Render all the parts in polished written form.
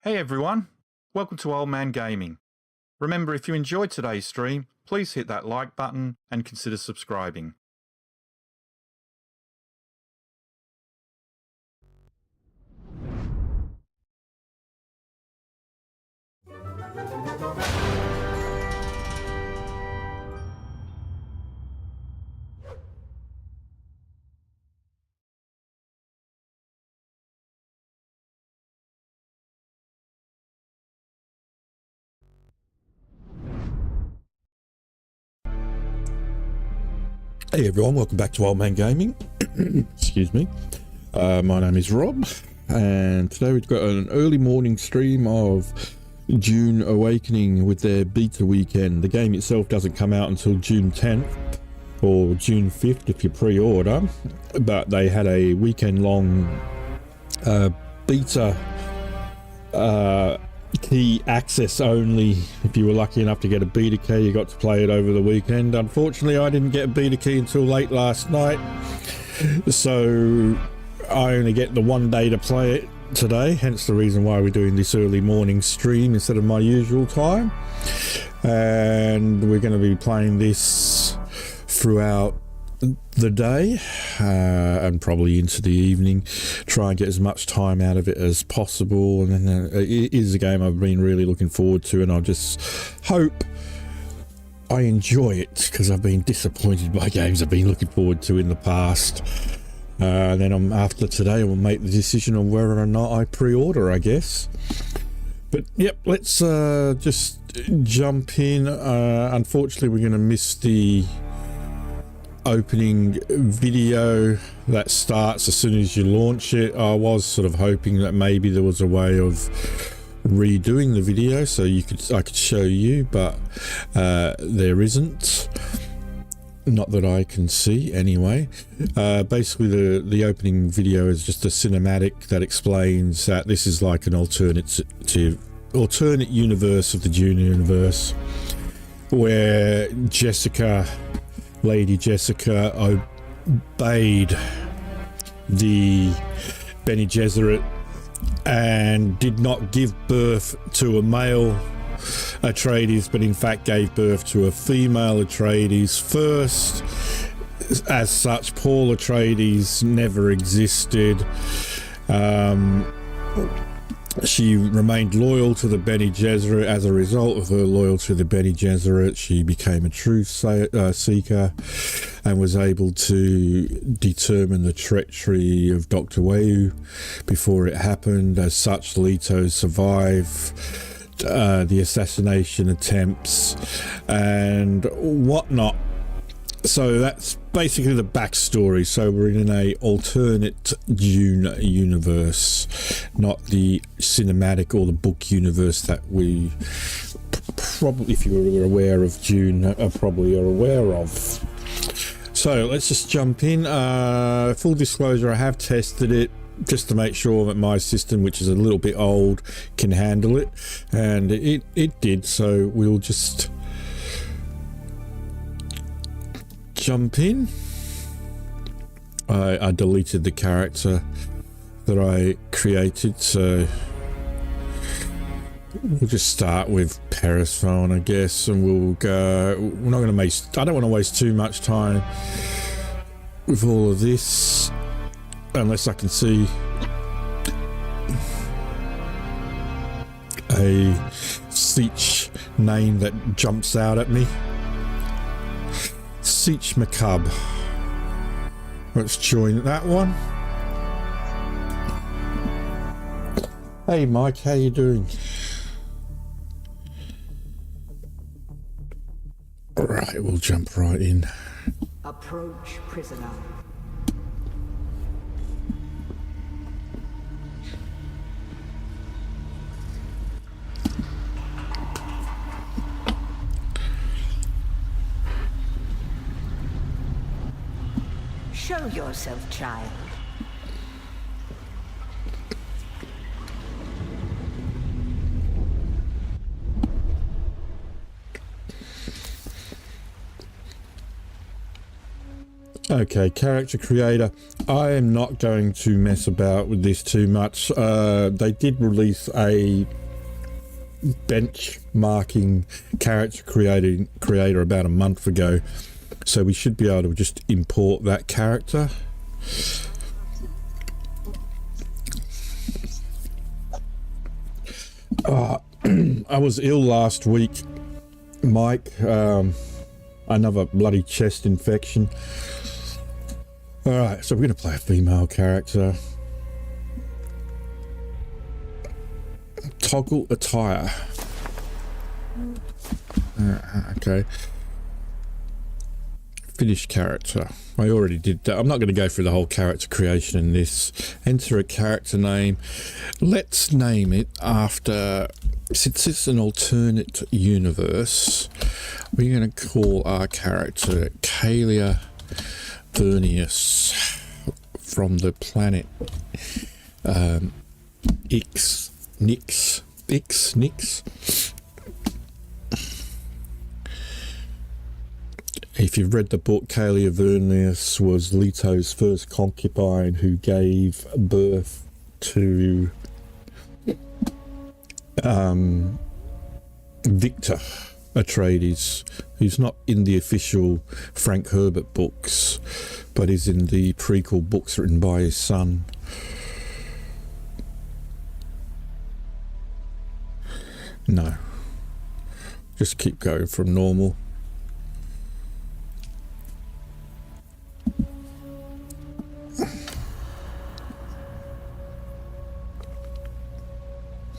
Hey everyone, welcome to Old Man Gaming. Remember, if you enjoyed today's stream, please hit that like button and consider subscribing. Hey everyone, welcome back to Old Man Gaming. Excuse me. My name is Rob, and today we've got an early morning stream of Dune Awakening with their beta weekend. The game itself doesn't come out until June 10th or June 5th if you pre-order, but they had a weekend-long beta key access only. If you were lucky enough to get a beta key, you got to play it over the weekend. Unfortunately, I didn't get a beta key until late last night, so I only get the one day to play it today, hence the reason why we're doing this early morning stream instead of my usual time. And we're going to be playing this throughout the day and probably into the evening, try and get as much time out of it as possible. And then it is a game I've been really looking forward to, and I just hope I enjoy it, because I've been disappointed by games I've been looking forward to in the past. Then after today I will make the decision on whether or not I pre-order, I guess. But yep, let's just jump in. Unfortunately, we're going to miss the opening video that starts as soon as you launch it. I was sort of hoping that maybe there was a way of redoing the video so I could show you, but there isn't, not that I can see anyway. Basically the opening video is just a cinematic that explains that this is like an alternate universe of the Dune universe, where Lady Jessica obeyed the Bene Gesserit and did not give birth to a male Atreides, but in fact gave birth to a female Atreides first. As such, Paul Atreides never existed. She remained loyal to the Bene Gesserit. As a result of her loyalty to the Bene Gesserit, she became a truth seeker and was able to determine the treachery of Dr. Weyu before it happened. As such, Leto survived the assassination attempts and whatnot. So that's basically the backstory. So we're in an alternate Dune universe, not the cinematic or the book universe that we probably, if you were aware of Dune, probably are aware of. So let's just jump in. Full disclosure, I have tested it just to make sure that my system, which is a little bit old, can handle it, and it did. So we'll just jump in. I deleted the character that I created, so we'll just start with Persephone, I guess, and we'll go. We're not going to I don't want to waste too much time with all of this unless I can see a Siege name that jumps out at me. Siege Macabre. Let's join that one. Hey Mike, how you doing? Right, we'll jump right in. Approach, prisoner. Show yourself, child. Okay, character creator. I am not going to mess about with this too much. They did release a benchmarking character creator about a month ago, so we should be able to just import that character. I was ill last week, Mike. Another bloody chest infection. Alright, so we're going to play a female character. Toggle attire. Okay. Finish character. I already did that. I'm not going to go through the whole character creation in this. Enter a character name. Let's name it after, since it's an alternate universe, we're going to call our character Kalia Vernius from the planet Nix. If you've read the book, Kalia Vernius was Leto's first concubine who gave birth to Victor Atreides, who's not in the official Frank Herbert books, but is in the prequel books written by his son. No. Just keep going from normal.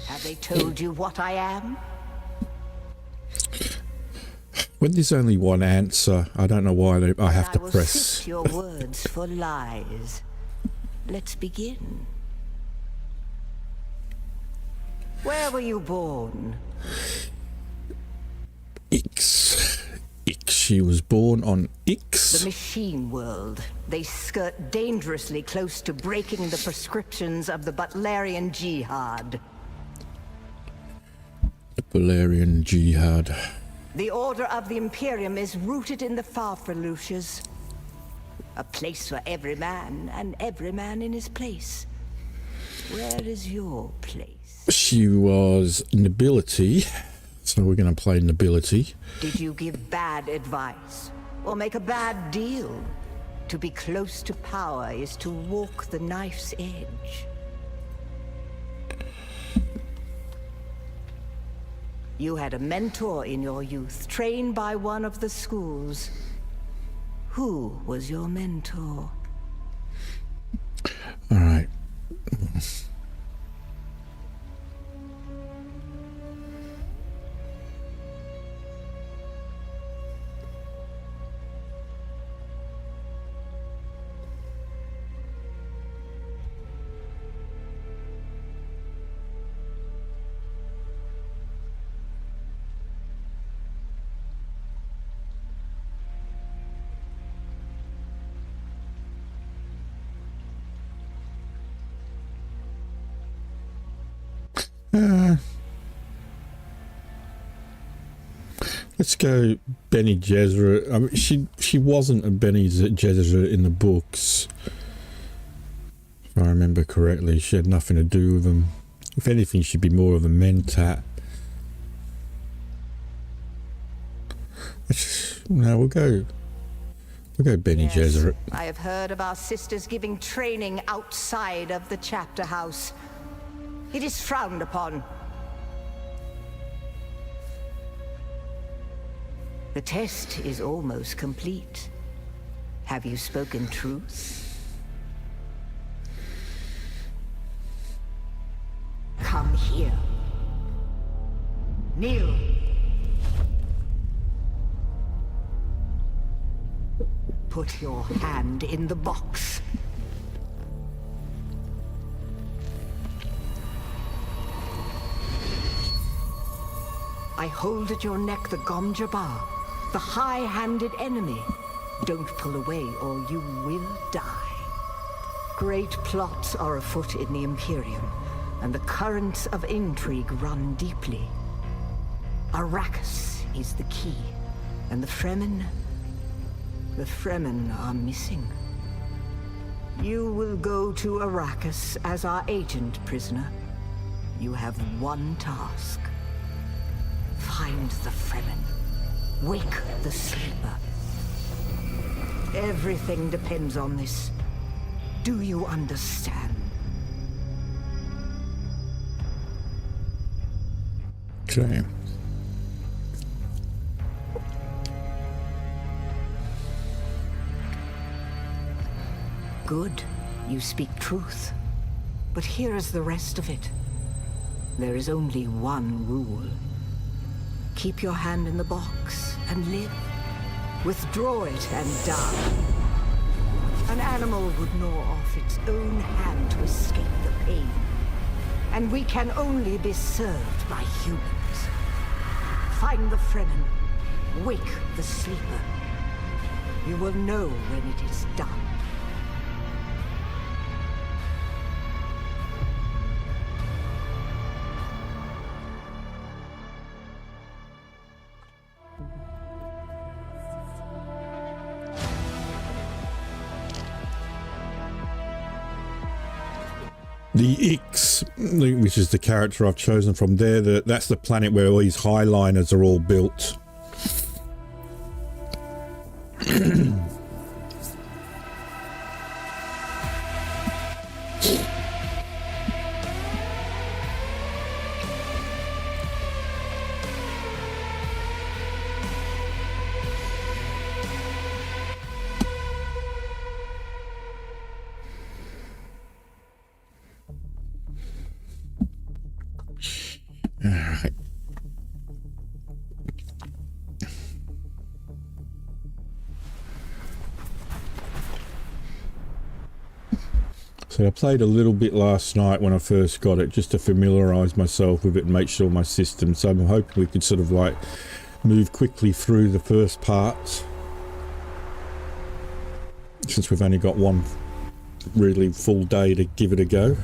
Have they told you what I am? When there's only one answer, I don't know why I have to I will press. sift your words for lies. Let's begin. Where were you born? Ix. She was born on Ix. The machine world. They skirt dangerously close to breaking the prescriptions of the Butlerian Jihad. The Valerian Jihad. The Order of the Imperium is rooted in the Farfaluches. A place for every man, and every man in his place. Where is your place? She was nobility, so we're going to play nobility. Did you give bad advice? Or make a bad deal? To be close to power is to walk the knife's edge. You had a mentor in your youth, trained by one of the schools. Who was your mentor? All right. Let's go Bene Gesserit. I mean, she wasn't a Bene Gesserit in the books, if I remember correctly. She had nothing to do with them. If anything, she'd be more of a mentat. No, we'll go Bene Gesserit. I have heard of our sisters giving training outside of the chapter house. It is frowned upon. The test is almost complete. Have you spoken truth? Come here. Kneel. Put your hand in the box. I hold at your neck the Gom Jabbar, the high-handed enemy. Don't pull away or you will die. Great plots are afoot in the Imperium, and the currents of intrigue run deeply. Arrakis is the key, and the Fremen, The Fremen are missing. You will go to Arrakis as our agent, prisoner. You have one task. Find the Fremen. Wake the sleeper. Everything depends on this. Do you understand? Okay. Good. You speak truth. But here is the rest of it. There is only one rule. Keep your hand in the box and live. Withdraw it and die. An animal would gnaw off its own hand to escape the pain. And we can only be served by humans. Find the Fremen. Wake the sleeper. You will know when it is done. The Ix, which is the character I've chosen from there, that's the planet where all these highliners are all built. Alright. So I played a little bit last night when I first got it, just to familiarise myself with it and make sure my system. So I'm hoping we could sort of like move quickly through the first parts, since we've only got one really full day to give it a go.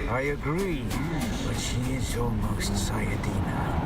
I agree, but she is almost Sayadina.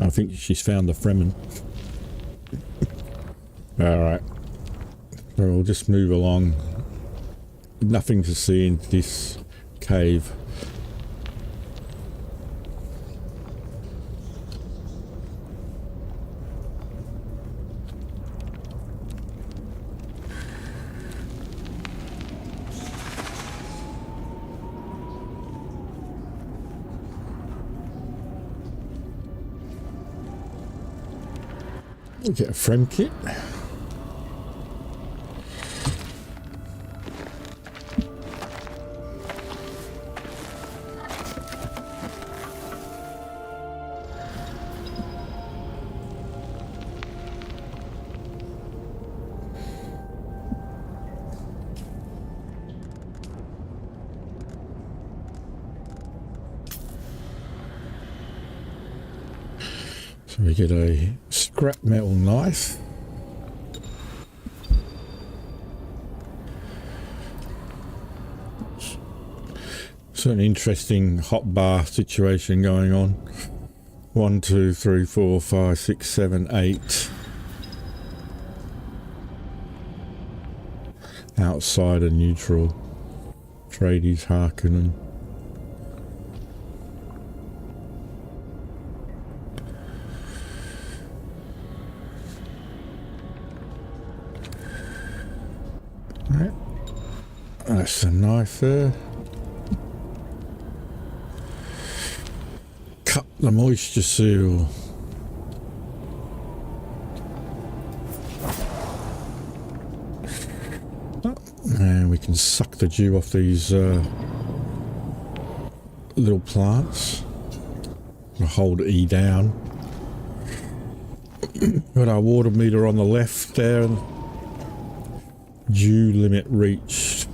I think she's found the Fremen. Alright. So we'll just move along. Nothing to see in this cave. Get a Frem kit. So we get a scrap metal knife. It's an interesting hot bar situation going on. 1, 2, 3, 4, 5, 6, 7, 8. Outside and neutral. Atreides, Harkonnen. Right. That's a knife there. Cut the moisture seal. And we can suck the dew off these little plants. I'll hold E down. Got our water meter on the left there. Dew limit reached.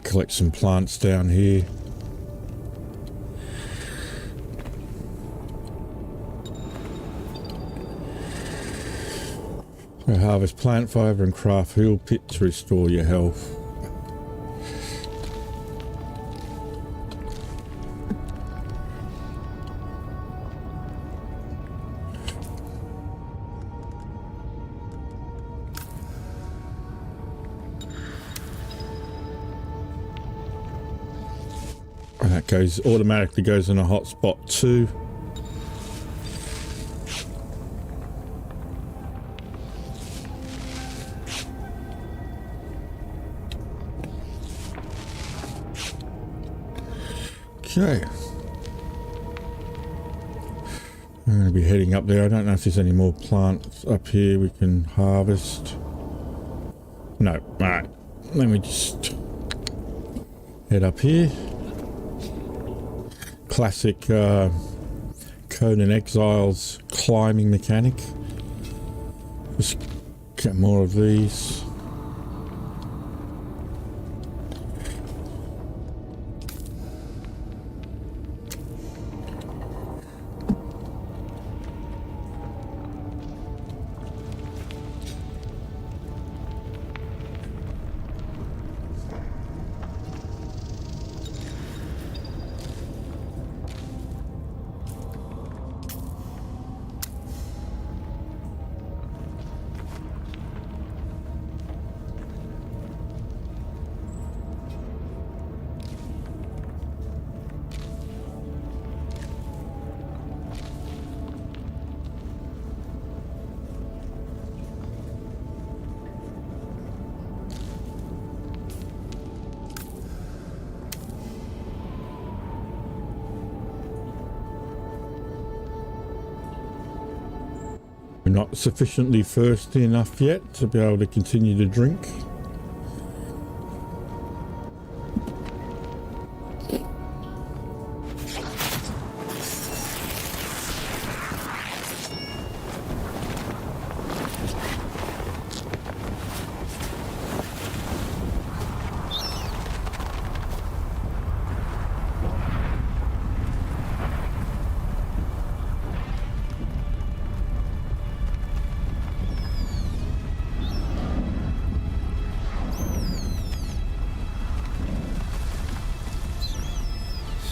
Collect some plants down here. Harvest plant fiber and craft heal pit to restore your health. And that goes automatically goes in a hotspot too. Okay, I'm going to be heading up there. I don't know if there's any more plants up here we can harvest. No, alright, let me just head up here. Classic Conan Exiles climbing mechanic. Just get more of these. We're not sufficiently thirsty enough yet to be able to continue to drink.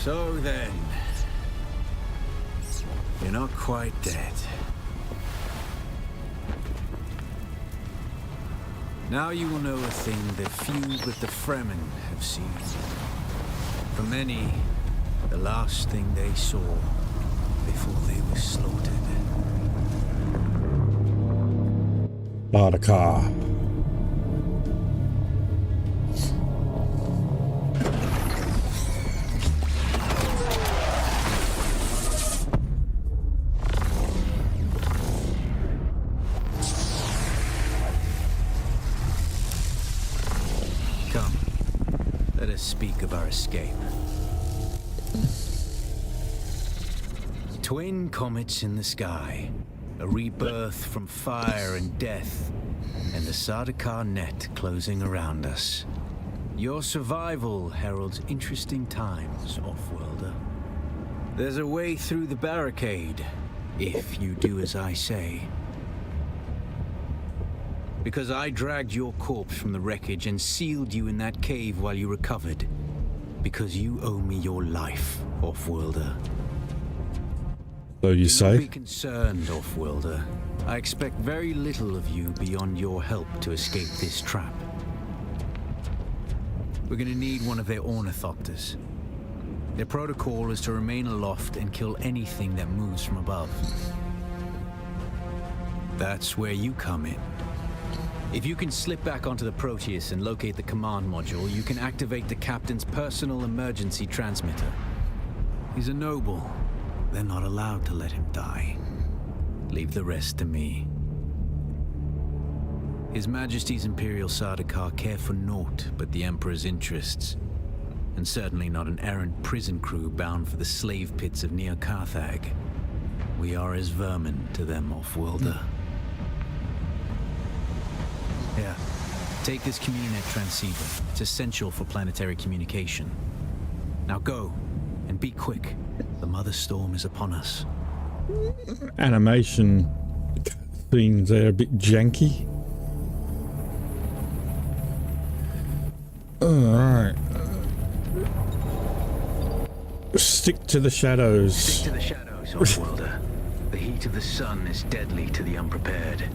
So then, you're not quite dead. Now you will know a thing that few but the Fremen have seen. For many, the last thing they saw before they were slaughtered. Arrakeen. Come, let us speak of our escape. Twin comets in the sky, a rebirth from fire and death, and the Sardaukar net closing around us. Your survival heralds interesting times, Offworlder. There's a way through the barricade, if you do as I say. Because I dragged your corpse from the wreckage and sealed you in that cave while you recovered. Because you owe me your life, Offworlder. So you Do say? not be concerned, Offworlder. I expect very little of you beyond your help to escape this trap. We're gonna need one of their ornithopters. Their protocol is to remain aloft and kill anything that moves from above. That's where you come in. If you can slip back onto the Proteus and locate the command module, you can activate the captain's personal emergency transmitter. He's a noble. They're not allowed to let him die. Leave the rest to me. His Majesty's Imperial Sardaukar care for naught but the Emperor's interests, and certainly not an errant prison crew bound for the slave pits of Neo Carthag. We are as vermin to them, Offworlder. Here, take this Communinet transceiver. It's essential for planetary communication. Now go, and be quick. The Mother Storm is upon us. Animation scenes there a bit janky. Alright. Stick to the shadows. Stick to the shadows, Offworlder. The heat of the sun is deadly to the unprepared.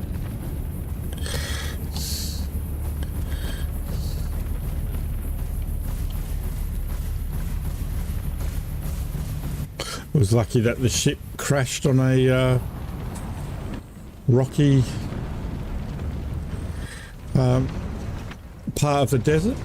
I was lucky that the ship crashed on a rocky part of the desert.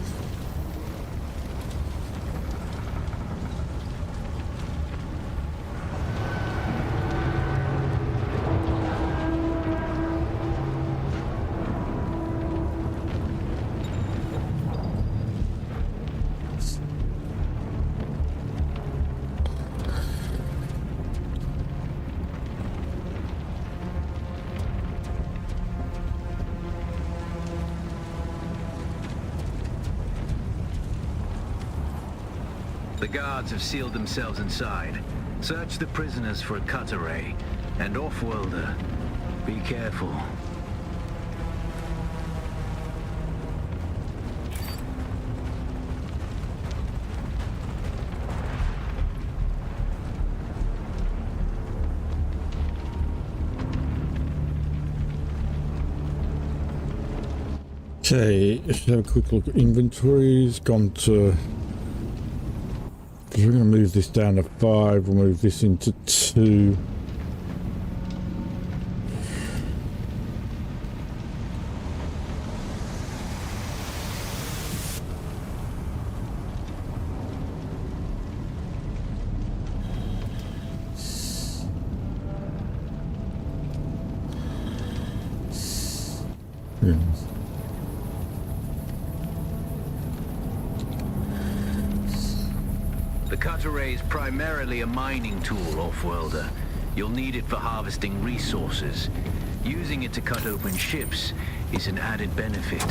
The guards have sealed themselves inside. Search the prisoners for a cut array. And Offworlder, be careful. Okay, let's have a quick look at inventories. Gone to... We're going to move this down to 5. We'll move this into 2. The cut array is primarily a mining tool, Offworlder. You'll need it for harvesting resources. Using it to cut open ships is an added benefit.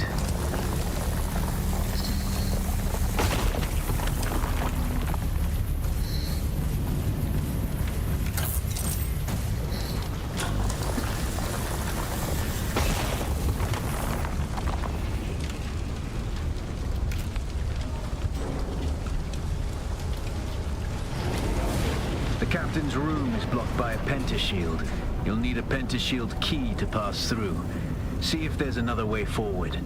The captain's room is blocked by a pentashield. You'll need a pentashield key to pass through. See if there's another way forward.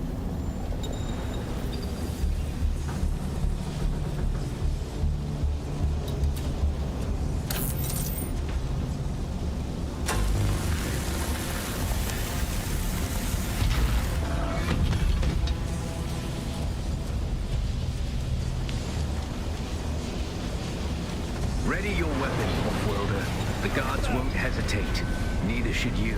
Ready your weapon, off-worlder. The guards won't hesitate. Neither should you.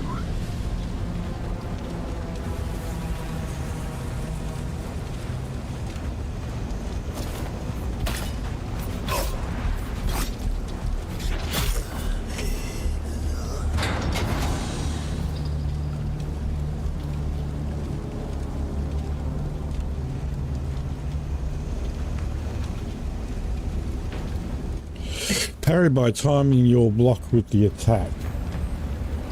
Parry by timing your block with the attack.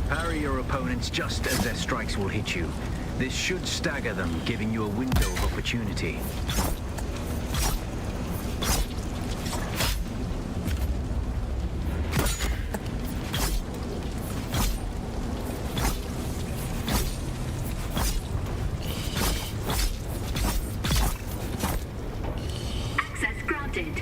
Parry your opponents just as their strikes will hit you. This should stagger them, giving you a window of opportunity. Access granted.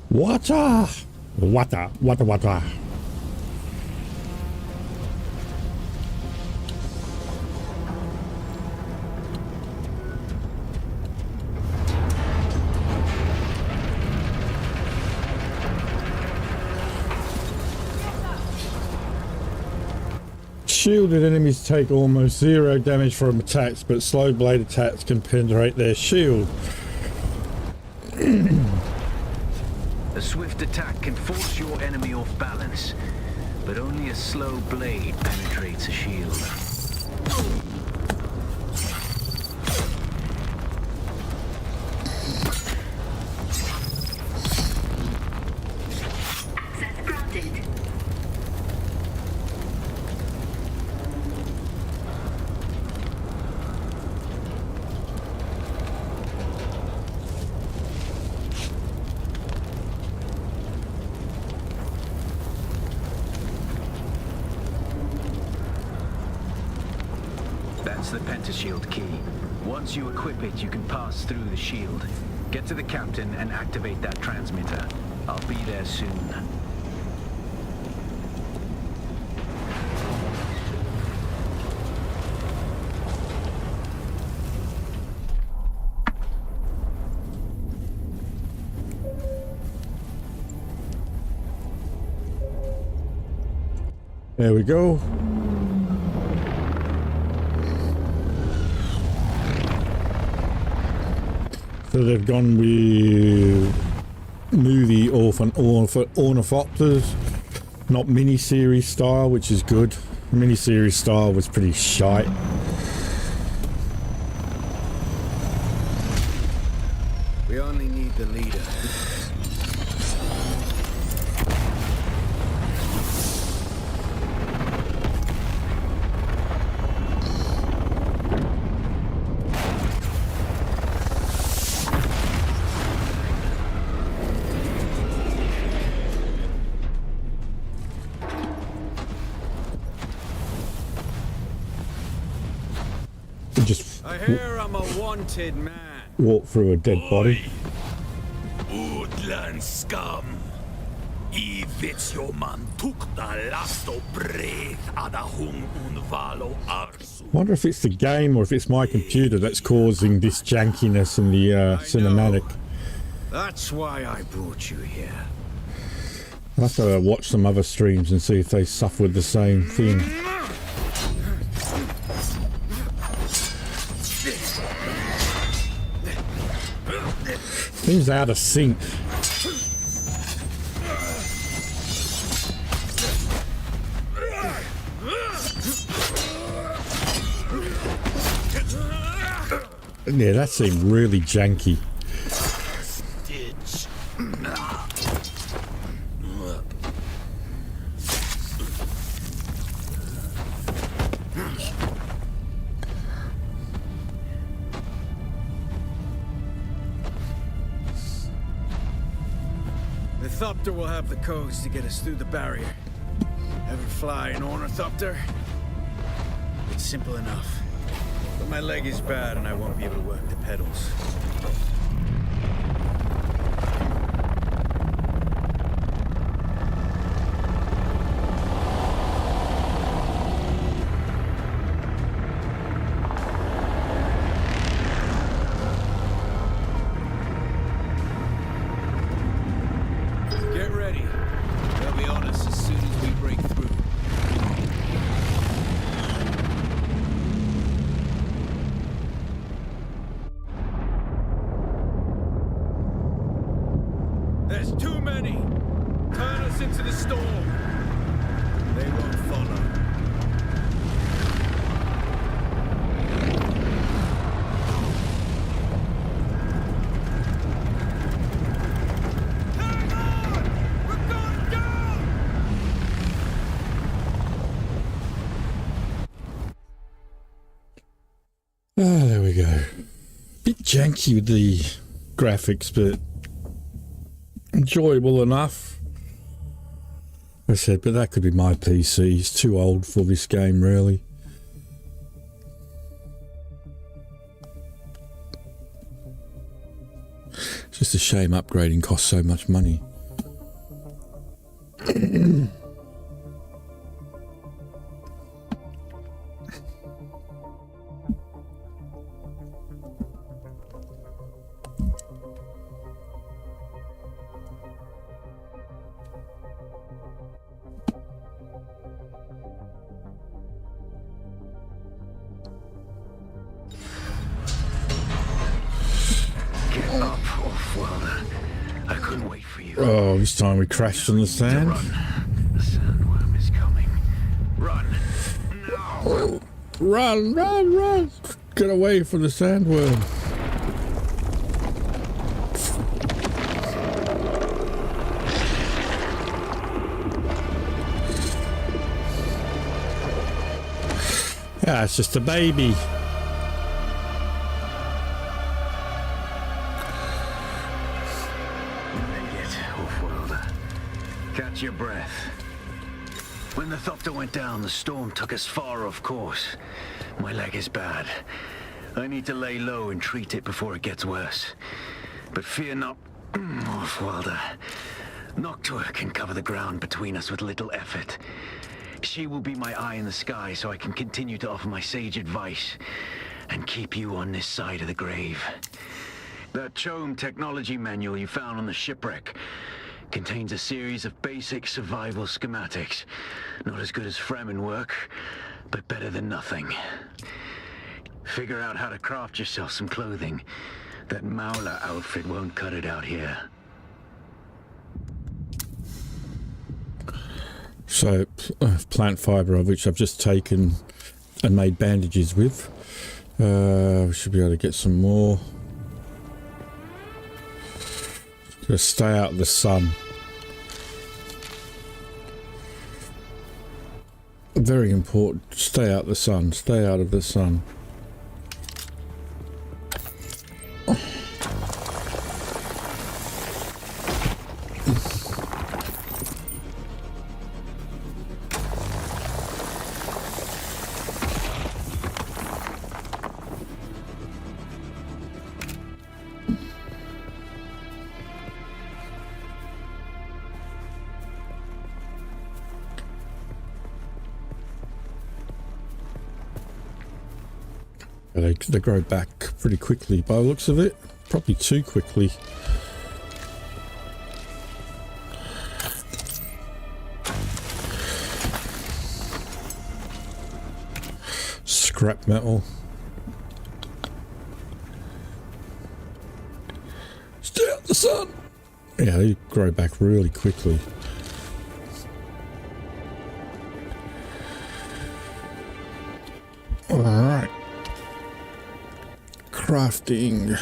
Water! Water, water, water. Shielded enemies take almost 0 damage from attacks, but slow blade attacks can penetrate their shield. A swift attack can force your enemy off balance, but only a slow blade penetrates a shield. Access granted. That's the pentashield key. Once you equip it, you can pass through the shield. Get to the captain and activate that transmitter. I'll be there soon. There we go. So they've gone with movie ornithopters, not mini-series style, which is good. Mini-series style was pretty shite. We only need the leader. Just I hear I'm a wanted man. walk through a dead body. Woodland scum. I man tukta lasto breath adahum unvalo arsu. Wonder if it's the game or if it's my computer that's causing this jankiness in the cinematic. That's why I brought you here. I'll have to watch some other streams and see if they suffer with the same thing. Seems out of sync. Yeah, that seemed really janky. Stitch The Thopter will have the codes to get us through the barrier. Ever fly an ornithopter? It's simple enough. But my leg is bad and I won't be able to work the pedals. Get ready. They'll be on us as soon as we break through. There's too many! Turn us into the storm! They won't follow. Hang on! We're going down! Ah, there we go. Bit janky with the graphics, but enjoyable enough. I said, but that could be my PC. It's too old for this game, really. It's just a shame upgrading costs so much money. Get up, Off-Worlder. I couldn't wait for you. Oh, this time we crashed on the sand. Run. The sandworm is coming. Run. No. Run, run, run! Get away from the sandworm. Ah, it's just a baby. Catch your breath. When the Thopter went down, the storm took us far off course. My leg is bad. I need to lay low and treat it before it gets worse. But fear not, Off-Worlder. Noctua can cover the ground between us with little effort. She will be my eye in the sky so I can continue to offer my sage advice and keep you on this side of the grave. That CHOAM technology manual you found on the shipwreck contains a series of basic survival schematics. Not as good as Fremen work, but better than nothing. Figure out how to craft yourself some clothing. That Mauler outfit won't cut it out here. So, plant fibre, of which I've just taken and made bandages with. We should be able to get some more. Just stay out of the sun. Very important. Stay out of the sun. Stay out of the sun. They grow back pretty quickly by the looks of it. Probably too quickly. Scrap metal. Stay out the sun! Yeah, they grow back really quickly. Alright. Crafting.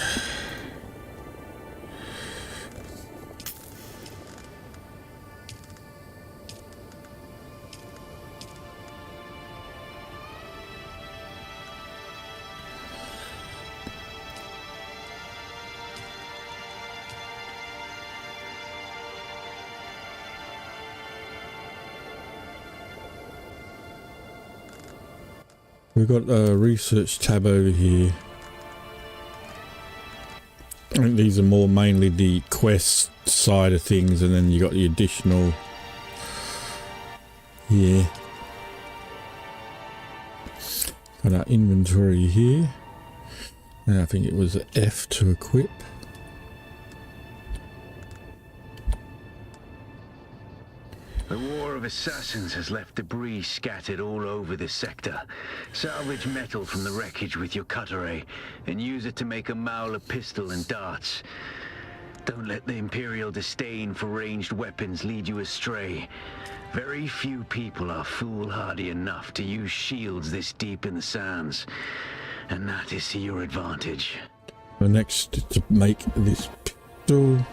we've got a research tab over here. I think these are more mainly the quest side of things, and then you got the additional. Yeah. Got our inventory here. And I think it was F to equip. The War of Assassins has left debris scattered all over this sector. Salvage metal from the wreckage with your cutter ray, and use it to make a Mauler pistol and darts. Don't let the Imperial disdain for ranged weapons lead you astray. Very few people are foolhardy enough to use shields this deep in the sands, and that is to your advantage. The next is to make this pistol.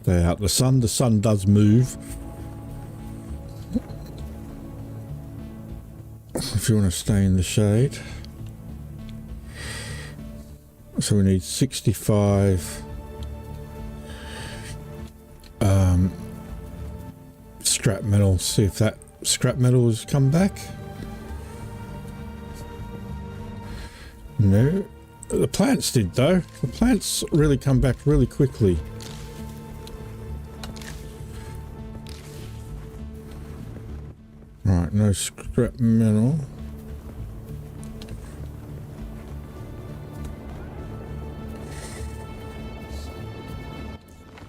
Stay out the sun. The sun does move. If you want to stay in the shade. So we need 65 scrap metal. See if that scrap metal has come back. No. The plants did though. The plants really come back really quickly. Right, no scrap metal.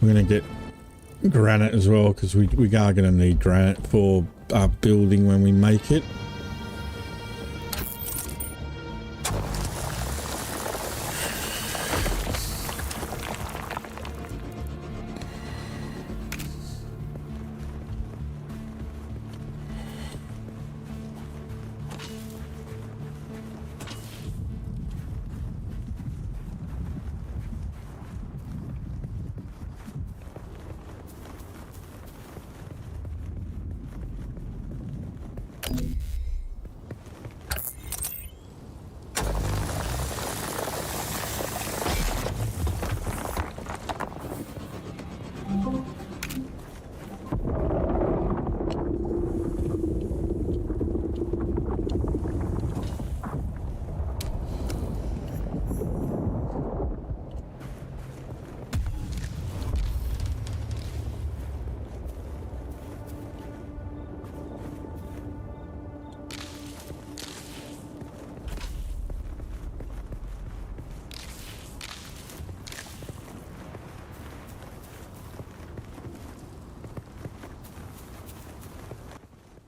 We're going to get granite as well, because we are going to need granite for our building when we make it.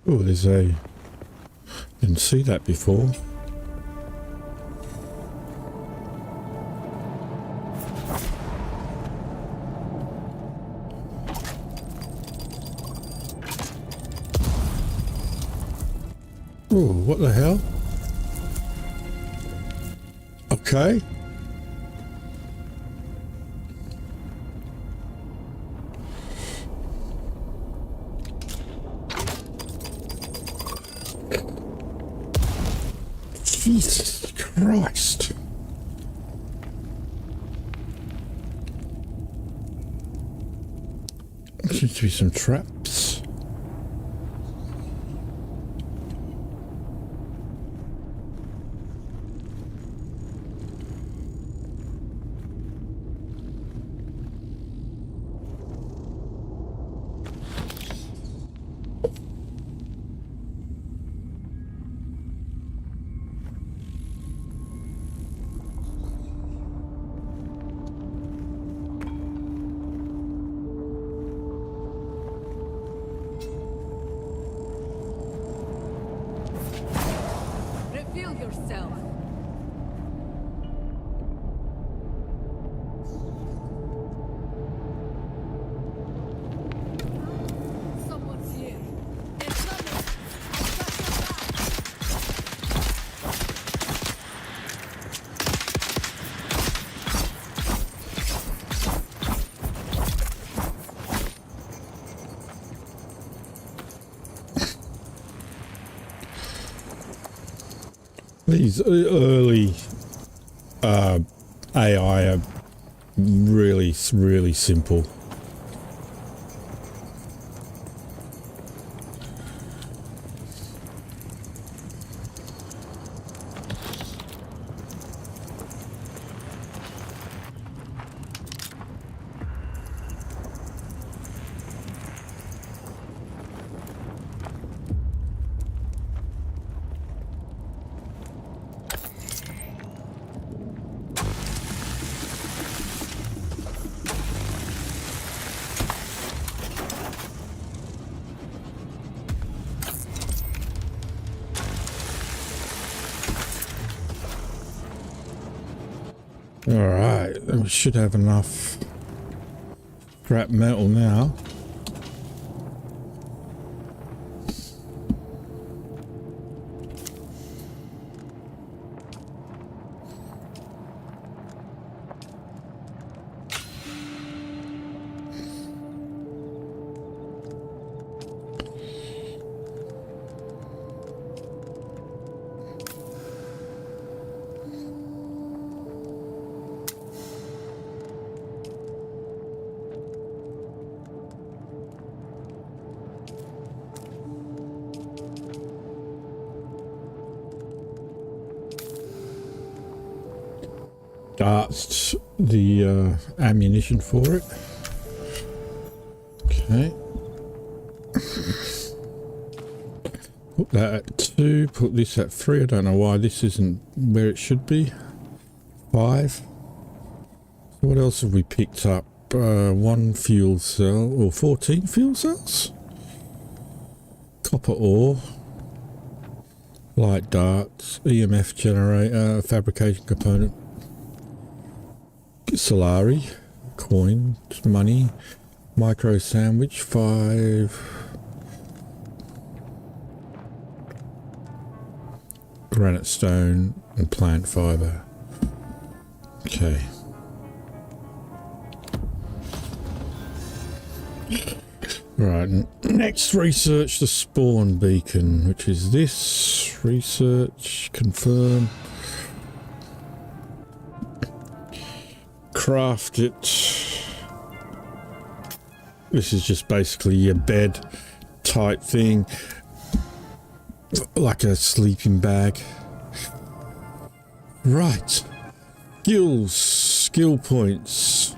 Oh, there's a... Didn't see that before. Oh, what the hell? Okay. Jesus Christ. There seems to be some traps. Reveal yourself. Someone's here. It's coming. These early AI are really, really simple. Alright, we should have enough scrap metal now. Darts the ammunition for it. Okay. Put that at 2, put this at 3. I don't know why this isn't where it should be. 5. So what else have we picked up? 1 fuel cell, or 14 fuel cells? Copper ore. Light darts, EMF generator, fabrication component. Solari, coin, money, micro sandwich, 5. Granite stone and plant fiber. Okay. Right, next research the spawn beacon, which is this. Research, confirm. Craft it. This is just basically a bed type thing, like a sleeping bag. Right. Skills, skill points.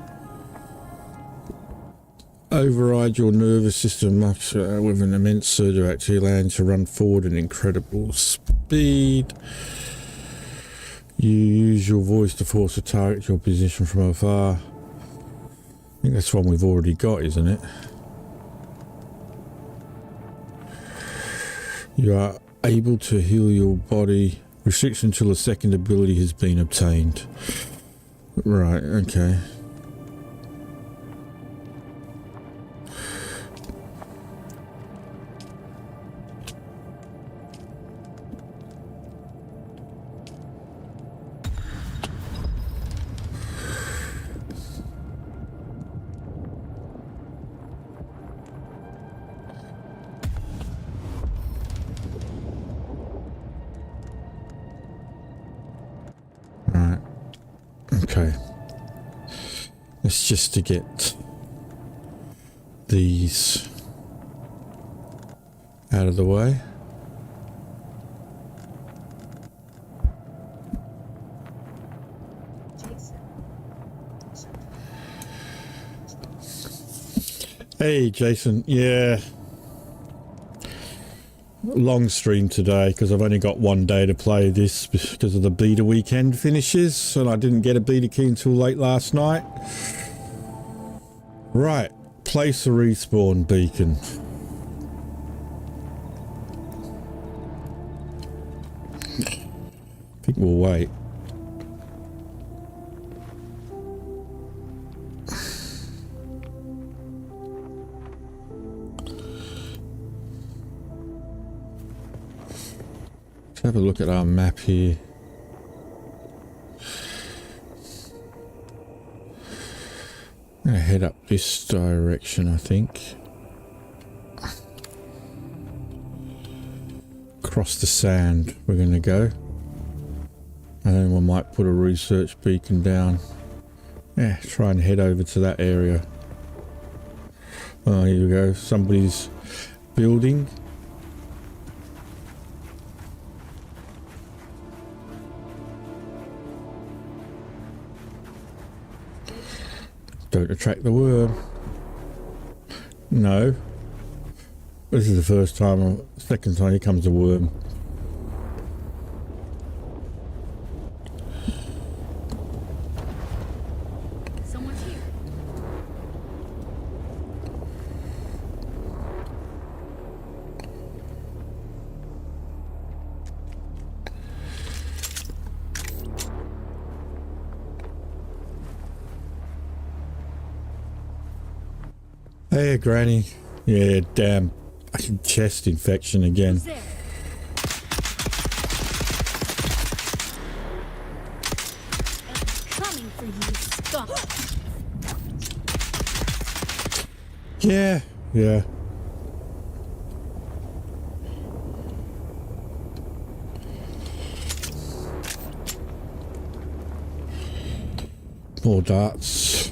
Override your nervous system with an immense surge of activity, allowing to run forward at incredible speed. You use your voice to force a target to your position from afar. I think that's one we've already got, isn't it? You are able to heal your body. Restriction until a second ability has been obtained. Right, okay. Okay, it's just to get these out of the way. Hey Jason, yeah, long stream today because I've only got one day to play this because of the beta weekend finishes, and I didn't get a beta key until late last night. Right, place a respawn beacon. I think we'll wait. Have a look at our map here. I'm gonna head up this direction, I think. Across the sand we're gonna go. And then we might put a research beacon down. Yeah, try and head over to that area. Oh, here we go. Somebody's building. Don't attract the worm. No. This is the first time, second time here comes a worm. Someone's here. Hey, Granny. Yeah, damn. Fucking chest infection again. Who's there? Coming for you, skunk. Yeah, yeah. More darts.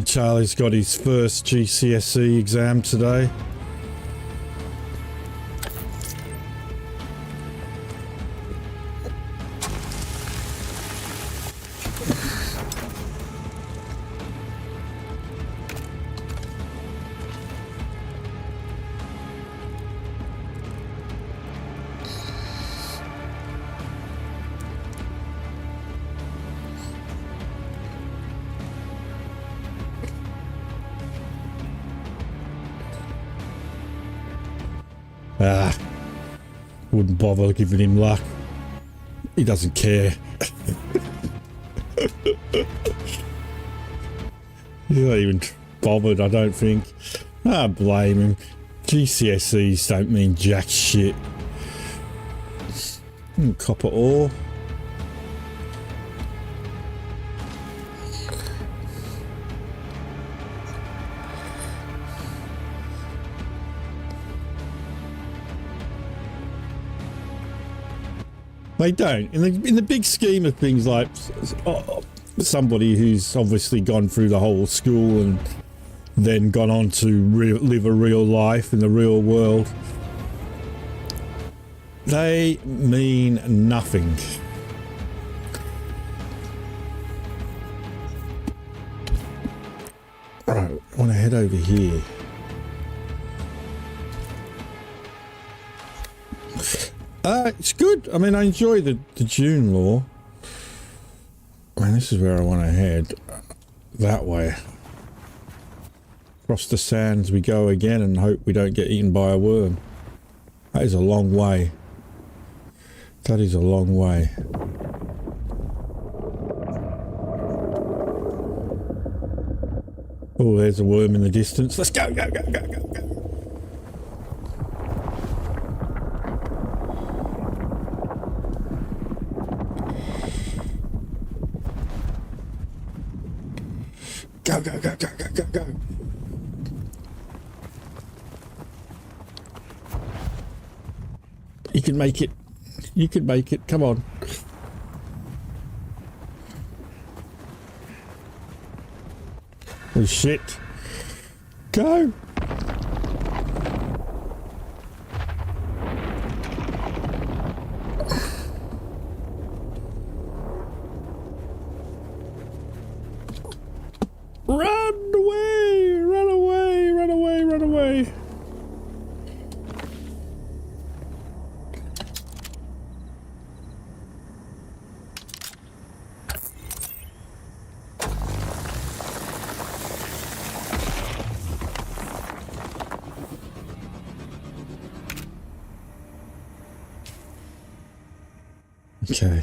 Charlie's got his first GCSE exam today. Wouldn't bother giving him luck. He doesn't care. He's not even bothered, I don't think. I blame him. GCSEs don't mean jack shit. Copper ore. They don't. In the big scheme of things, like somebody who's obviously gone through the whole school and then gone on to live a real life in the real world, they mean nothing. Right, I want to head over here. It's good. I mean, I enjoy the Dune lore. Man, this is where I want to head. That way. Across the sands we go again and hope we don't get eaten by a worm. That is a long way. That is a long way. Oh, there's a worm in the distance. Let's go, go, go, go, go, go. Go, go, go, go, go, go, go. You can make it. You can make it. Come on. Oh, shit. Go. Run away! Run away! Run away! Run away! Okay.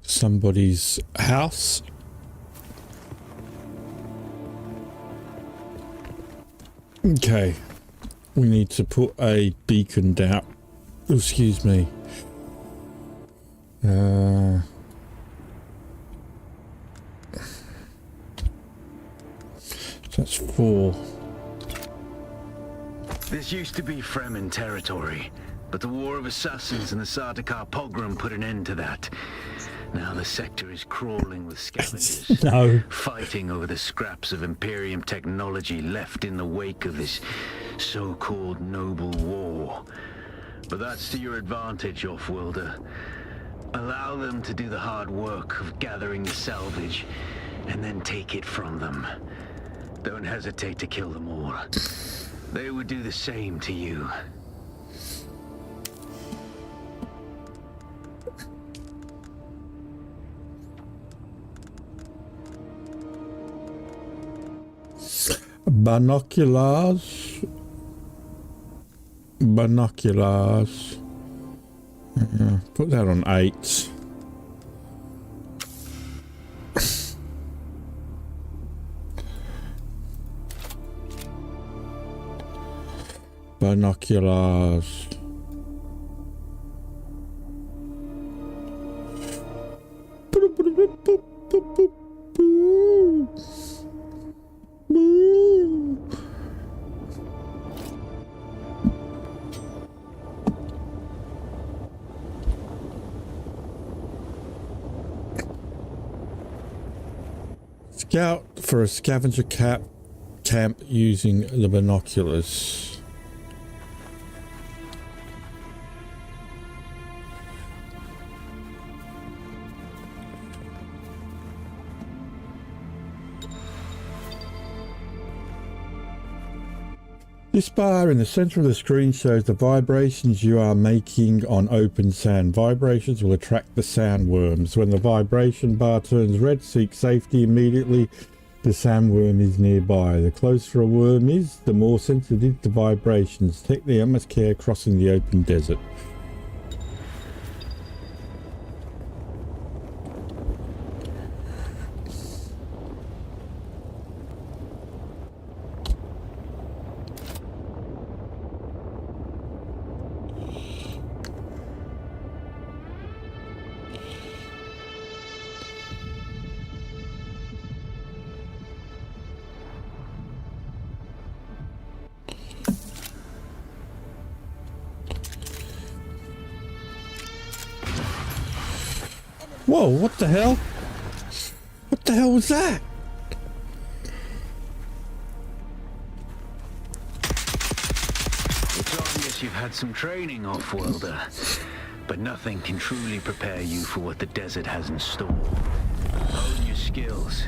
Somebody's house. Okay. We need to put a beacon down. Oh, excuse me. That's 4. This used to be Fremen territory, but the War of Assassins and the Sardaukar pogrom put an end to that. Now the sector is crawling with scavengers, No. fighting over the scraps of Imperium technology left in the wake of this so-called noble war. But that's to your advantage, Offworlder. Allow them to do the hard work of gathering the salvage, and then take it from them. Don't hesitate to kill them all. They would do the same to you. Binoculars. Binoculars. Put that on 8. Binoculars. Scout for a scavenger camp using the binoculars. This bar in the center of the screen shows the vibrations you are making on open sand. Vibrations will attract the sandworms. When the vibration bar turns red, seek safety immediately. The sandworm is nearby. The closer a worm is, the more sensitive to vibrations. Take the utmost care crossing the open desert. Whoa, what the hell? What the hell was that? It's obvious you've had some training, off-worlder, but nothing can truly prepare you for what the desert has in store. Hone your skills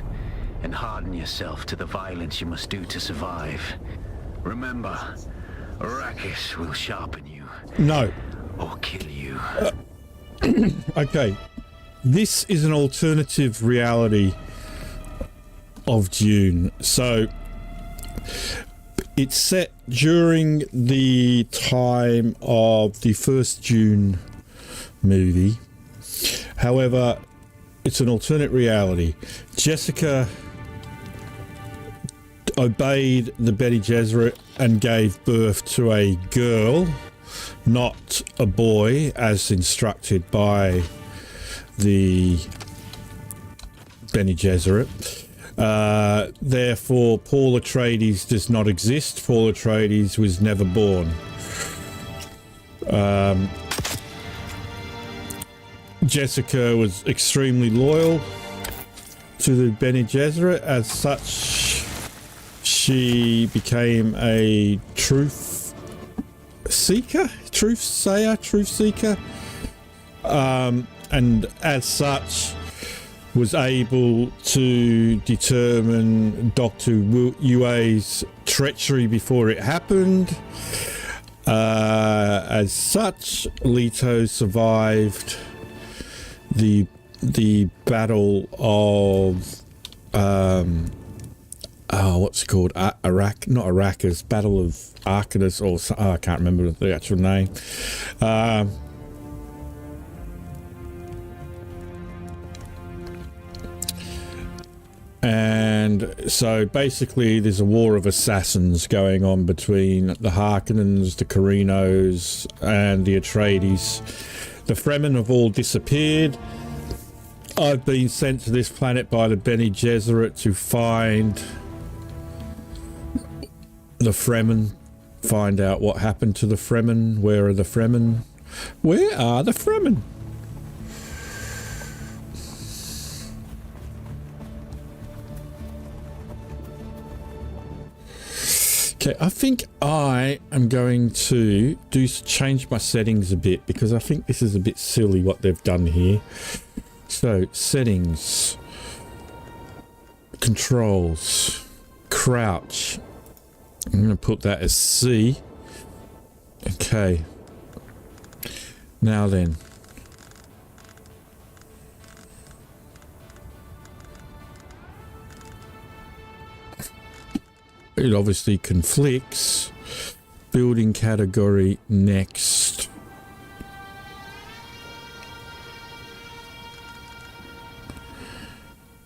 and harden yourself to the violence you must do to survive. Remember, Arrakis will sharpen you. No. Or kill you. Okay. This is an alternative reality of Dune. So it's set during the time of the first Dune movie. However, it's an alternate reality. Jessica obeyed the Bene Gesserit and gave birth to a girl, not a boy, as instructed by the Bene Gesserit. Therefore, Paul Atreides does not exist. Paul Atreides was never born. Jessica was extremely loyal to the Bene Gesserit. As such, she became a truth seeker. And as such was able to determine Dr. Yue's treachery before it happened. As such, Leto survived the battle of what's it called? Not Arrakis, Battle of Arrakis, or I can't remember the actual name. And so basically there's a war of assassins going on between the Harkonnens, the Carinos, and the Atreides. The Fremen have all disappeared. I've been sent to this planet by the Bene Gesserit to find the Fremen, find out what happened to the Fremen. Where are the Fremen? Where are the Fremen? Okay, I think I am going to change my settings a bit, because I think this is a bit silly what they've done here. So, settings, controls, crouch. I'm going to put that as C. Okay. Now then. It obviously conflicts. Building category next.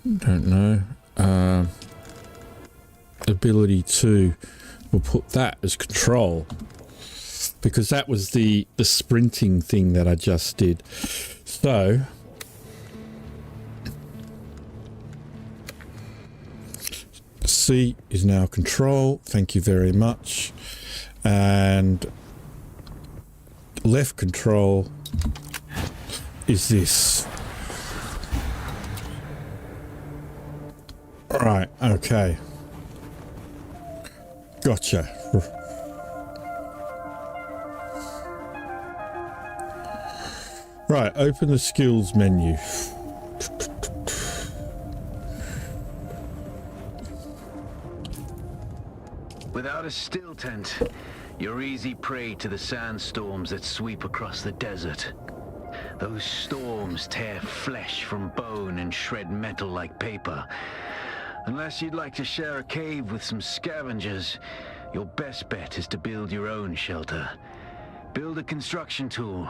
Don't know. Ability 2. We'll put that as control. Because that was the sprinting thing that I just did. So C is now control. Thank you very much. And left control is this. Right, okay. Gotcha. Right, open the skills menu. Without a still tent, you're easy prey to the sandstorms that sweep across the desert. Those storms tear flesh from bone and shred metal like paper. Unless you'd like to share a cave with some scavengers, your best bet is to build your own shelter. Build a construction tool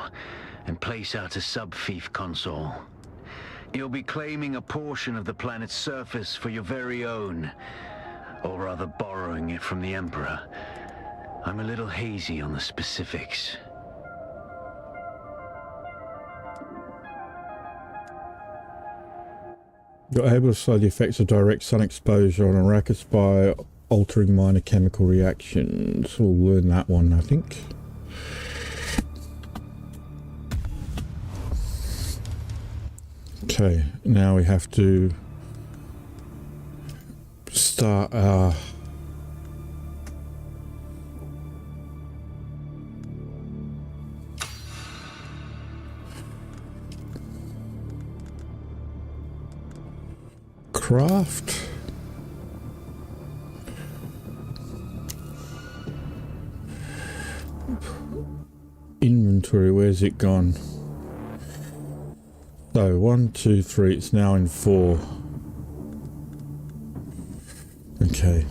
and place out a sub-fief console. You'll be claiming a portion of the planet's surface for your very own, or rather borrowing it from the Emperor. I'm a little hazy on the specifics. You're able to slow the effects of direct sun exposure on Arrakis by altering minor chemical reactions. We'll learn that one, I think. Okay, now we have to start our craft. Inventory, where's it gone? So 1, 2, 3, it's now in 4. Okay.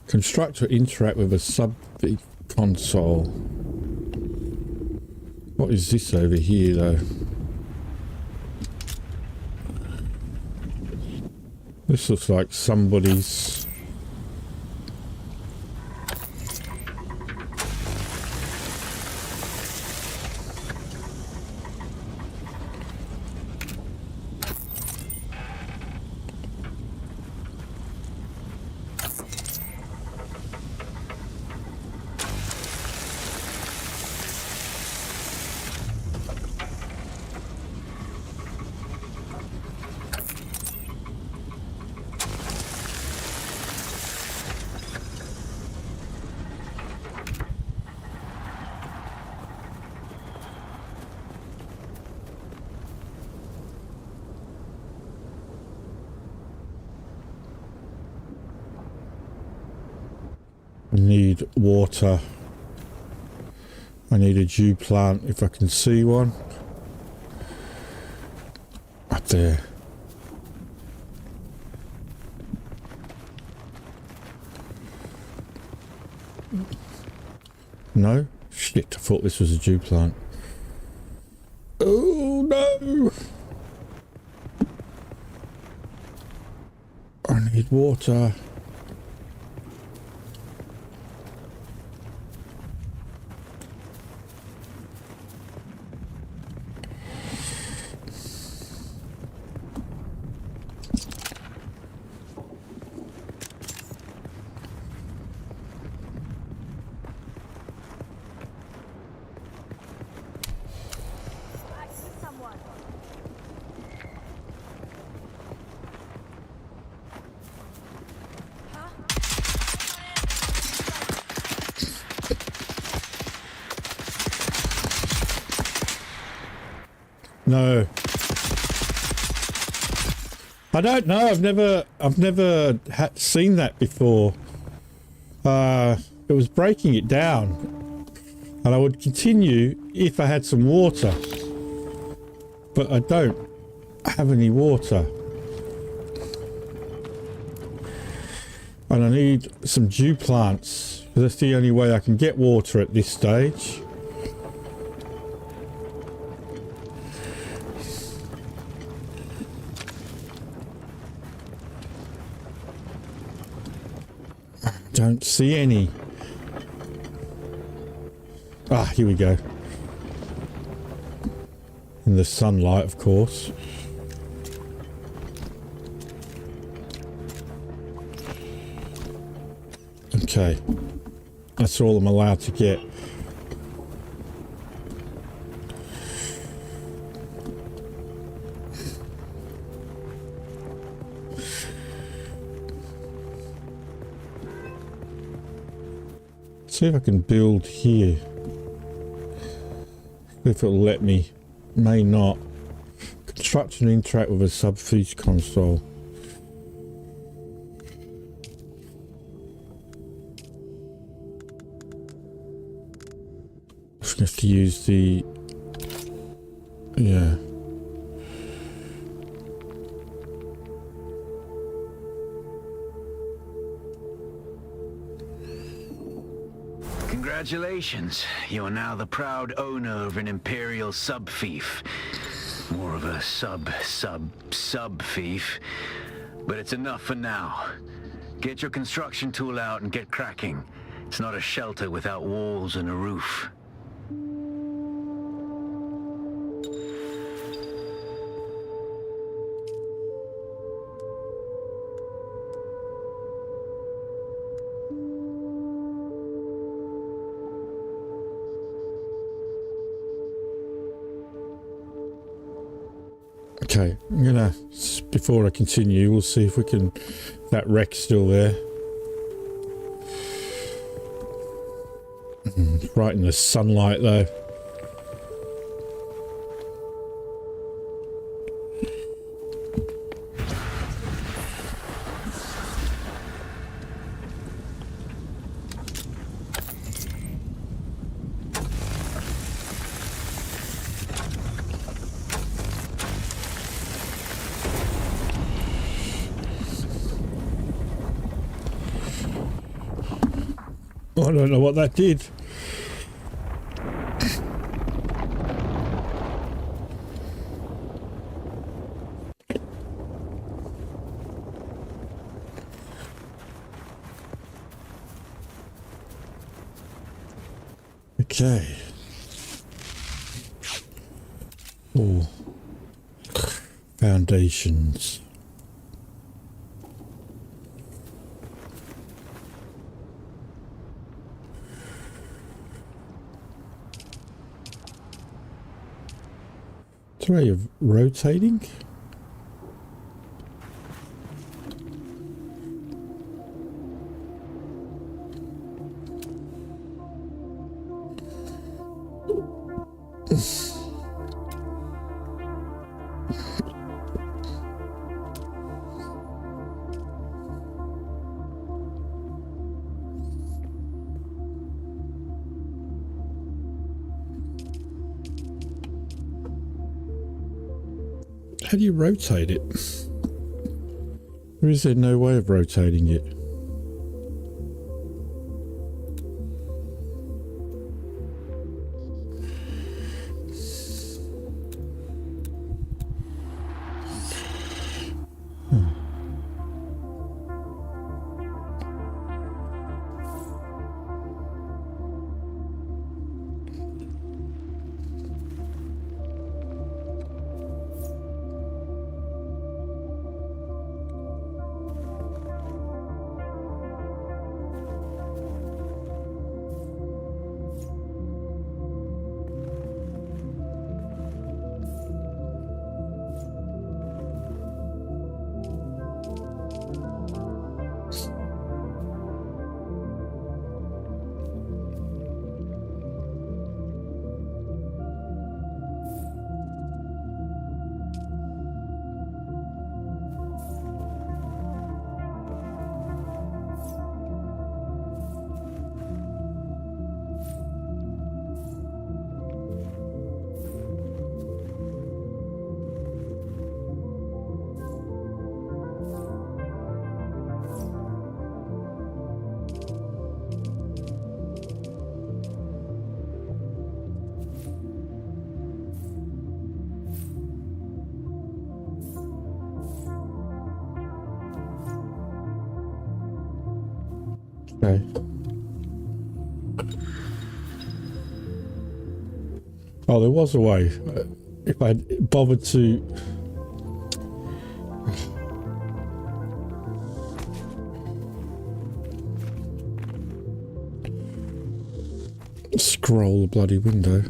Construct or interact with a sub-fief console. What is this over here, though? This looks like somebody's... I need water. I need a dew plant if I can see one. Up there. No? Shit, I thought this was a dew plant. Oh no! I need water. No. I don't know. I've never seen that before. It was breaking it down, and I would continue if I had some water, but I don't have any water, and I need some dew plants because that's the only way I can get water at this stage. Don't see any. Ah, here we go. In the sunlight, of course. Okay. That's all I'm allowed to get. See if I can build here. If it'll let me. May not. Construct and interact with a subfiche console. I'm just going to have to use the... Yeah. Congratulations. You are now the proud owner of an Imperial sub-fief. More of a sub-fief. But it's enough for now. Get your construction tool out and get cracking. It's not a shelter without walls and a roof. Okay, I'm gonna, before I continue, we'll see if we can, that wreck's still there. Right in the sunlight though. I don't know what that did. Okay. Oh. Foundations. Way of rotating. How do you rotate it? Or is there no way of rotating it? Okay. Oh, there was a way. If I'd bothered to... scroll the bloody window.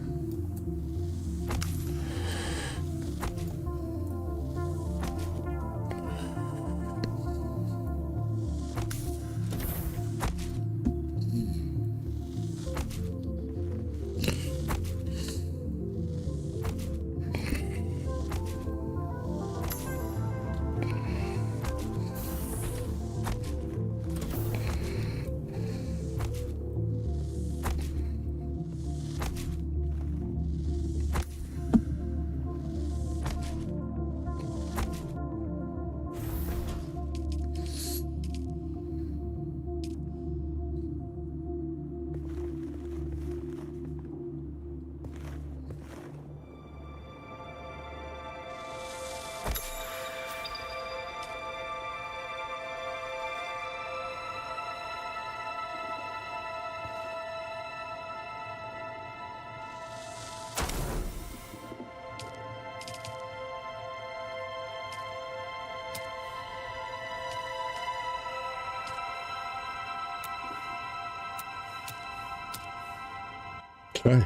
Okay.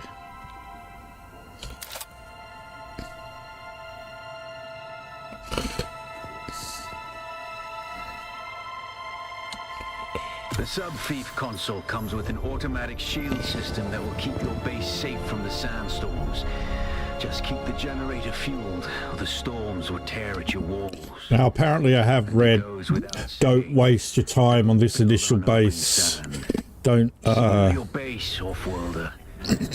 The sub-thief console comes with an automatic shield system that will keep your base safe from the sandstorms. Just keep the generator fueled, or the storms will tear at your walls. Now, apparently I have read, don't waste your time on this initial base. Don't, your base, off-worlder.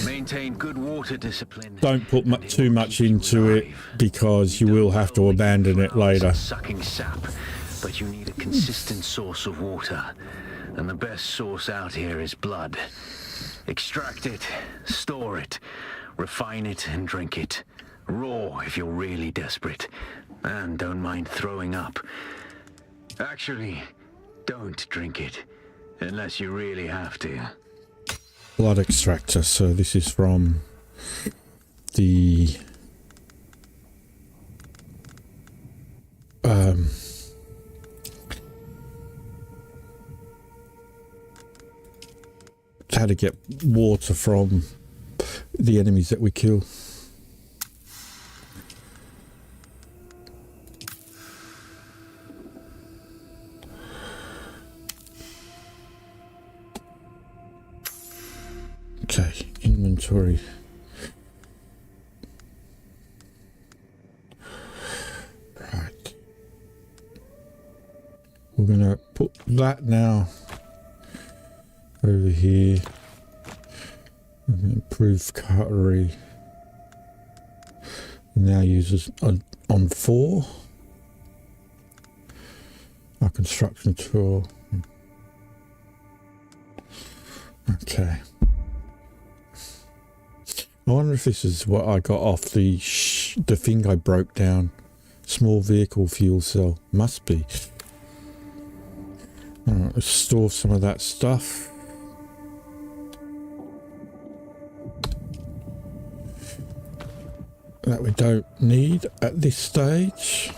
Maintain good water discipline. don't put too much into it, because you will have to abandon it later. Sucking sap, but you need a consistent source of water. And the best source out here is blood. Extract it, store it, refine it and drink it. Raw if you're really desperate. And don't mind throwing up. Actually, don't drink it. Unless you really have to. Blood extractor, so this is from the how to get water from the enemies that we kill. Okay, inventory. Right. We're gonna put that now over here. Improved cutlery. Now uses on 4. Our construction tool. Okay. I wonder if this is what I got off the thing I broke down. Small vehicle fuel cell. Must be. Alright, let's store some of that stuff. That we don't need at this stage.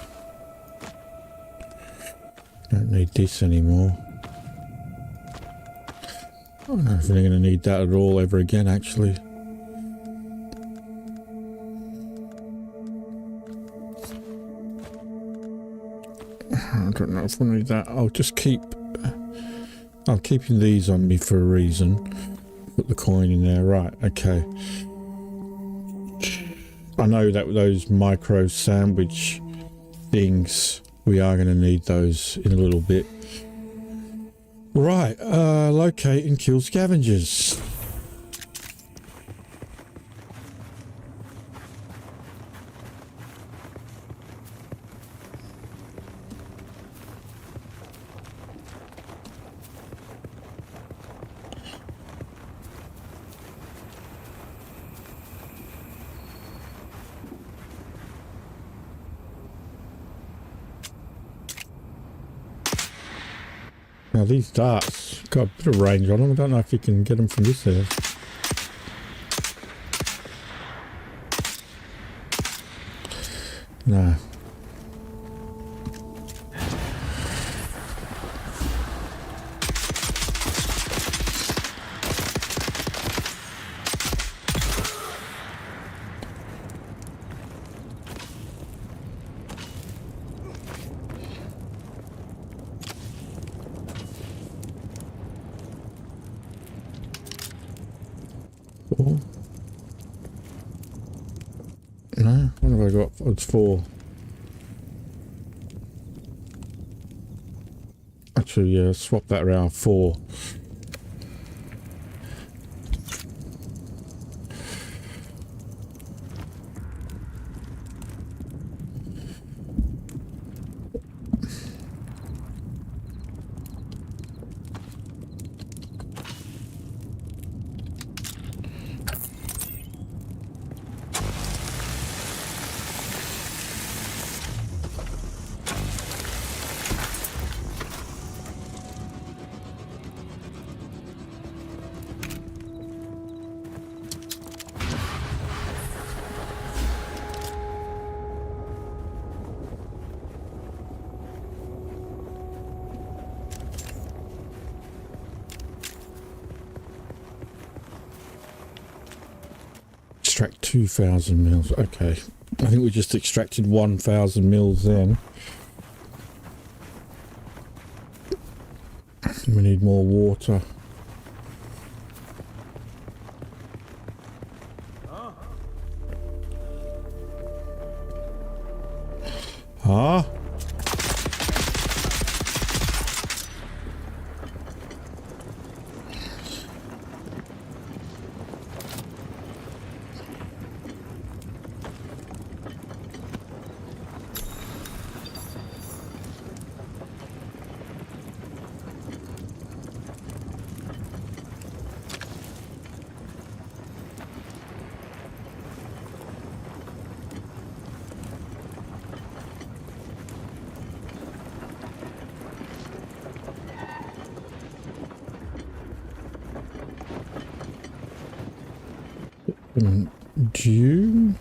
Don't need this anymore. I don't know if we're going to need that at all ever again, actually. I don't know if we need that. I'll just keep... I'm keeping these on me for a reason. Put the coin in there. Right, okay. I know that those micro sandwich things, we are going to need those in a little bit. Right, locate and kill scavengers. Now these darts got a bit of range on them. I don't know if you can get them from this house. No. Four. No, what have I got? It's 4. Actually, yeah, swap that around. 4. Extract 2,000 mils. Okay. I think we just extracted 1,000 mils then. We need more water. Huh? Dune?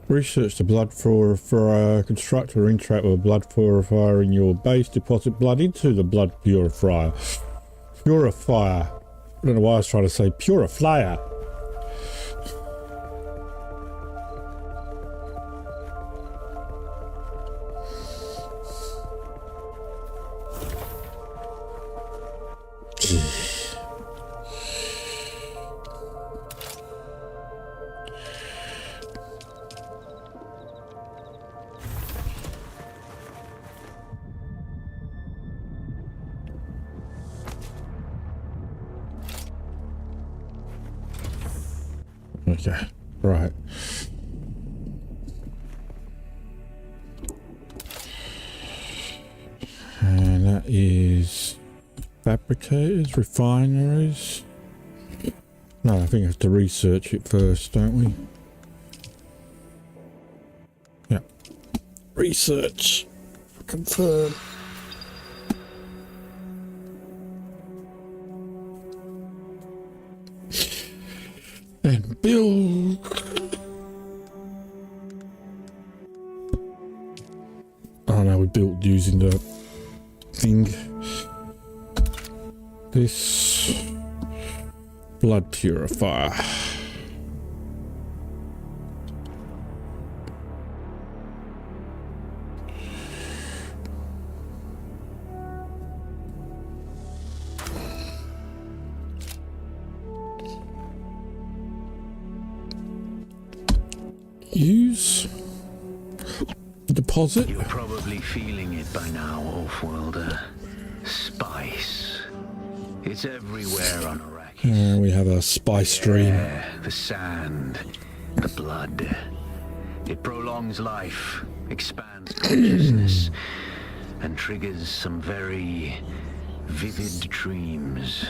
Research the blood purifier. Construct or interact with a blood purifier in your base. Deposit blood into the blood purifier. Purifier. I don't know why I was trying to say purifier. Okay, right. And that is fabricators, refineries. No, I think I have to research it first, don't we? Yeah. Research. Confirm. And build. Oh no, we built using the thing. This blood purifier. Use deposit. You're probably feeling it by now, Off-worlder. Spice. It's everywhere on Arrakis. We have a spice stream. The sand, the blood. It prolongs life, expands consciousness, and triggers some very vivid dreams.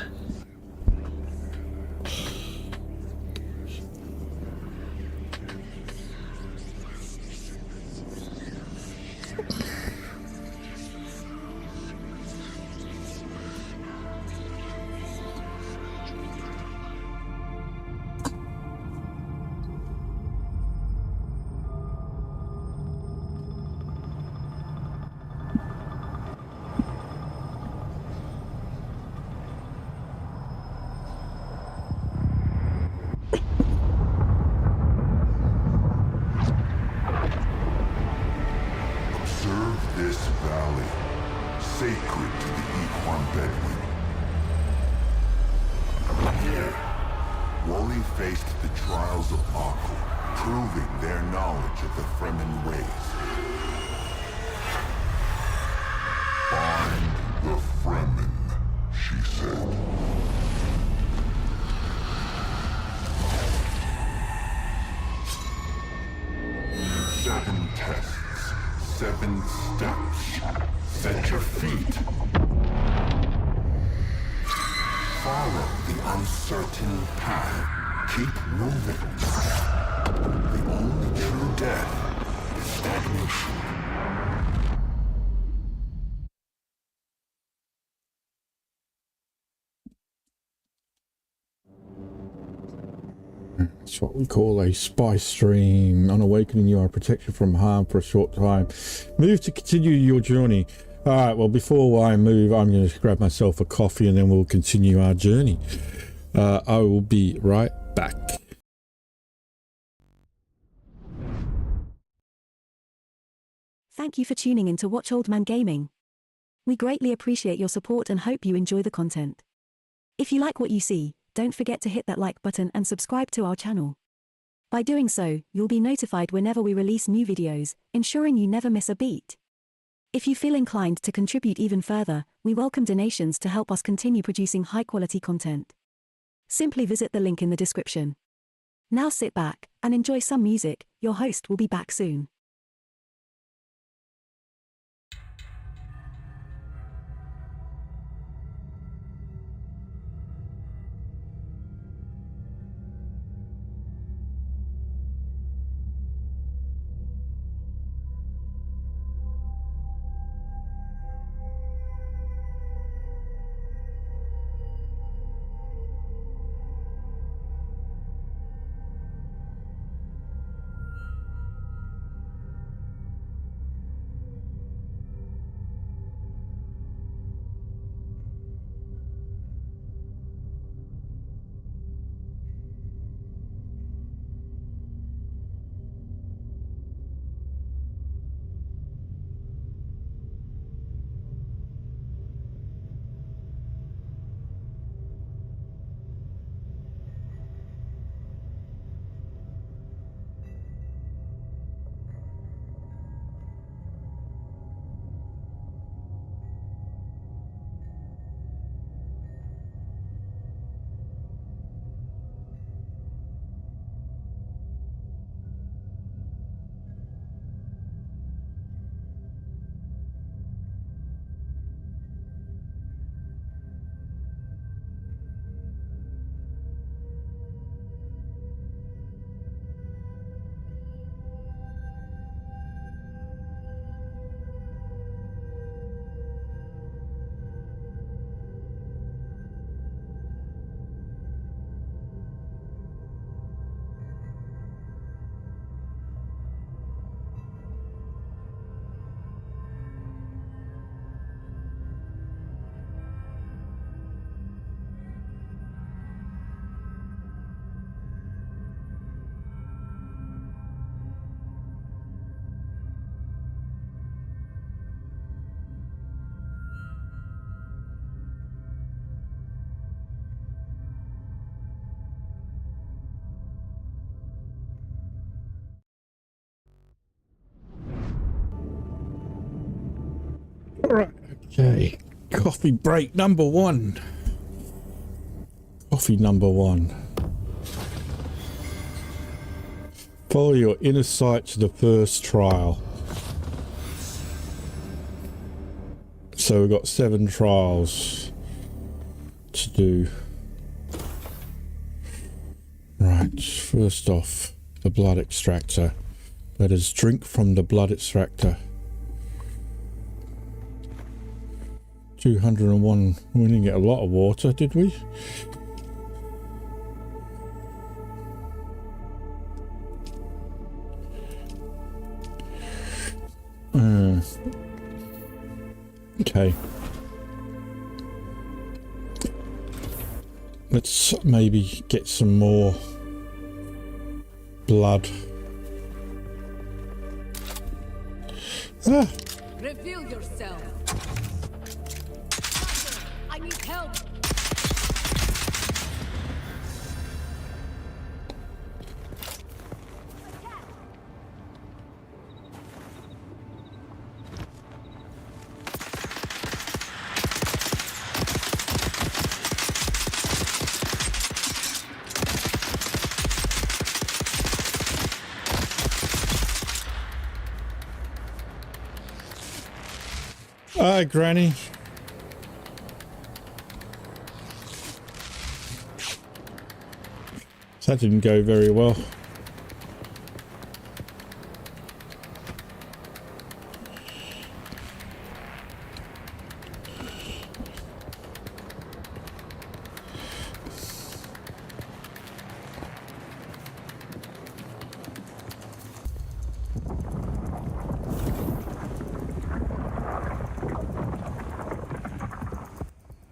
sacred to the Equan Bedouin. Here, Wally faced the trials of Arrakeen, proving their knowledge of the Fremen ways. Find the Fremen, she said. Seven tests, 7 steps. Set your feet. Follow the uncertain path. Keep moving. The only true death is stagnation. It's what we call a spy stream. On awakening, you are protected from harm for a short time. Move to continue your journey. Alright, well, before I move, I'm going to grab myself a coffee and then we'll continue our journey. I will be right back. Thank you for tuning in to Watch Old Man Gaming. We greatly appreciate your support and hope you enjoy the content. If you like what you see, don't forget to hit that like button and subscribe to our channel. By doing so, you'll be notified whenever we release new videos, ensuring you never miss a beat. If you feel inclined to contribute even further, we welcome donations to help us continue producing high-quality content. Simply visit the link in the description. Now sit back and enjoy some music. Your host will be back soon. Alright, okay. Coffee break number 1. Coffee number 1. Follow your inner sight to the first trial. So we've got 7 trials to do. Right, first off, the blood extractor. Let us drink from the blood extractor. 201. We didn't get a lot of water, did we? Okay. Let's maybe get some more blood. Reveal yourself. I need help. Hi, Granny. That didn't go very well.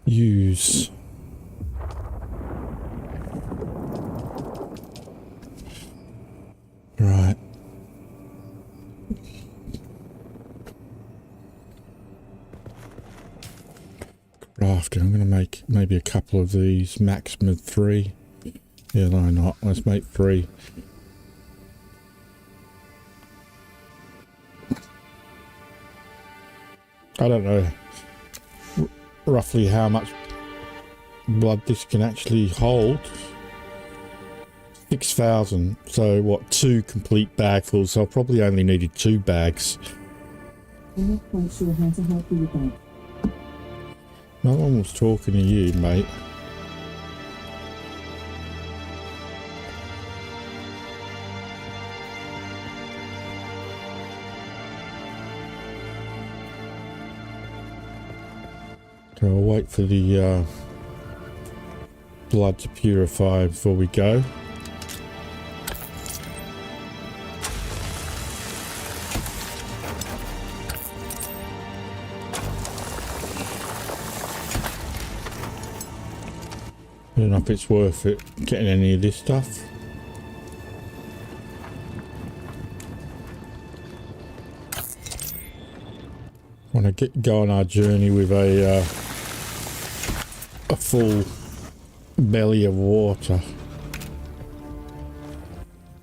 Use. Right. Crafting. I'm going to make maybe a couple of these. Maximum 3. Yeah, why not? Let's make 3. I don't know roughly how much blood this can actually hold. 6,000. So what? 2 complete bagfuls. So I probably only needed 2 bags. I'm not quite sure how to help you with that. No one was talking to you, mate. So I'll wait for the blood to purify before we go. I don't know if it's worth it getting any of this stuff. Want to go on our journey with a full belly of water,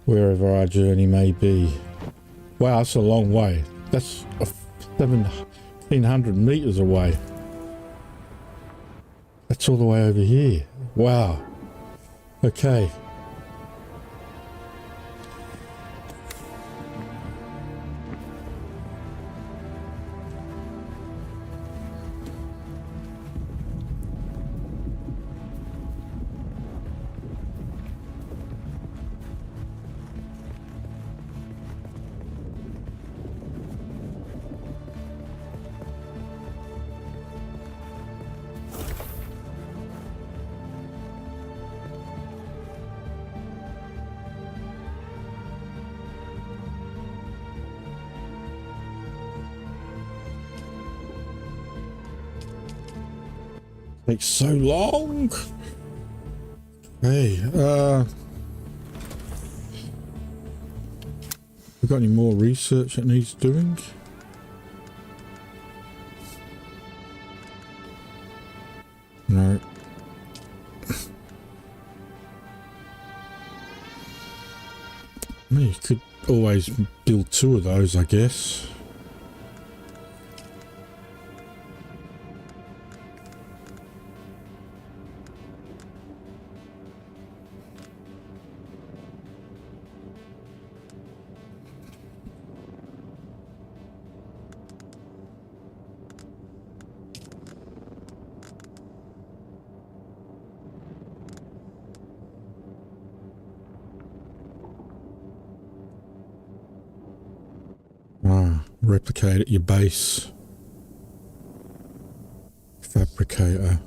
wherever our journey may be. Wow, that's a long way. That's 1,700 meters away. That's all the way over here. Wow. Okay. Takes so long. Hey, we got any more research that needs doing? No. You could always build 2 of those, I guess. Replicate at your base. Fabricator.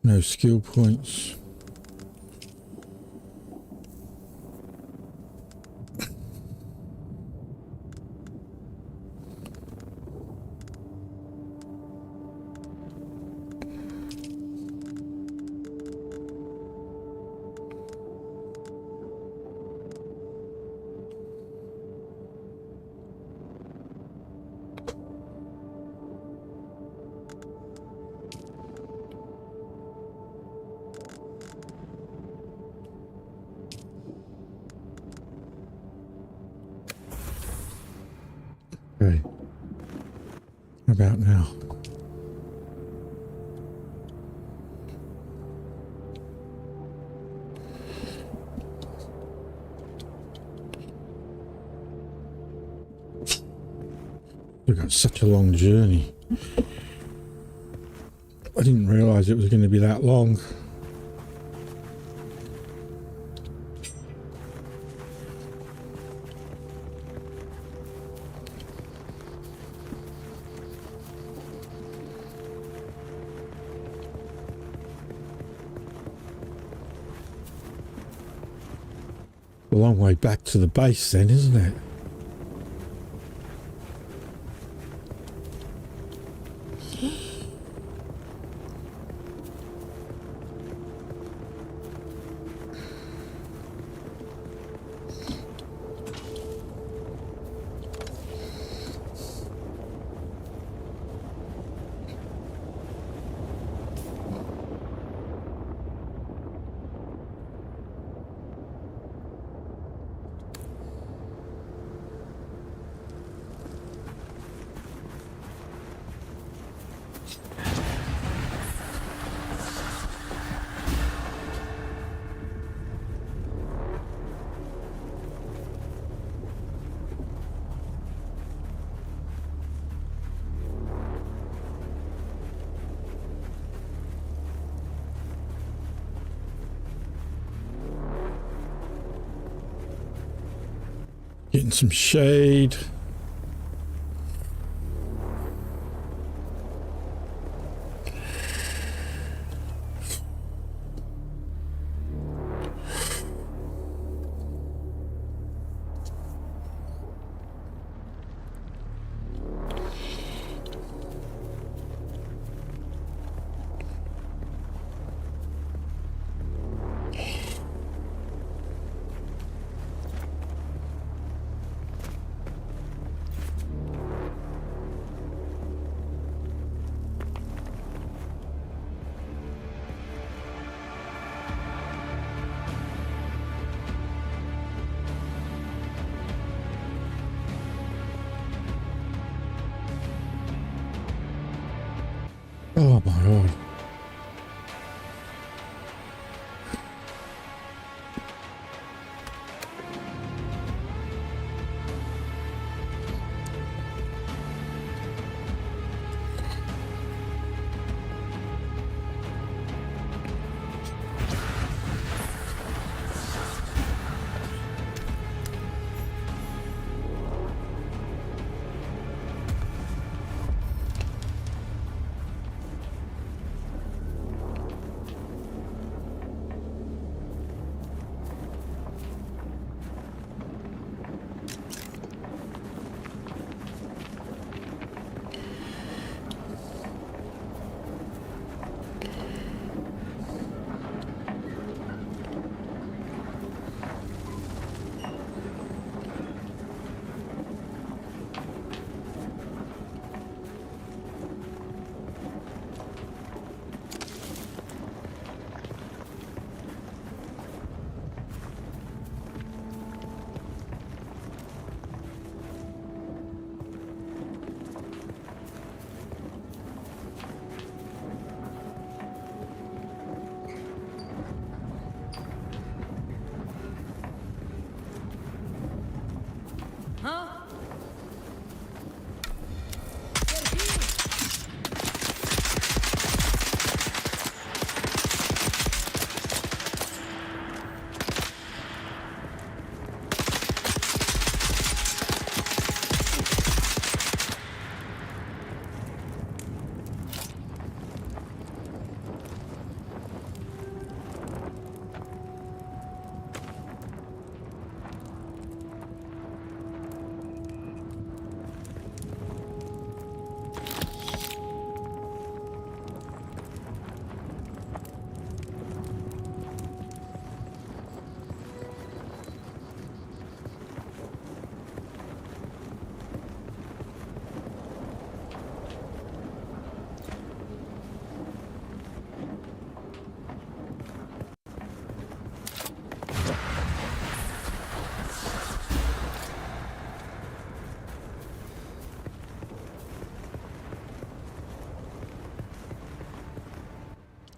No skill points. Okay. How about now? We've got such a long journey. I didn't realise it was going to be that long. A long way back to the base then, isn't it? Getting some shade. Oh my God.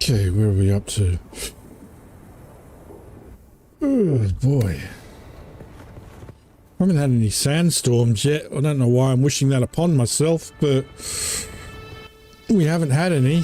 Okay, where are we up to? Oh boy. I haven't had any sandstorms yet. I don't know why I'm wishing that upon myself, but we haven't had any.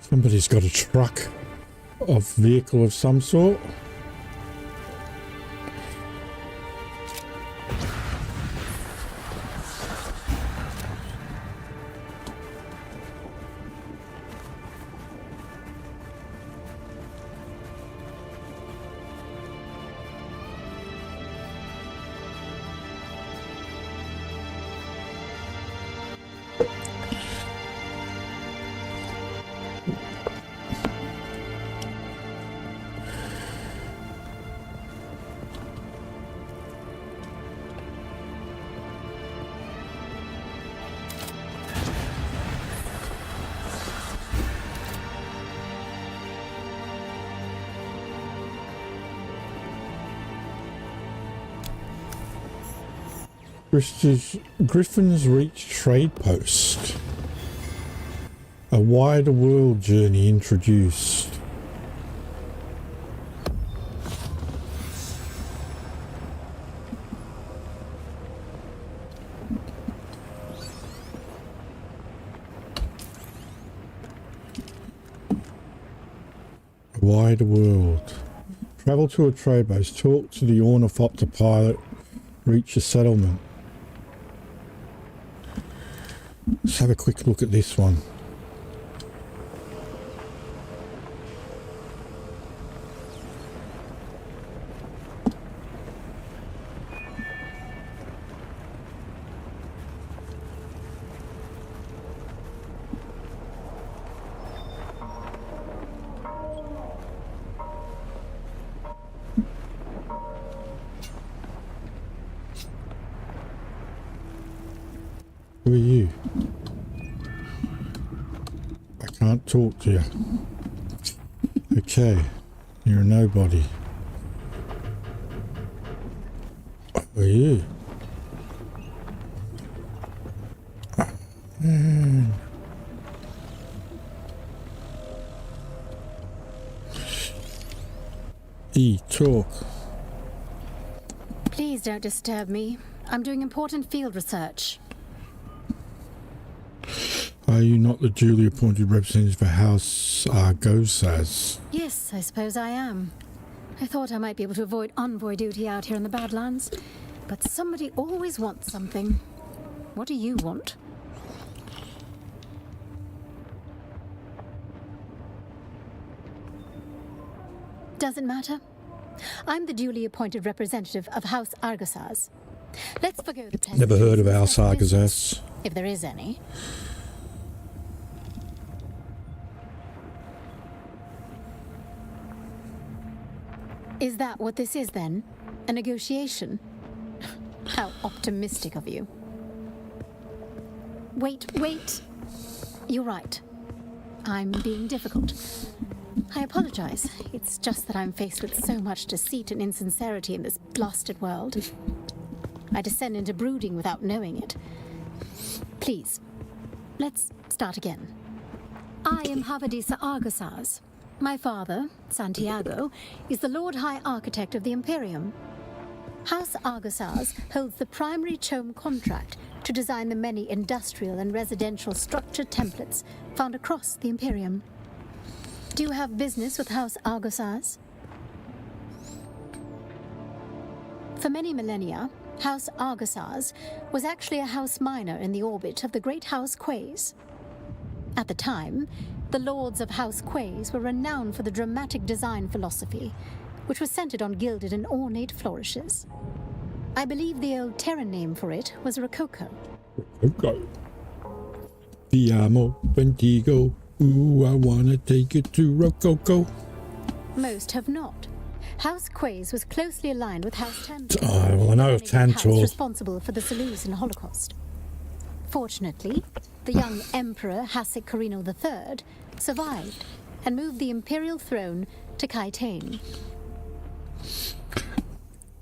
Somebody's got a truck of vehicle of some sort. Griffin's Reach trade post. A wider world journey introduced. A wider world. Travel to a trade base. Talk to the ornithopter pilot. Reach a settlement. Let's have a quick look at this one. Who are you? I can't talk to you. Okay, you're a nobody. Who are you? Man. Talk. Please don't disturb me. I'm doing important field research. Are you not the duly appointed representative for House Arrakis? Yes, I suppose I am. I thought I might be able to avoid envoy duty out here in the Badlands, but somebody always wants something. What do you want? Doesn't matter. I'm the duly appointed representative of House Arrakis. Let's forgo the pleasant. Never heard of House Arrakis. If there is any. Is that what this is then? A negotiation? How optimistic of you. Wait. You're right. I'm being difficult. I apologize. It's just that I'm faced with so much deceit and insincerity in this blasted world. I descend into brooding without knowing it. Please, let's start again. I am Havadisa Argasaz. My father, Santiago, is the Lord High Architect of the Imperium. House Argasaz holds the primary CHOAM contract to design the many industrial and residential structure templates found across the Imperium. Do you have business with House Argosaz? For many millennia, House Argosaz was actually a house minor in the orbit of the great House Quays. At the time, the lords of House Quays were renowned for the dramatic design philosophy, which was centered on gilded and ornate flourishes. I believe the old Terran name for it was Rococo. Okay. Vi amo Bendigo. Ooh, I wanna take it to Rococo. Most have not. House Quays was closely aligned with House Tantor. Oh, well, I know of Tantor. House responsible for the Seleucid Holocaust. Fortunately, the young Emperor Hasek Carino III survived and moved the imperial throne to Kaitane.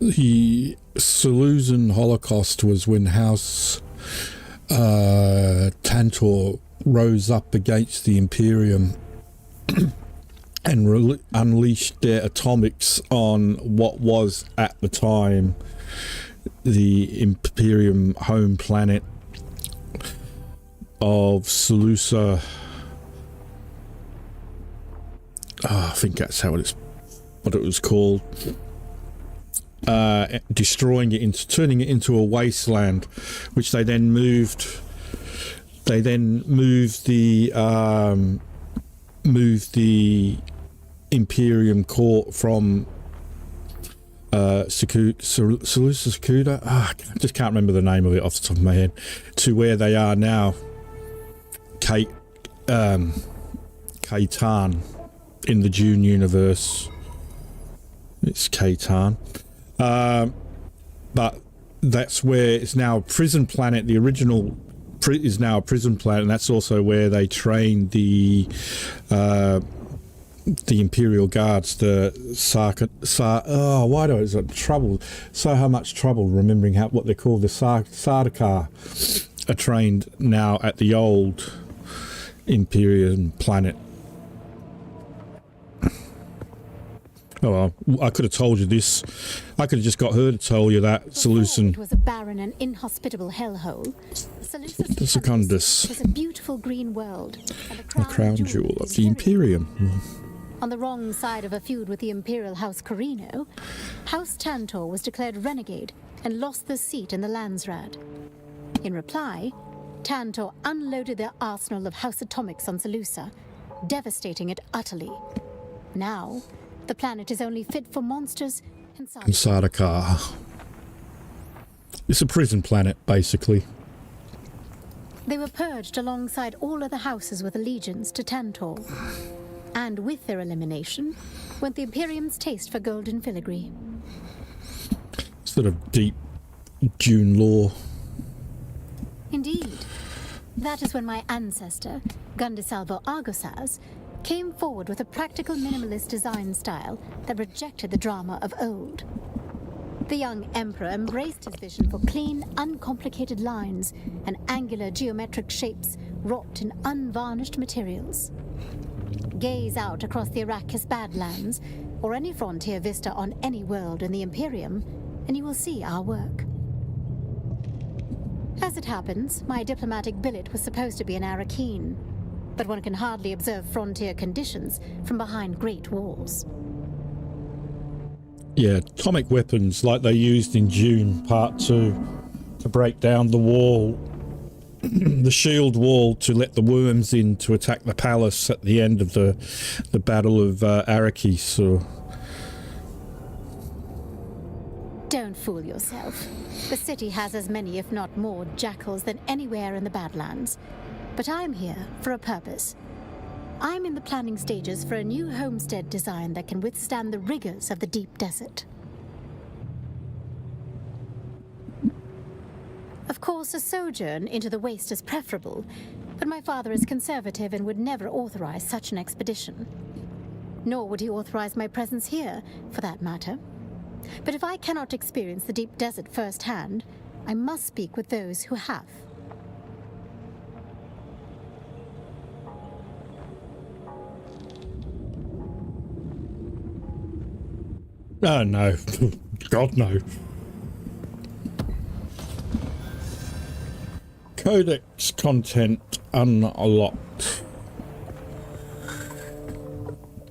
The Seleucid Holocaust was when House Tantor rose up against the Imperium and unleashed their atomics on what was at the time the Imperium home planet of Seleucia. I think that's what it was called. Destroying it, turning it into a wasteland, which they then moved. They then moved the Imperium court from Seleucia. I just can't remember the name of it off the top of my head, to where they are now, Kaitan, in the Dune universe. It's Kaitan. But that's where it's now a prison planet. The original is now a prison planet, and that's also where they trained the Imperial Guards, the why do I have trouble? So how much trouble remembering what they're called. The Sardaukar are trained now at the old Imperial planet. Oh well, I could have told you this. I could have just got her to tell you that. Seleucid. It was a barren and inhospitable hellhole. The Secundus was a beautiful green world, and the crown jewel of the Imperium. On the wrong side of a feud with the Imperial House Carino, House Tantor was declared renegade and lost the seat in the Landsraad. In reply, Tantor unloaded their arsenal of House atomics on Seleucia, devastating it utterly. Now, the planet is only fit for monsters and Sardaukar. It's a prison planet, basically. They were purged alongside all other houses with allegiance to Tantor. And with their elimination went the Imperium's taste for golden filigree. Sort of deep Dune lore. Indeed. That is when my ancestor, Gundisalvo Argosaz, came forward with a practical minimalist design style that rejected the drama of old. The young emperor embraced his vision for clean, uncomplicated lines and angular geometric shapes wrought in unvarnished materials. Gaze out across the Arrakis Badlands, or any frontier vista on any world in the Imperium, and you will see our work. As it happens, my diplomatic billet was supposed to be in Arrakeen, but one can hardly observe frontier conditions from behind great walls. Yeah, atomic weapons like they used in Dune Part 2 to break down the wall, the shield wall, to let the worms in to attack the palace at the end of the Battle of Arrakis. So. Don't fool yourself. The city has as many, if not more, jackals than anywhere in the Badlands. But I'm here for a purpose. I'm in the planning stages for a new homestead design that can withstand the rigors of the deep desert. Of course, a sojourn into the waste is preferable, but my father is conservative and would never authorize such an expedition. Nor would he authorize my presence here, for that matter. But if I cannot experience the deep desert firsthand, I must speak with those who have. Oh no. God no. Codex content unlocked.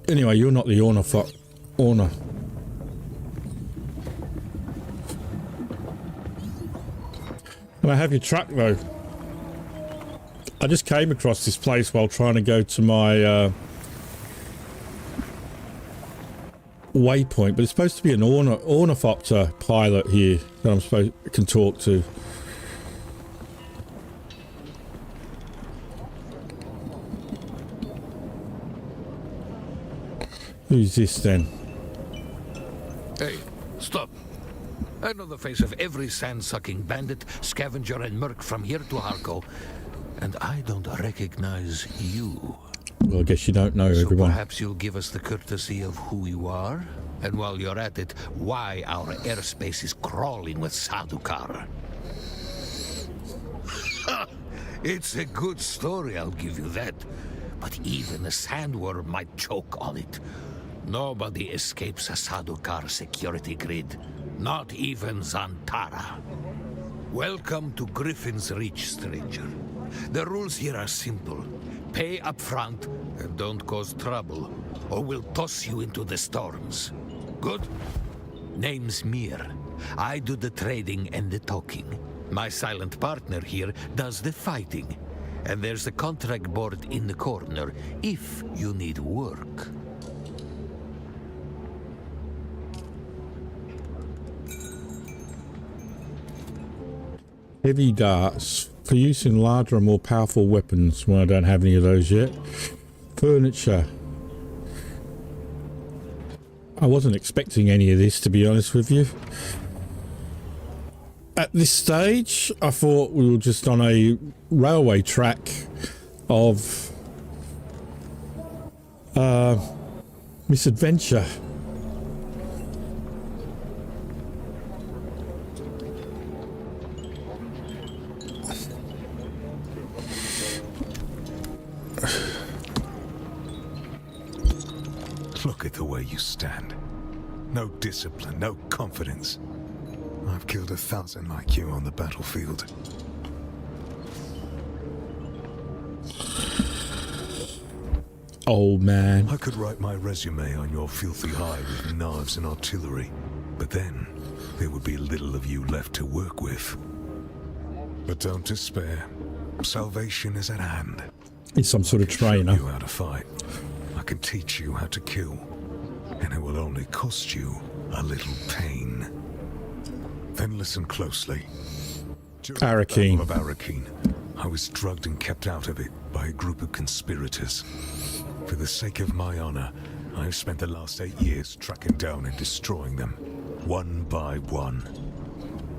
Anyway, you're not the owner. And I have your truck though. I just came across this place while trying to go to my waypoint, but it's supposed to be an ornithopter pilot here that can talk to. Who's this then? Hey, stop. I know the face of every sand-sucking bandit, scavenger, and merc from here to Harko, and I don't recognize you. Well, I guess you don't know everyone. Perhaps you'll give us the courtesy of who you are, and while you're at it, why our airspace is crawling with Sardaukar. It's a good story, I'll give you that. But even a sandworm might choke on it. Nobody escapes a Sardaukar security grid. Not even Zantara. Welcome to Griffin's Reach, stranger. The rules here are simple. Pay up front and don't cause trouble, or we'll toss you into the storms. Good? Name's Mir. I do the trading and the talking. My silent partner here does the fighting. And there's the contract board in the corner, if you need work. Heavy darts for use in larger and more powerful weapons. Well, I don't have any of those yet. Furniture. I wasn't expecting any of this, to be honest with you. At this stage, I thought we were just on a railway track of misadventure. Look at the way you stand. No discipline, no confidence. I've killed 1,000 like you on the battlefield. Old man. I could write my resume on your filthy hide with knives and artillery, but then there would be little of you left to work with. But don't despair. Salvation is at hand. He's some sort of trainer. I can show you how to fight. I can teach you how to kill. And it will only cost you a little pain. Then listen closely. Arrakeen. Of Arrakeen, I was drugged and kept out of it by a group of conspirators. For the sake of my honor, I have spent the last 8 years tracking down and destroying them, one by one.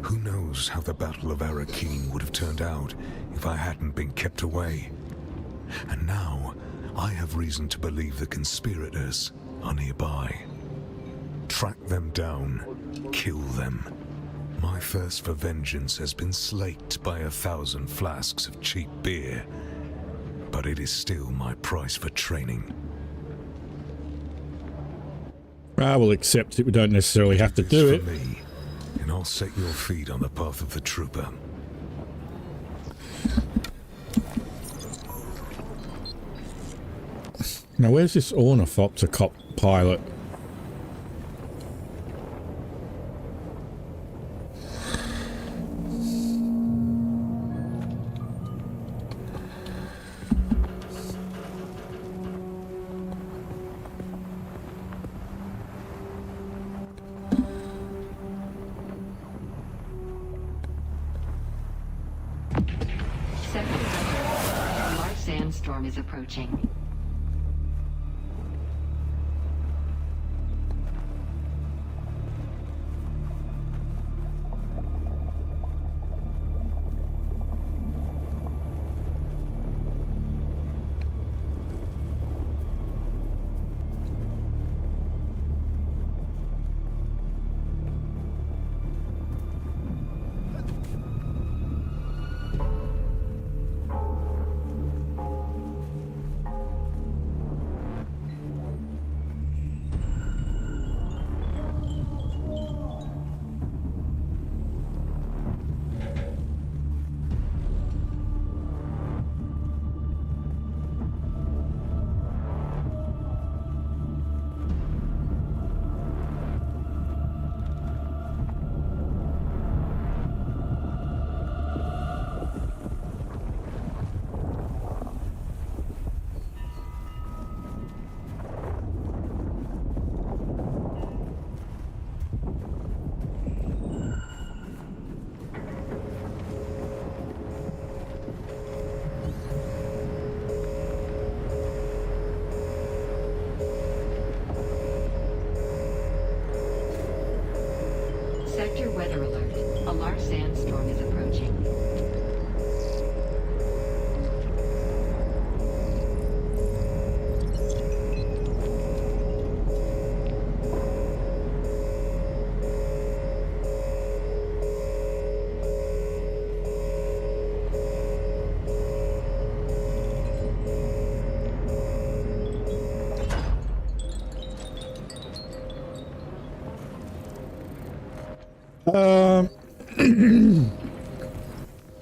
Who knows how the Battle of Arrakeen would have turned out if I hadn't been kept away. And now, I have reason to believe the conspirators are nearby. Track them down, kill them. My thirst for vengeance has been slaked by 1,000 flasks of cheap beer, but it is still my price for training. I will accept it. We don't necessarily have to do it. Me, and I'll set your feet on the path of the trooper. Now, where's this ornithopter cop pilot? A large sandstorm is approaching.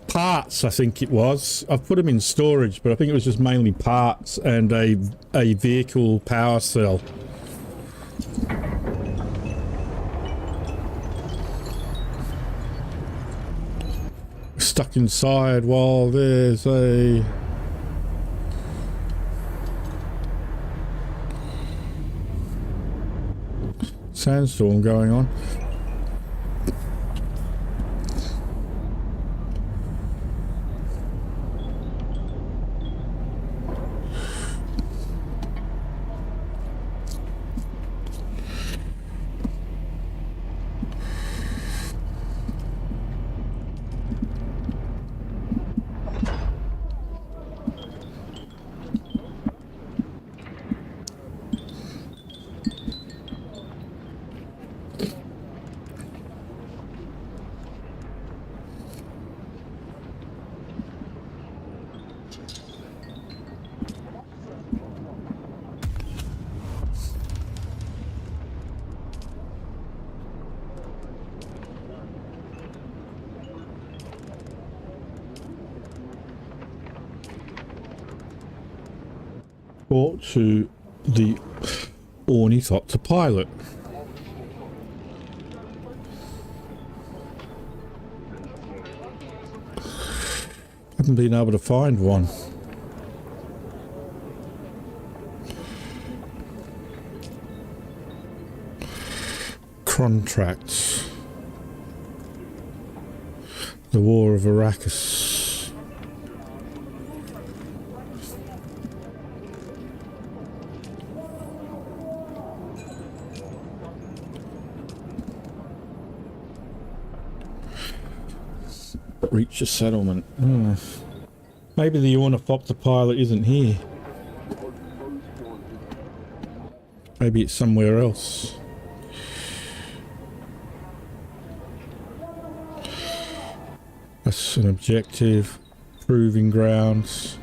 Parts, I think it was. I've put them in storage, but I think it was just mainly parts and a vehicle power cell. Stuck inside while there's a sandstorm going on. To the ornithopter pilot. Haven't been able to find one. Contracts. The War of Arrakis. Reach a settlement. Maybe the ornithopter pilot isn't here. Maybe it's somewhere else. That's an objective. Proving grounds.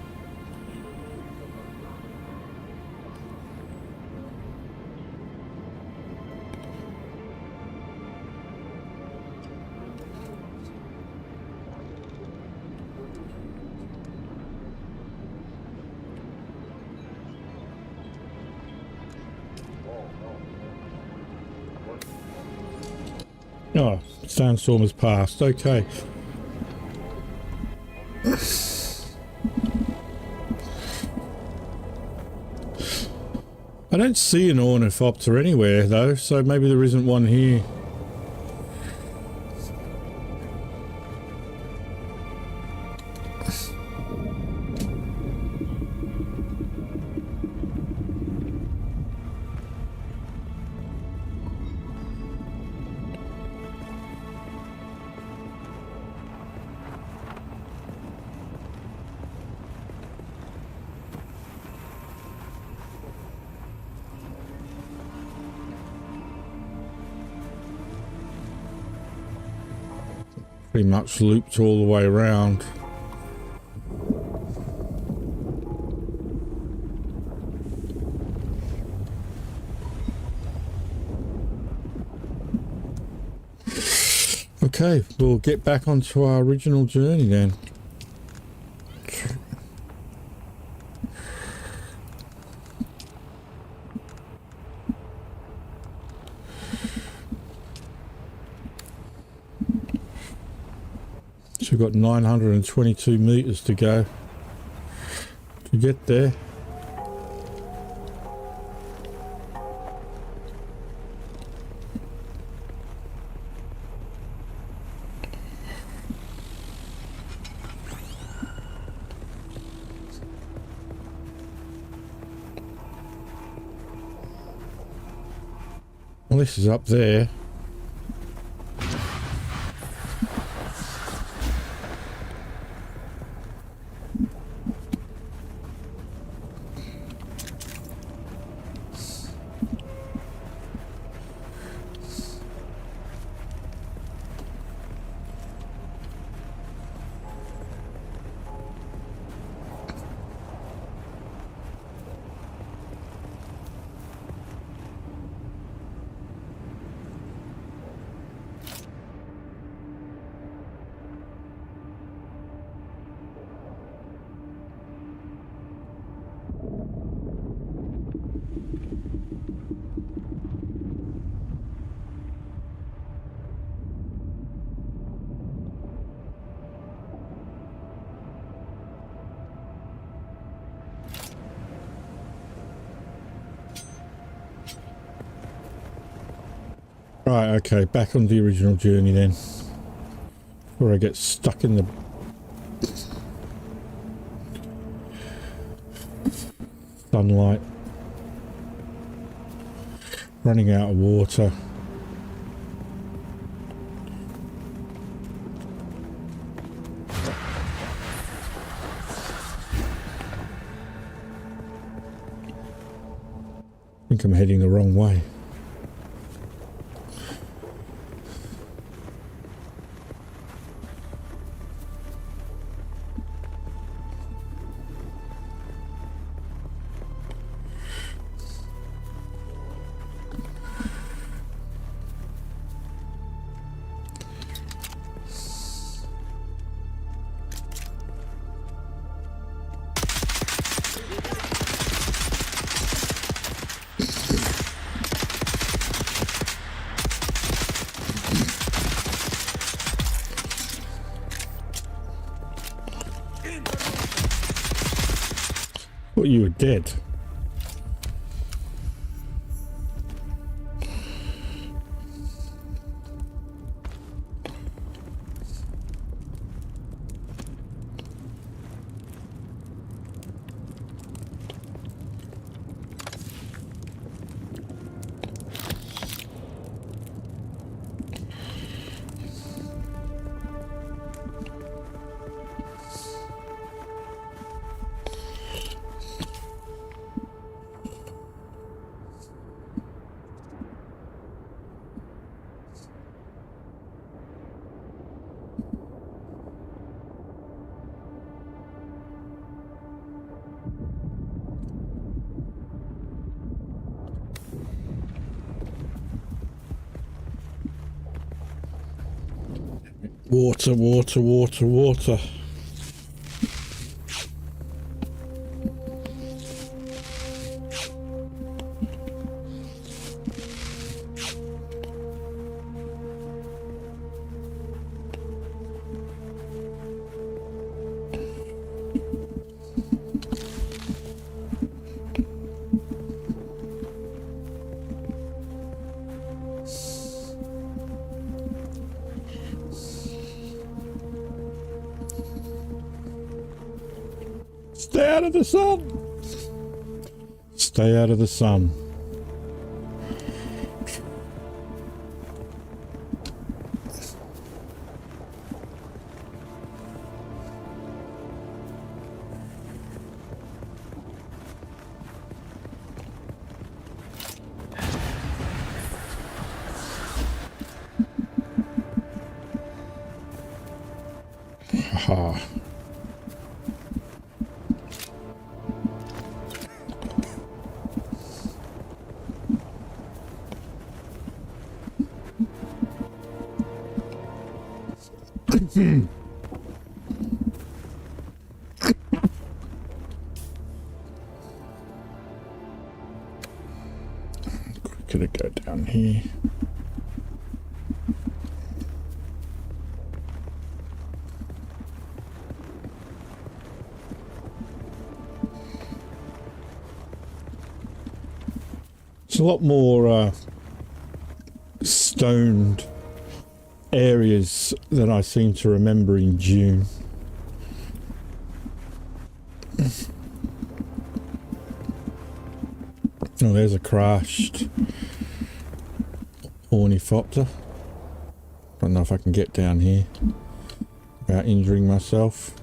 Oh, sandstorm has passed. Okay. I don't see an ornithopter anywhere though, so maybe there isn't one here. Pretty much looped all the way around. Okay, we'll get back onto our original journey then. So we've got 922 meters to go to get there. Well, this is up there. Right, okay, back on the original journey then. Before I get stuck in the sunlight. Running out of water. I think I'm heading the wrong way. Thought you were dead. Water, water, water, water. Stay out of the sun! Stay out of the sun. Haha. Could it go down here? It's a lot more stoned areas than I seem to remember in Dune. Oh, there's a crashed ornithopter. Don't know if I can get down here without injuring myself.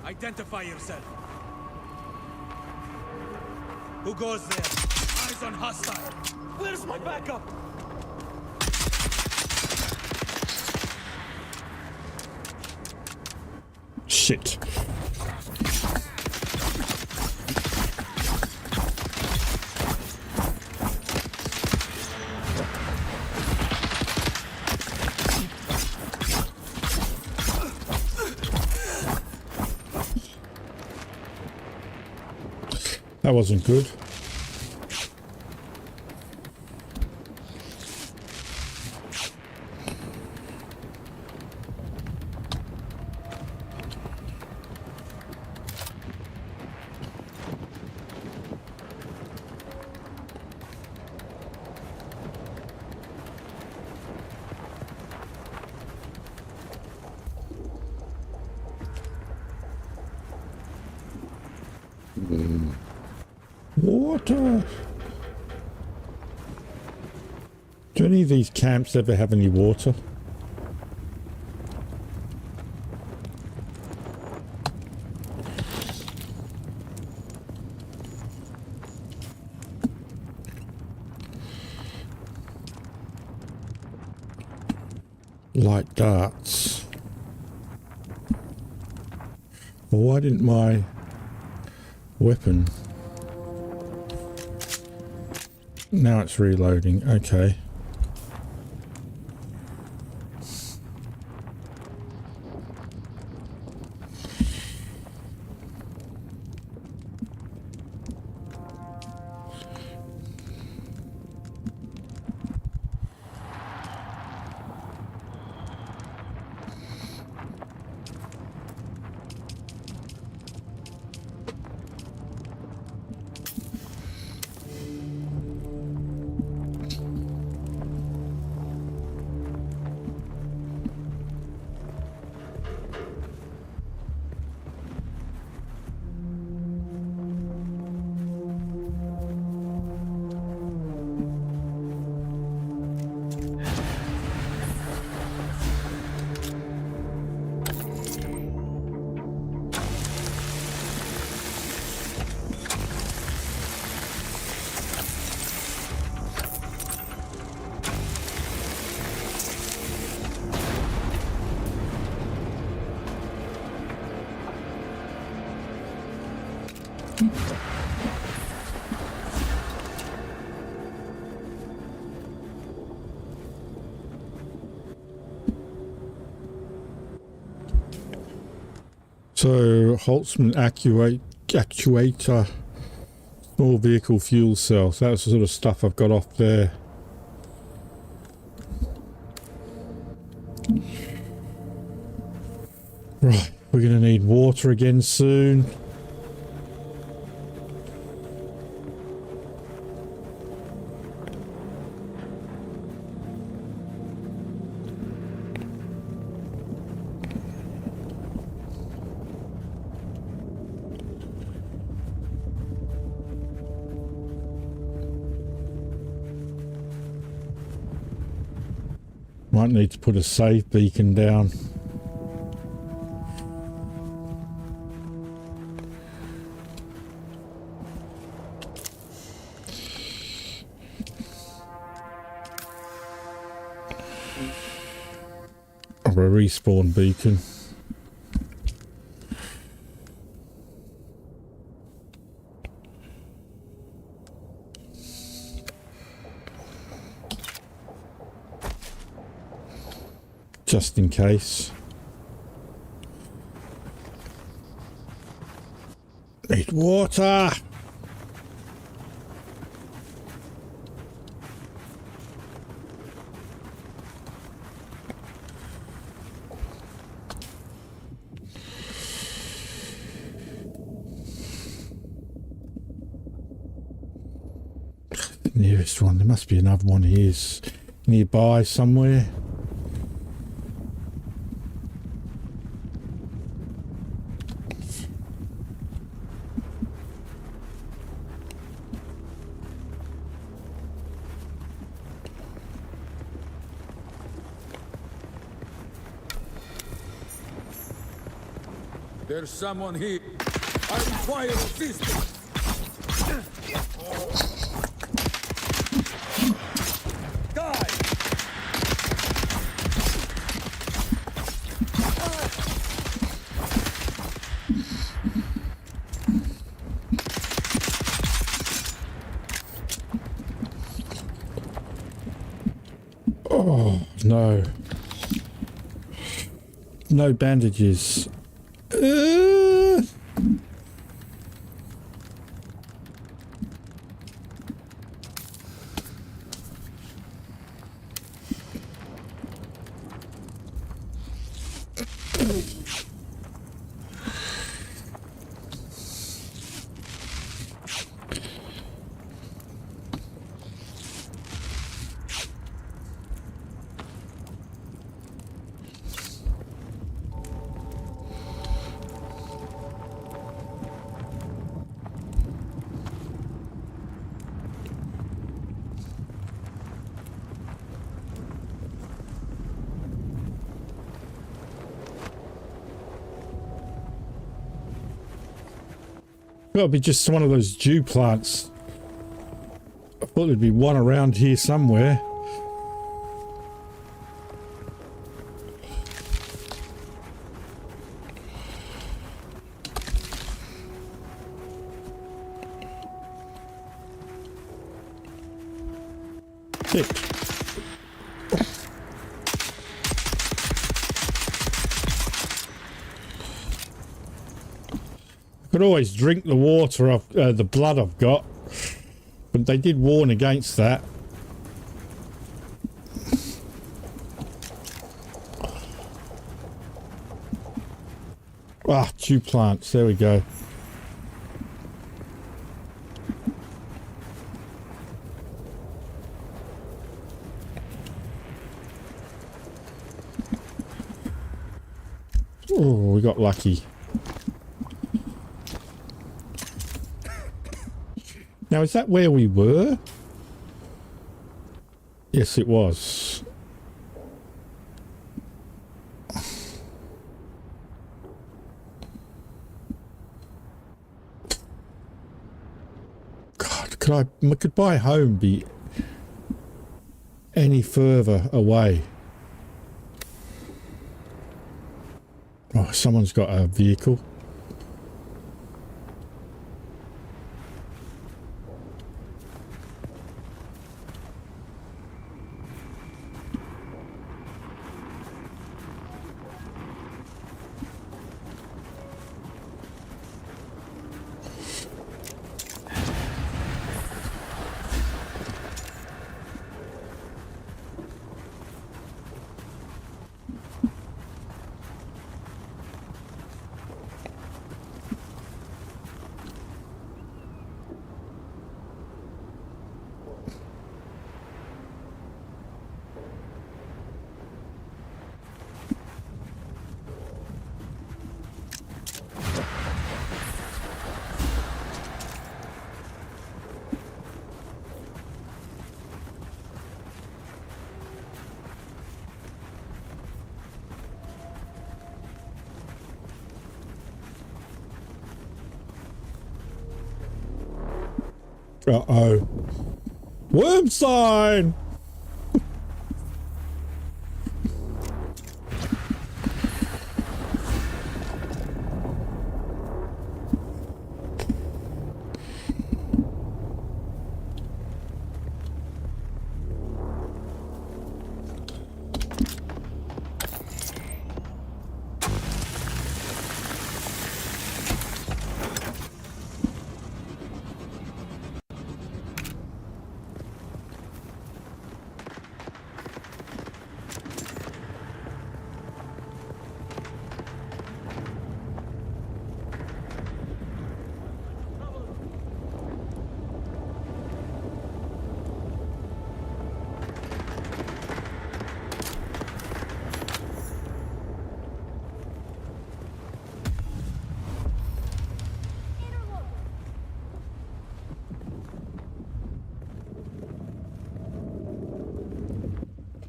Identify yourself. Who goes there? Eyes on hostile. Where's my backup? Shit. That wasn't good. Water. Do any of these camps ever have any water? Like darts. Well, why didn't my weapon... Now it's reloading. Okay. So, Holtzman actuator, small vehicle fuel cell. So that's the sort of stuff I've got off there. Right, we're going to need water again soon. Might need to put a save beacon down. Or a respawn beacon. Just in case. Need water! The nearest one, there must be another one here nearby somewhere. There's someone here. I require assistance. Die! Oh, no. No bandages. Gotta be just one of those dew plants. I thought there'd be one around here somewhere. Thick. I could always drink the water of the blood I've got, but they did warn against that. Ah, dew plants, there we go. Oh, we got lucky. Now, is that where we were? Yes, it was. God, could my home be any further away? Oh, someone's got a vehicle. Uh-oh. Worm sign!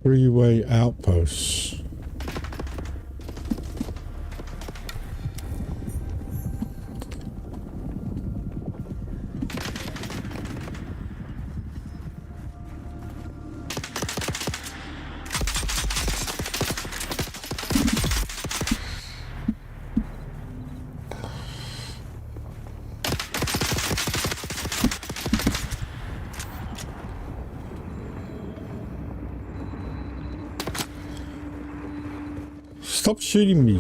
Three-way outposts. Stop shooting me.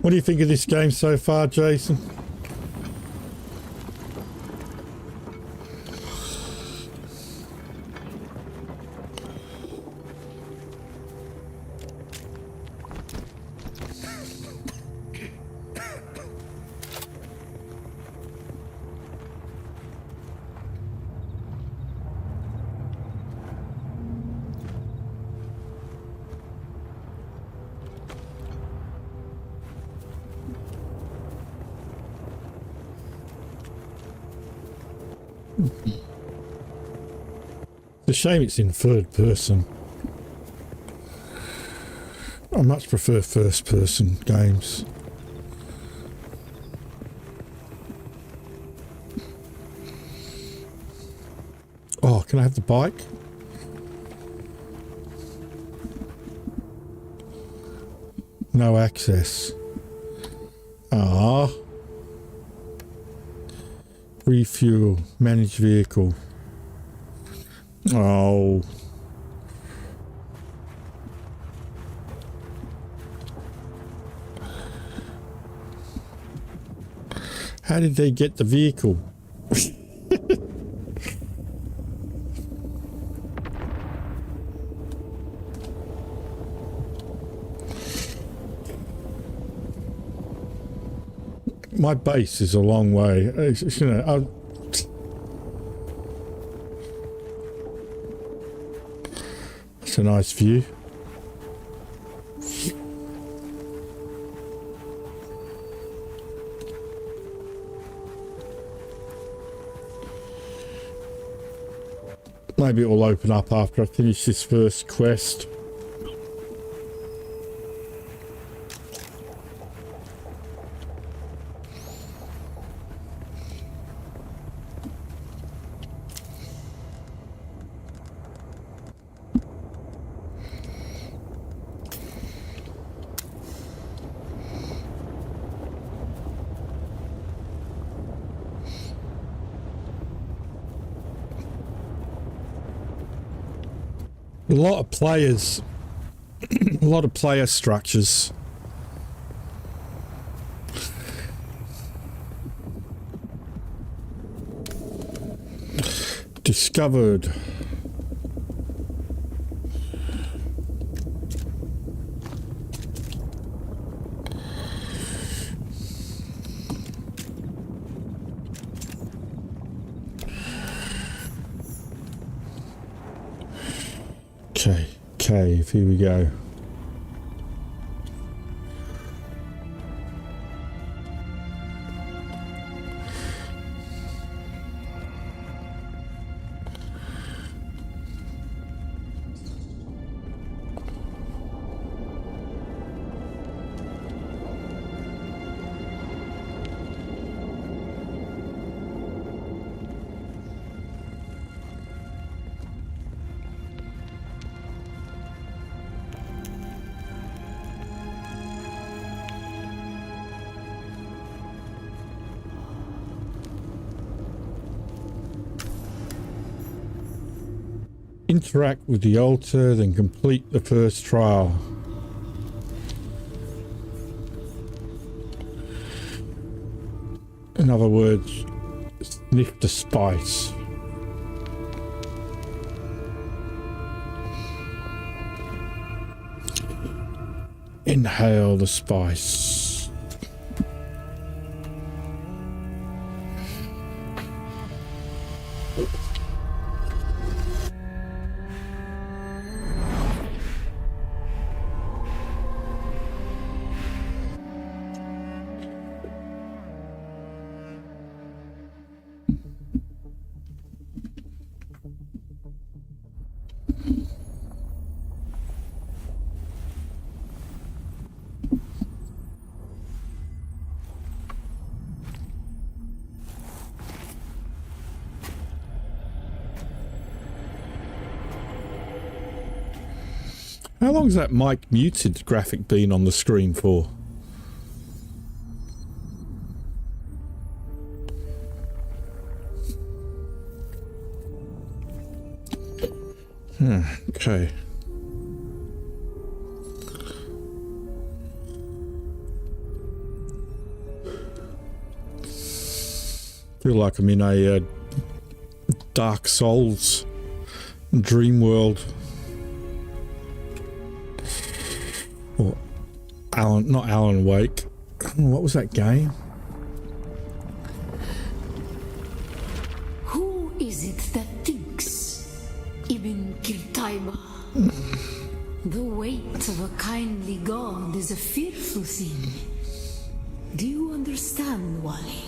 What do you think of this game so far, Jason? It's a shame it's in third person. I much prefer first person games. Oh, can I have the bike? No access. Ah. Refuel. Manage vehicle. Oh. How did they get the vehicle? My base is a long way. You know, it's a nice view. Maybe it will open up after I finish this first quest. A lot of players, a lot of player structures. Discovered. Okay, cave, here we go. Interact with the altar, then complete the first trial. In other words, sniff the spice. Inhale the spice. How long has that mic muted graphic been on the screen for? Okay. Feel like I'm in a Dark Souls dream world. Or not Alan Wake. What was that game? Who is it that thinks? Ibn Kirtaiba. The weight of a kindly god is a fearful thing. Do you understand, Wally?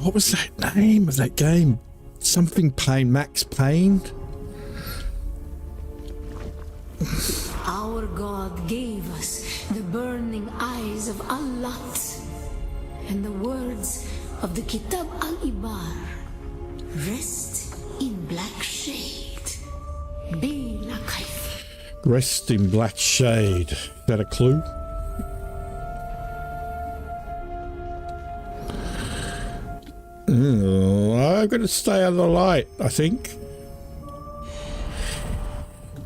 what was that name of that game? Something Pain, Max Payne? Our God gave us the burning eyes of Allat and the words of the Kitab al-Ibar. Rest in black shade. Bila Kaif. Rest in black shade. Is that a clue? I've got to stay out of the light, I think.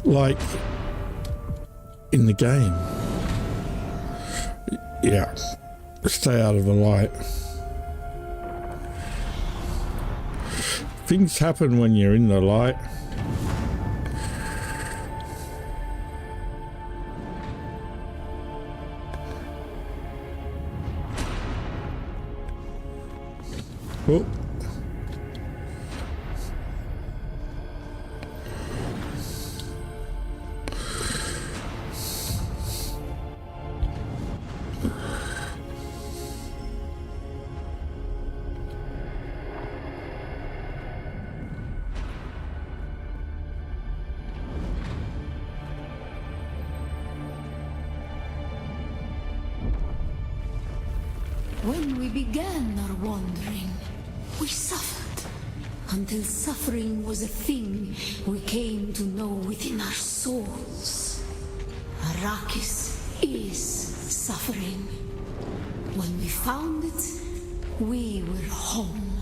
Like in the game. Yeah. Stay out of the light. Things happen when you're in the light. Oh. When we began our wandering, we suffered. Until suffering was a thing we came to know within our souls. Arrakis is suffering. When we found it, we were home.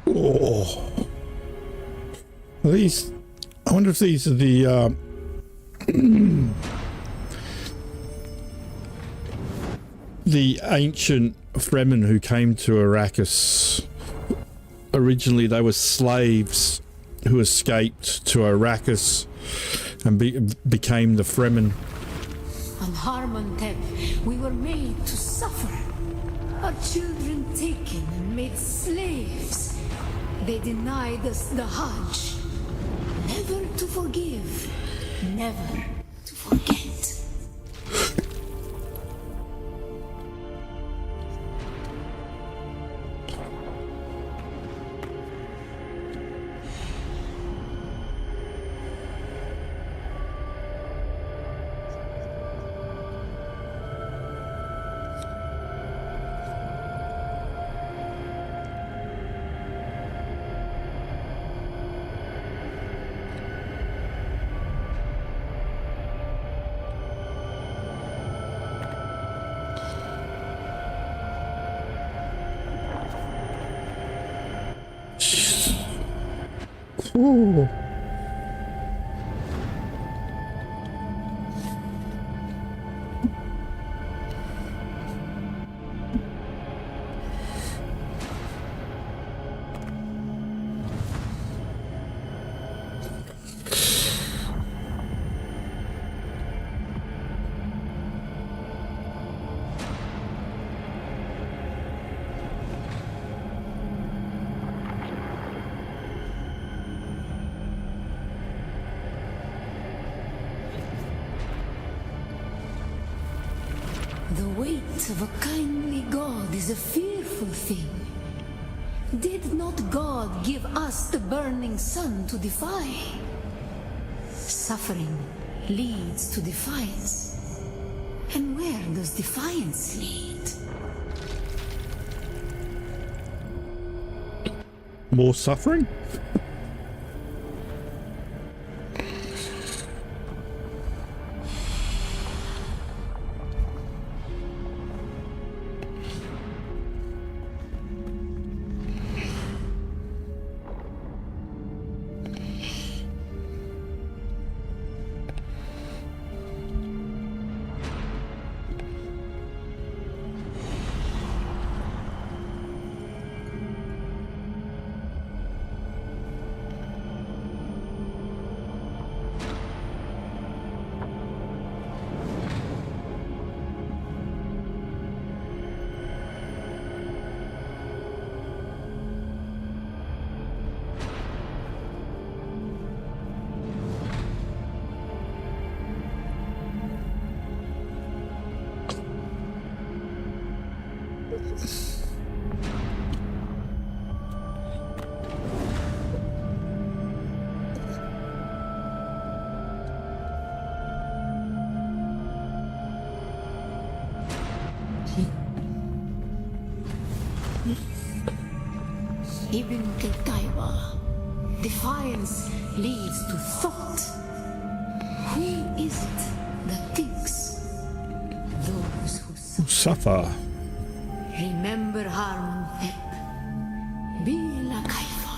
Oh. Are these... I wonder if these are the the ancient Fremen who came to Arrakis. Originally they were slaves who escaped to Arrakis and became the Fremen. On Harmontep, we were made to suffer. Our children taken and made slaves. They denied us the Hajj. Never to forgive, never to forget. Ooh. The weight of a kindly God is a fearful thing. Did not God give us the burning sun to defy? Suffering leads to defiance. And where does defiance lead? More suffering? Ibn Qutayba. Defiance leads to thought. Who is it that thinks? Those who Suffer. remember Harmon Bila Kaifa.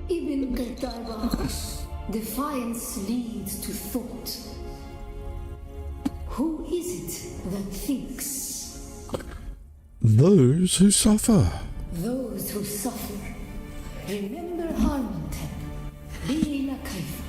Ibn Qutayba. Defiance leads to thought. Who is it that thinks? Those who suffer. Those who suffer. Remember Harmon Bila Kaifa.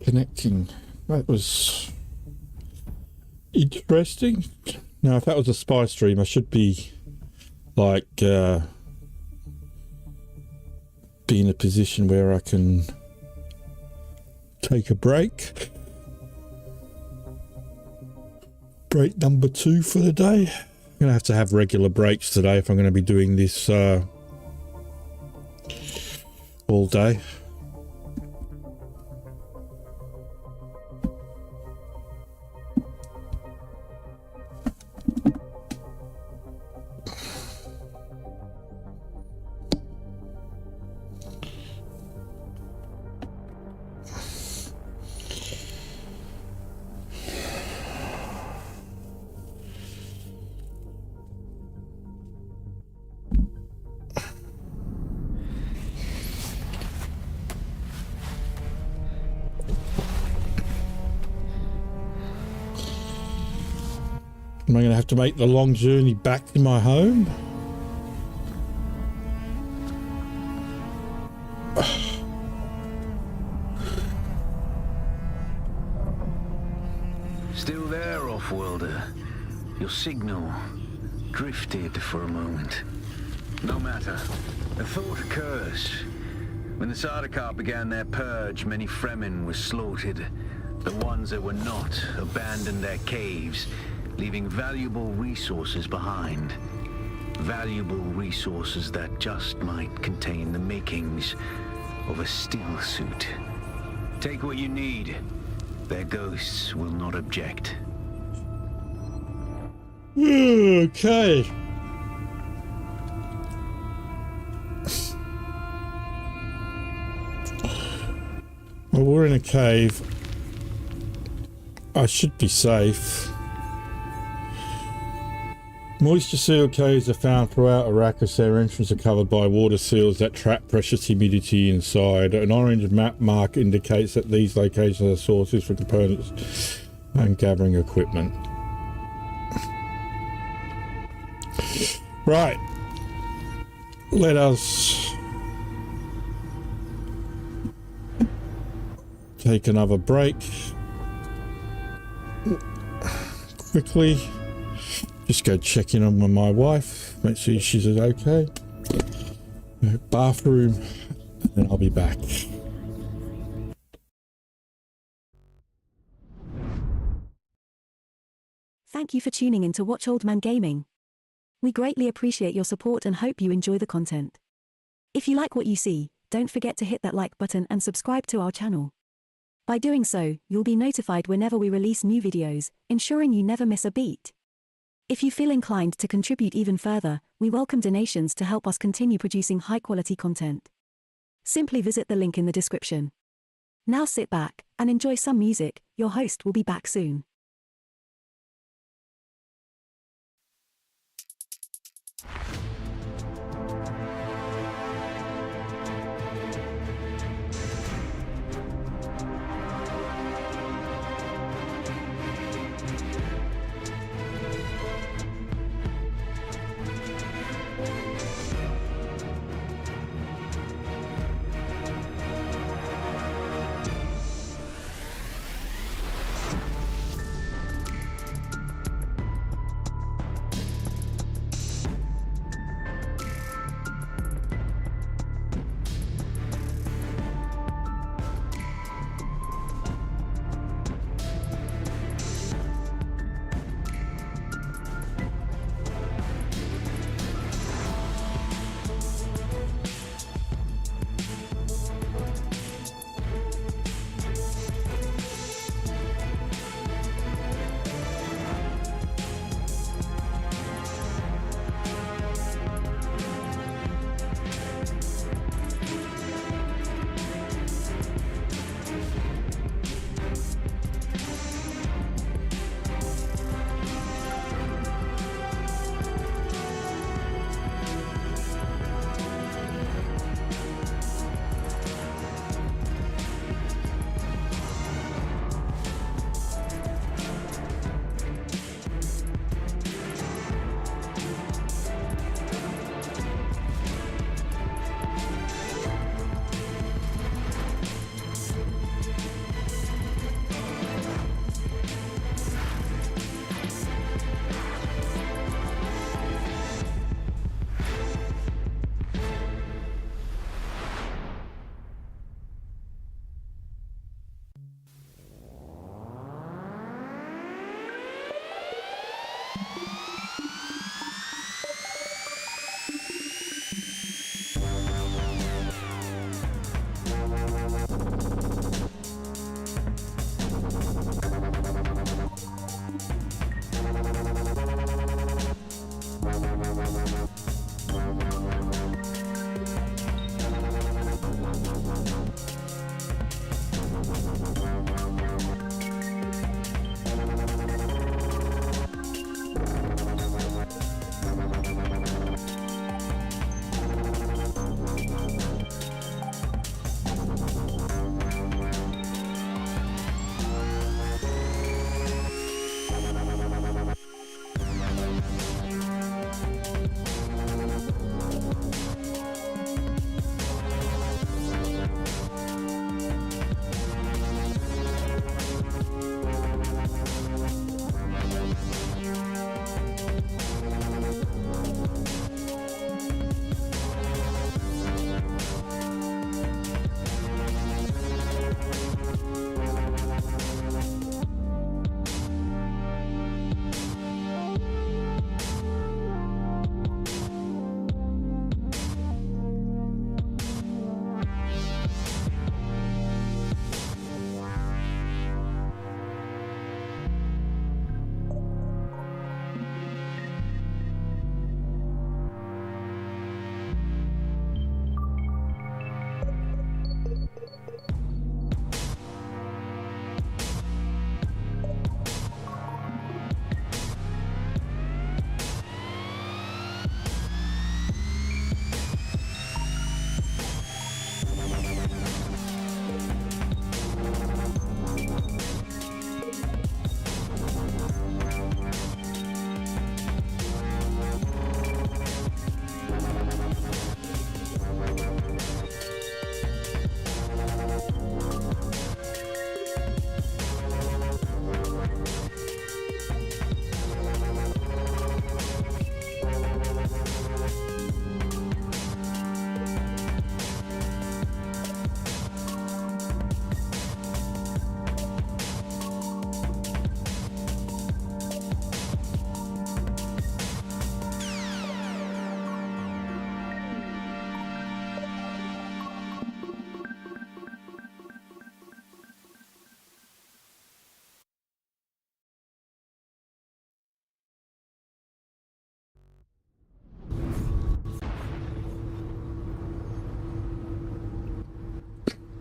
Connecting. That was interesting. Now, if that was a spy stream, I should be like be in a position where I can take a break. Break number 2 for the day. I'm gonna have to have regular breaks today if I'm going to be doing this all day. Am I going to have to make the long journey back to my home? Still there, off-worlder? Your signal drifted for a moment. No matter. A thought occurs. When the Sardaukar began their purge, many Fremen were slaughtered. The ones that were not abandoned their caves, leaving valuable resources behind. Valuable resources that just might contain the makings of a still suit. Take what you need. Their ghosts will not object. Okay. Well, we're in a cave. I should be safe. Moisture sealed caves are found throughout Arrakis. Their entrances are covered by water seals that trap precious humidity inside. An orange map mark indicates that these locations are sources for components and gathering equipment. Right. Let us take another break. Quickly. Just go check in on my wife, make sure she's okay. Bathroom, and then I'll be back. Thank you for tuning in to Watch Old Man Gaming. We greatly appreciate your support and hope you enjoy the content. If you like what you see, don't forget to hit that like button and subscribe to our channel. By doing so, you'll be notified whenever we release new videos, ensuring you never miss a beat. If you feel inclined to contribute even further, we welcome donations to help us continue producing high-quality content. Simply visit the link in the description. Now sit back and enjoy some music. Your host will be back soon.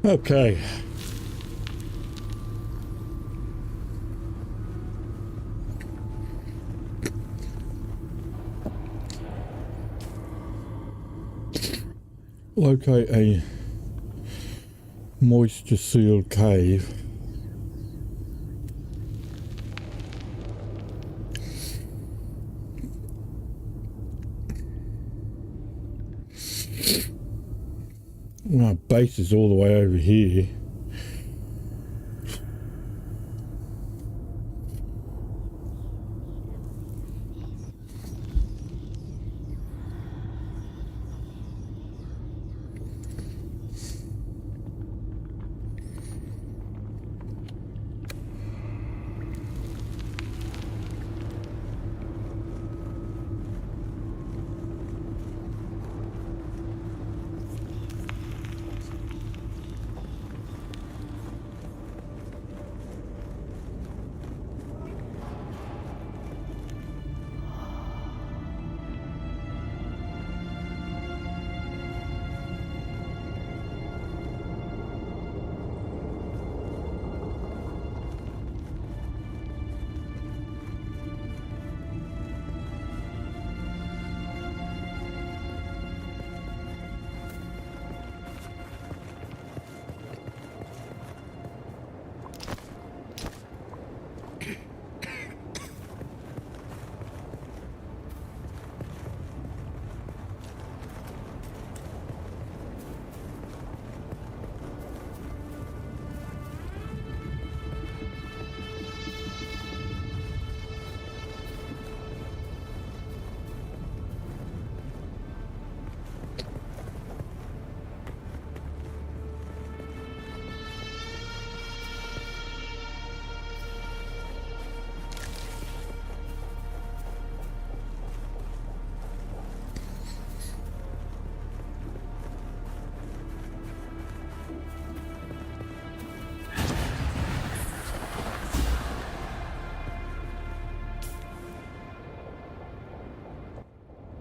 Okay. Locate a moisture sealed cave. Our base is all the way over here.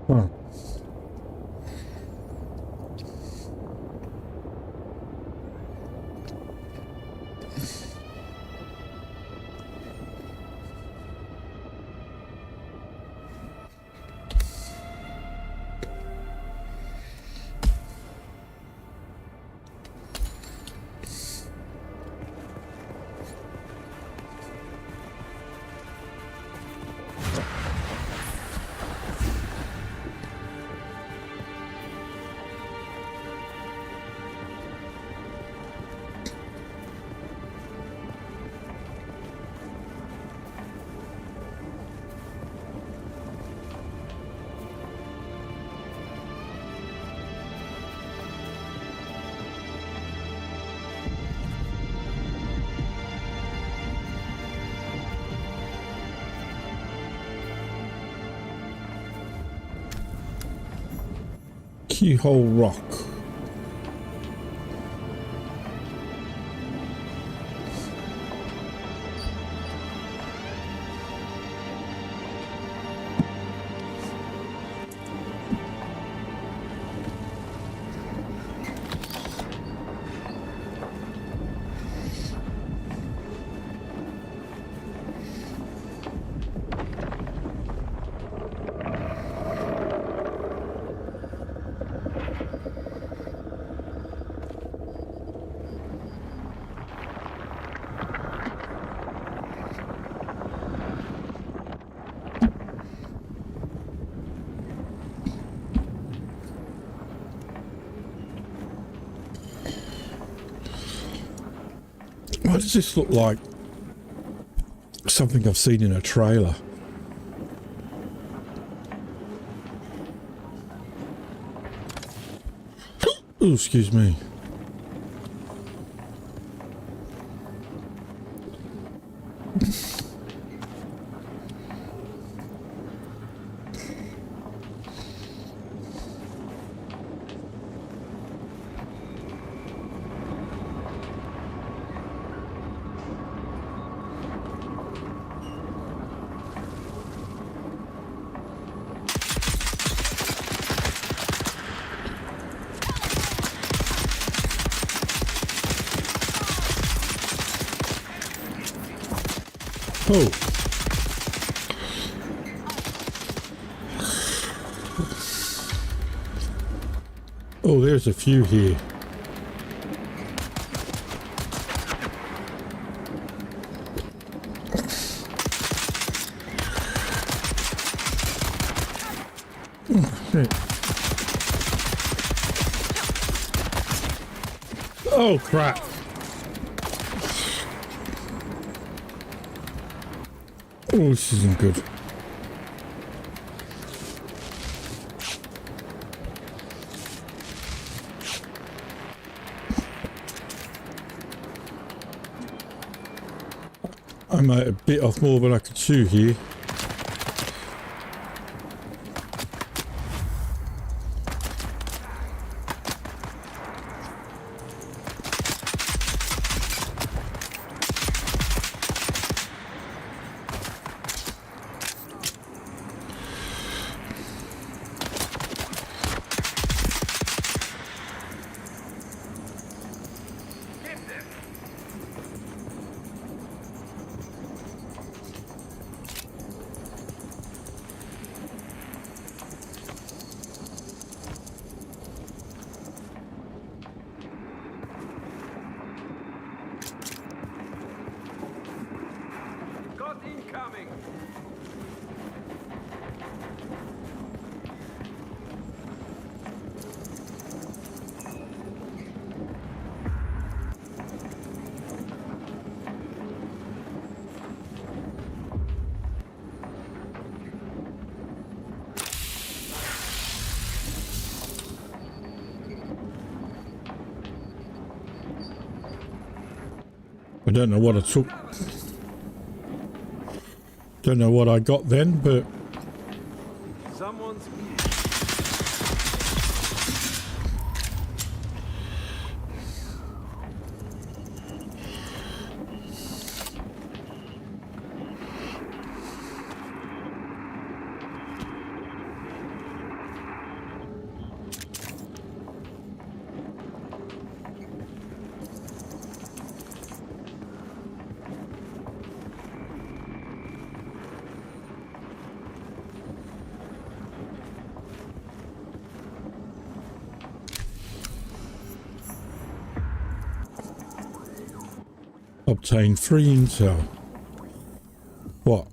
Huh. Keyhole rock. Why does this look like something I've seen in a trailer? Oh, excuse me. Oh. Oh, there's a few here. Oh, shit. Oh, crap. Oh, this isn't good. I might have bit off more than I could chew here. I don't know what I took. Don't know what I got then, but Someone's obtain 3 intel. What?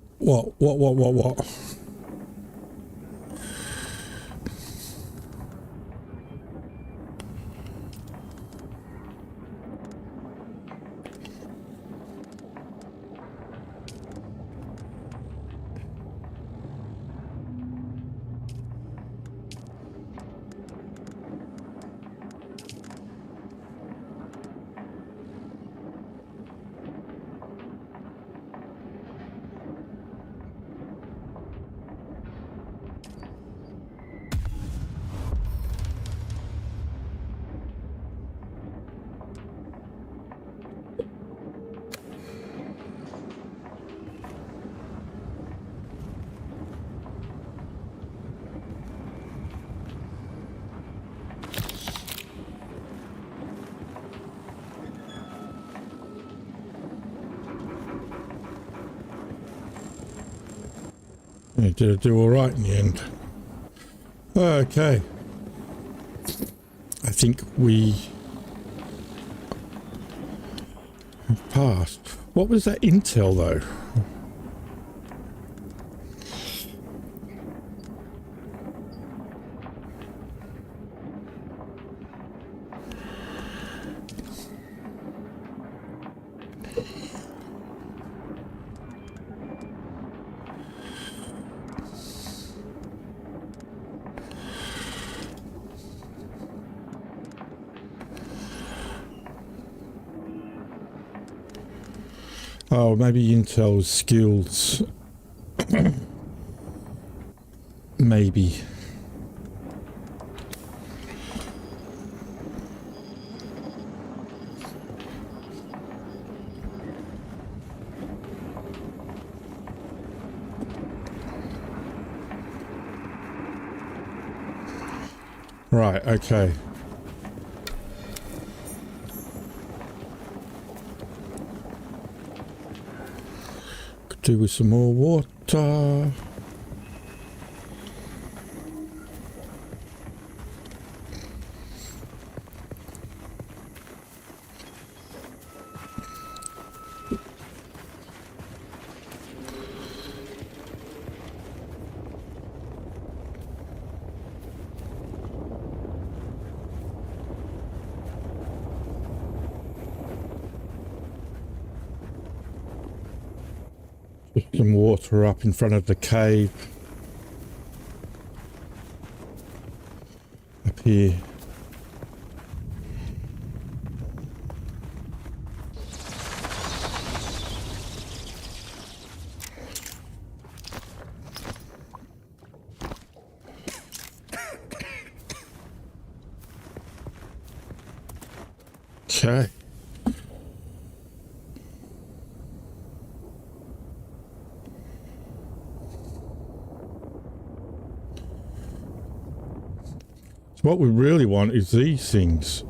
Yeah, did I do all right in the end? Okay. I think we passed. What was that intel though? Oh, maybe Intel's skills. Maybe. Right, okay. Do with some more water. Some water up in front of the cave. Up here. Okay. What we really want is these things.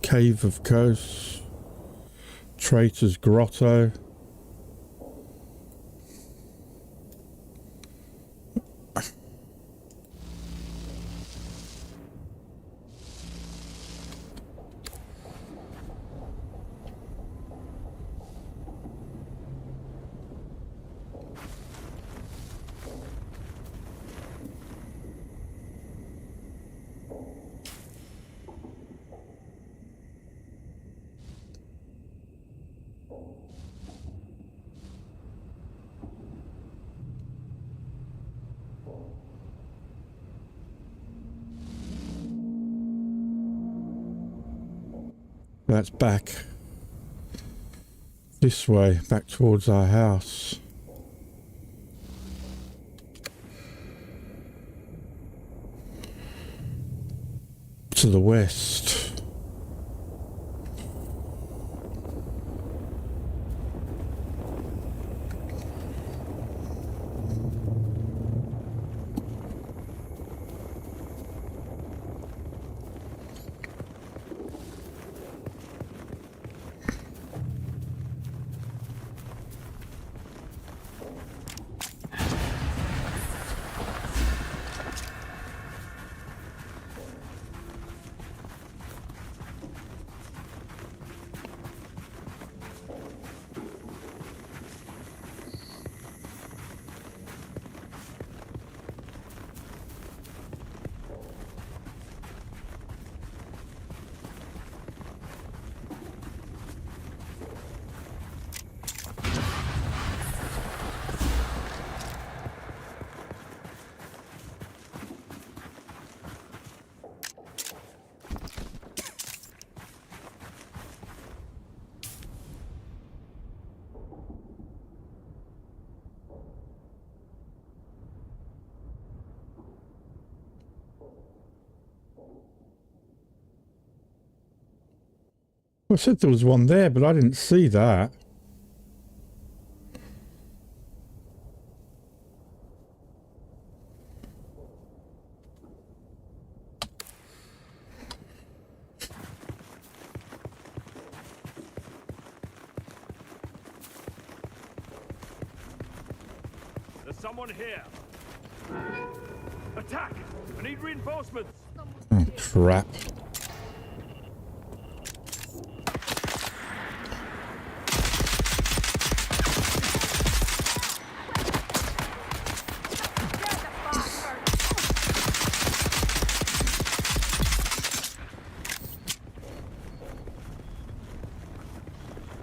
Cave of Ghosts, Traitor's Grotto. That's back this way, back towards our house. To the west. I said there was one there, but I didn't see that. There's someone here. Attack! I need reinforcements. Oh, crap.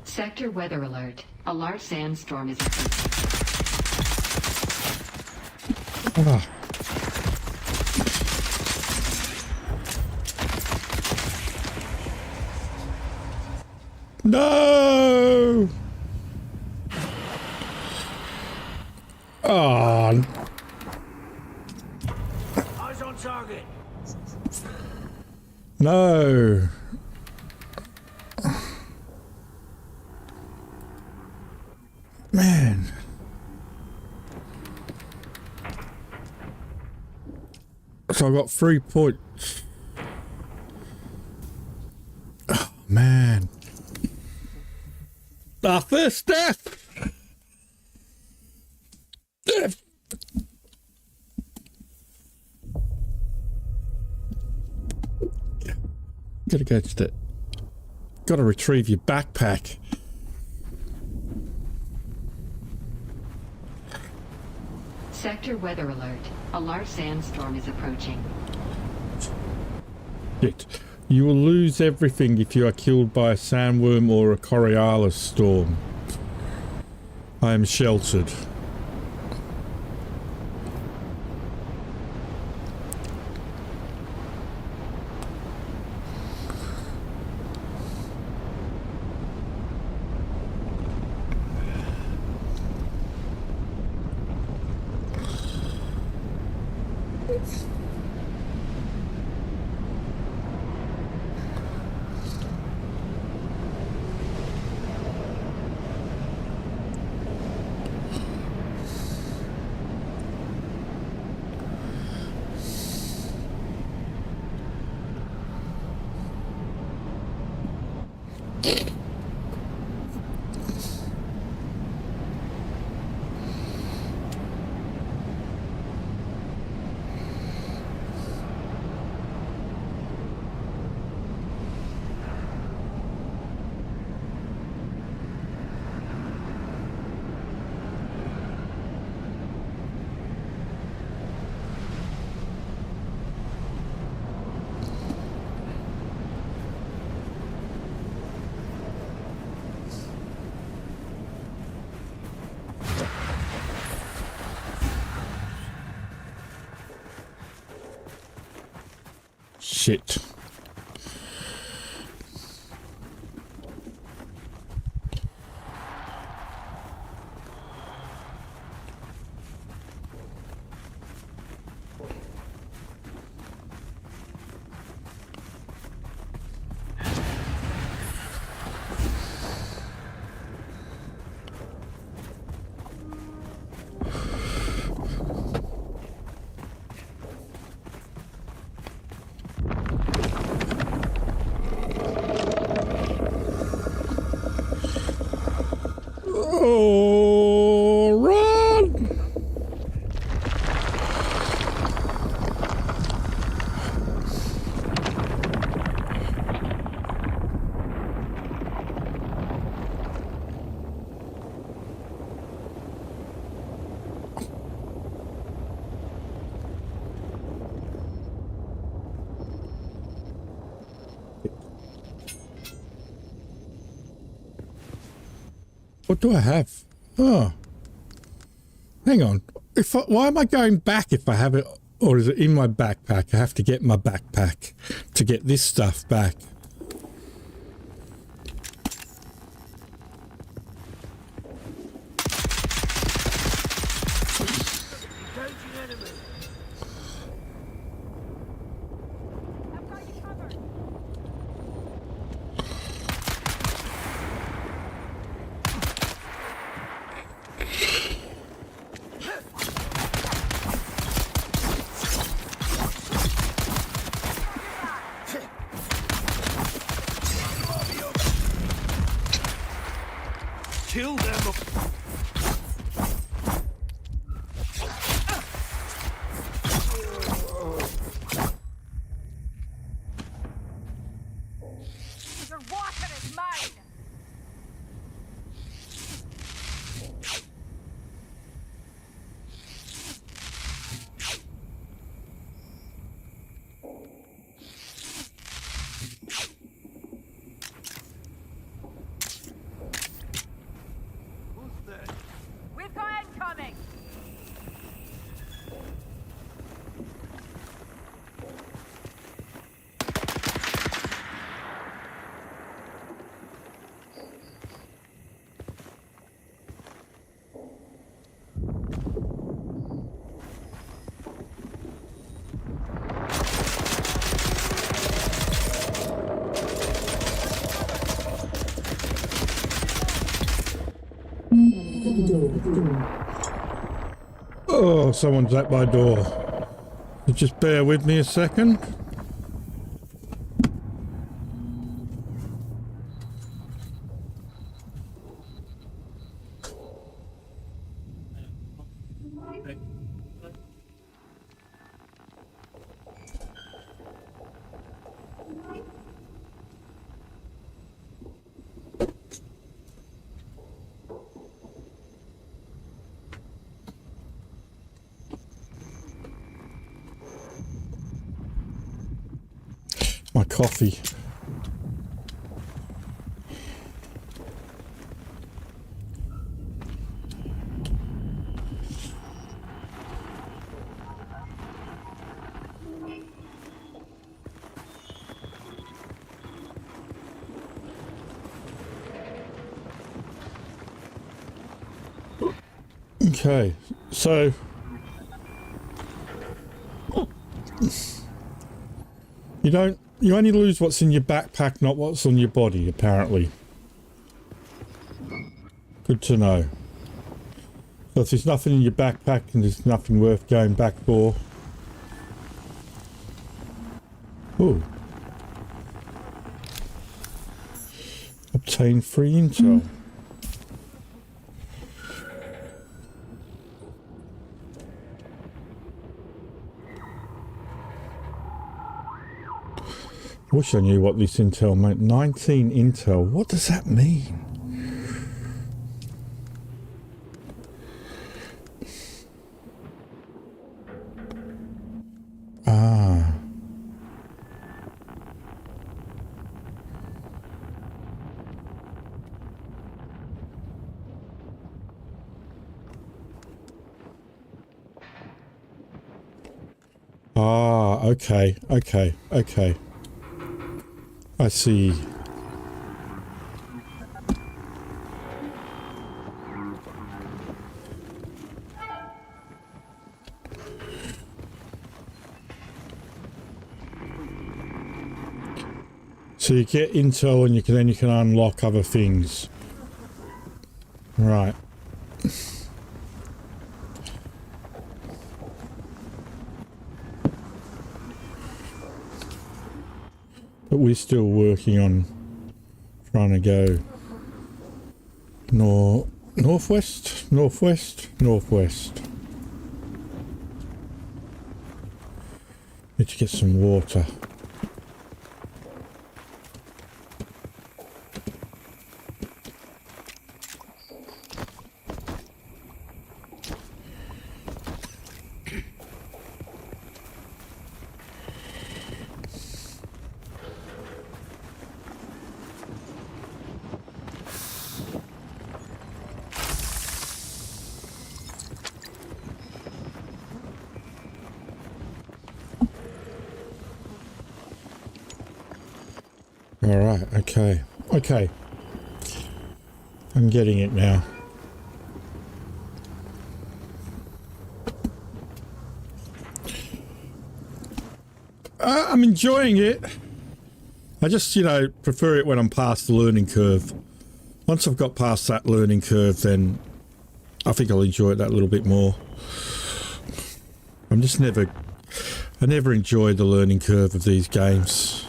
Sector weather alert. A large sandstorm is approaching. Ah. No! Oh. Eyes on target. No. Man. So I got 3 points. Oh, man. Our first death! Gotta go to the... Gotta retrieve your backpack. Sector weather alert. A large sandstorm is approaching. Shit. You will lose everything if you are killed by a sandworm or a Coriolis storm. I am sheltered. Shit. Oh, run! What do I have? Oh. Hang on. Why am I going back if I have it? Or is it in my backpack? I have to get my backpack to get this stuff back. Kill them! Your water is mine! We've got incoming! Oh, someone's at my door. So just bear with me a second. My coffee. Okay, so you only lose what's in your backpack, not what's on your body, apparently. Good to know. So if there's nothing in your backpack and there's nothing worth going back for. Ooh. Obtain free intel. I wish I knew what this intel meant. 19 intel. What does that mean? Ah. Ah, okay. I see. So you get intel and then you can unlock other things. Right. But we're still working on trying to go northwest. Need to get some water. Alright, okay. I'm getting it now. I'm enjoying it. I just, prefer it when I'm past the learning curve. Once I've got past that learning curve, then I think I'll enjoy it that little bit more. I never enjoyed the learning curve of these games.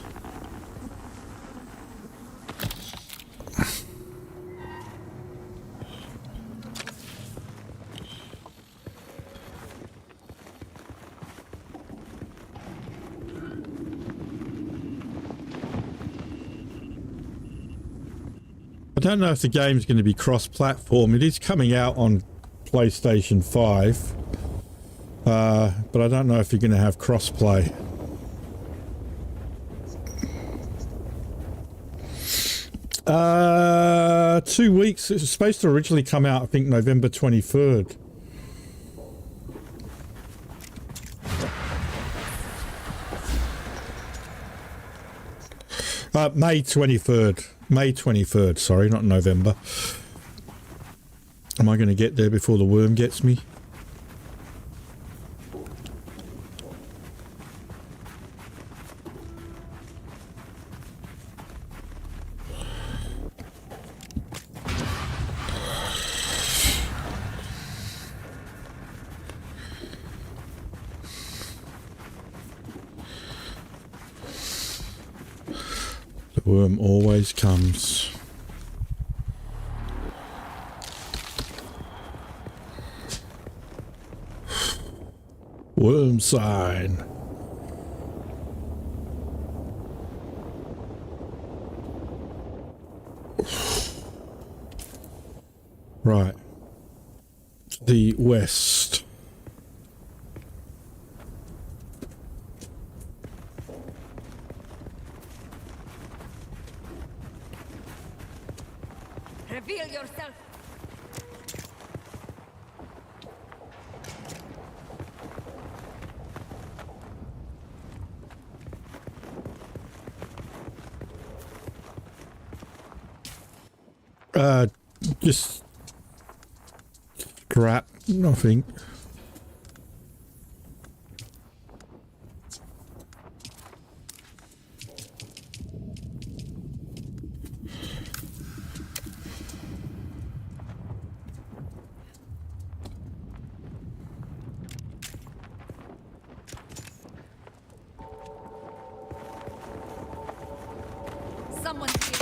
I don't know if the game's going to be cross-platform. It is coming out on PlayStation 5, but I don't know if you're going to have cross-play. Uh, 2 weeks. It was supposed to originally come out, I think, November 23rd. May 23rd. May 23rd, sorry, not November. Am I going to get there before the worm gets me? The worm always comes. Worm sign. Right. The west. Reveal yourself. Just crap, nothing. Someone's here.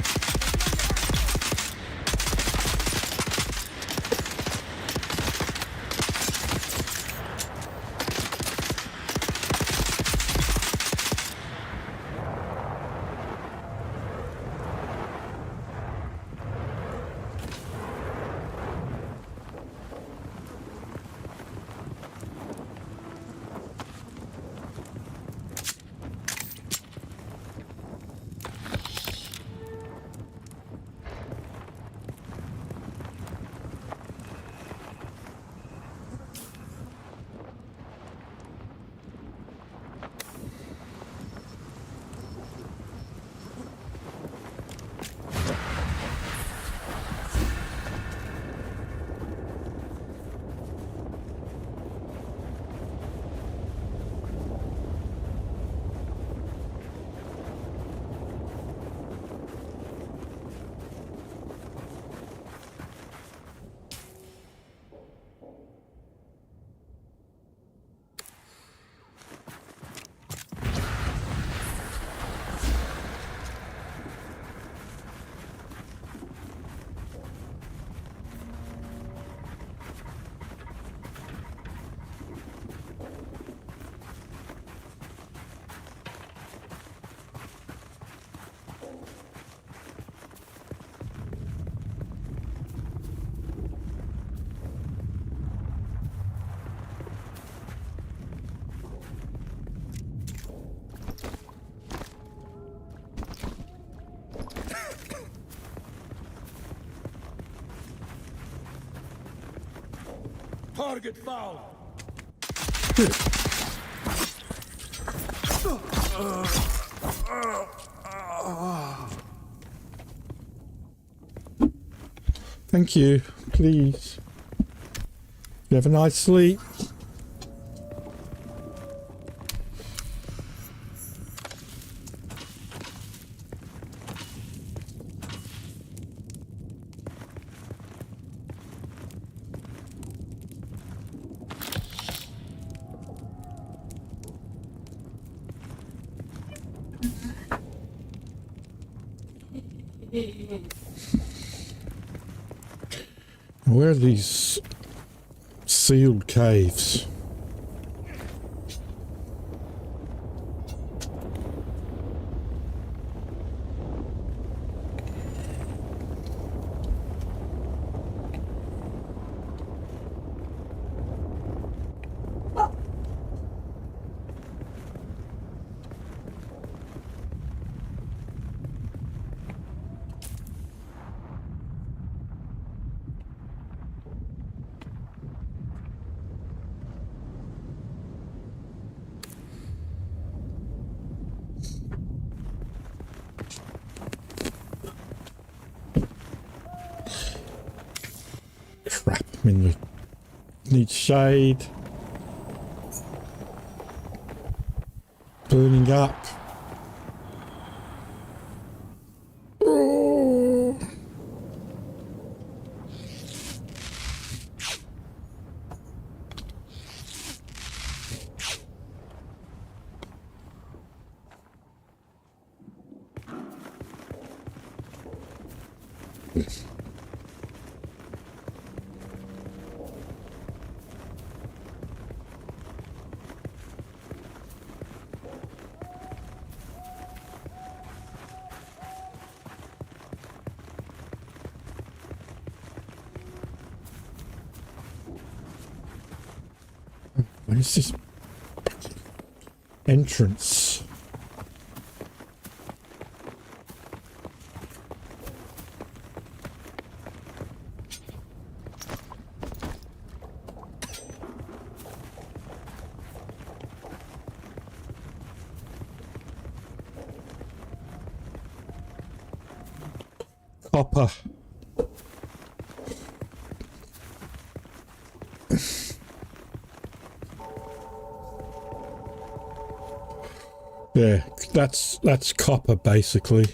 Target found. Thank you. Please. You have a nice sleep. Where are these sealed caves? Crap, I mean, we need shade. Burning up. Oh. Where's this entrance? Copper. Yeah, that's copper basically.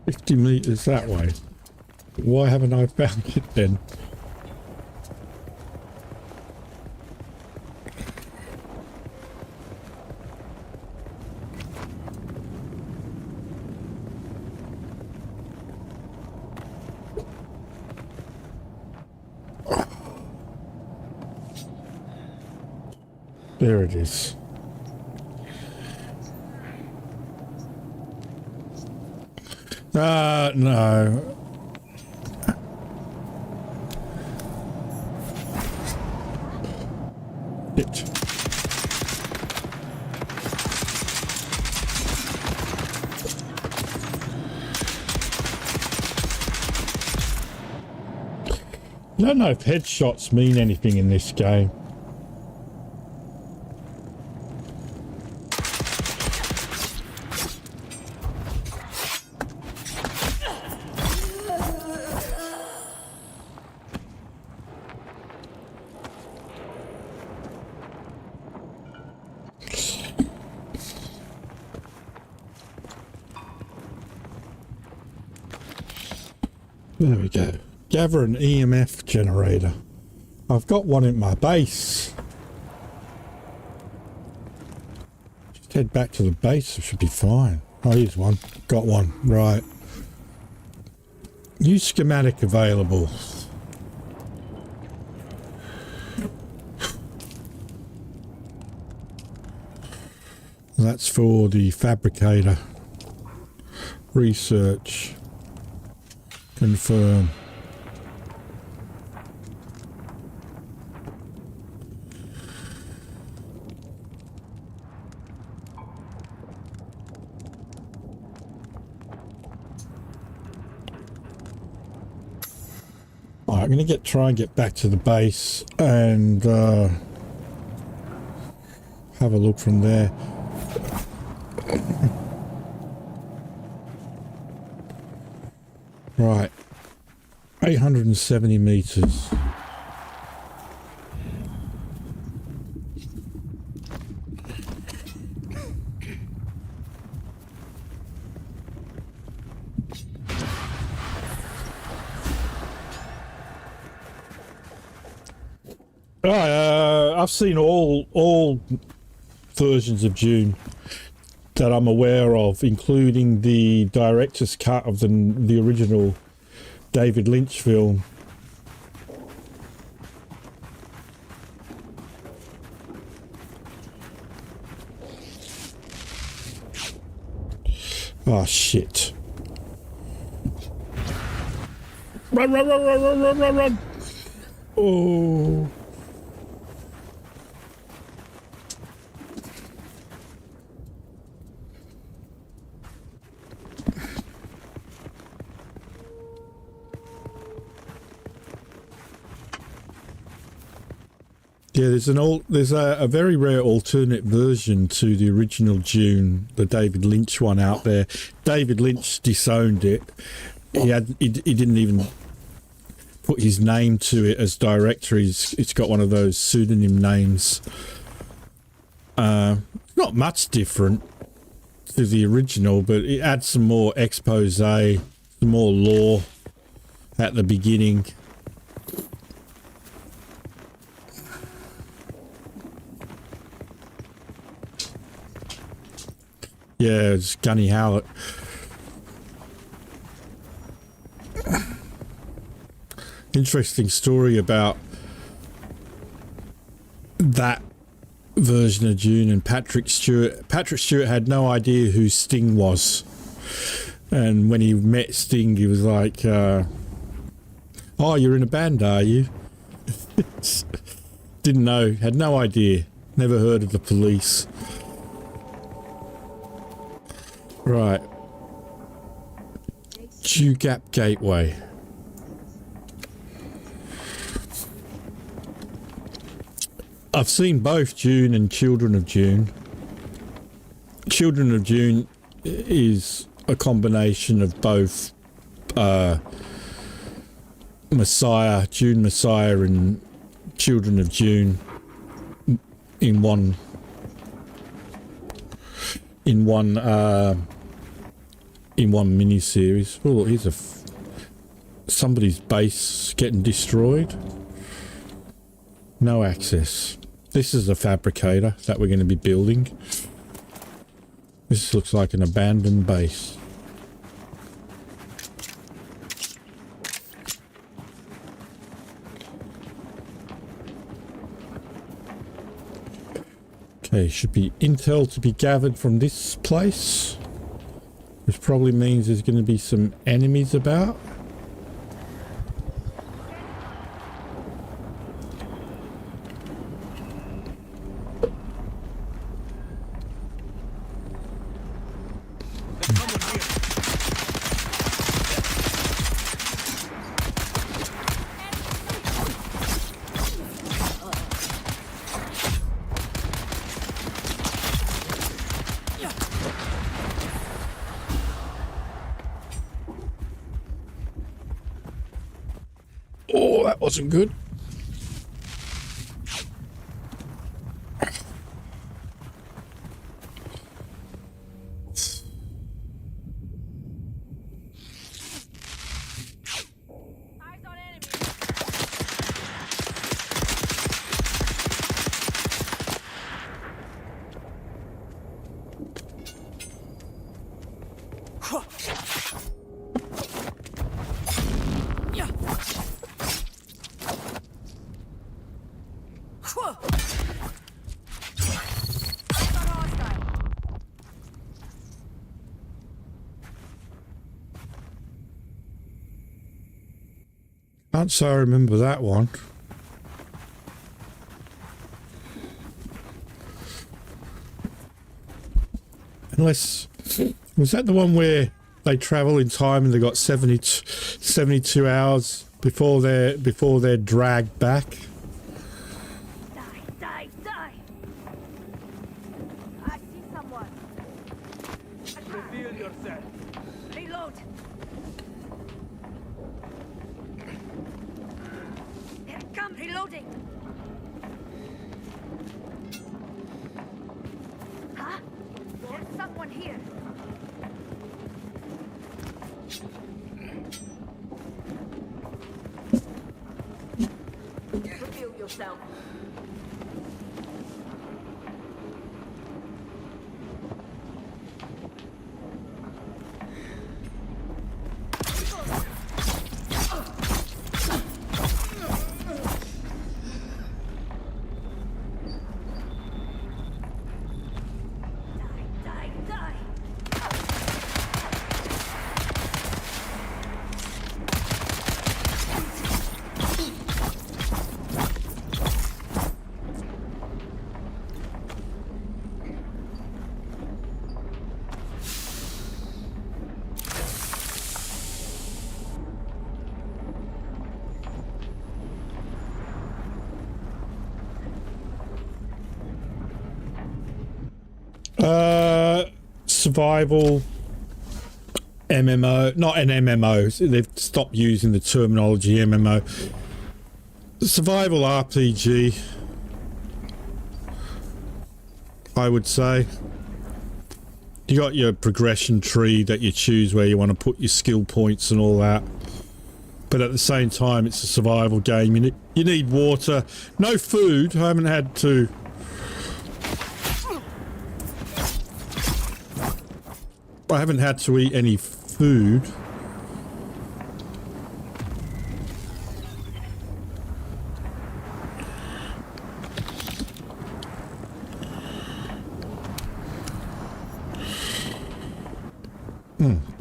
$50 that way. Why haven't I found it then? There it is. No. It. I don't know if headshots mean anything in this game. There we go. Gather an EMF generator. I've got one in my base. Just head back to the base. It should be fine. Oh, here's one. Got one. Right. New schematic available. That's for the fabricator. Research. Confirm. Alright, I'm going to try and get back to the base and have a look from there. Right, 870 meters. I've seen all versions of Dune that I'm aware of, including the director's cut of the original David Lynch film. Oh shit. Run, run, run, run, run, run, run, run. Oh. Yeah, there's a very rare alternate version to the original Dune, the David Lynch one out there. David Lynch disowned it. He didn't even put his name to it as director. It's got one of those pseudonym names. Not much different to the original, but it adds some more expose, some more lore at the beginning. Yeah, it's Gunny Howlett. Interesting story about that version of Dune and Patrick Stewart. Patrick Stewart had no idea who Sting was. And when he met Sting, he was like, oh, you're in a band, are you? Didn't know, had no idea. Never heard of the Police. Right. Dew Gap Gateway. I've seen both Dune and Children of Dune. Children of Dune is a combination of both Messiah, Dune Messiah and Children of Dune in one mini-series. Oh, here's somebody's base getting destroyed. No access. This is a fabricator that we're going to be building. This looks like an abandoned base. Okay, should be intel to be gathered from this place, which probably means there's going to be some enemies about. Oh, that wasn't good. Can't say I remember that one. Unless, was that the one where they travel in time and they got 72 hours before they're dragged back? Die, die! I see someone. Reveal yourself. Reload. Here, come, reloading. Huh? There's someone here. Reveal yourself. Survival MMO, not an MMO. They've stopped using the terminology MMO. Survival RPG, I would say. You got your progression tree that you choose where you want to put your skill points and all that. But at the same time, it's a survival game. You need water. No food. I haven't had to... I haven't had to eat any food.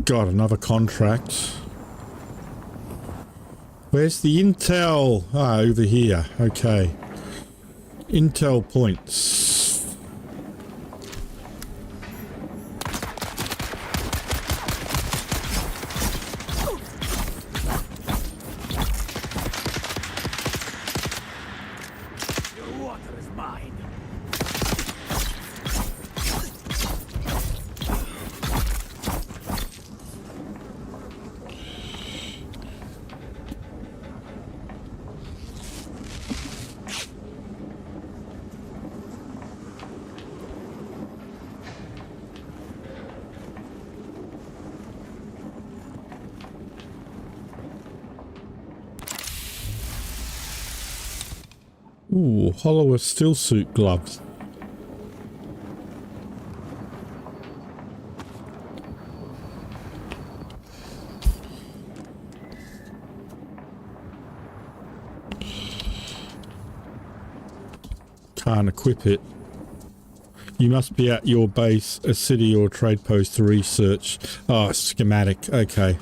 God, another contract. Where's the intel? Ah, over here. Okay. Intel points. Ooh, hollow steel suit gloves. Can't equip it. You must be at your base, a city or trade post to research. Oh, schematic. Okay.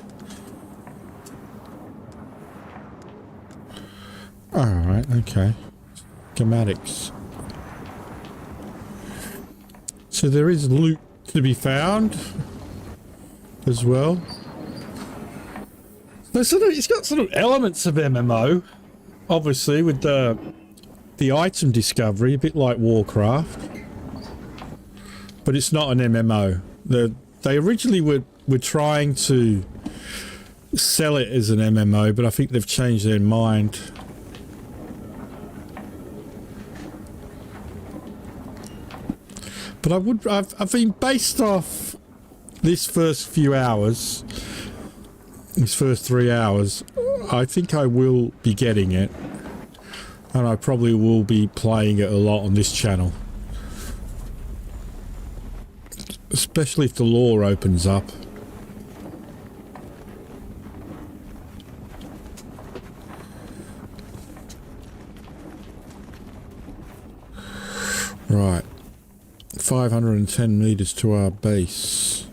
Alright, okay. Schematics. So there is loot to be found as well. So it's got sort of elements of MMO, obviously, with the item discovery, a bit like Warcraft, but it's not an MMO. They originally were trying to sell it as an MMO, but I think they've changed their mind. But I've been based off this first few hours, these first 3 hours, I think I will be getting it. And I probably will be playing it a lot on this channel. Especially if the lore opens up. Right. 510 meters to our base.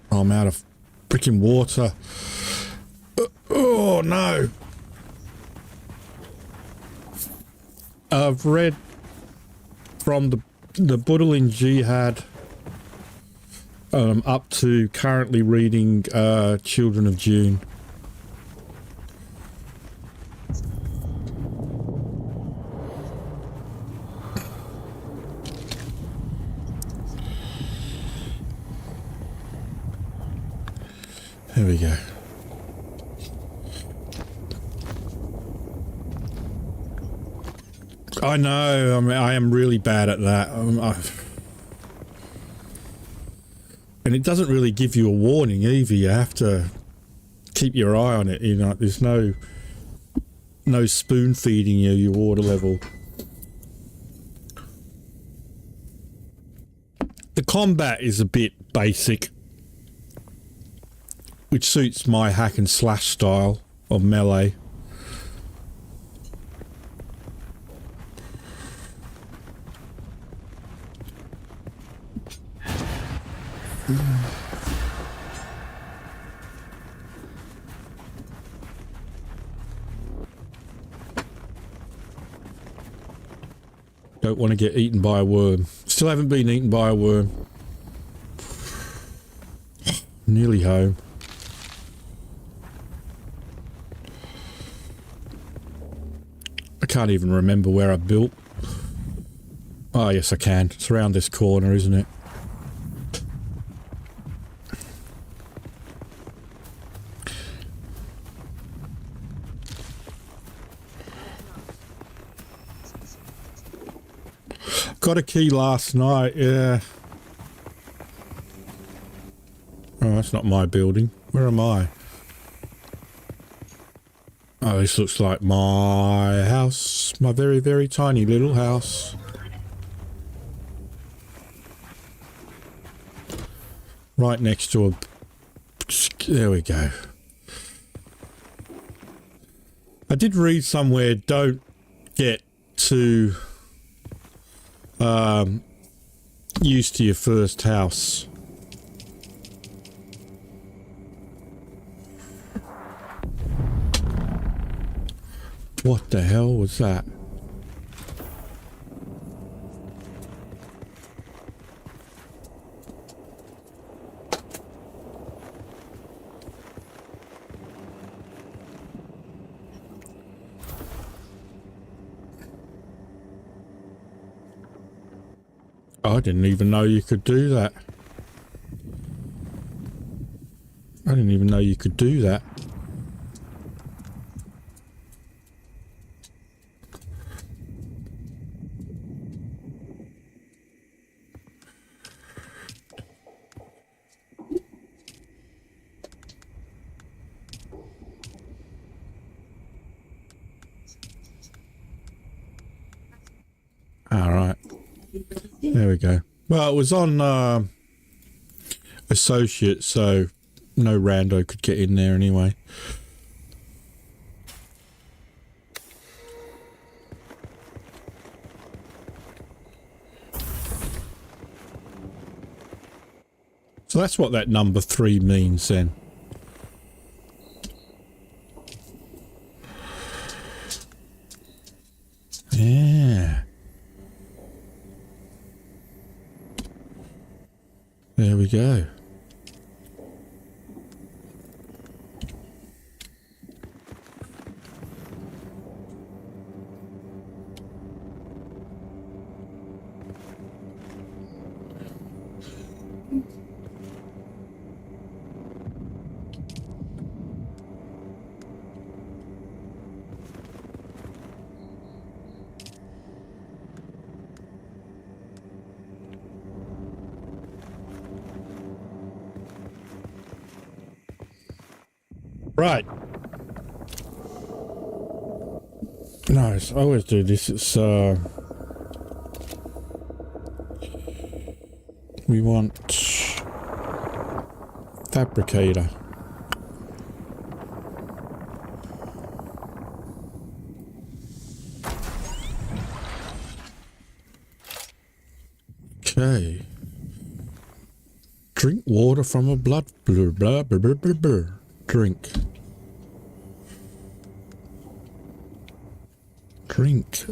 I'm out of freaking water. Oh no. I've read from the bustling jihad up to currently reading Children of Dune. There we go. I know, I mean, I am really bad at that. And it doesn't really give you a warning either. You have to keep your eye on it. You know, there's no spoon feeding you your water level. The combat is a bit basic, which suits my hack and slash style of melee. Don't want to get eaten by a worm. Still haven't been eaten by a worm. Nearly home. can't even remember where I built. Oh, yes, I can. It's around this corner, isn't it? Got a key last night, yeah. Oh, that's not my building. Where am I? Oh, this looks like my house. My very, very tiny little house. Right next to a... There we go. I did read somewhere, don't get too used to your first house. What the hell was that? I didn't even know you could do that. I didn't even know you could do that. All right. There we go. Well, it was on Associate, so no rando could get in there anyway. So that's what that number 3 means then. Yeah. There we go. Right. Nice. I always do this. It's we want fabricator. Okay. Drink water from a blood blah blah blah blah blah blah. Drink. Drink.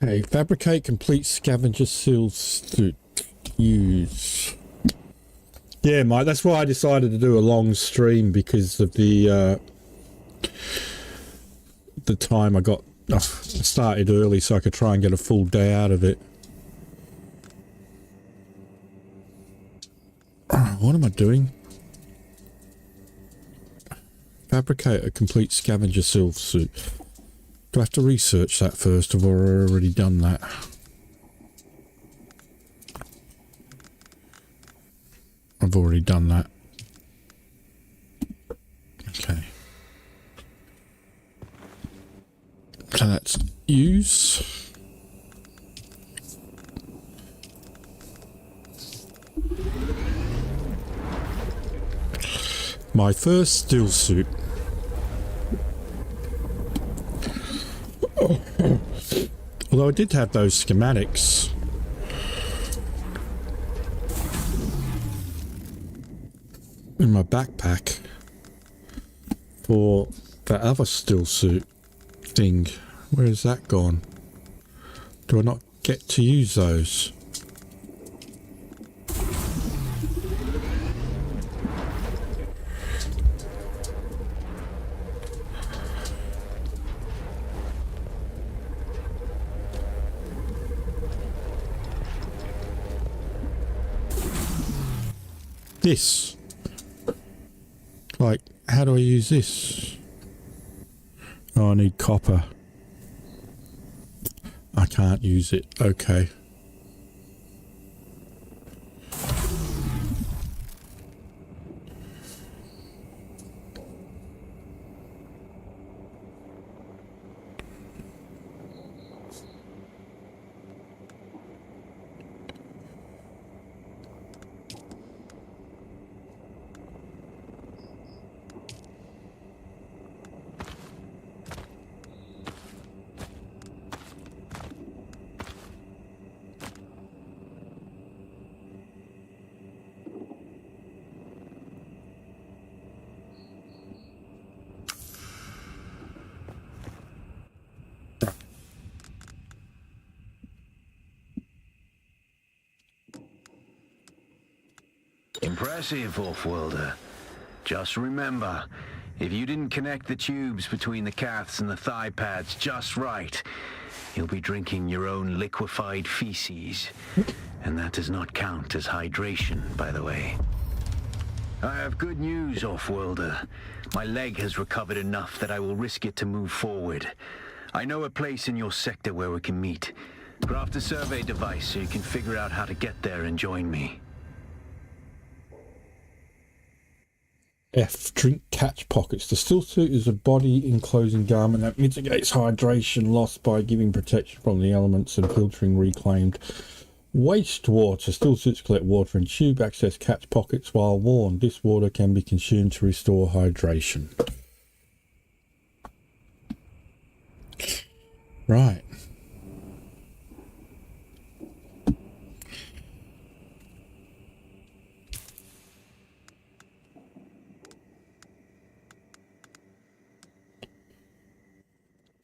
Okay, fabricate complete scavenger seal suit. Use. Yeah, mate, that's why I decided to do a long stream, because of the time I got. I started early so I could try and get a full day out of it. What am I doing? Fabricate a complete scavenger seal suit. Do I have to research that first, or have I already done that? I've already done that. Okay. So that's use. My first still suit. Although I did have those schematics. In my backpack for the other still suit thing. Where has that gone? Do I not get to use those? This. Like, how do I use this? Oh, I need copper. I can't use it. Okay. Impressive, Off-worlder. Just remember, if you didn't connect the tubes between the calves and the thigh pads just right, you'll be drinking your own liquefied feces. And that does not count as hydration, by the way. I have good news, Off-worlder. My leg has recovered enough that I will risk it to move forward. I know a place in your sector where we can meet. Craft a survey device so you can figure out how to get there and join me. F. Drink catch pockets. The still suit is a body enclosing garment that mitigates hydration loss by giving protection from the elements and filtering reclaimed wastewater. Still suits collect water and tube access catch pockets while worn. This water can be consumed to restore hydration. Right.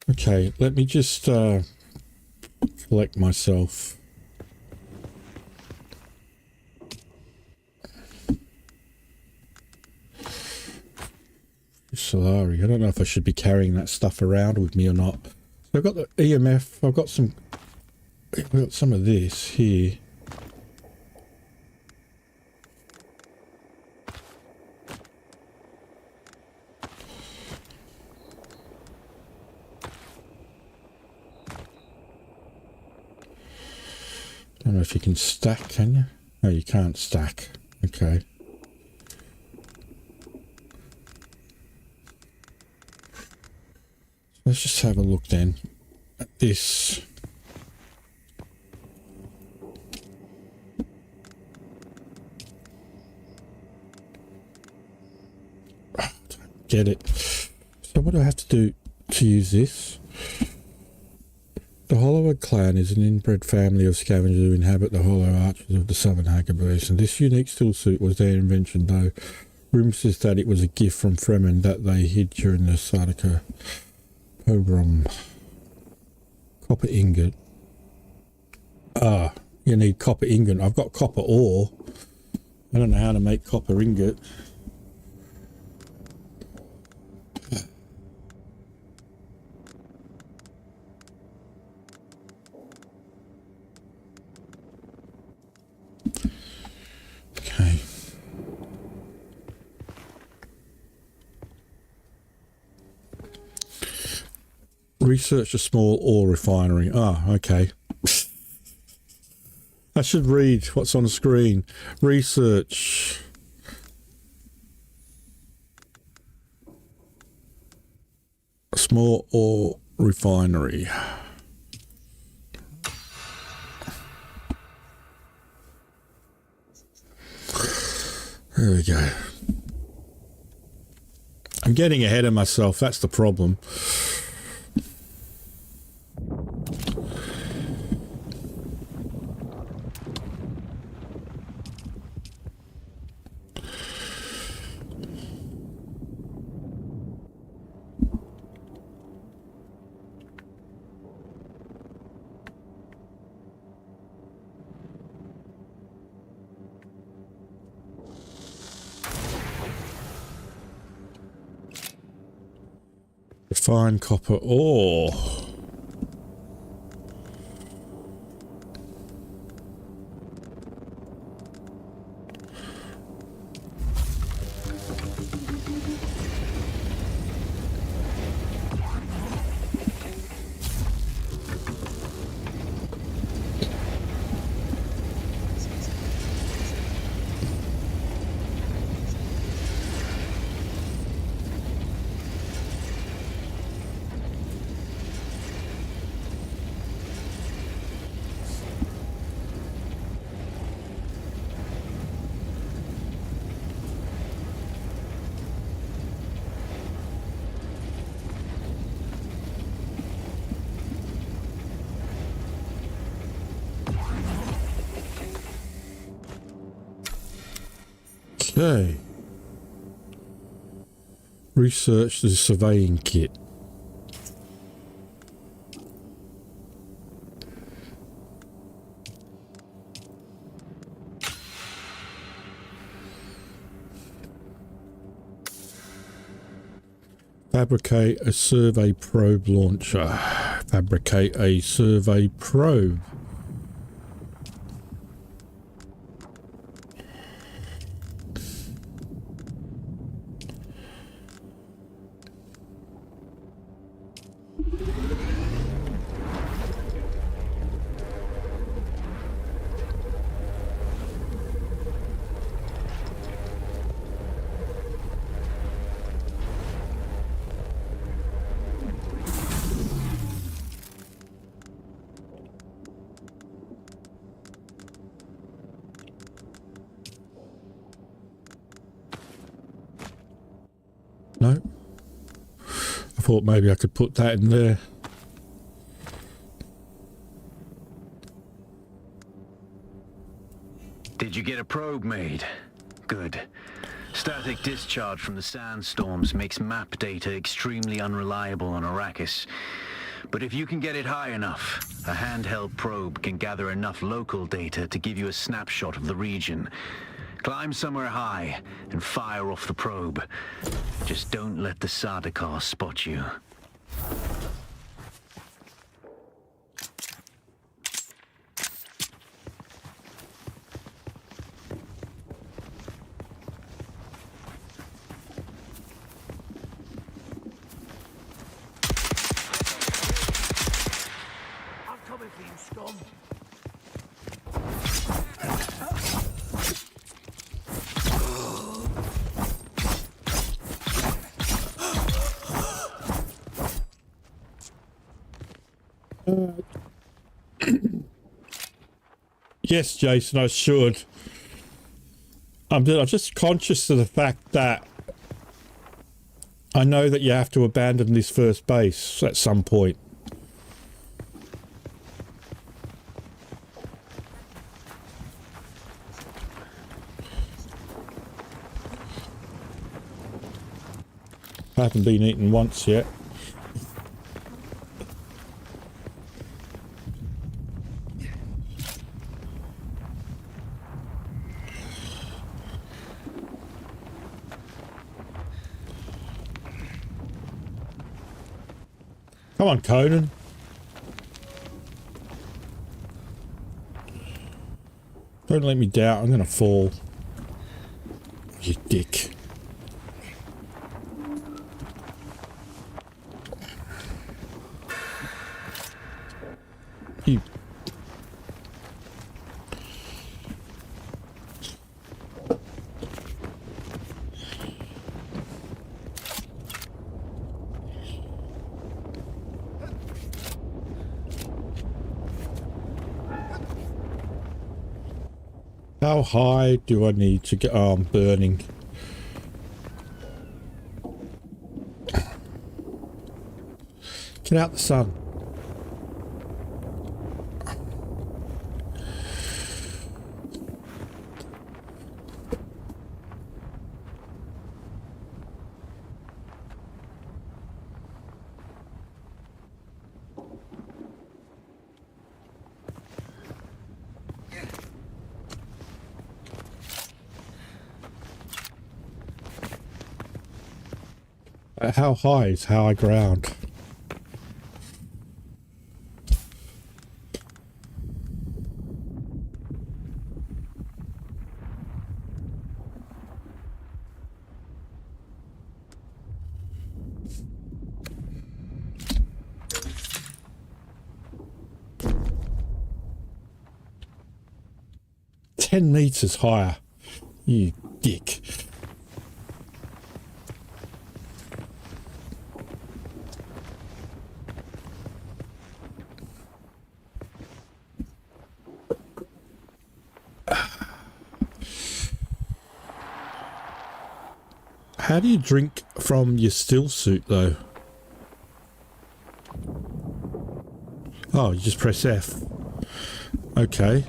Okay, let me just collect myself. Solari. I don't know if I should be carrying that stuff around with me or not. So I've got the EMF. I've got some of this here. I don't know if you can stack, can you? No, you can't stack. Okay. Let's just have a look then at this. Oh, don't get it. So what do I have to do to use this? The Hollowwood clan is an inbred family of scavengers who inhabit the hollow arches of the southern Hacker Basin. This unique stillsuit was their invention, though rumours says that it was a gift from Fremen that they hid during the Sardaukar pogrom. Copper ingot. Ah, you need copper ingot. I've got copper ore. I don't know how to make copper ingot. Okay. Research a small ore refinery. Ah, okay. I should read what's on the screen. Research. A small ore refinery. There we go. I'm getting ahead of myself. That's the problem. Fine copper ore. Okay. Research the surveying kit. Fabricate a survey probe launcher. Fabricate a survey probe. No. I thought maybe I could put that in there. Did you get a probe made? Good. Static discharge from the sandstorms makes map data extremely unreliable on Arrakis. But if you can get it high enough, a handheld probe can gather enough local data to give you a snapshot of the region. Climb somewhere high and fire off the probe. Just don't let the Sardaukar spot you. I'm coming for you, scum. Yes, Jason, I should. I'm just conscious of the fact that I know that you have to abandon this first base at some point. I haven't been eaten once yet. Come on, Conan. Don't let me down. I'm going to fall. You dick. You. How high do I need to get? Oh, I'm burning. Get out the sun. How high is high ground? 10 meters higher. You dick. How do you drink from your still suit, though? Oh, you just press F. Okay.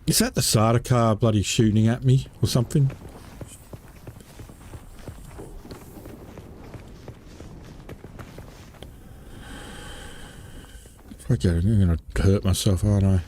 Is that the Sardaukar bloody shooting at me or something? Okay, I'm going to hurt myself, aren't I?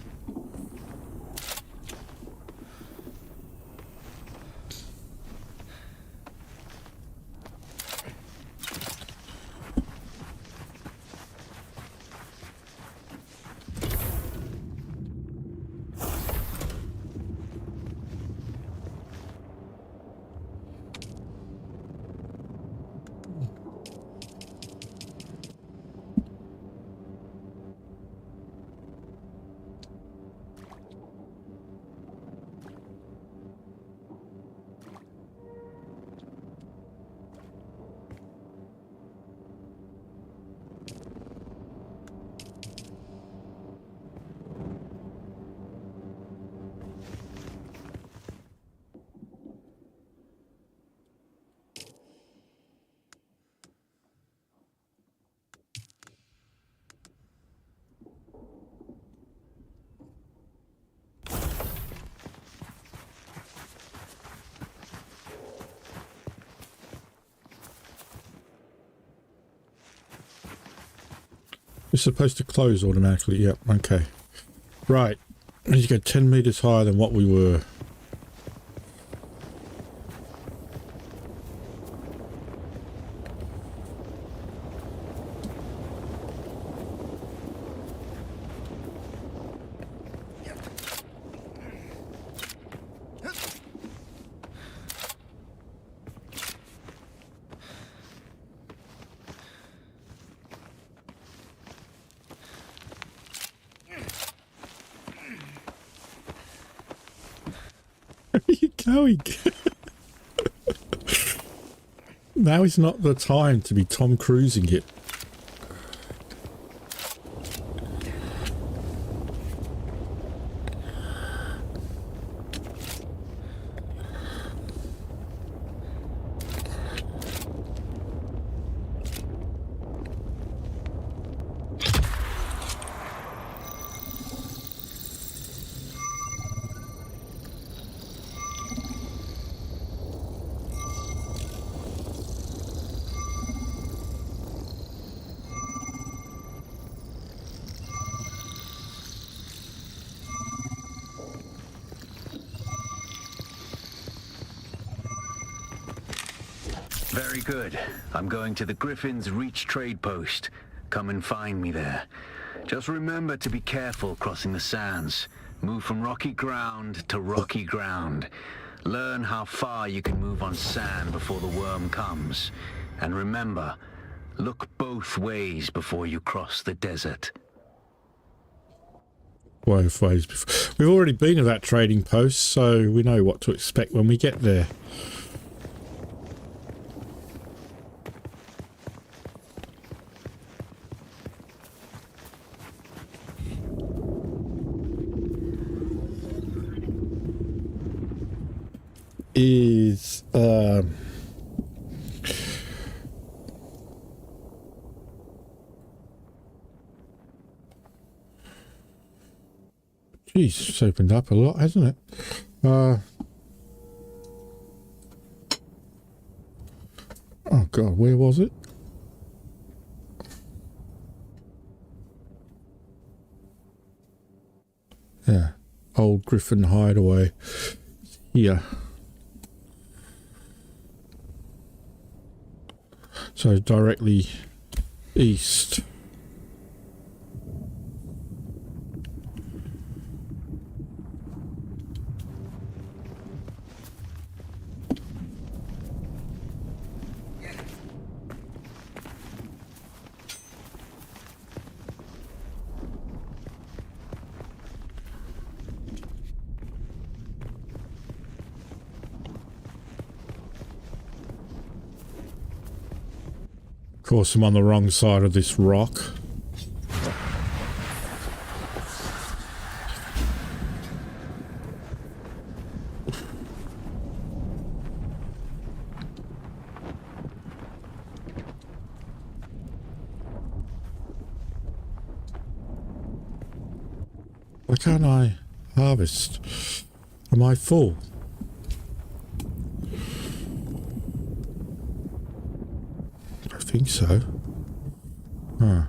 It's supposed to close automatically. Yep, okay. Right. I need to go 10 meters higher than what we were. Going. Now is not the time to be Tom Cruising it. Very good. I'm going to the Griffin's Reach trade post. Come and find me there. Just remember to be careful crossing the sands. Move from rocky ground to rocky ground. Learn how far you can move on sand before the worm comes. And remember, look both ways before you cross the desert. Both ways before. We've already been to that trading post, so we know what to expect when we get there. Is geez, it's opened up a lot, hasn't it? Oh god, where was it? Yeah, old Griffin hideaway. Here. So directly east. course, I'm on the wrong side of this rock. Why can't I harvest? Am I full? I think so. Huh.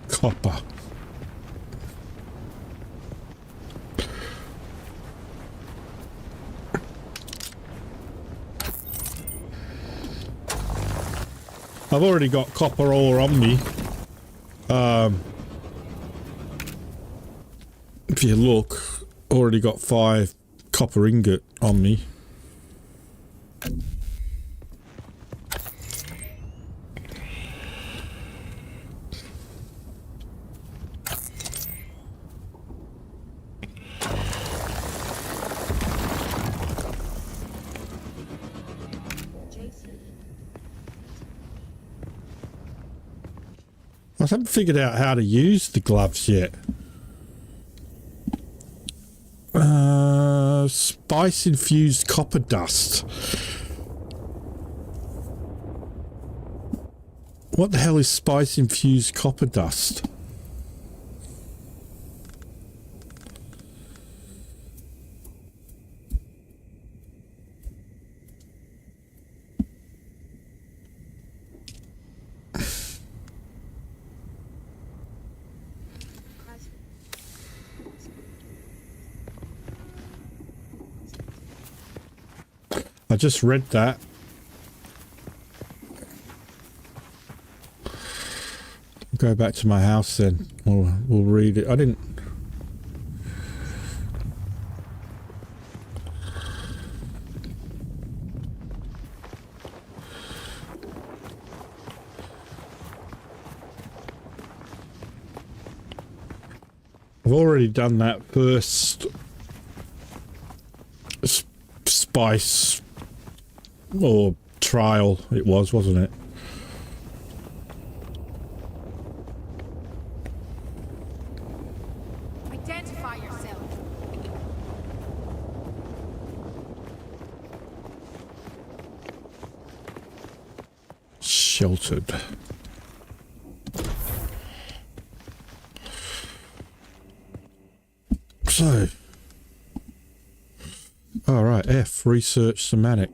Copper. I've already got copper ore on me. If you look, already got 5 copper ingot on me. I haven't figured out how to use the gloves yet. Spice infused copper dust. What the hell is spice infused copper dust? I just read that. Go back to my house then. We'll read it. I didn't. I've already done that first spice. Or trial it was, wasn't it? Identify yourself. Sheltered. So. All right, F, research semantic.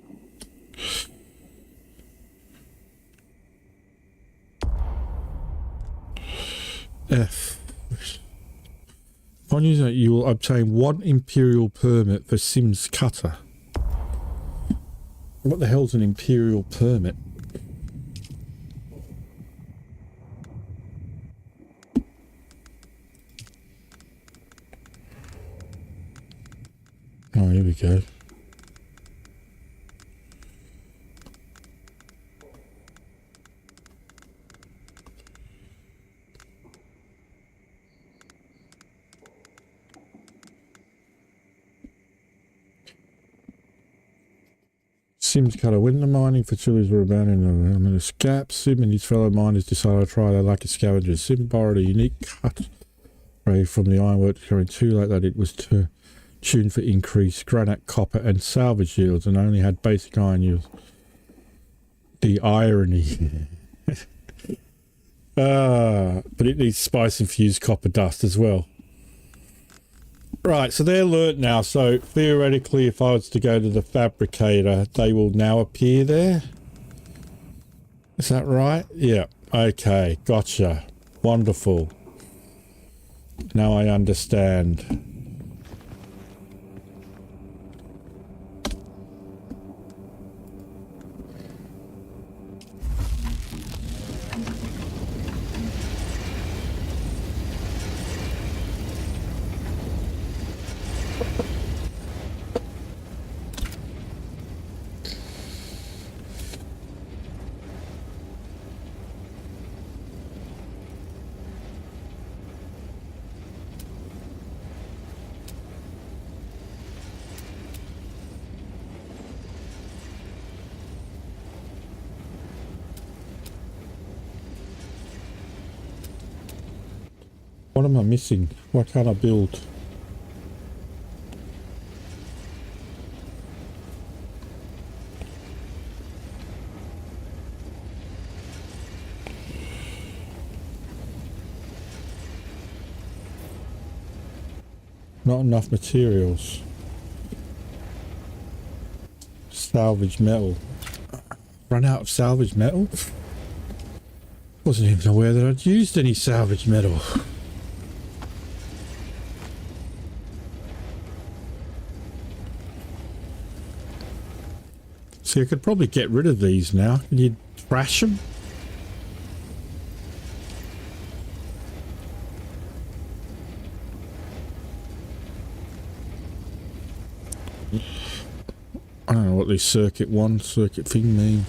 F. On using it, you will obtain 1 Imperial permit for Sims Cutter. What the hell's an Imperial permit? Oh, here we go. Sims Cutter. When the mining facilities were abandoned, a scap, Sim and his fellow miners decided to try their lucky scavengers. Sim borrowed a unique cut ray from the ironworks, discovering too late that it was tuned for increased granite, copper, and salvage yields, and only had basic iron yields. The irony. But it needs spice-infused copper dust as well. Right, so they're alert now, so theoretically if I was to go to the fabricator, they will now appear there? Is that right? Yeah, okay, gotcha. Wonderful. Now I understand. What am I missing? Why can't I build? Not enough materials. Salvage metal. Run out of salvage metal? Wasn't even aware that I'd used any salvage metal. See, I could probably get rid of these now. Can you trash them? I don't know what these circuit 1, circuit thing mean.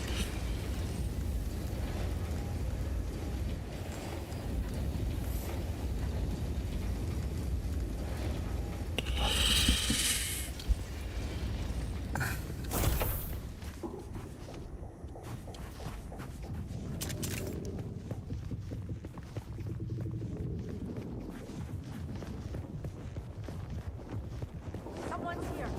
Someone's here.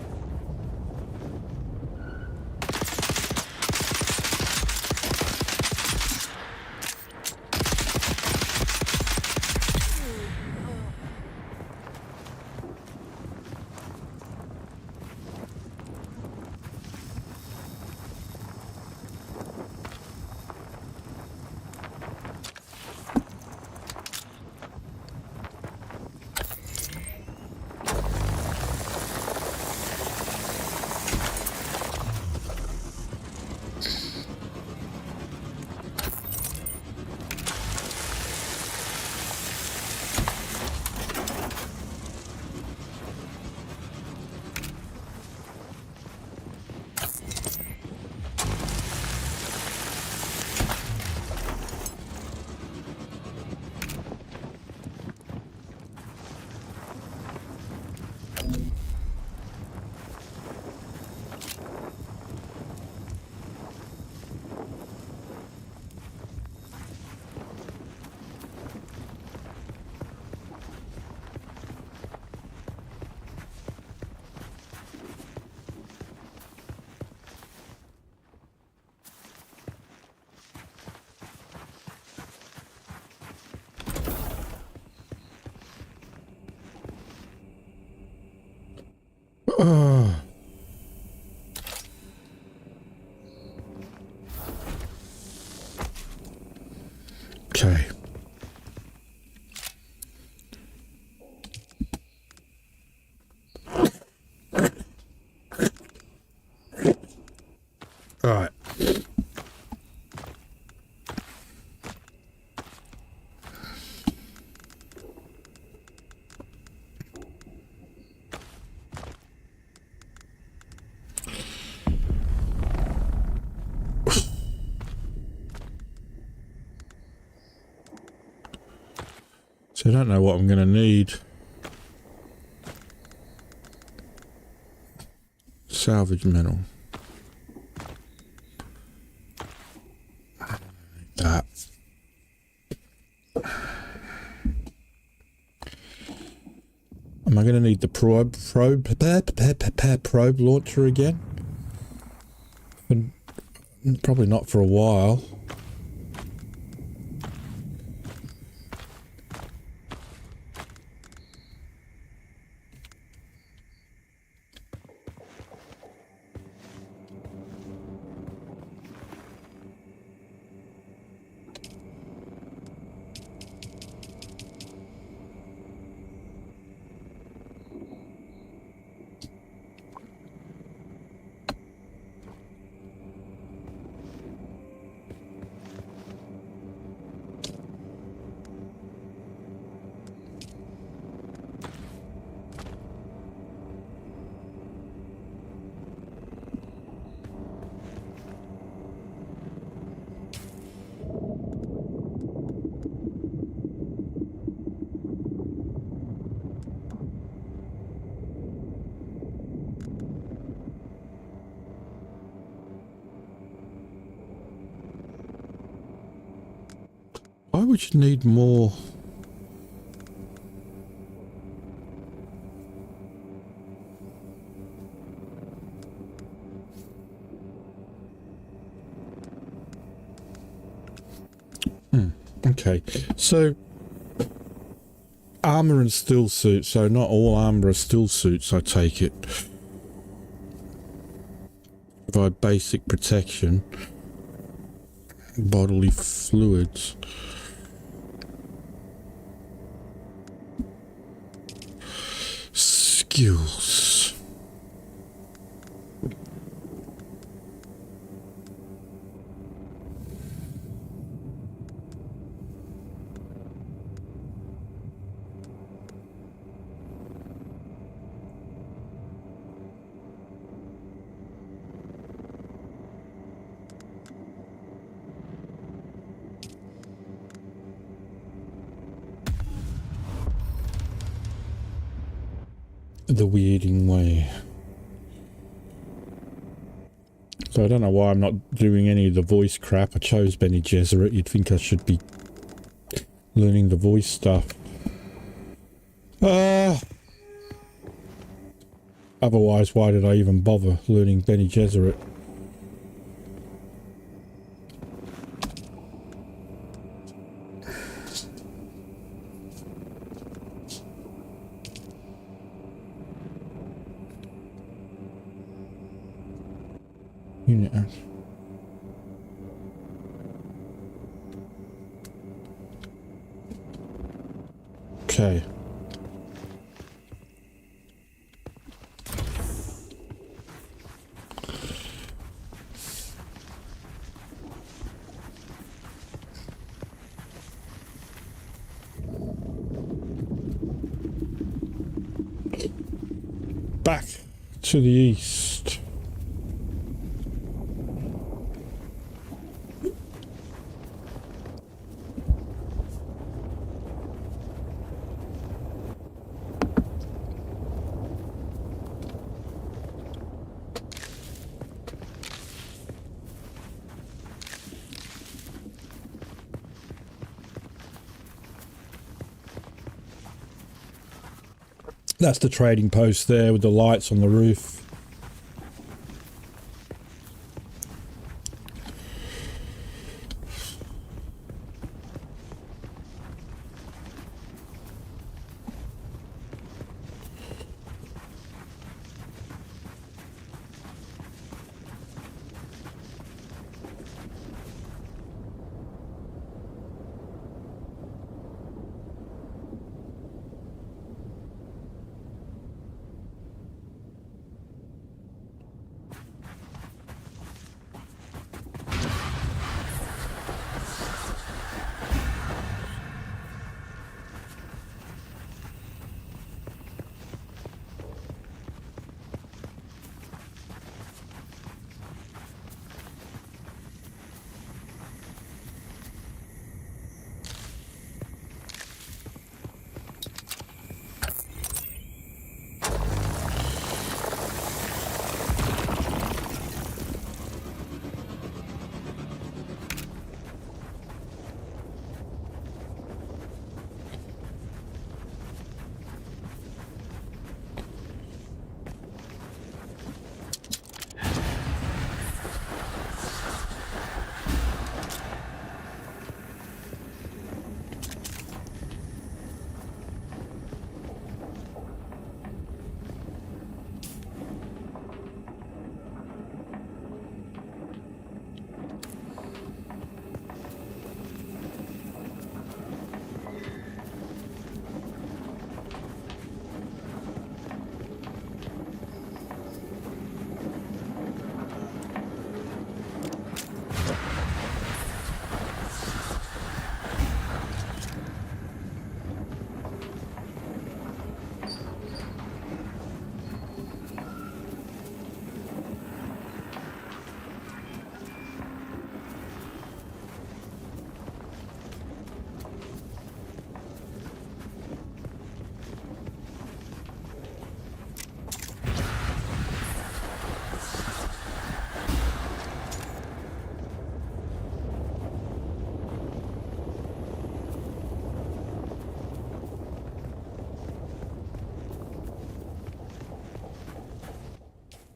Okay. All right. So I don't know what I'm going to need. Salvage metal. That. Am I going to need the probe launcher again? And probably not for a while. Why would you need more? Okay, so armor and still suits, so not all armor are still suits, I take it. Provide basic protection. Bodily fluids. Skills. The weirding way. So I don't know why I'm not doing any of the voice crap. I chose Bene Gesserit. You'd think I should be learning the voice stuff. Otherwise, why did I even bother learning Bene Gesserit? Unit. Okay. Back to the east. That's the trading post there with the lights on the roof.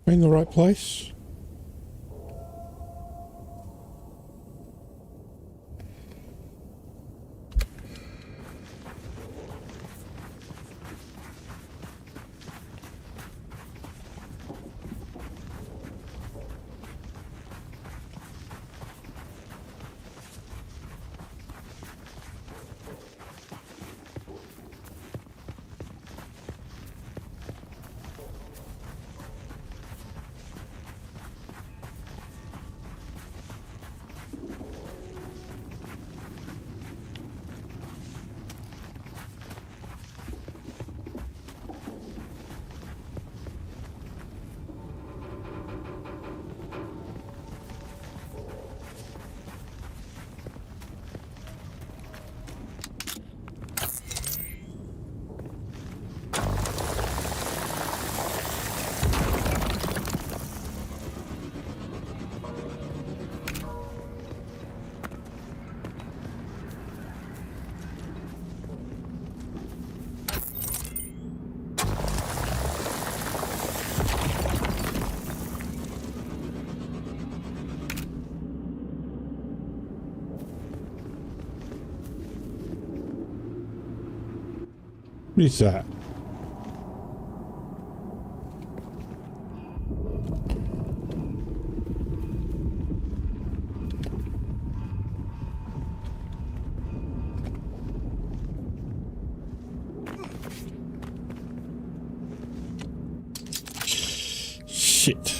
In the right place? What is that? Shit.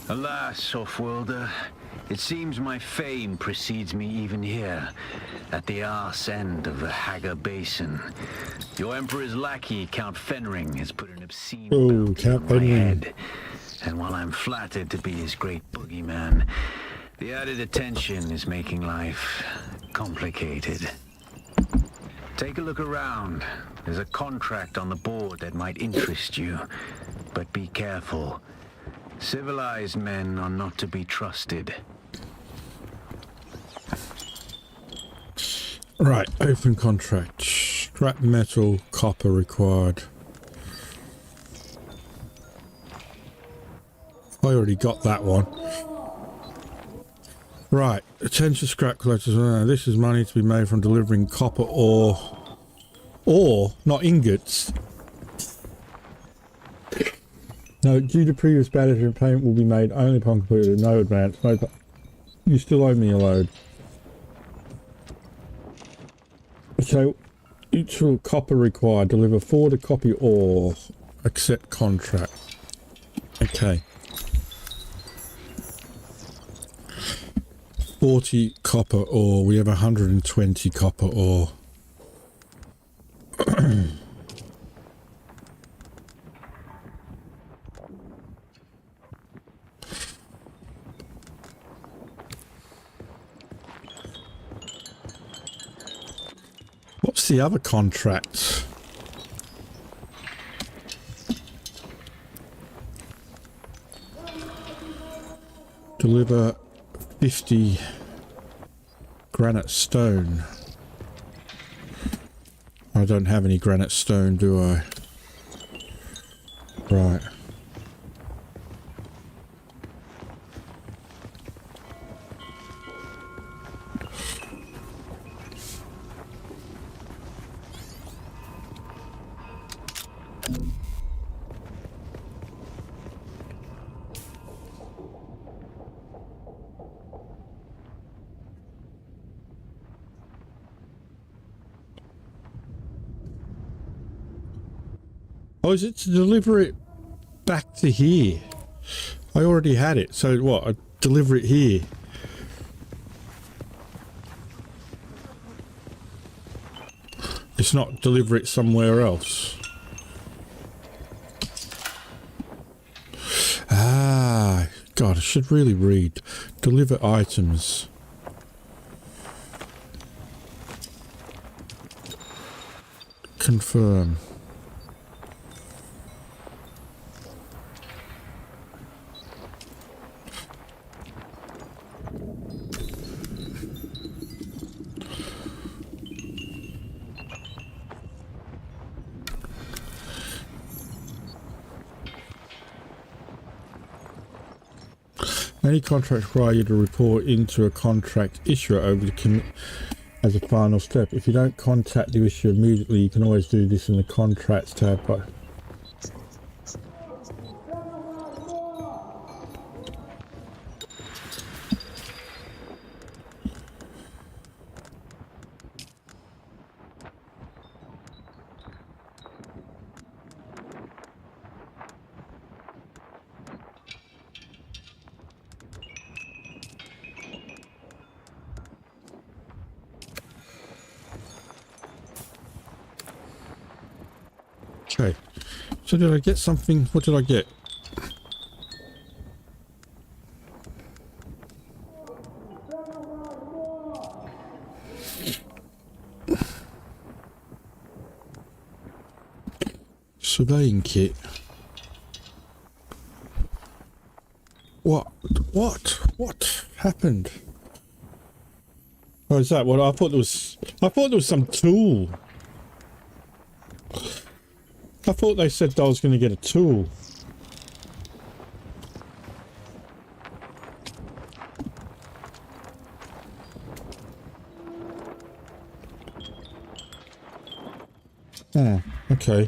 Alas, Offworlder, it seems my fame precedes me even here, at the arse end of the Haga Basin. Your Emperor's lackey, Count Fenring, has put an obscene bounty on my head. And while I'm flattered to be his great boogeyman, the added attention is making life complicated. Take a look around. There's a contract on the board that might interest you, but be careful. Civilized men are not to be trusted. Right, open contract. Scrap metal, copper required. I already got that one. Right, attention scrap collectors. This is money to be made from delivering copper ore. Ore, not ingots. No, due to previous battles, payment will be made only upon completed. No advance. No, you still owe me a load. So, each copper required. Deliver 4 to copy ore. Accept contract. Okay. 40 copper ore. We have 120 copper ore. What's the other contract? Deliver 50 granite stone. I don't have any granite stone, do I? Right. Oh, is it to deliver it back to here? I already had it, so what? I deliver it here. It's not deliver it somewhere else. Ah, God, I should really read. Deliver items. Confirm. Any contract require you to report into a contract issuer over the as a final step. If you don't contact the issuer immediately, you can always do this in the contracts tab. But okay, so did I get something? What did I get? Surveying kit. What happened? Oh, is that what I thought there was? I thought there was some tool. I thought they said I was going to get a tool. Oh, okay.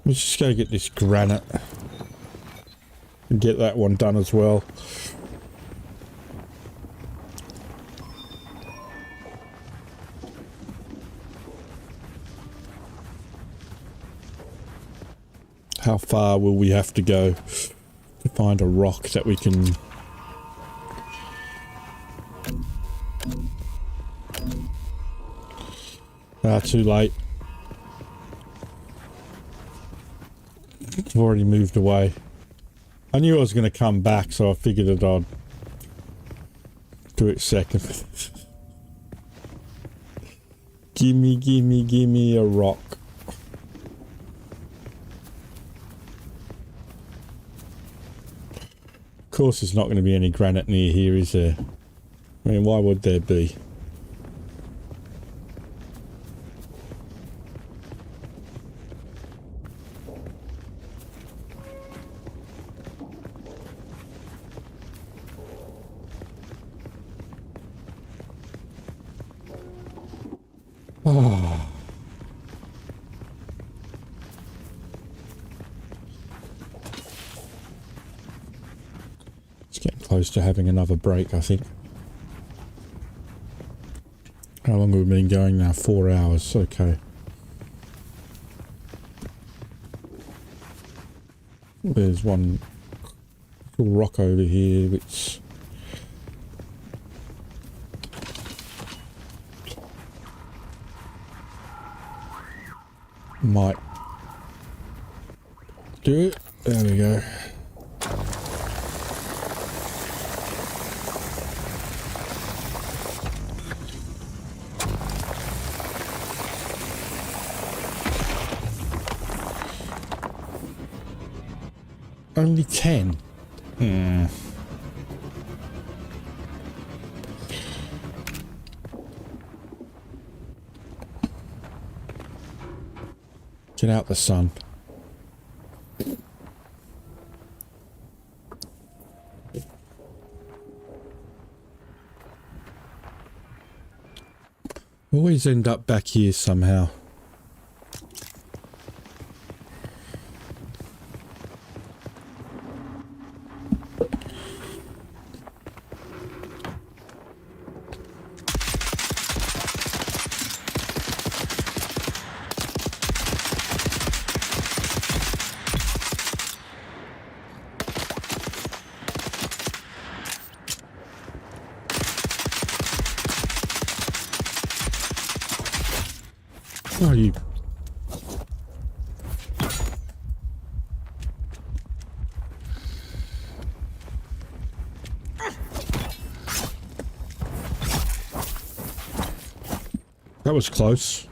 Let's just go get this granite and get that one done as well. How far will we have to go to find a rock that we can... too late. I've already moved away. I knew I was going to come back, so I figured that I'd do it second. Gimme a rock. Of course there's not going to be any granite near here, is there? I mean, why would there be? Oh. It's getting close to having another break, I think. How long have we been going now? 4 hours, okay. There's one little rock over here which... might do it. There we go. Only 10. Get out the sun. Always end up back here somehow. Oh, you... That was close.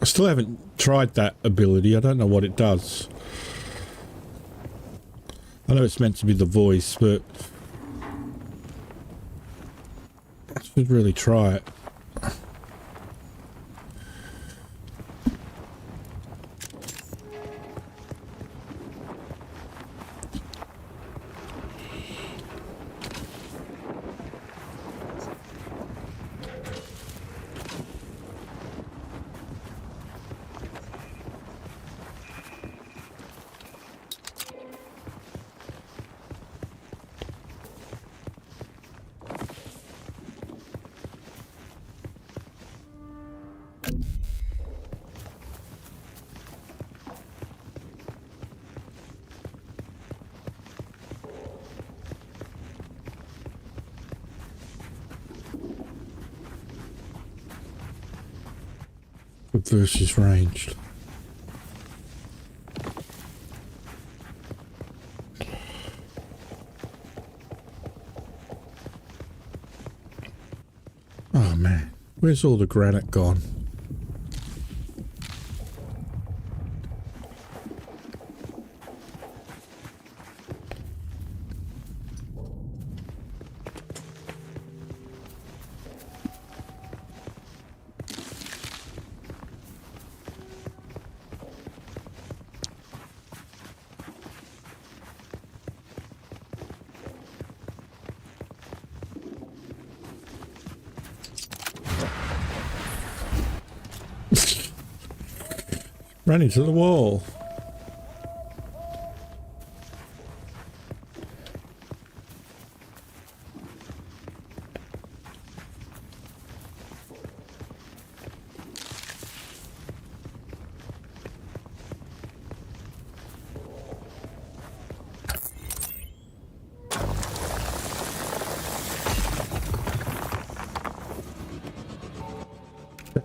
I still haven't tried that ability. I don't know what it does. I know it's meant to be the voice, but I should really try it. versus ranged. Oh man, where's all the granite gone? Ran into the wall.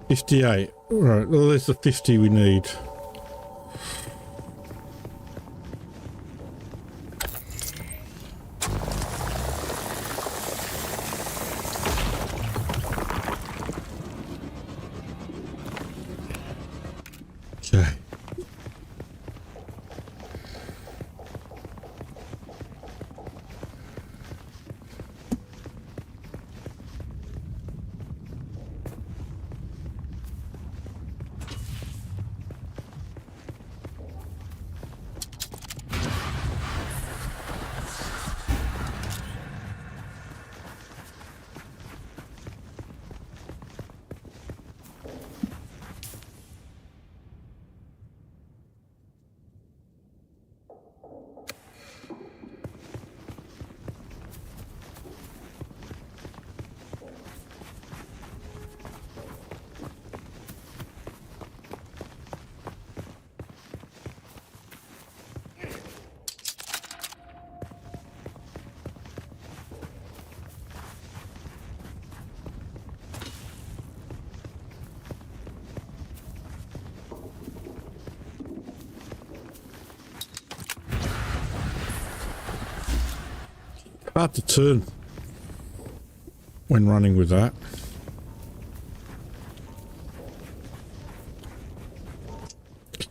$58. Right, well, there's the 50 we need. Okay. Hard to turn when running with that.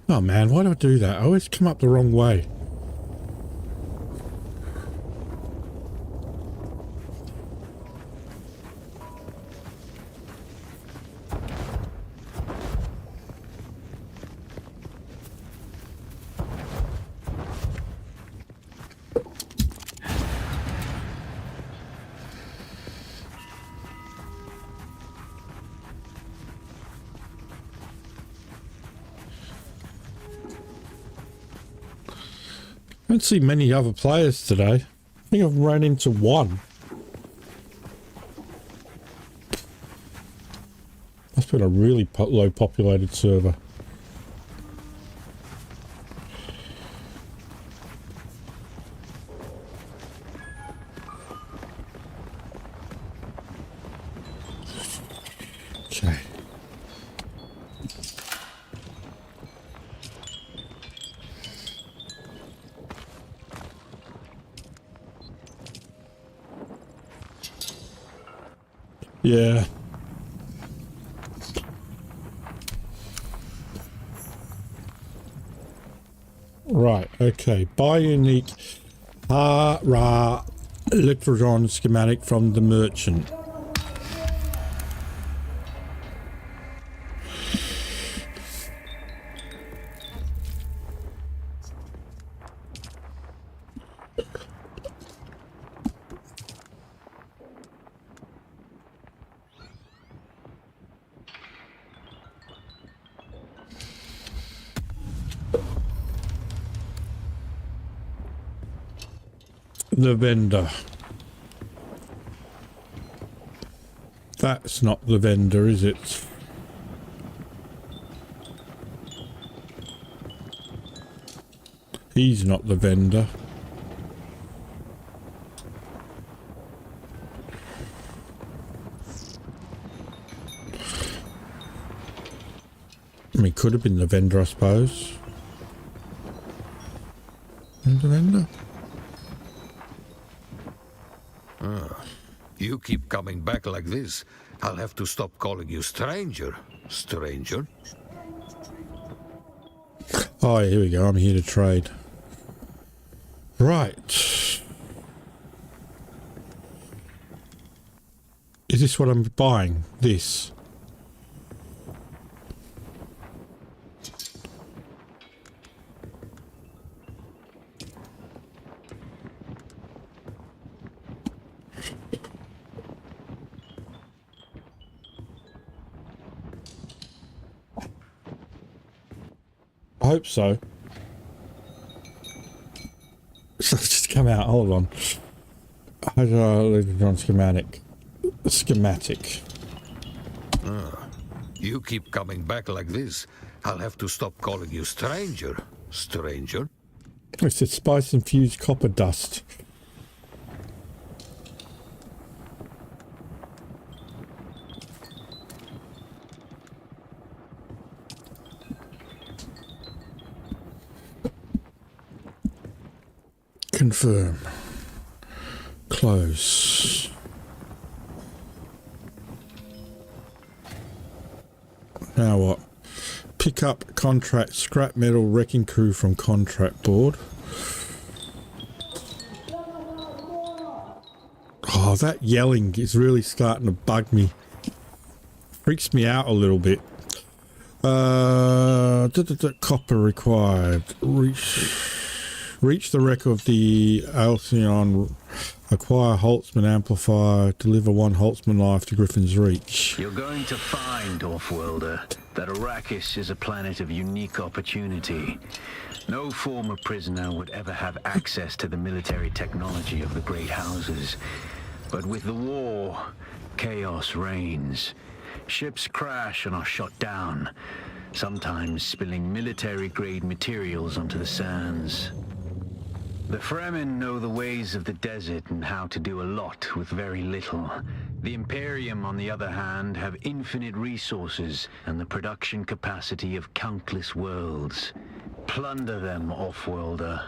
Oh man, why do I do that? I always come up the wrong way. I don't see many other players today. I think I've run into one. That's been a really low populated server. Okay. Yeah. Right, okay. Buy unique electron schematic from the merchant. The vendor. That's not the vendor, is it? He's not the vendor. I mean, could have been the vendor, I suppose. And the vendor? You keep coming back like this, I'll have to stop calling you stranger. Stranger? Oh, here we go. I'm here to trade. Right. Is this what I'm buying? This? I hope so. Just come out. Hold on. How do I leave it on schematic? Schematic. You keep coming back like this, I'll have to stop calling you stranger. Stranger? It said spice infused copper dust. Confirm. Close. Now what? Pick up contract scrap metal wrecking crew from contract board. Oh, that yelling is really starting to bug me. Freaks me out a little bit. Copper required. Reach the wreck of the Alcyon. Acquire Holtzman amplifier. Deliver one Holtzman life to Griffin's Reach. You're going to find, Offworlder, that Arrakis is a planet of unique opportunity. No former prisoner would ever have access to the military technology of the Great Houses. But with the war, chaos reigns. Ships crash and are shot down, sometimes spilling military-grade materials onto the sands. The Fremen know the ways of the desert and how to do a lot with very little. The Imperium, on the other hand, have infinite resources and the production capacity of countless worlds. Plunder them, Offworlder.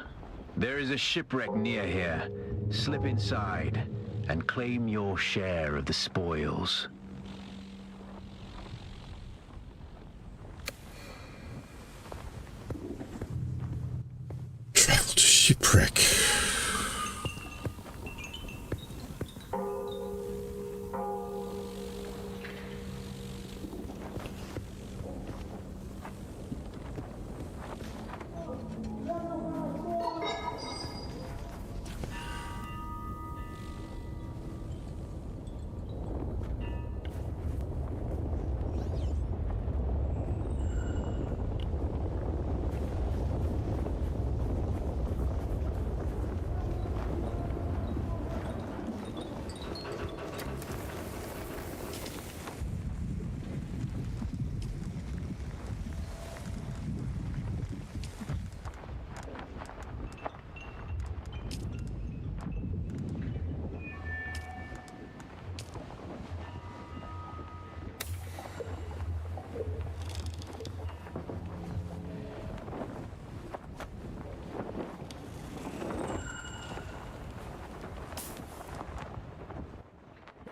There is a shipwreck near here. Slip inside and claim your share of the spoils. Travel to shipwreck.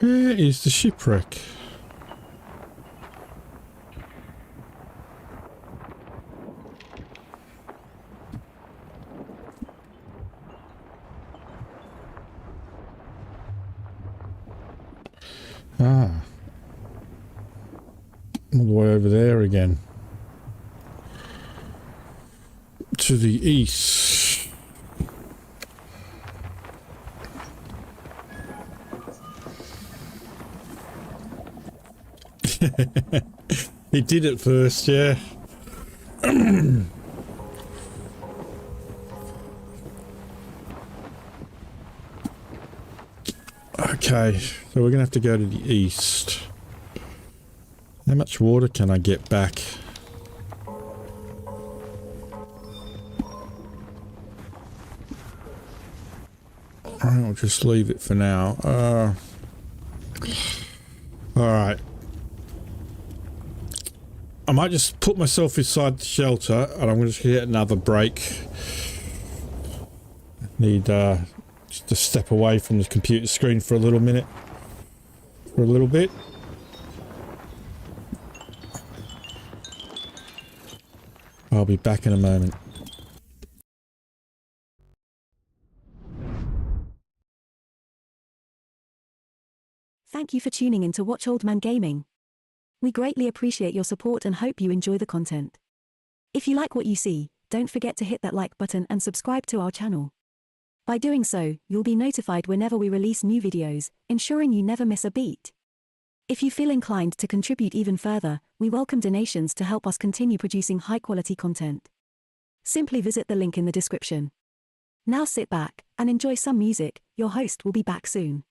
Where is the shipwreck? Ah. All the way over there again. To the east. He did it first, yeah. Okay, so we're gonna have to go to the east. How much water can I get back? I'll just leave it for now. Alright. I might just put myself inside the shelter and I'm going to get another break. Need just to step away from the computer screen for a little minute. For a little bit. I'll be back in a moment. Thank you for tuning in to Watch Old Man Gaming. We greatly appreciate your support and hope you enjoy the content. If you like what you see, don't forget to hit that like button and subscribe to our channel. By doing so, you'll be notified whenever we release new videos, ensuring you never miss a beat. If you feel inclined to contribute even further, we welcome donations to help us continue producing high-quality content. Simply visit the link in the description. Now sit back and enjoy some music. Your host will be back soon.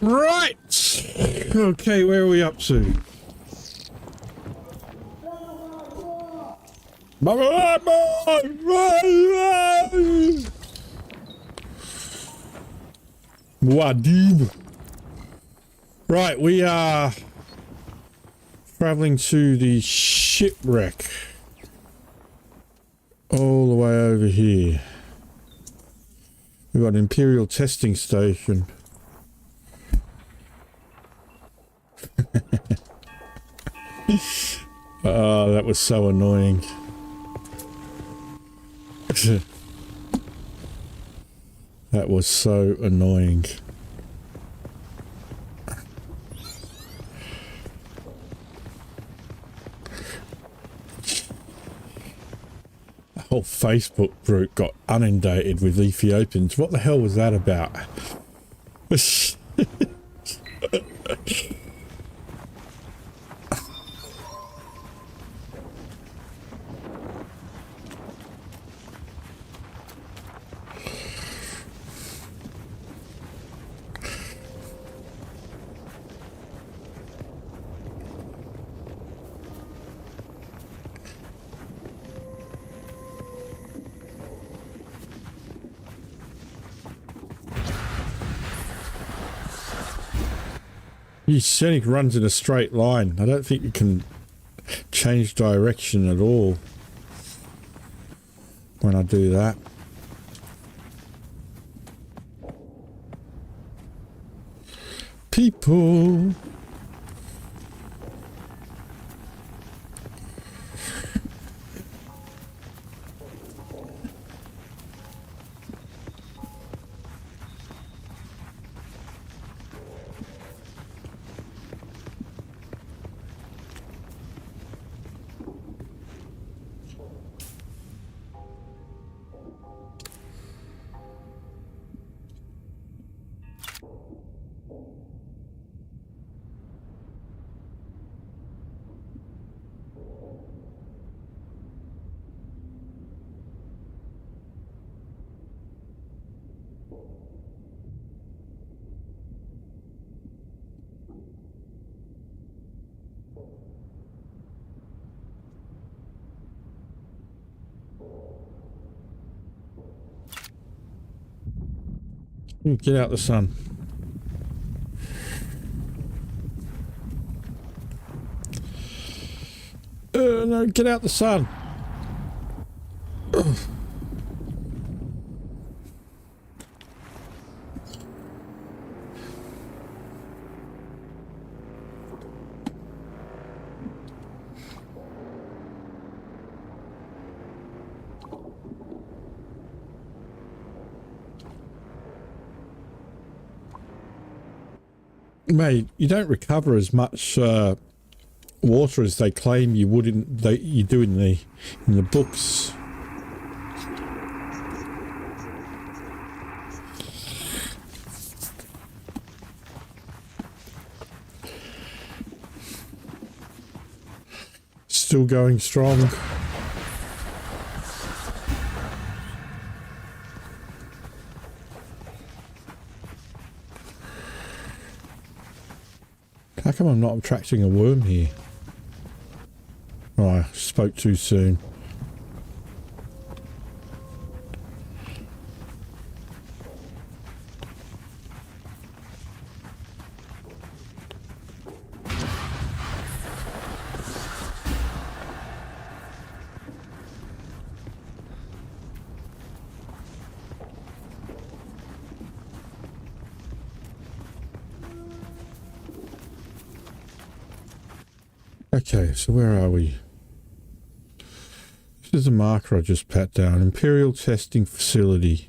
Right. Okay, where are we up to? Muad'Dib. Right, we are traveling to the shipwreck. All the way over here. We've got an Imperial testing station. Oh, that was so annoying. That was so annoying. The whole Facebook group got inundated with Ethiopians. What the hell was that about? Scenic runs in a straight line. I don't think you can change direction at all when I do that. People. Get out the sun. No, get out the sun. Ugh. Mate, you don't recover as much water as they claim you would you do in the books. Still going strong. How come I'm not attracting a worm here? Oh, I spoke too soon. Okay, so where are we? This is a marker I just pat down. Imperial Testing Facility.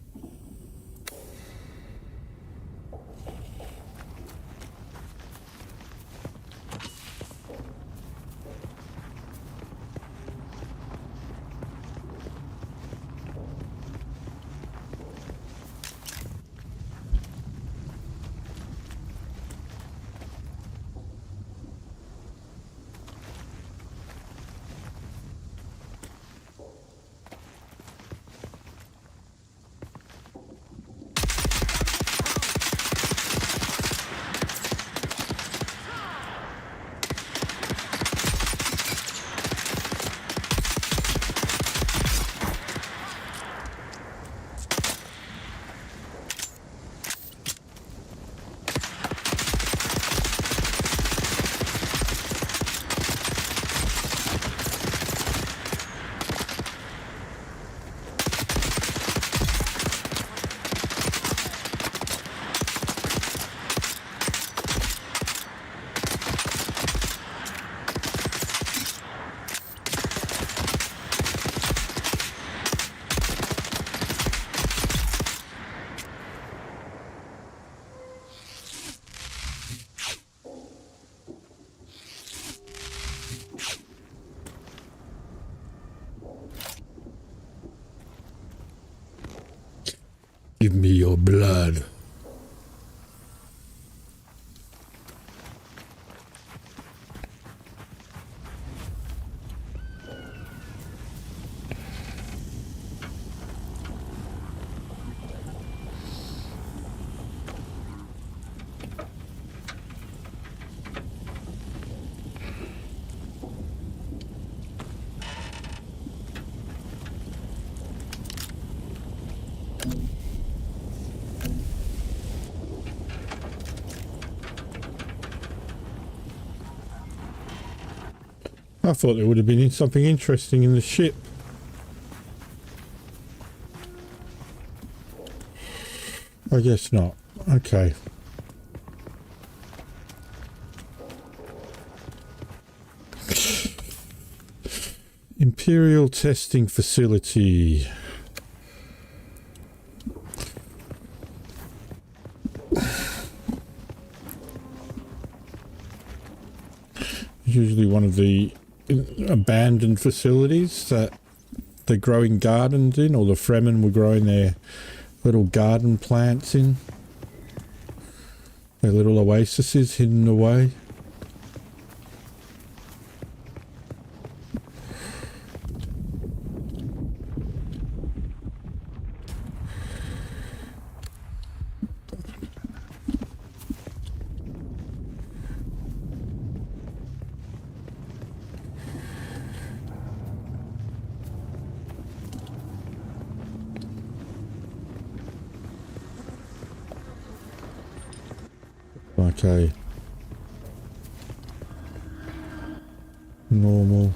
Give me your blood. I thought there would have been something interesting in the ship. I guess not. Okay. Imperial testing facility. Usually one of the abandoned facilities that they're growing gardens in, or the Fremen were growing their little garden plants in. Their little oases hidden away. Okay. Normal.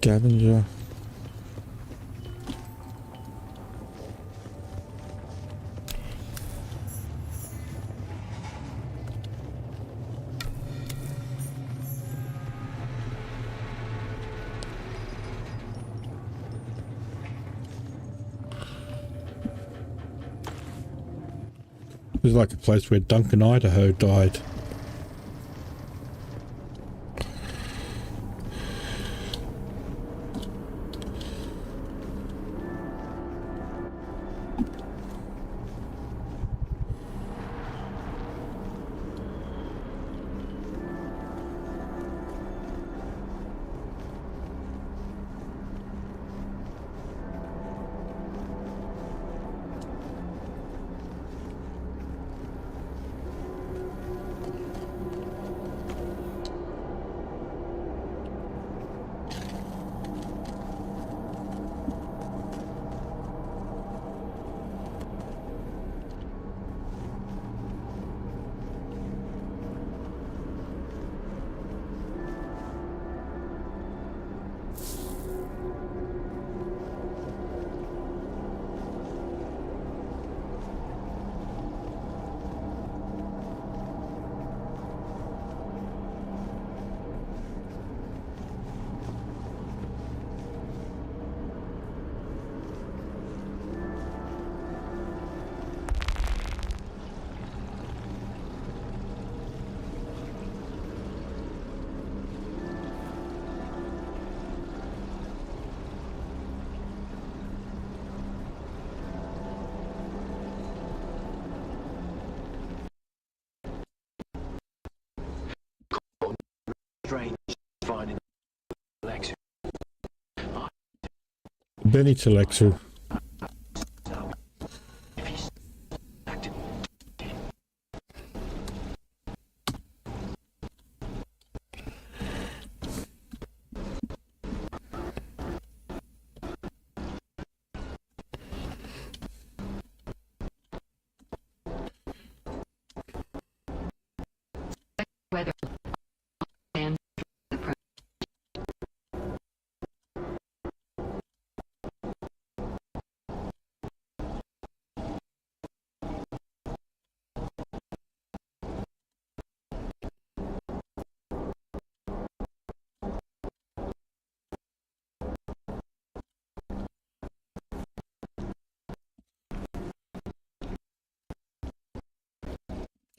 Scavenger. It was like a place where Duncan Idaho died. Bene Gesserit.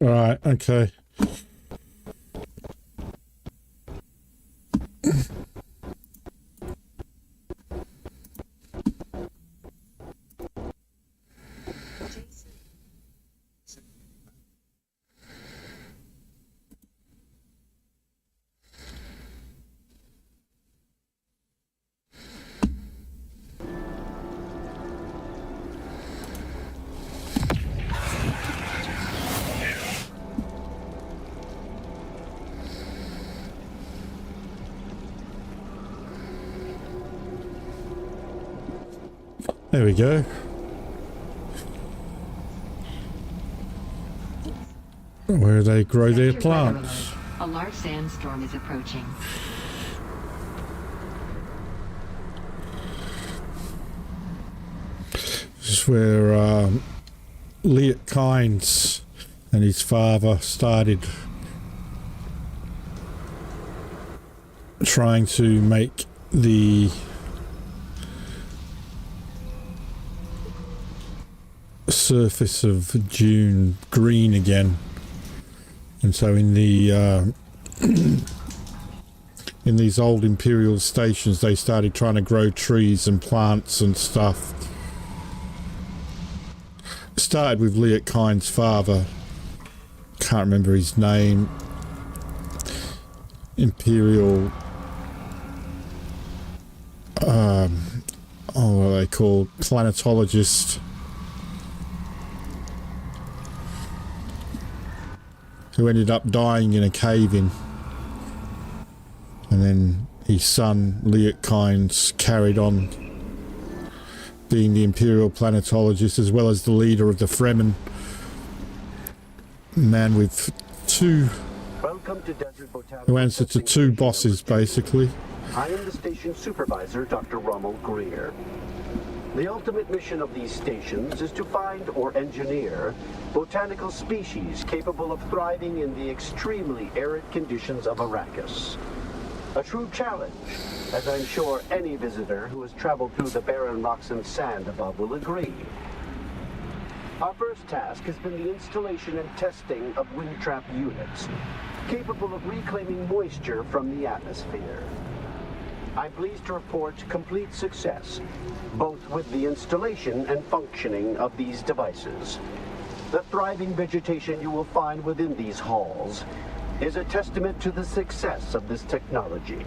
Right, okay. There we go. Where they grow their Sector plants. weather alert. A large sandstorm is approaching. This is where Leto Atreides and his father started trying to make the surface of Dune green again. And so in the in these old Imperial stations, they started trying to grow trees and plants and stuff. It started with Leto Atreides' father. Can't remember his name. Imperial. What are they called? Planetologist. Who ended up dying in a cave-in. And then his son, Leto Atreides, carried on being the Imperial Planetologist as well as the leader of the Fremen. Man with two... who answer to two bosses, basically. I am the station supervisor, Dr. Rommel Greer. The ultimate mission of these stations is to find or engineer botanical species capable of thriving in the extremely arid conditions of Arrakis. A true challenge, as I'm sure any visitor who has traveled through the barren rocks and sand above will agree. Our first task has been the installation and testing of wind trap units, capable of reclaiming moisture from the atmosphere. I'm pleased to report complete success, both with the installation and functioning of these devices. The thriving vegetation you will find within these halls is a testament to the success of this technology.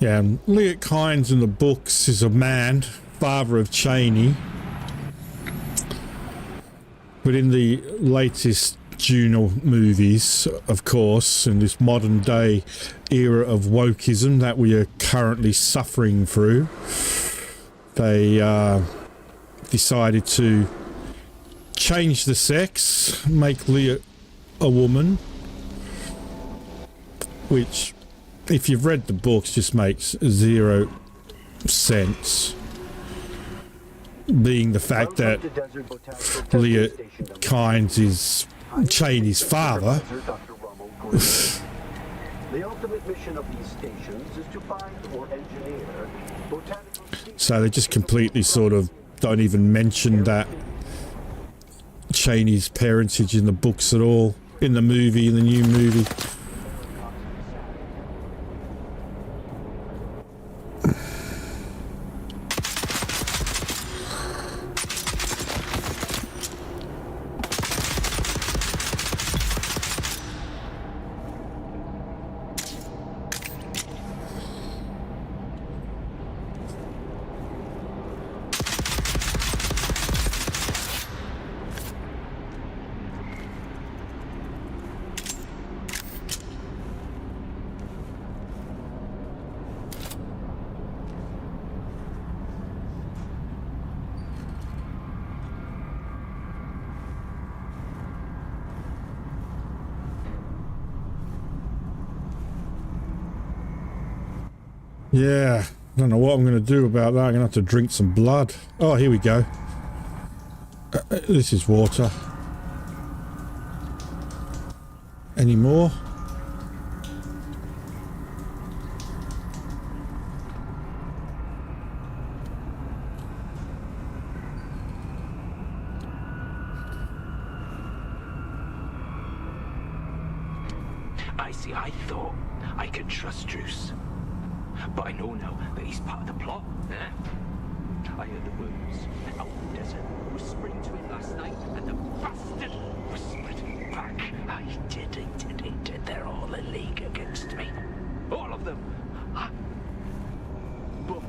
Yeah, Leto Atreides in the books is a man, father of Cheney. But in the latest Dune movies, of course, in this modern day era of wokeism that we are currently suffering through, they decided to change the sex, make Leto a woman, which, if you've read the books, just makes zero sense. Being the fact that Leto Atreides is Cheney's father. The ultimate mission of these stations is to find or engineer botanical species. So they just completely sort of don't even mention that Cheney's parentage in the books at all, in the movie, in the new movie. Yeah, I don't know what I'm going to do about that. I'm going to have to drink some blood. Oh, here we go. This is water. Any more? I thought I could trust Druce. But I know now that he's part of the plot. I heard the words out in the desert whispering to him last night, and the bastard whispered back. I did. They're all in league against me. All of them. But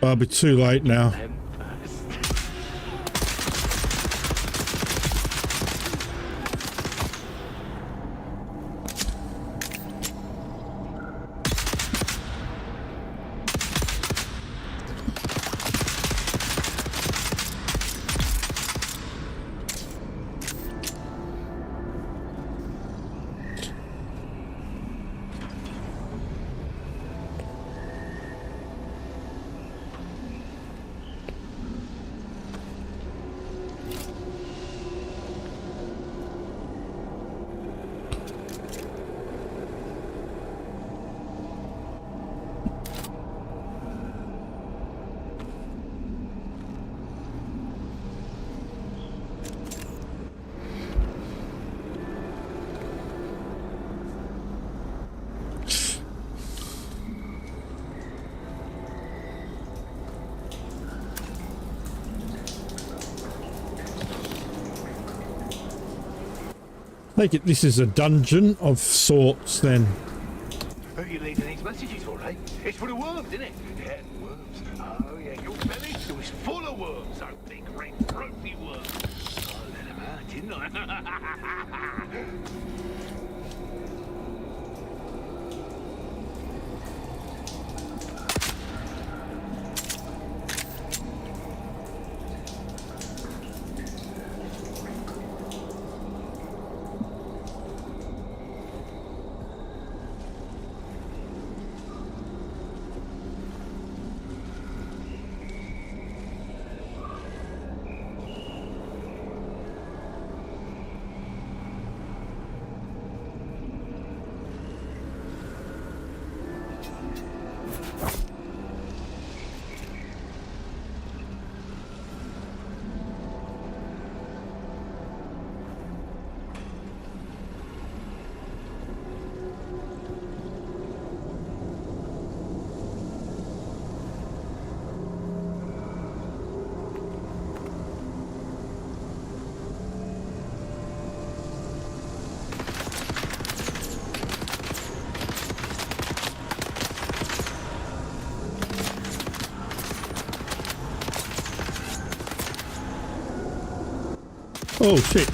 I'll be too late now. Take it this is a dungeon of sorts then. Who are you leaving these messages for, eh? It's for the worms, isn't it? Yeah, worms. Oh, yeah, your belly it was full of worms. Those big, red, ropey worms. I let them out, didn't I? Oh shit.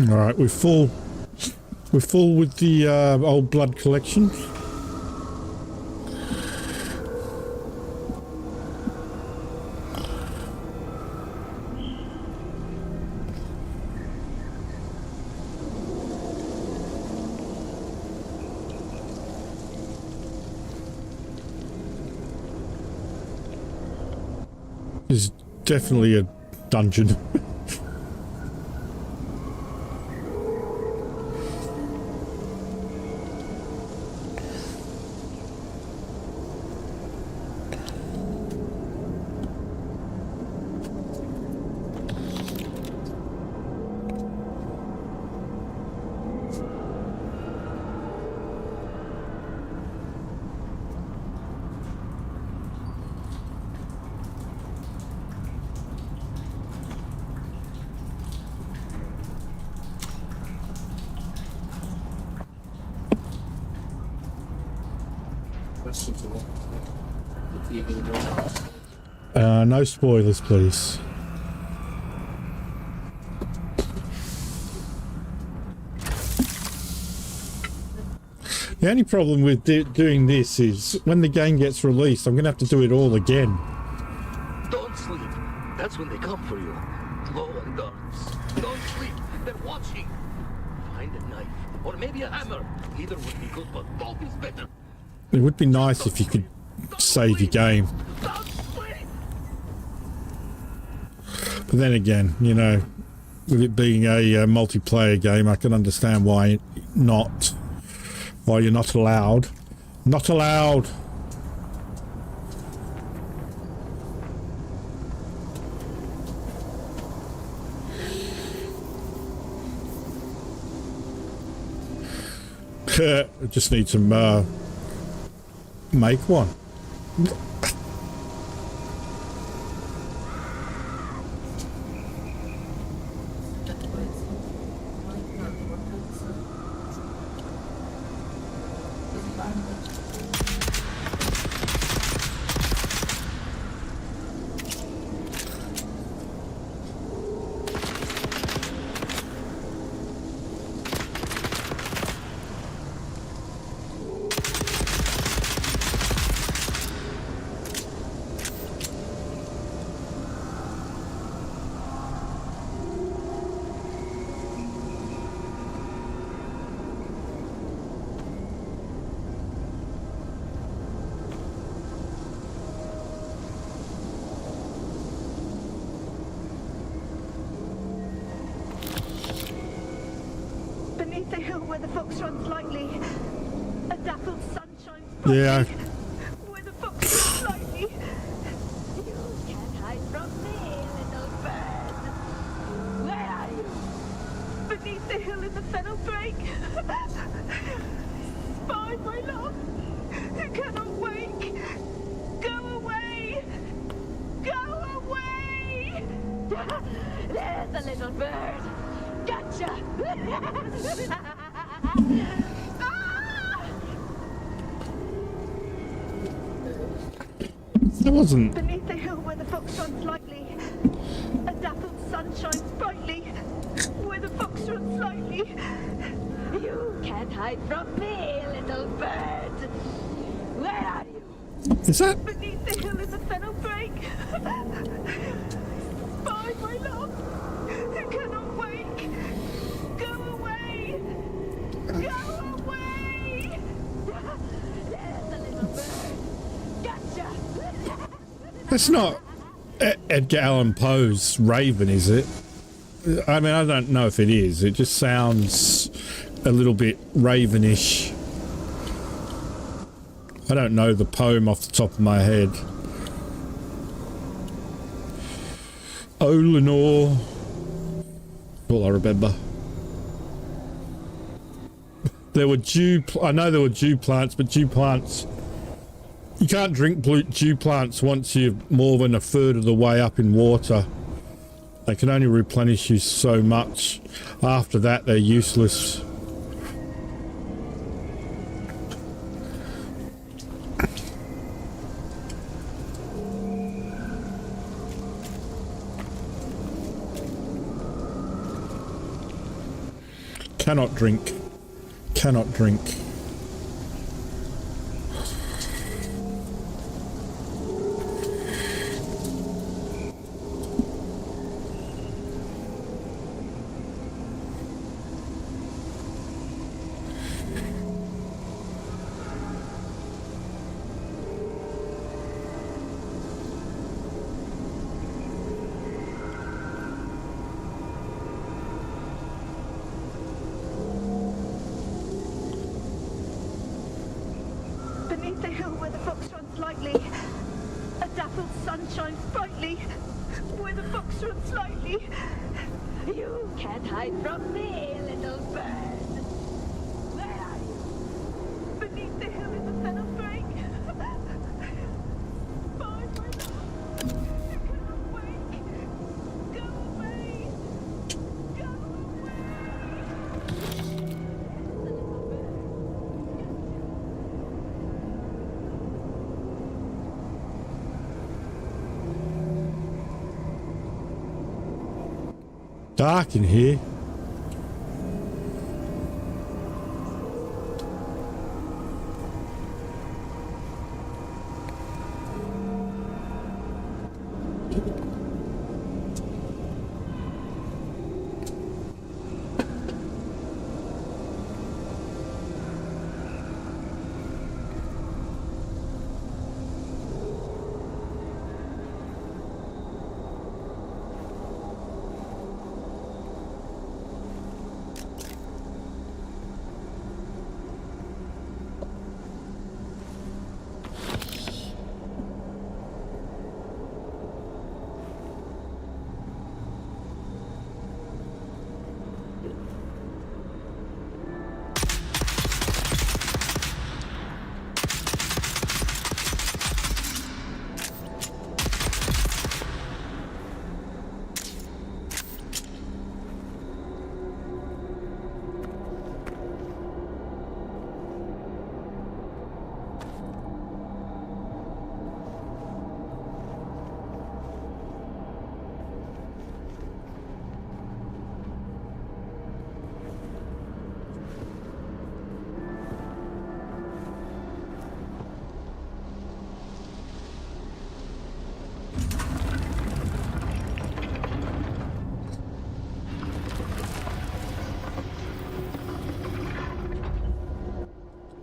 All right, we're full with the old blood collection. There's definitely a dungeon. No spoilers, please. The only problem with doing this is when the game gets released, I'm going to have to do it all again. Don't sleep. That's when they come for you. Slow and darts. Don't sleep. They're watching. Find a knife. Or maybe a hammer. Either would be good, but both is better. It would be nice if you could save your game. But then again, you know, with it being a multiplayer game, I can understand why not. Why you're not allowed. Not allowed. I just need to make one. Beneath the hill where the fox runs lightly, a dappled sun shines Yeah. brightly. Where the fox runs lightly. You can't hide from me, little bird. Where are you? Beneath the hill in the fennel brake. Spy, my love. You cannot wake. Go away. Go away. There's the little bird. Gotcha. That wasn't. Beneath the hill where the fox runs lightly, a dappled sun shines brightly. Where the fox runs lightly. You can't hide from me, little bird. Where are you? Is that? Beneath the hill is a fennel brake. Spy, my love. You cannot wake. Go away. Go away. There's the little bird. Gotcha. That's not Edgar Allan Poe's Raven, is it? I mean, I don't know if it is. It just sounds a little bit Ravenish. I don't know the poem off the top of my head. Oh, Lenore. All I remember. There were I know there were dew plants, but dew plants... You can't drink dew plants once you're more than a third of the way up in water. They can only replenish you so much. After that, they're useless. Cannot drink. Cannot drink. Beneath the hill where the fox runs lightly, a dappled sun shines brightly. Where the fox runs lightly. You can't hide from me, little bird. Where are you? Beneath the hill is a fennel brake. Spy, my love. You cannot wake. Go away. Go away. Dark in here.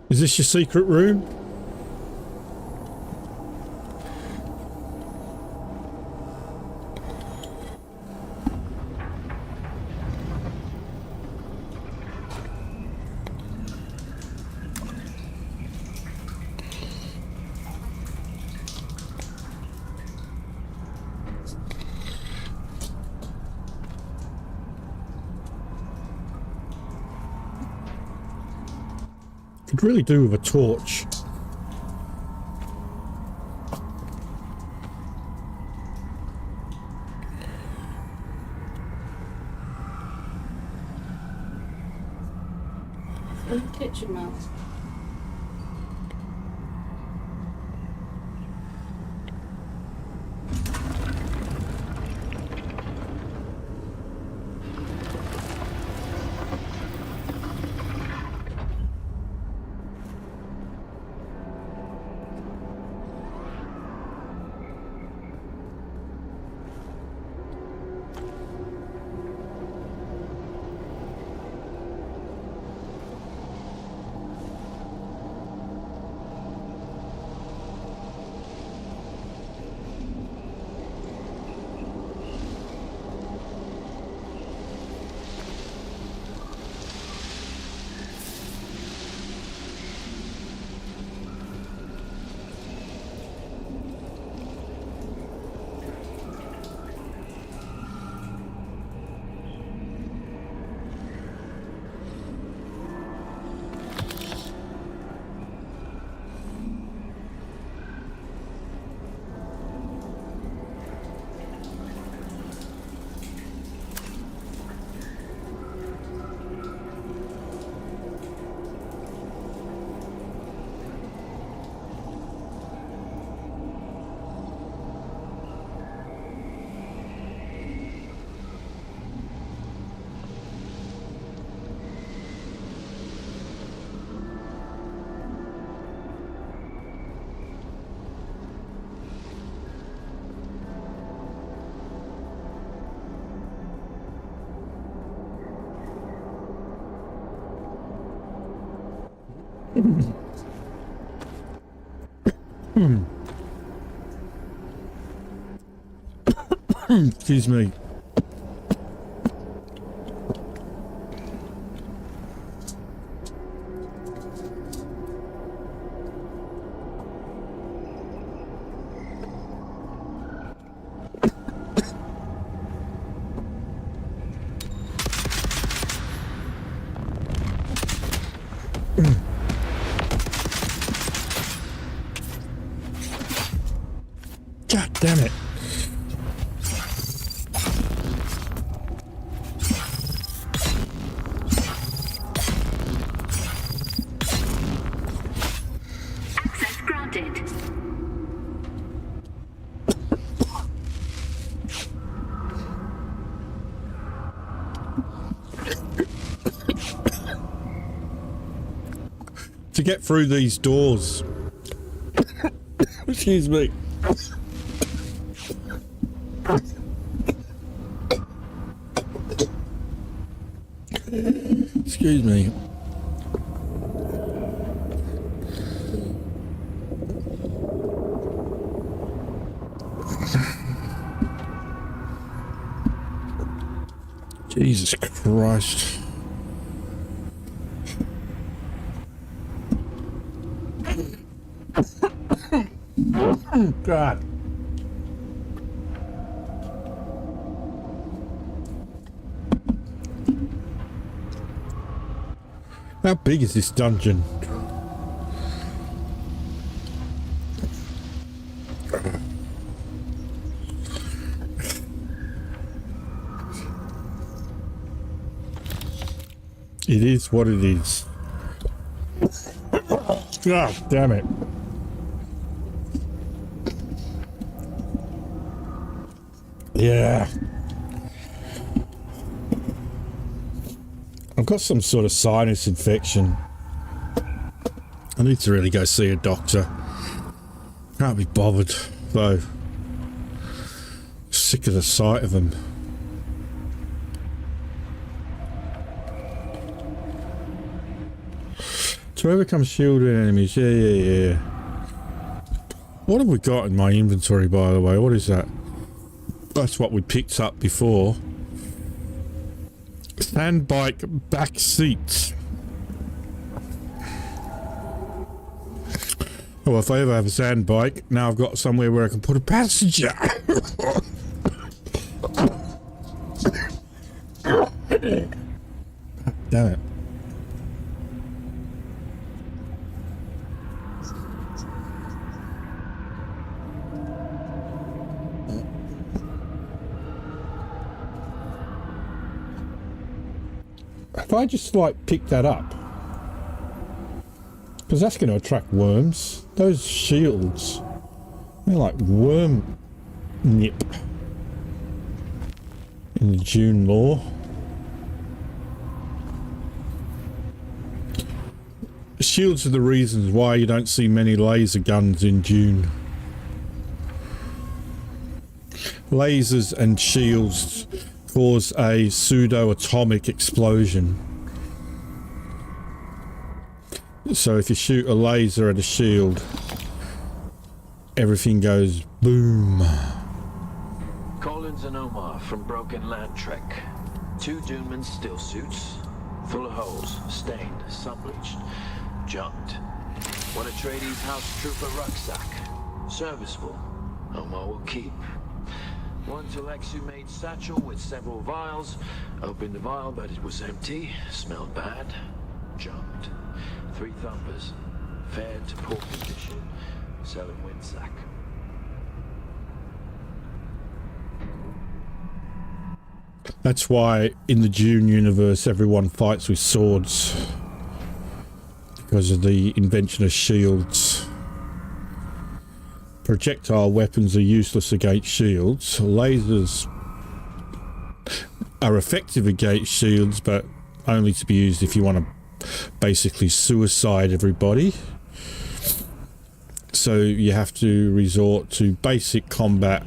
Is this your secret room? Could really do with a torch. Kitchen mouse. Excuse me. God damn it. Access granted. To get through these doors. Excuse me. Excuse me. Jesus Christ. God. How big is this dungeon? It is what it is. God damn it. Yeah. I've got some sort of sinus infection. I need to really go see a doctor. Can't be bothered, though. Sick of the sight of them. To overcome shielded enemies, yeah. What have we got in my inventory, by the way? What is that? That's what we picked up before. Sand bike back seat. Oh, if I ever have a sand bike, now I've got somewhere where I can put a passenger. Damn it. if I just like pick that up, because that's going to attract worms. Those shields, they're like worm nip in the Dune lore. Shields are the reasons why you don't see many laser guns in Dune. Lasers and shields cause a pseudo-atomic explosion. So if you shoot a laser at a shield, everything goes boom. Collins and Omar from Broken Land Trek. 2 Duneman still suits, full of holes, stained, sun-bleached, junked. One Atreides house trooper rucksack, serviceable. Omar will keep. One Telexu-made satchel with several vials. Opened the vial, but it was empty. Smelled bad. Junked. 3 thumpers. Fared to poor condition. Selling windsack. That's why in the Dune universe everyone fights with swords. Because of the invention of shields. Projectile weapons are useless against shields. Lasers are effective against shields, but only to be used if you want to basically suicide everybody. So you have to resort to basic combat,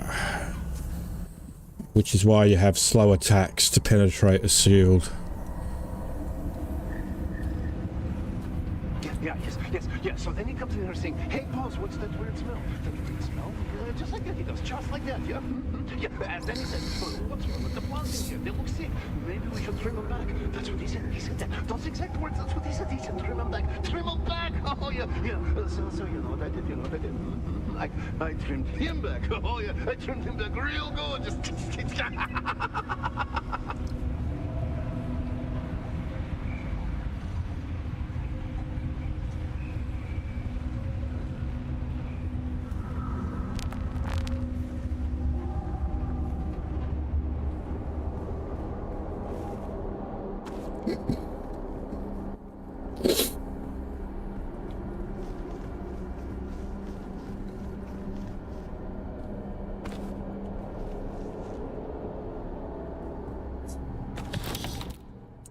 which is why you have slow attacks to penetrate a shield. Yes. So then he comes in here saying, "Hey, boss, what's that weird smell?" That weird smell? Just like that, he does. Just like that, yeah. Yeah, and then he said, "What's wrong with the plants in here? They look sick. Maybe we should trim them back." That's what he said. He said that. Those exact words. That's what he said. He said, "Trim them back. Trim them back." Oh, yeah. So you know what I did? I trimmed him back. Oh, yeah. I trimmed him back real good. Just.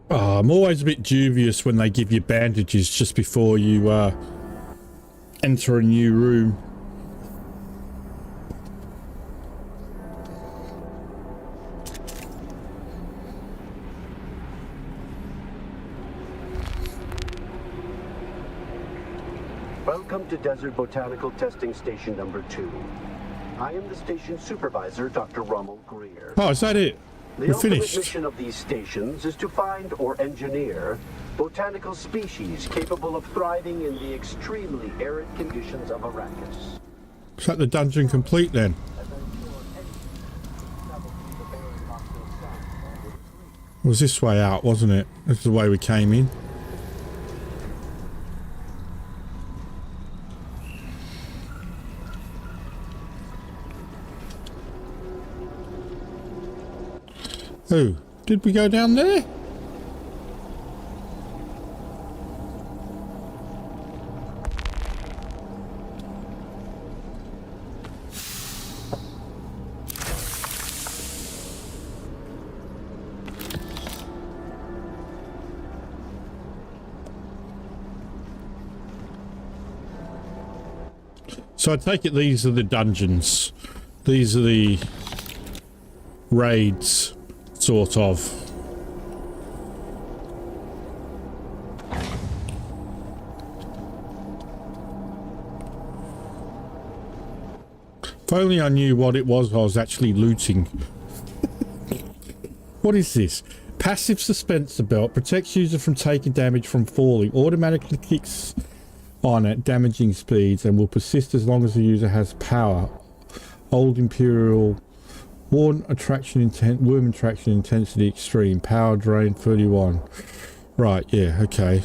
I'm always a bit dubious when they give you bandages just before you enter a new room. Welcome to Desert Botanical Testing Station number 2. I am the station supervisor, Dr. Rommel Greer. Oh, is that it? The We're ultimate finished. mission of these stations is to find or engineer botanical species capable of thriving in the extremely arid conditions of Arrakis. Is that the dungeon complete then? It was this way out, wasn't it? This is the way we came in. Oh, did we go down there? So I take it these are the dungeons. These are the raids. Sort of. If only I knew what it was I was actually looting. What is this? Passive suspensor belt protects user from taking damage from falling. Automatically kicks on at damaging speeds and will persist as long as the user has power. Old Imperial. Worm attraction intensity extreme. Power drain 31. Right, yeah, okay.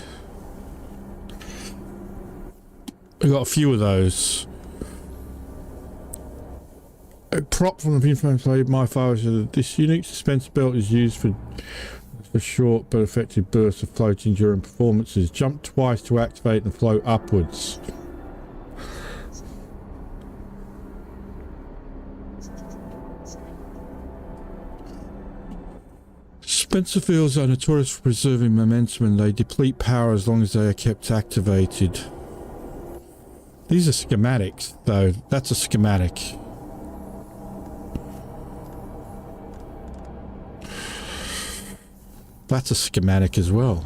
I got a few of those. A prop from the information my files. This unique suspense belt is used for for short but effective bursts of floating during performances. Jump twice to activate and float upwards. Spencer fields are notorious for preserving momentum, and they deplete power as long as they are kept activated. These are schematics, though. That's a schematic. That's a schematic as well.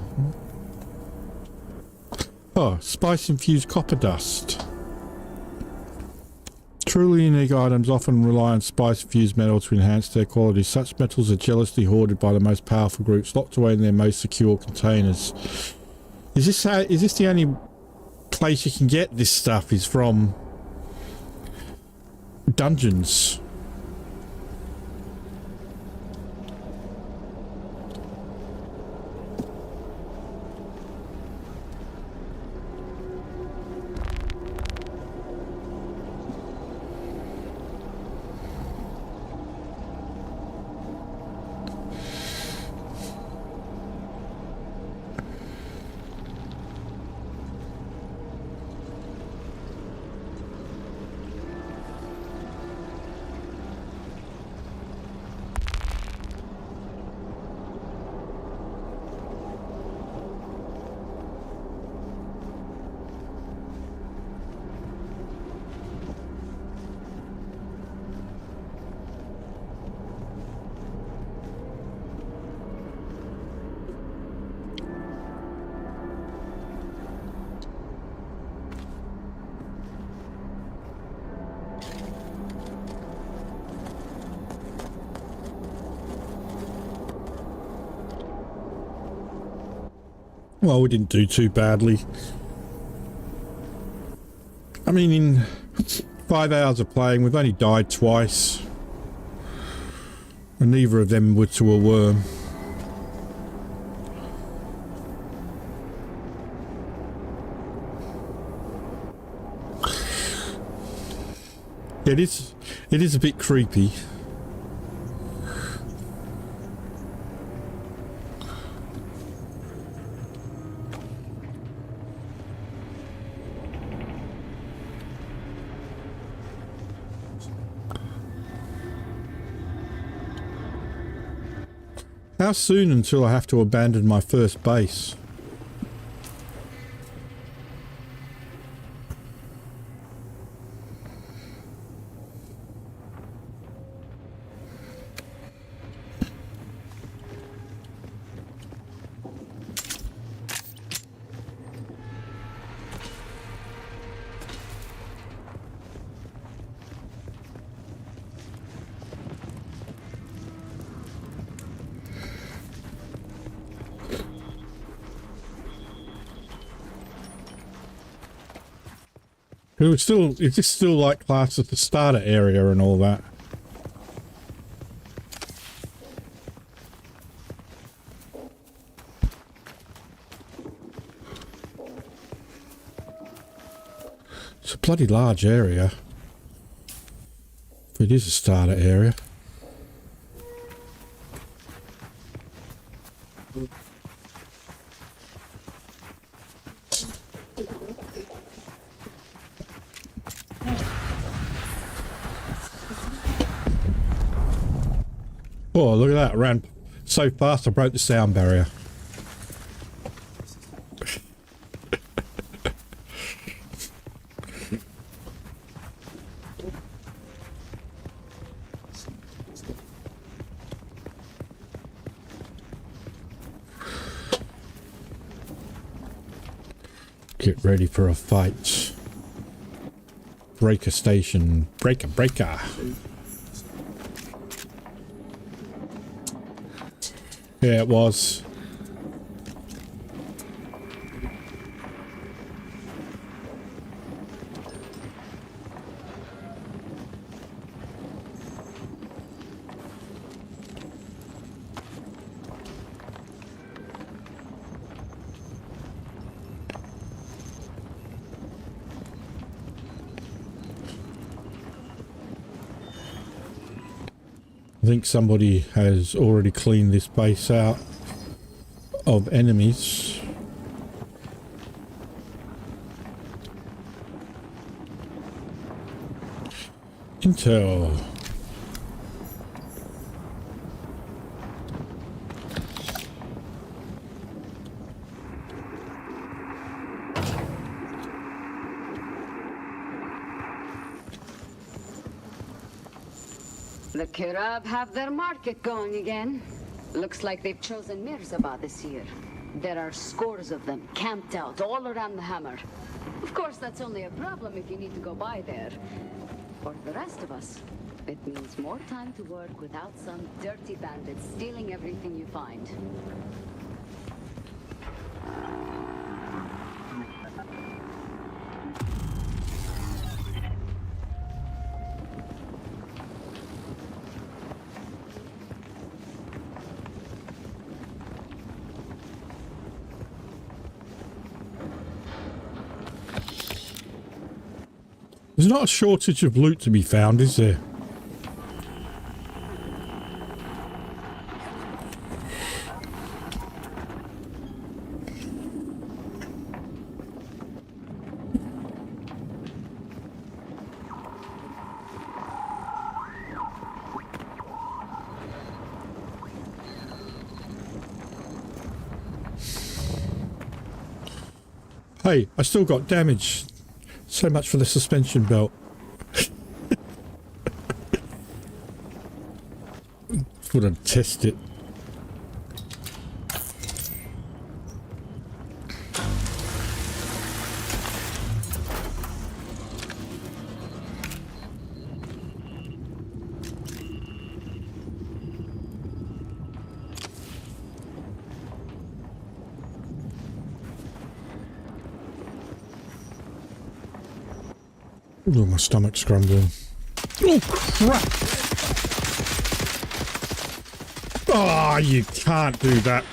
Oh, spice-infused copper dust. Truly unique items often rely on spice-infused metal to enhance their quality. Such metals are jealously hoarded by the most powerful groups, locked away in their most secure containers. Is this the only place you can get this stuff? Is from dungeons? Well, we didn't do too badly. I mean, in 5 hours of playing, we've only died twice. And neither of them were to a worm. It is a bit creepy. How soon until I have to abandon my first base? Is this still like class at the starter area and all that? It's a bloody large area. If it is a starter area. Oh, look at that. It ran so fast I broke the sound barrier. Get ready for a fight. Breaker station. Breaker. Yeah, it was. I think somebody has already cleaned this base out. of enemies. Intel. The Kirab have their market going again. Looks like they've chosen Mirzabah this year. There are scores of them camped out all around the Hammer. Of course, that's only a problem if you need to go by there. For the rest of us, it means more time to work without some dirty bandits stealing everything you find. There's not a shortage of loot to be found, is there? Hey, I still got damage. So much for the suspension belt. Thought I'd test it. Oh, my stomach's grumbling. Oh, crap! Oh, you can't do that.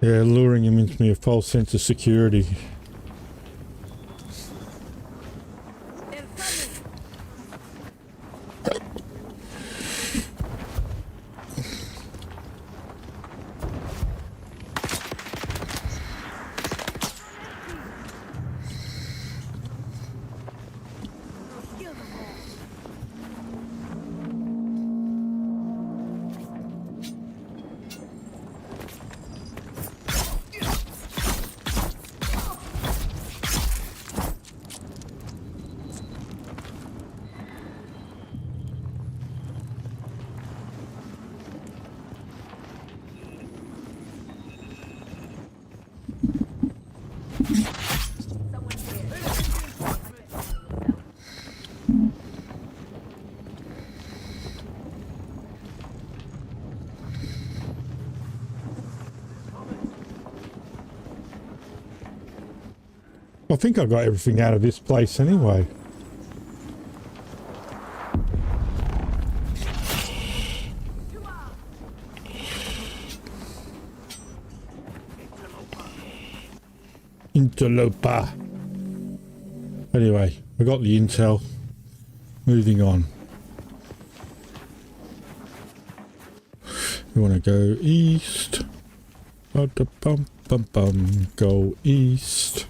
Yeah, luring him into me a false sense of security. I think I got everything out of this place anyway. Interloper. Anyway, I got the intel. Moving on. We want to go east. Go east.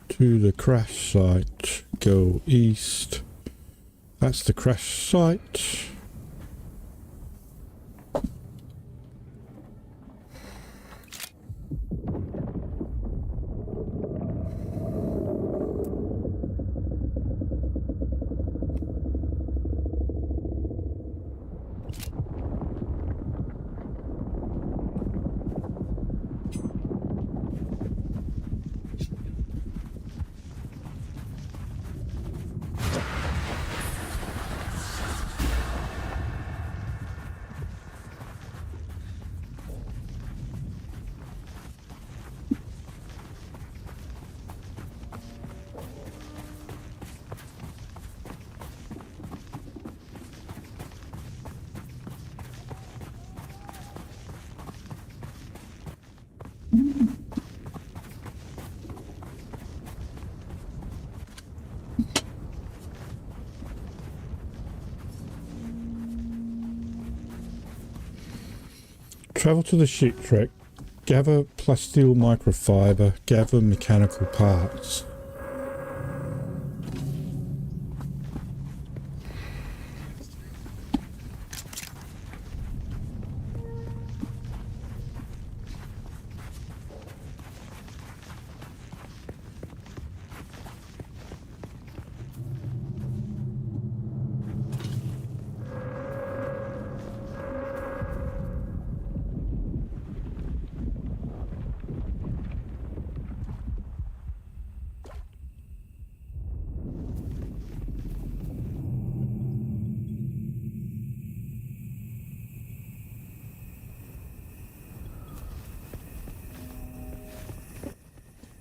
To the crash site. Go east. That's the crash site. Travel to the ship track, gather plasteel microfiber, gather mechanical parts.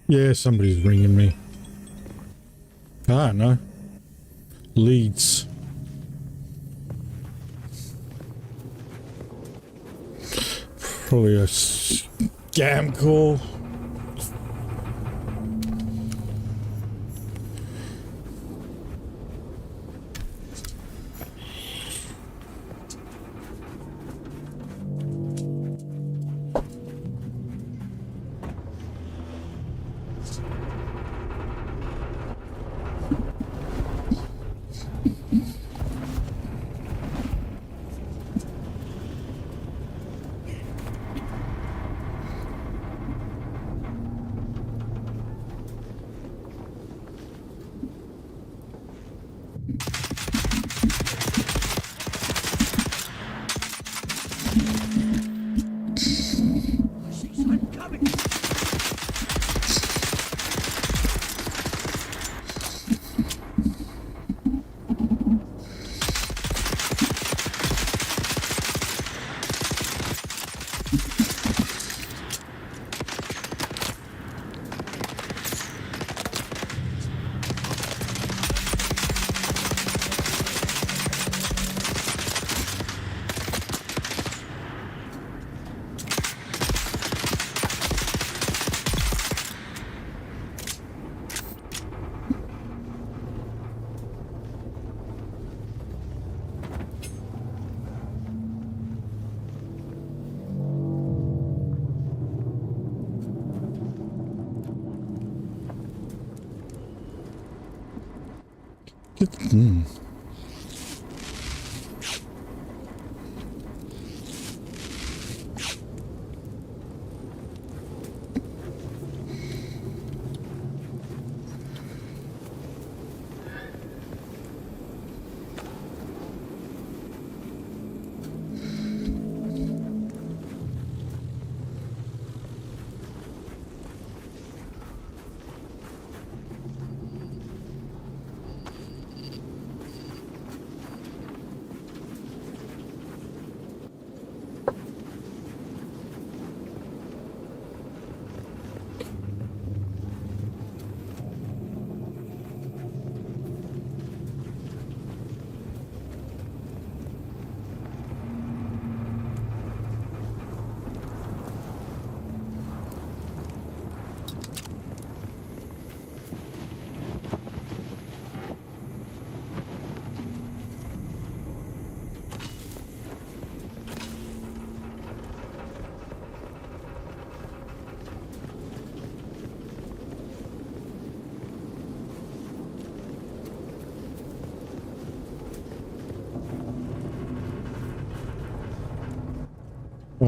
Yeah, somebody's ringing me. I don't know. Leads. Probably a scam call.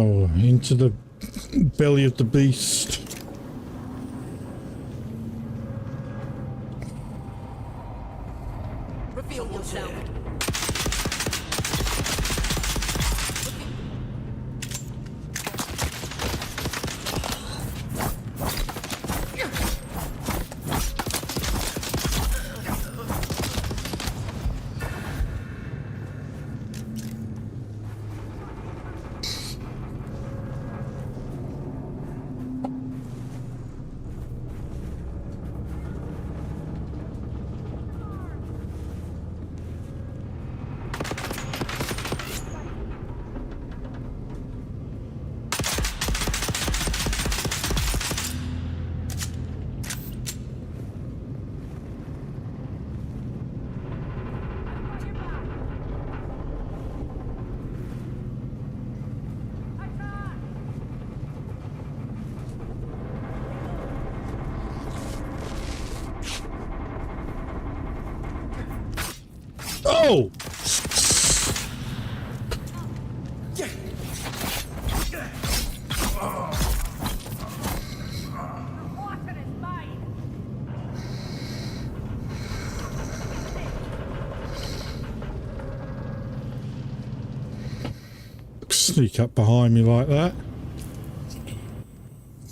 Oh, into the belly of the beast. Reveal yourself. Oh! Sneak up behind me like that.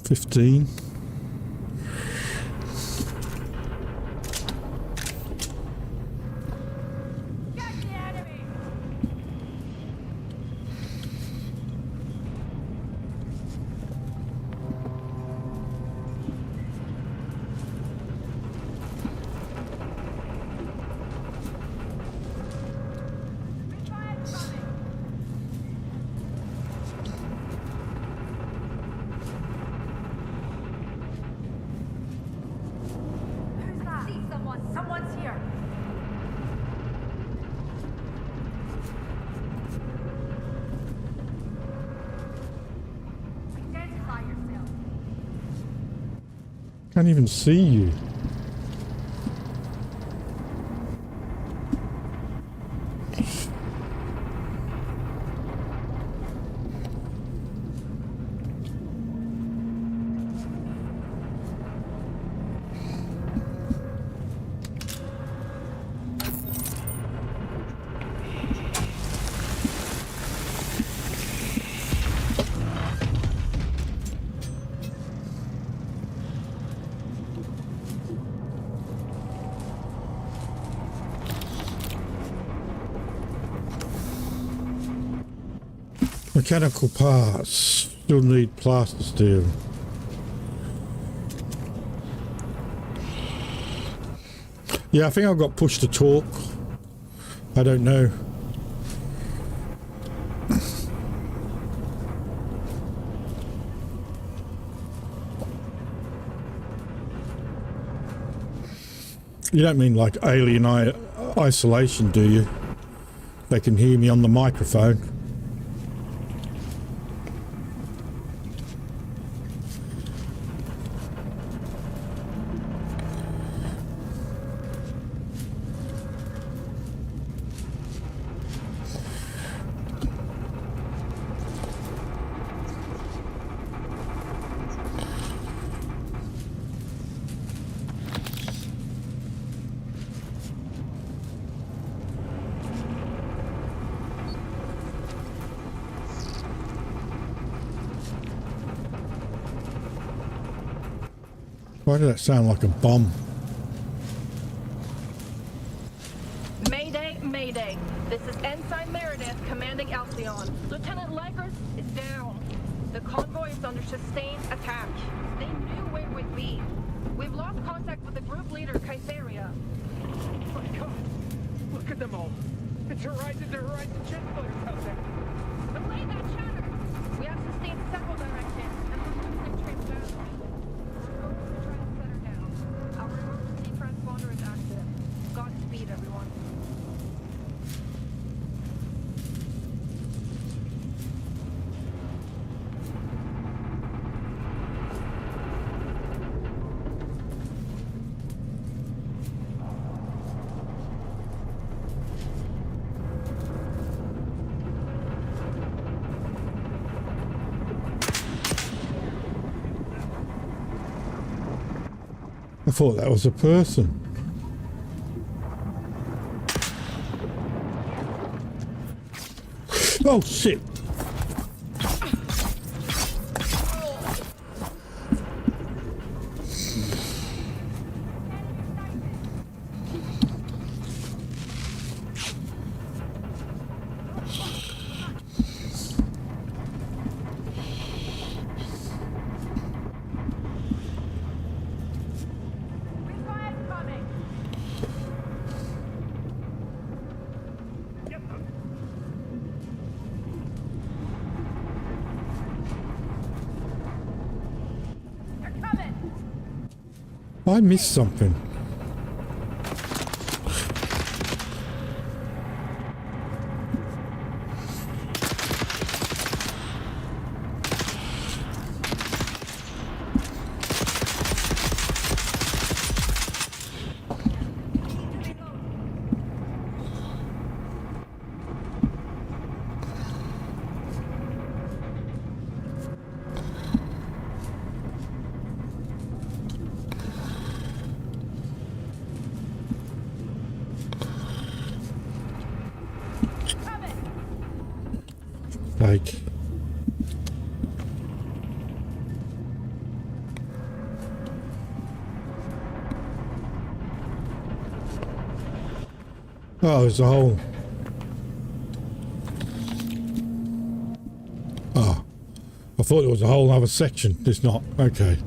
15. Can't even see you. Mechanical parts. Still need plaster steel. Yeah, I think I got pushed to talk. I don't know. You don't mean like alien isolation, do you? They can hear me on the microphone. Why did that sound like a bomb? Mayday, Mayday. This is Ensign Meredith commanding Alcyon. Lieutenant Lycris is down. The convoy is under sustained attack. They knew where we'd be. We've lost contact with the group leader, Kytheria. My God! Look at them all! It's horizon to horizon jet fighters out there! Delay that chatter! We have sustained several directions, and we're losing transversely. Our emergency transponder is active. Godspeed, everyone. thought that was a person. Oh shit! I missed something. Like, oh, there's a hole. Oh, I thought there was a whole other section. There's not. Okay.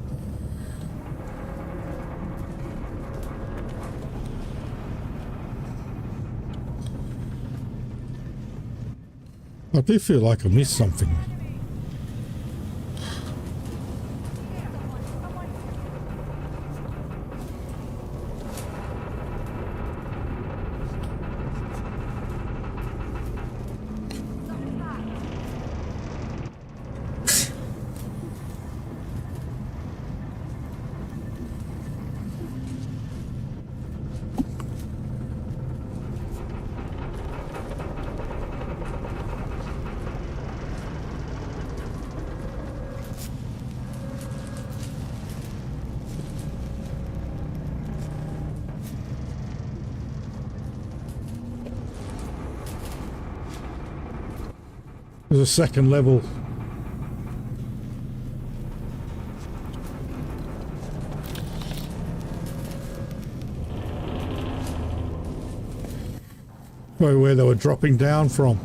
I do feel like I missed something. There's a second level. Where they were dropping down from.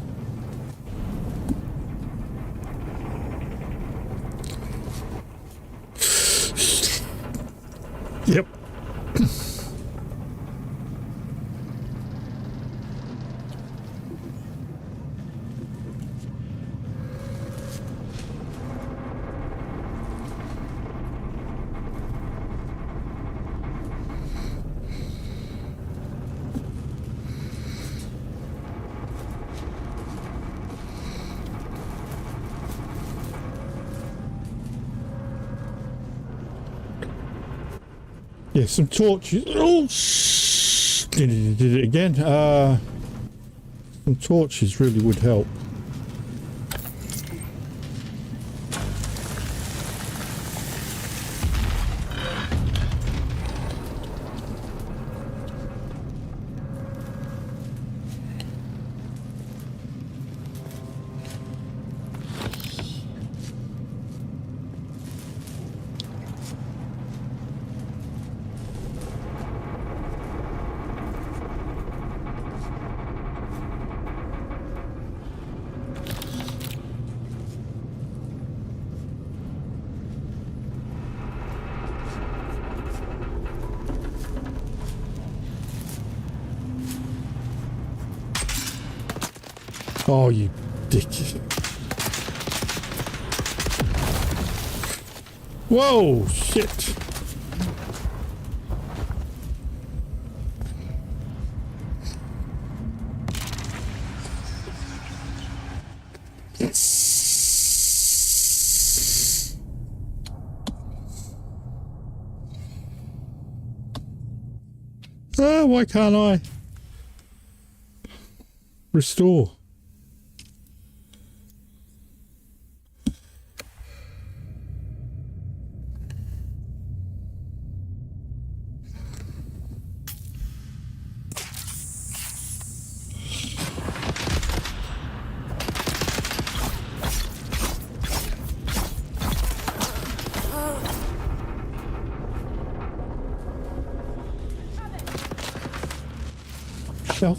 Yep. Yeah, some torches. Oh, did it again. Some torches really would help. Oh, you dick. Whoa, shit. Ah, why can't I restore? Hell.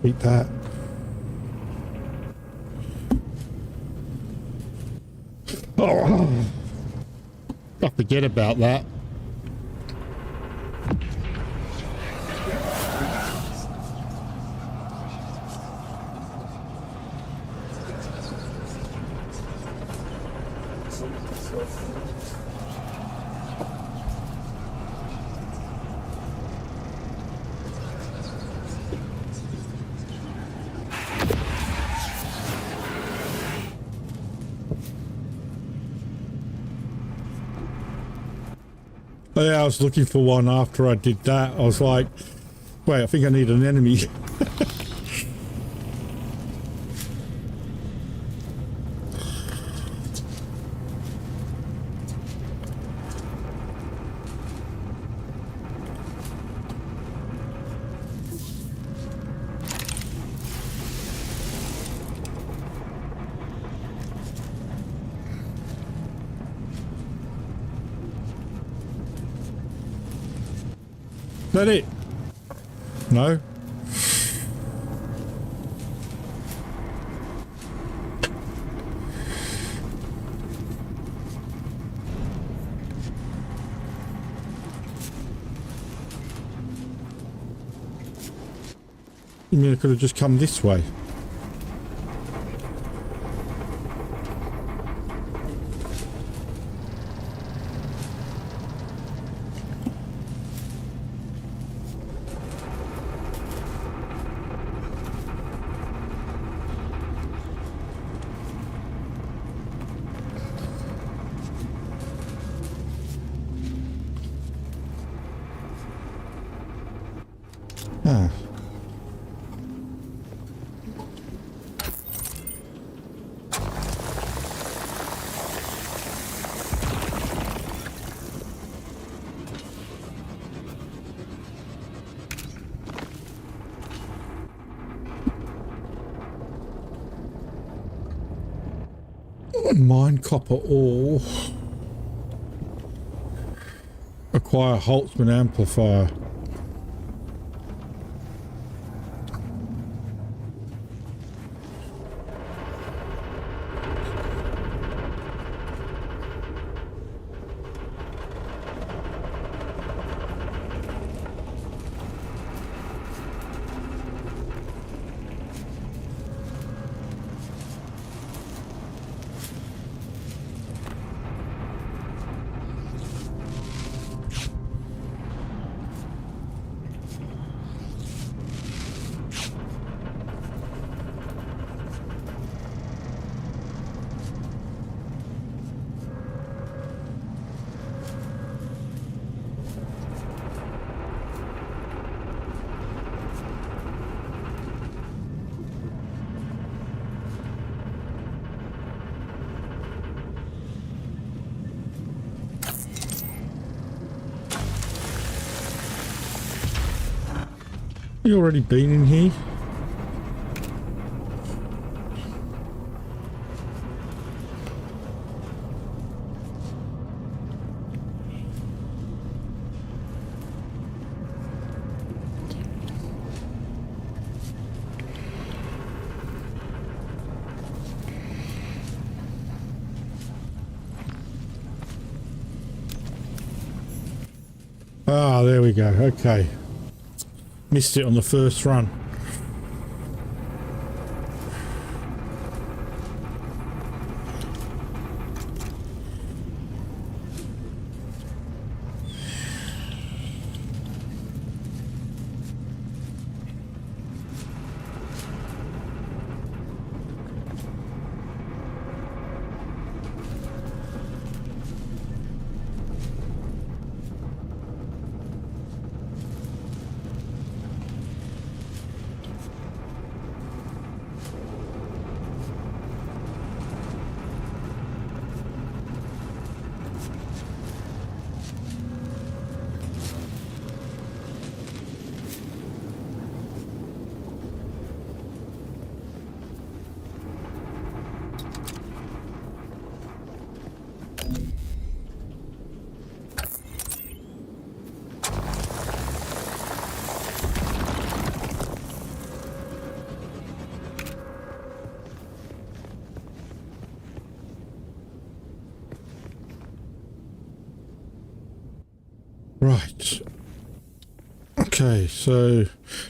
Beat that. Oh, I forget about that. Yeah, I was looking for one after I did that. I was like, wait, I think I need an enemy. That it? No? You mean I could have just come this way? Ah. Mine copper ore. Acquire Holtzman amplifier. You already been in here? Ah, there we go. Okay. Missed it on the first run. Right. Okay, so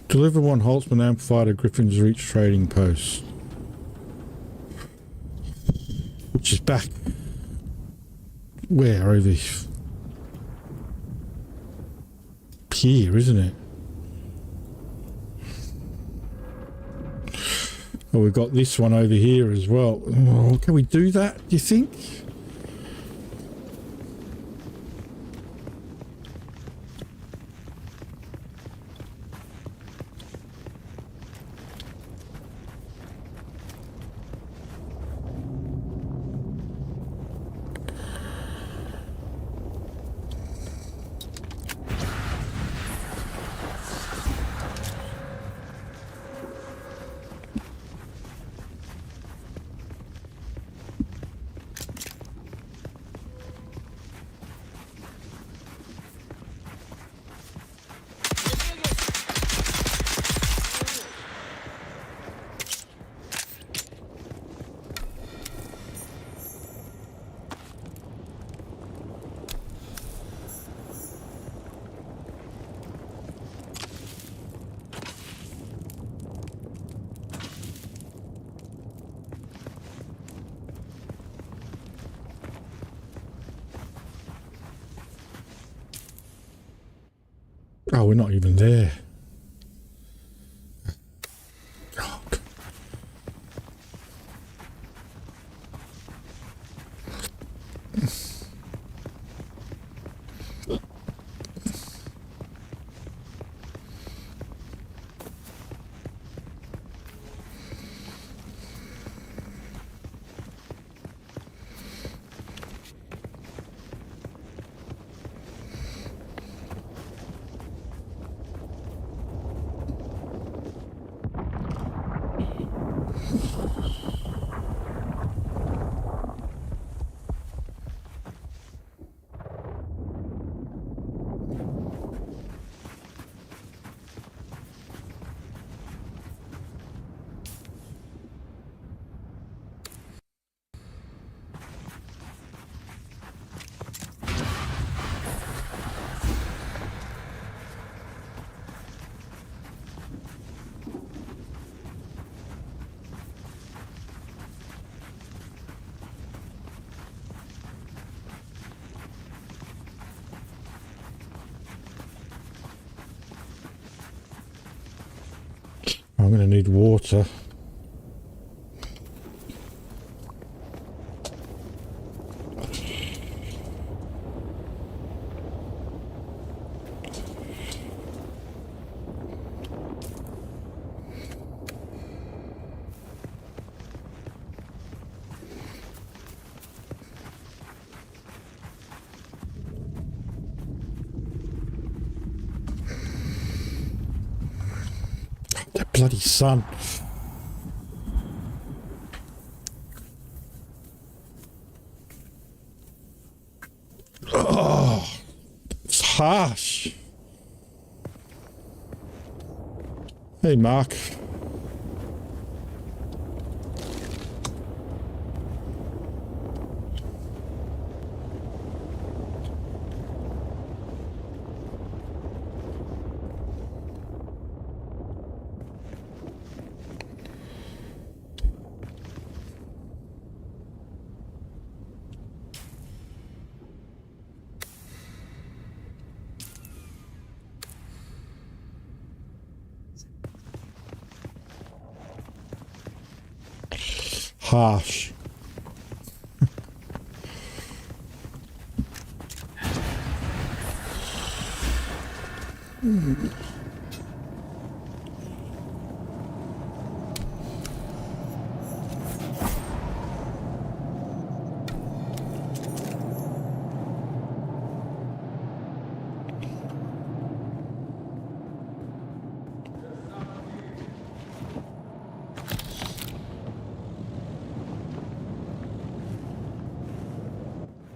deliver one Holtzman amplifier to Griffin's Reach trading post. Which is back where? Over here, isn't it? Oh, we've got this one over here as well. Oh, can we do that, do you think? Oh, we're not even there. God. I'm going to need water. That bloody sun. Oh, it's harsh. Hey, Mark. Harsh.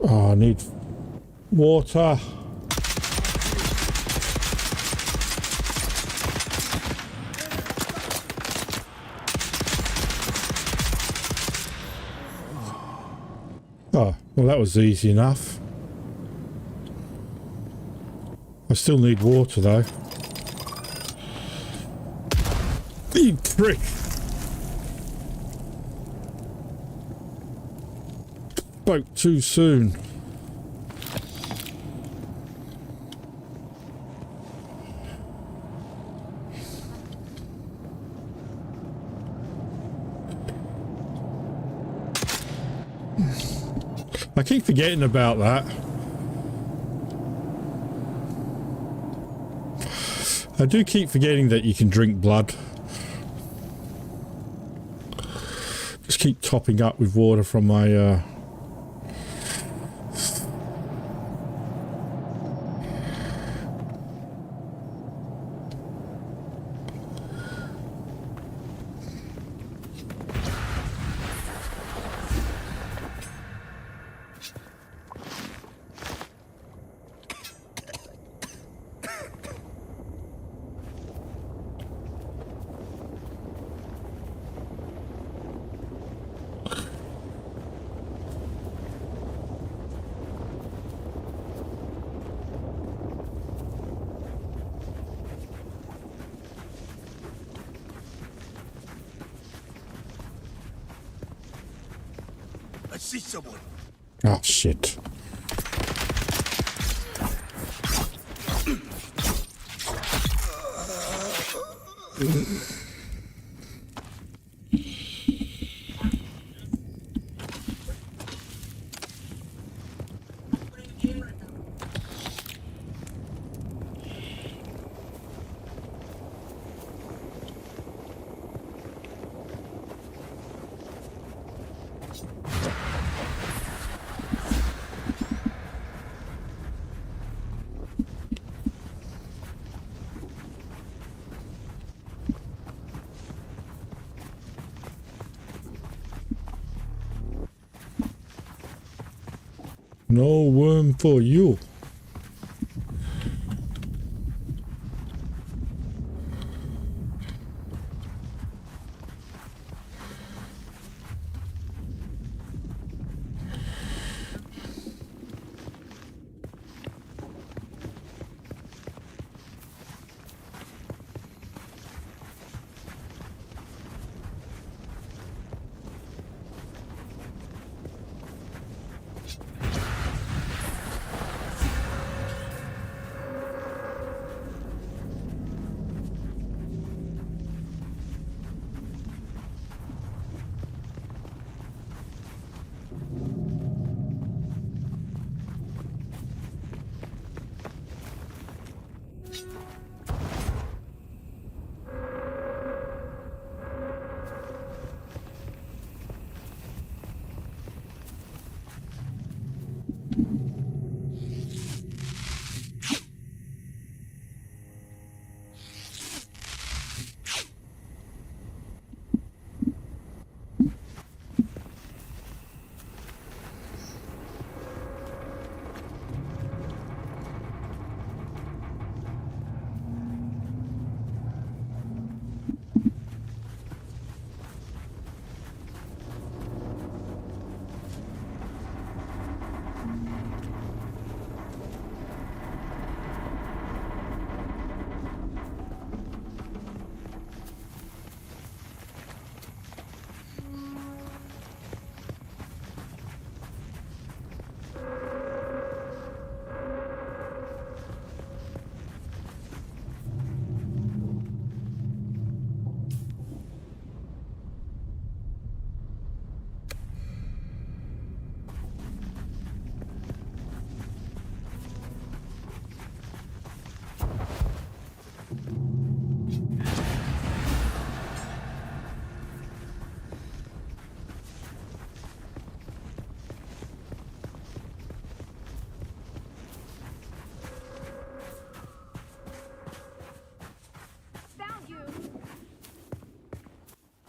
Oh, I need water. Oh, well, that was easy enough. I still need water though. You prick! Spoke too soon. I keep forgetting about that. I do keep forgetting that you can drink blood. Just keep topping up with water from my I see someone. Oh shit. No worm for you.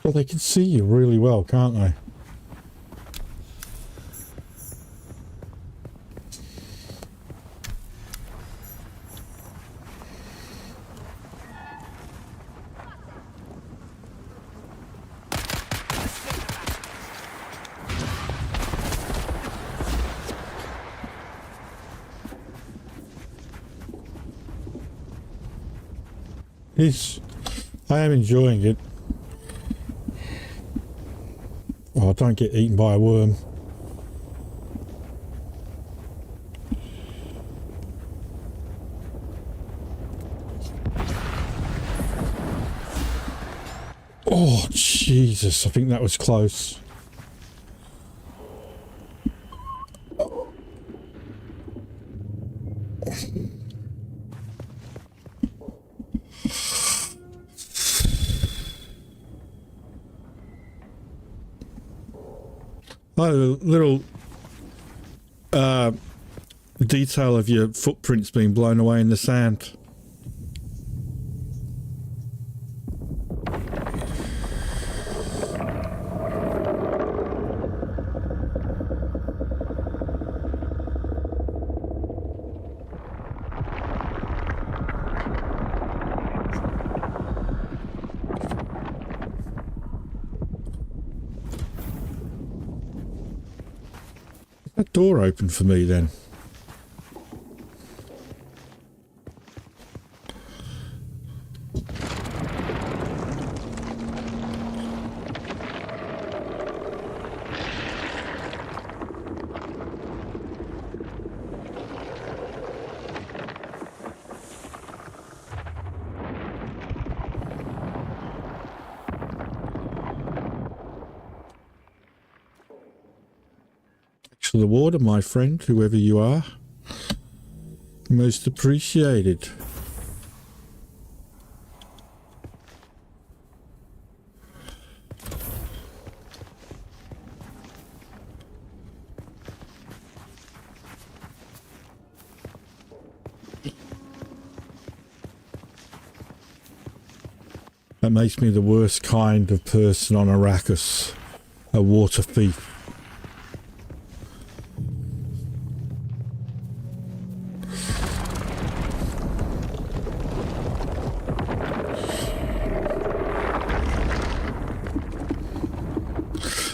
Well, they can see you really well, can't they? I am enjoying it. Oh, don't get eaten by a worm. Oh, Jesus, I think that was close. Oh, the little detail of your footprints being blown away in the sand. That door open for me then. For the water, my friend, whoever you are. Most appreciated. That makes me the worst kind of person on Arrakis. A water thief.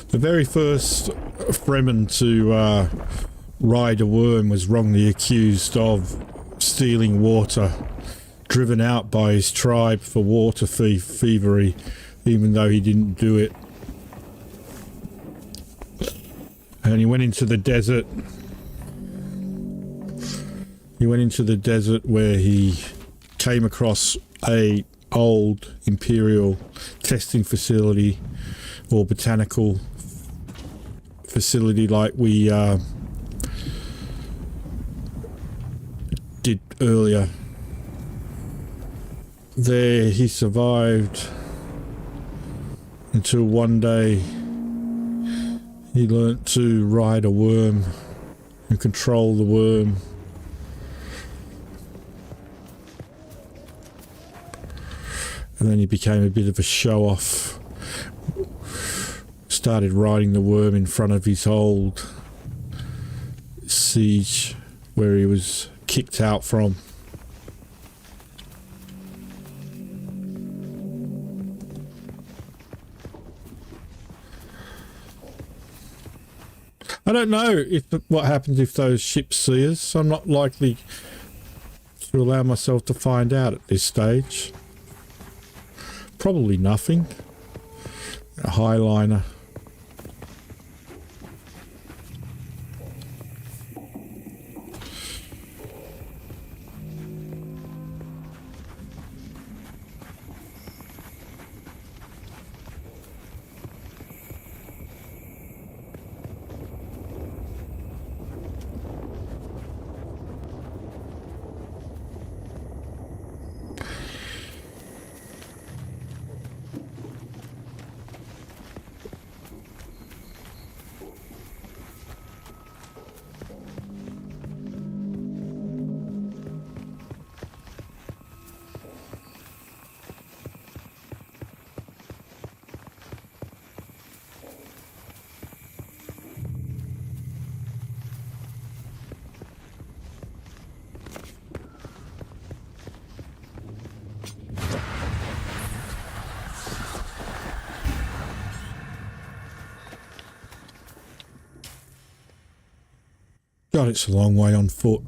The very first Fremen to ride a worm was wrongly accused of stealing water, driven out by his tribe for water thievery, even though he didn't do it. And he went into the desert. He went into the desert where he came across a old Imperial testing facility or botanical facility like we did earlier. There he survived until one day he learnt to ride a worm and control the worm. And then he became a bit of a show-off. Started riding the worm in front of his old siege where he was kicked out from. I don't know what happens if those ships see us. I'm not likely to allow myself to find out at this stage. Probably nothing. A highliner. God, it's a long way on foot.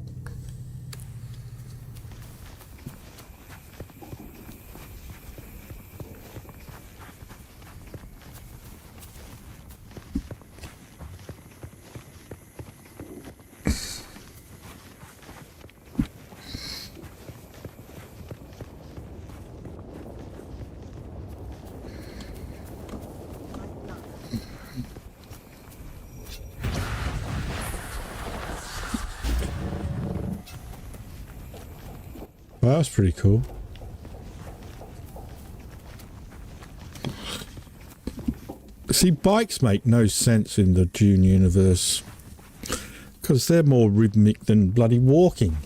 Well, that was pretty cool. See, bikes make no sense in the Dune universe because they're more rhythmic than bloody walking.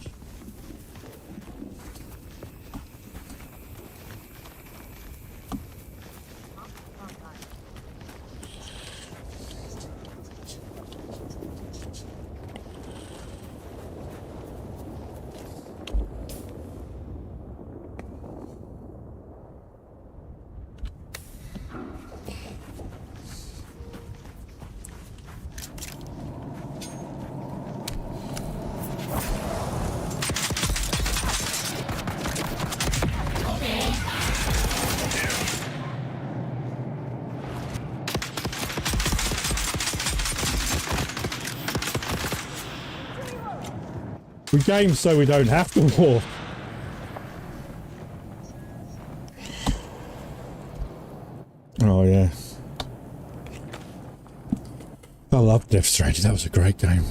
We game so we don't have to walk. Oh yeah. I love Death Stranding, that was a great game.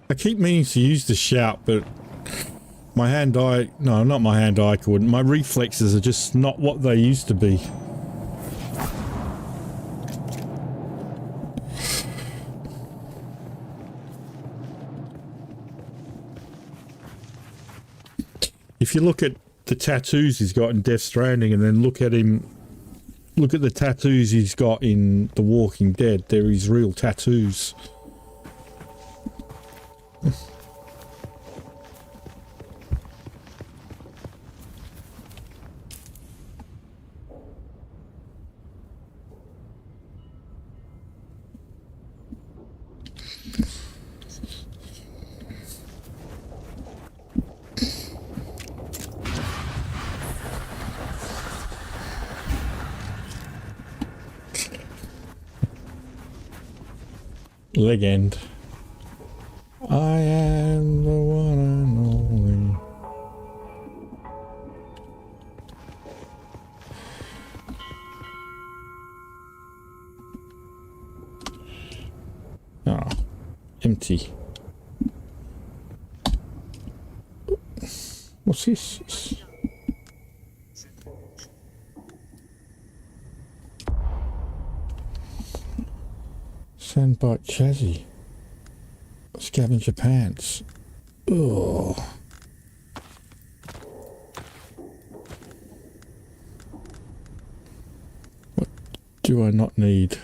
I keep meaning to use the shout, but my hand-eye... No, not my hand-eye coordinate. My reflexes are just not what they used to be. If you look at the tattoos he's got in Death Stranding and then look at him... Look at the tattoos he's got in The Walking Dead. They're his real tattoos. Legend. I am the one and only. Ah, empty. What's this? Sandbite chassis. Scavenger pants. Oh. What do I not need?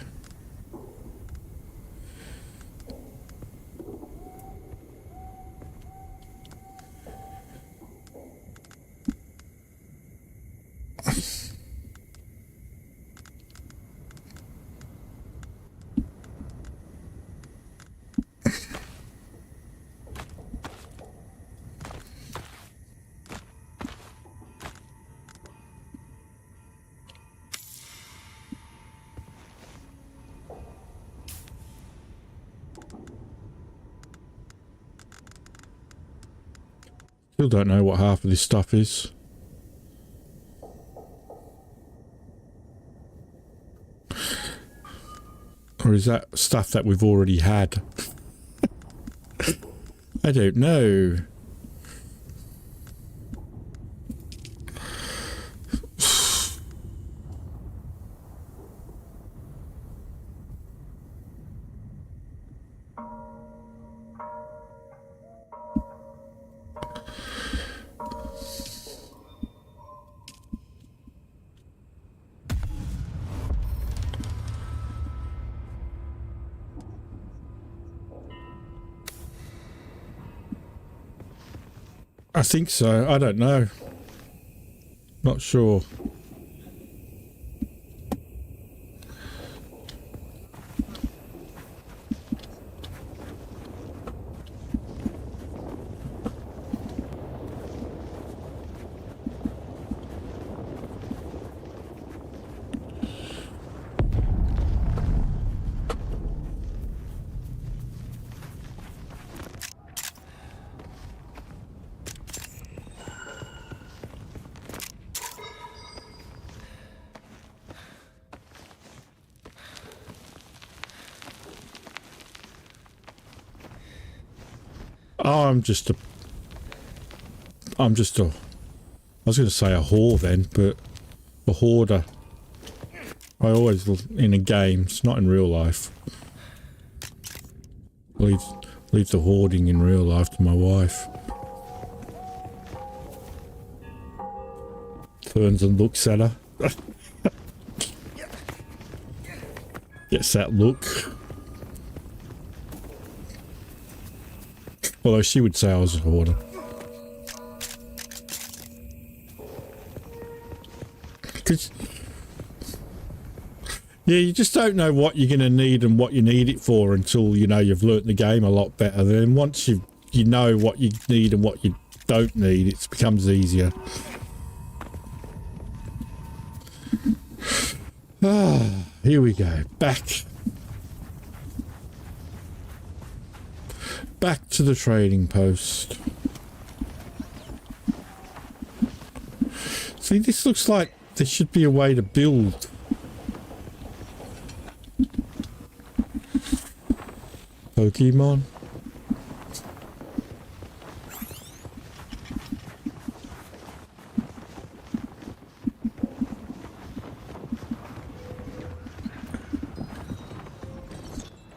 Still don't know what half of this stuff is. Or is that stuff that we've already had? I don't know. I think so. I don't know. Not sure. I'm just a I was going to say a whore then, but a hoarder. I always, in a game, it's not in real life. Leave the hoarding in real life to my wife. Turns and looks at her. Gets that look. Although she would say I was a hoarder. Because, yeah, you just don't know what you're going to need and what you need it for until, you know, you've learnt the game a lot better. Then once you know what you need and what you don't need, it becomes easier. Here we go. Back to the trading post. See, this looks like there should be a way to build. Pokemon.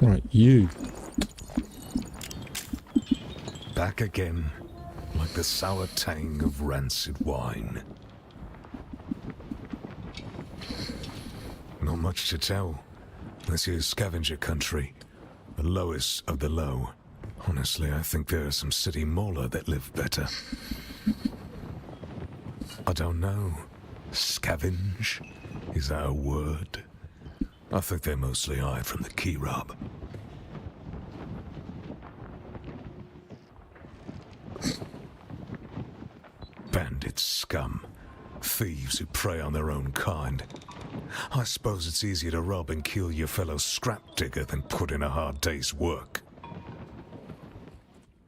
Right, you. Back again, like the sour tang of rancid wine. Not much to tell. This is scavenger country. The lowest of the low. Honestly, I think there are some city mauler that live better. I don't know. Scavenge? Is that a word? I think they're mostly hide from the key rob. Bandit scum. Thieves who prey on their own kind. I suppose it's easier to rob and kill your fellow scrap digger than put in a hard day's work.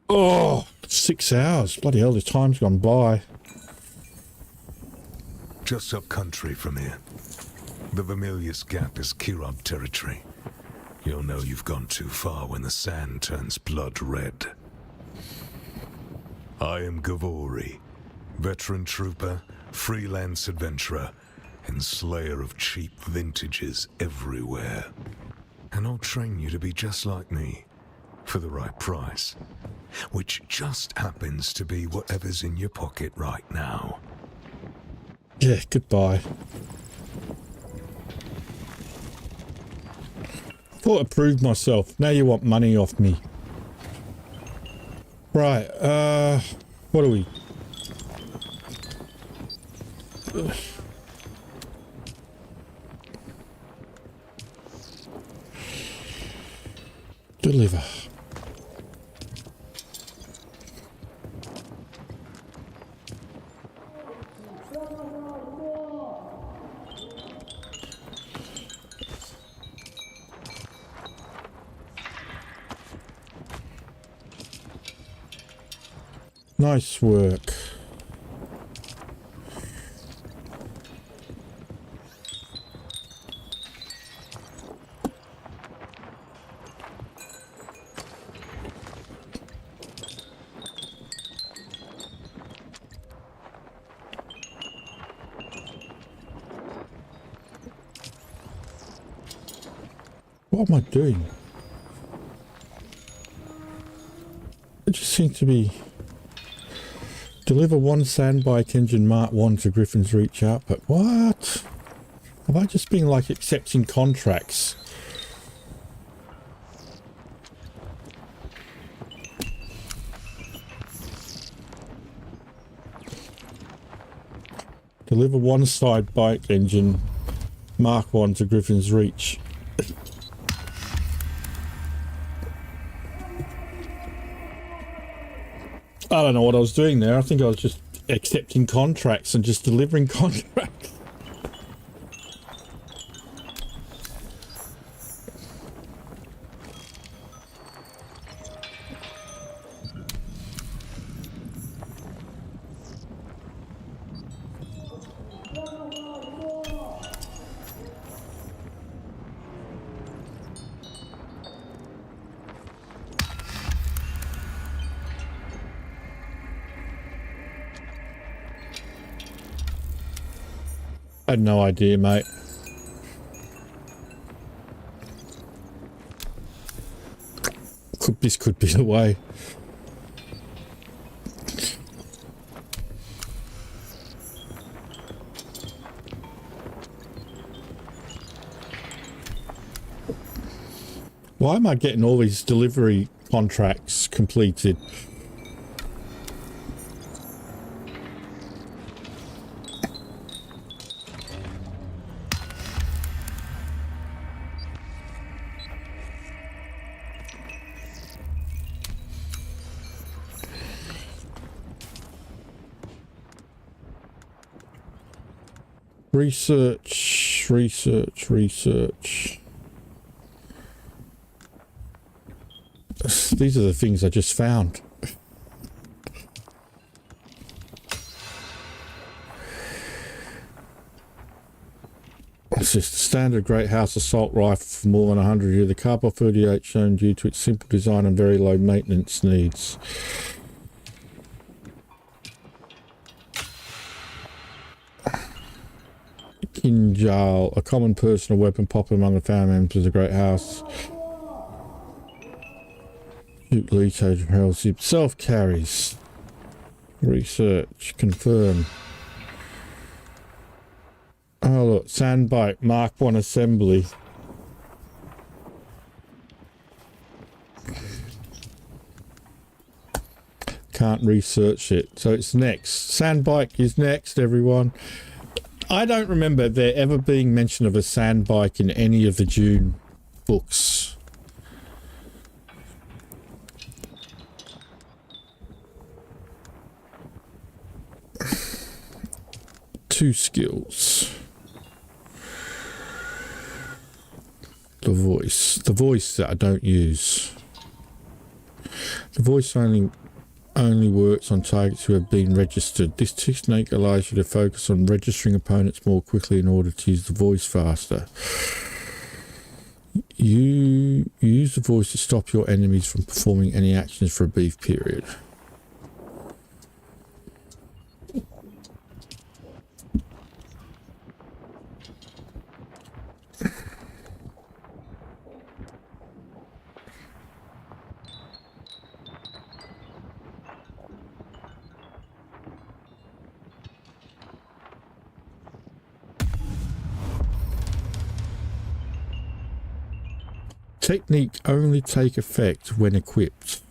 Oh, 6 hours. Bloody hell, the time's gone by. Just up country from here. The Vermilius Gap is Kirab territory. You'll know you've gone too far when the sand turns blood red. I am Gavori, veteran trooper, freelance adventurer, and slayer of cheap vintages everywhere. And I'll train you to be just like me, for the right price. Which just happens to be whatever's in your pocket right now. Yeah, goodbye. Thought I proved myself. Now you want money off me. Right, what are we? Deliver. Nice work. What am I doing? It just seems to be... Deliver 1 sandbike engine Mark 1 to Griffin's Reach output. What? Have I just been like accepting contracts? Deliver 1 side bike engine Mark 1 to Griffin's Reach. I don't know what I was doing there. I think I was just accepting contracts and just delivering contracts. I had no idea, mate. This could be the way. Why am I getting all these delivery contracts completed? Research, research, research. These are the things I just found. It's just a standard Great House assault rifle for more than 100 years. The Carbon 38 shown due to its simple design and very low maintenance needs. Kinjal, a common personal weapon popular among the family members of the Great House. Leto Atreides self carries. Research confirm. Oh look, sandbite Mark 1 assembly. Can't research it, so it's next. Sandbike is next, everyone. I don't remember there ever being mention of a sandbike in any of the Dune books. Two skills. The voice that I don't use. The voice only works on targets who have been registered. This technique allows you to focus on registering opponents more quickly in order to use the voice faster. You use the voice to stop your enemies from performing any actions for a brief period. Technique only take effect when equipped.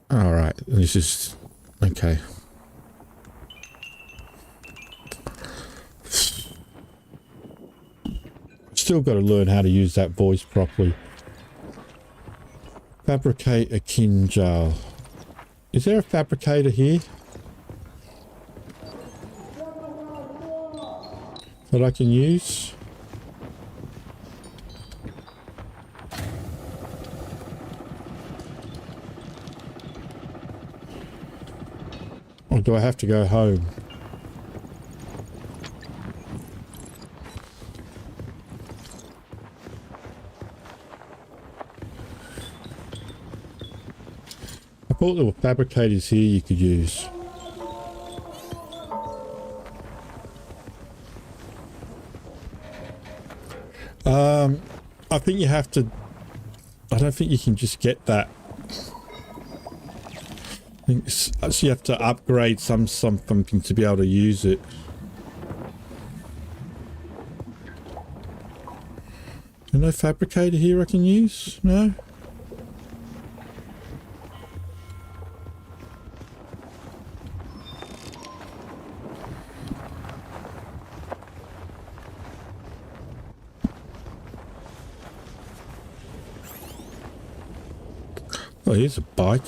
Alright, this is... okay. Still got to learn how to use that voice properly. Fabricate a kinjal. Is there a fabricator here that I can use? Or do I have to go home? I thought there were fabricators here you could use. I think you have to... I don't think you can just get that. I think you have to upgrade something to be able to use it. There's no fabricator here I can use? No? Oh, here's a bike.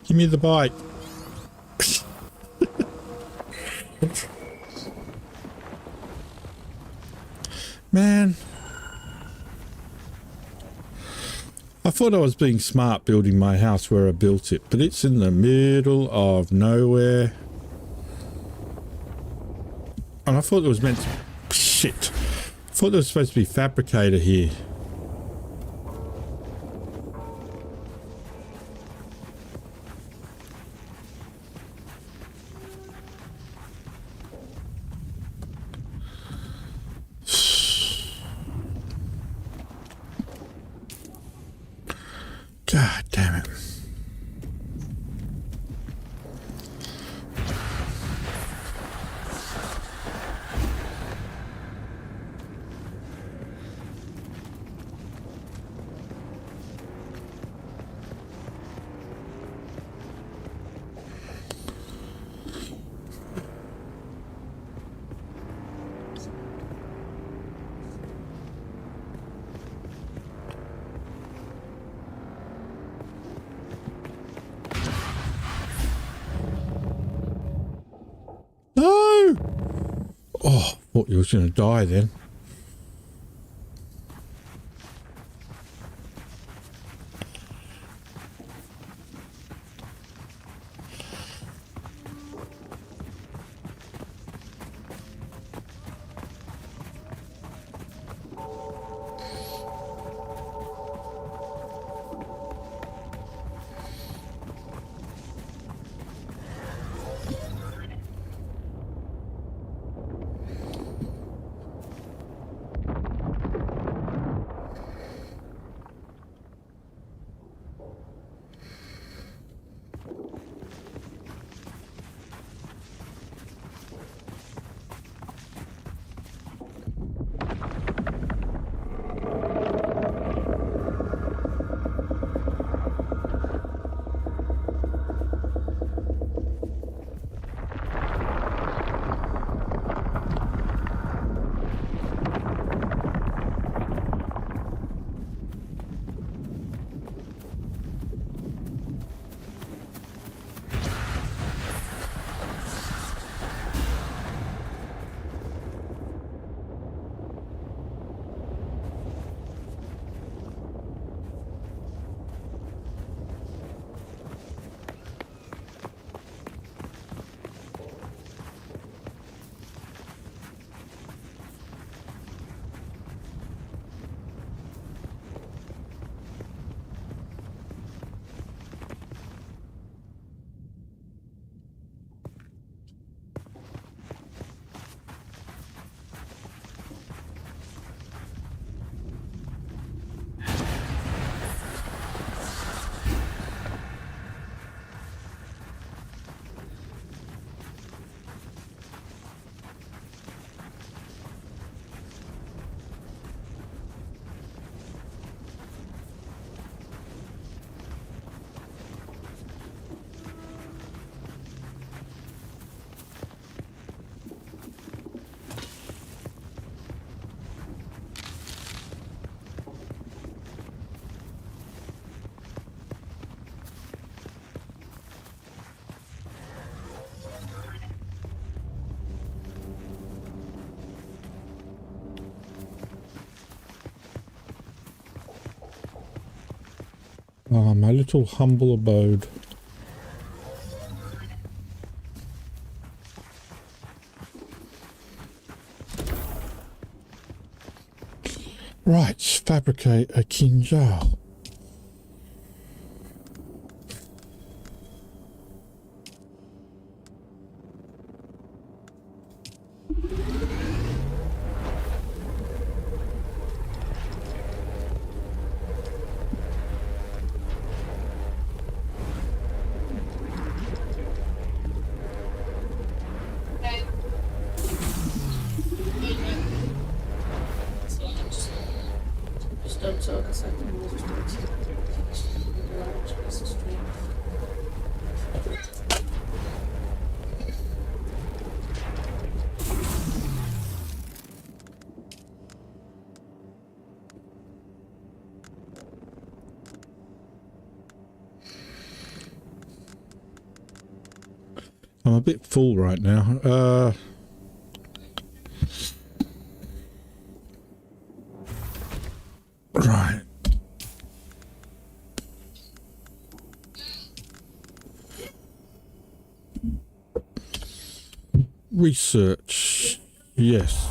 Give me the bike. I thought I was being smart building my house where I built it, but it's in the middle of nowhere. And I thought it was meant to... Shit. I thought there was supposed to be fabricator here. God damn it. No! Oh, thought you was going to die then. Oh, my little humble abode. Right, fabricate a kinjal. I'm a bit full right now. Right. Research. Yes.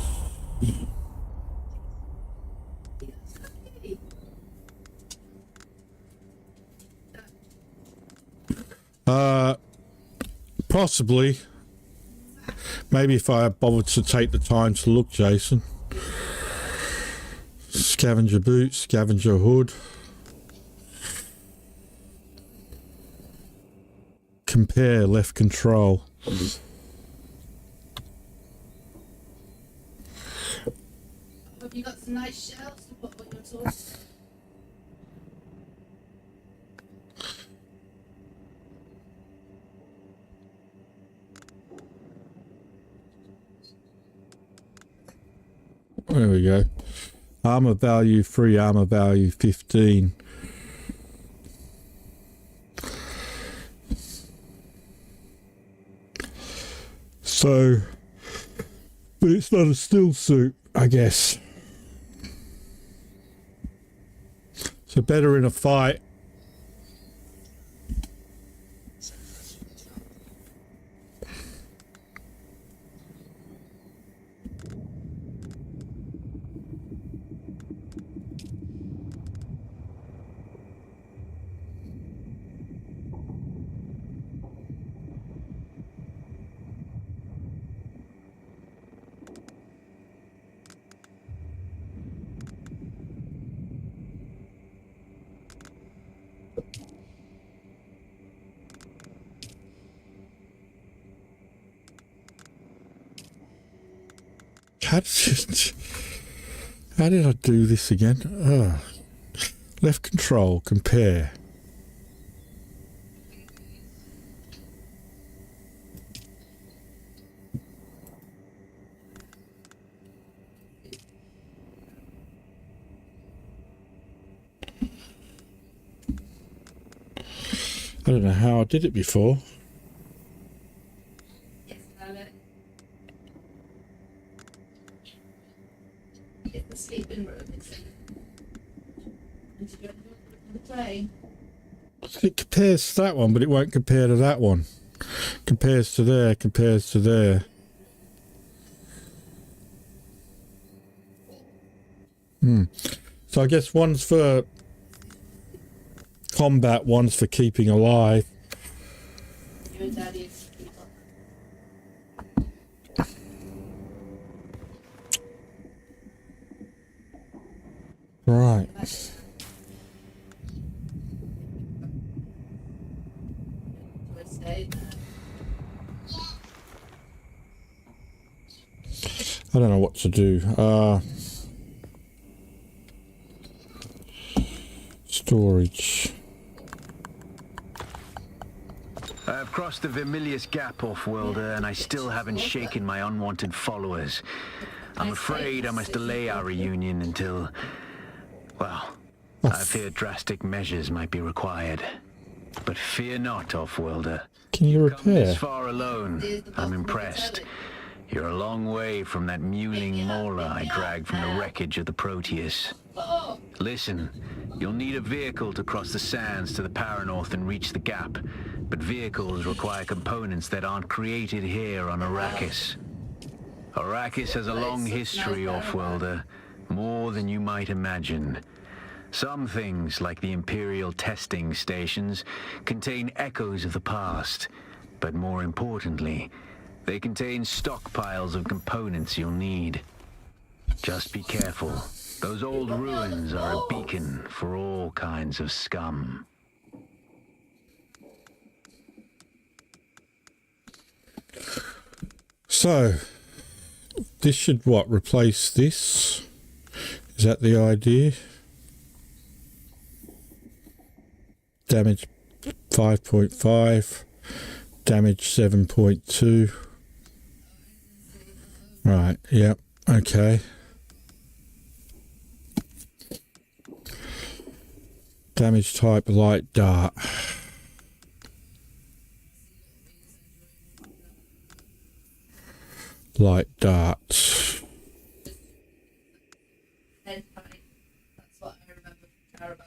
Possibly. Maybe if I bothered to take the time to look, Jason. Scavenger boot, scavenger hood. Compare, left control. Have you got some nice shelves to put on your tools? There we go. Armor value 3, armor value 15. So, but it's not a still suit, I guess. So better in a fight. How did I do this again? Oh. Left control, compare. I don't know how I did it before. Yes, Violet. It's the sleeping room, isn't it? And you go to the play. It compares to that one, but it won't compare to that one. Compares to there, compares to there. So I guess one's for combat, one's for keeping alive. You and Daddy. Right. I don't know what to do. Storage. I've crossed the Vermilius Gap, off-worlder, and I still haven't shaken my unwanted followers. I'm afraid I must delay our reunion until... well, I fear drastic measures might be required. But fear not, off-worlder. Can you repair? Come this far alone. I'm impressed. You're a long way from that mewling mauler I dragged from the wreckage of the Proteus. Listen, you'll need a vehicle to cross the sands to the Paranorth and reach the gap. But vehicles require components that aren't created here on Arrakis. Arrakis has a long history, off-worlder. More than you might imagine. Some things, like the Imperial testing stations, contain echoes of the past. But more importantly, they contain stockpiles of components you'll need. Just be careful. Those old ruins are a beacon for all kinds of scum. So, this should what? Replace this? Is that the idea? Damage 5.5. Damage 7.2. Right, yep, okay. Damage type light dart. Light darts. That's what I remember from Caravan.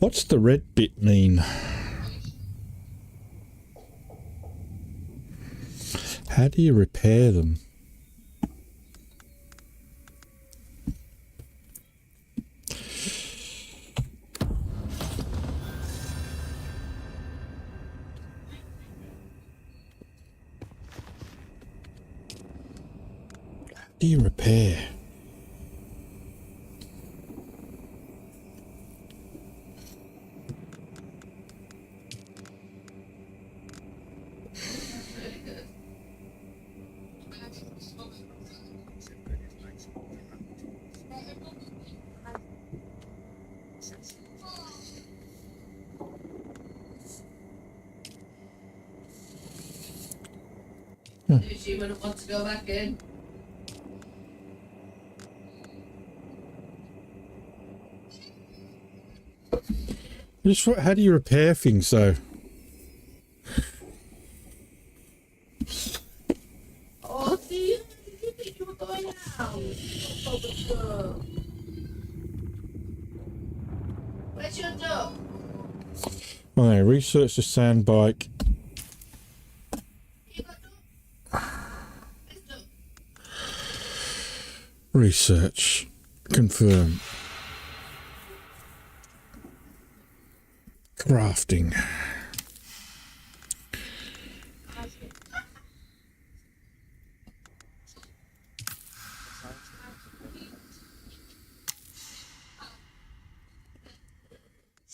What's the red bit mean? How do you repair them? How do you repair? She wouldn't want to go back in. Just how do you repair things though? Oh, see, you think you were going out? Where's your dog? Okay, research the sand bike. Research. Confirm. Crafting.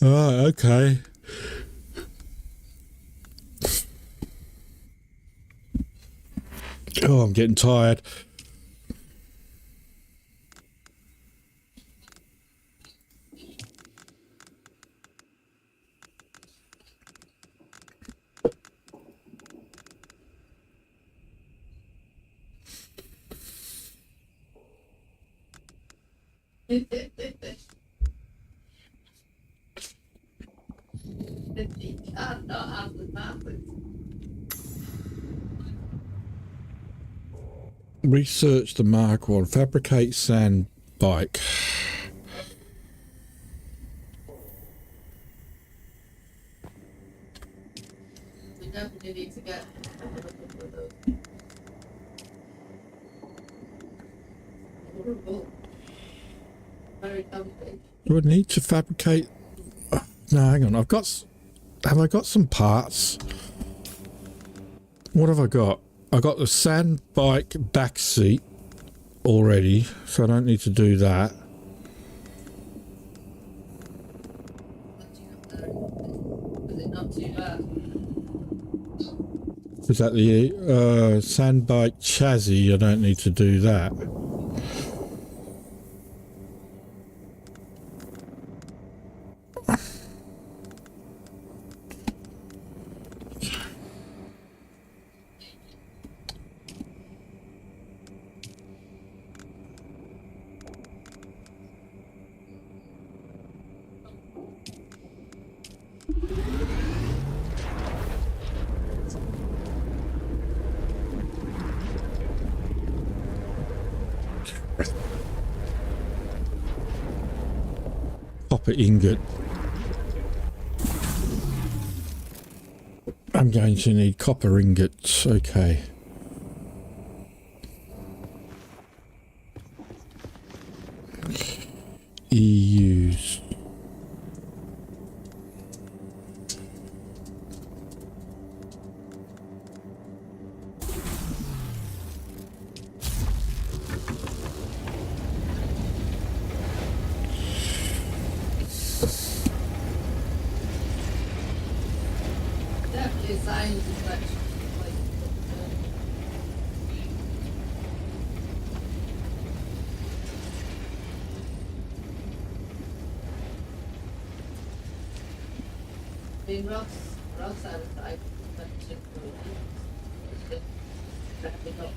Oh, okay. Oh, I'm getting tired. Research the Mark 1. Fabricate sand bike. We definitely need to get horrible. Very comfy. Do I need to fabricate? No, hang on. Have I got some parts? What have I got? I got the sand bike back seat already, so I don't need to do that. Is it not too bad? Is that the sand bike chassis? I don't need to do that. Copper ingot. I'm going to need copper ingots. Okay. EUs. Definitely science is like I mean, rocks out of sight, but it's wrapping up.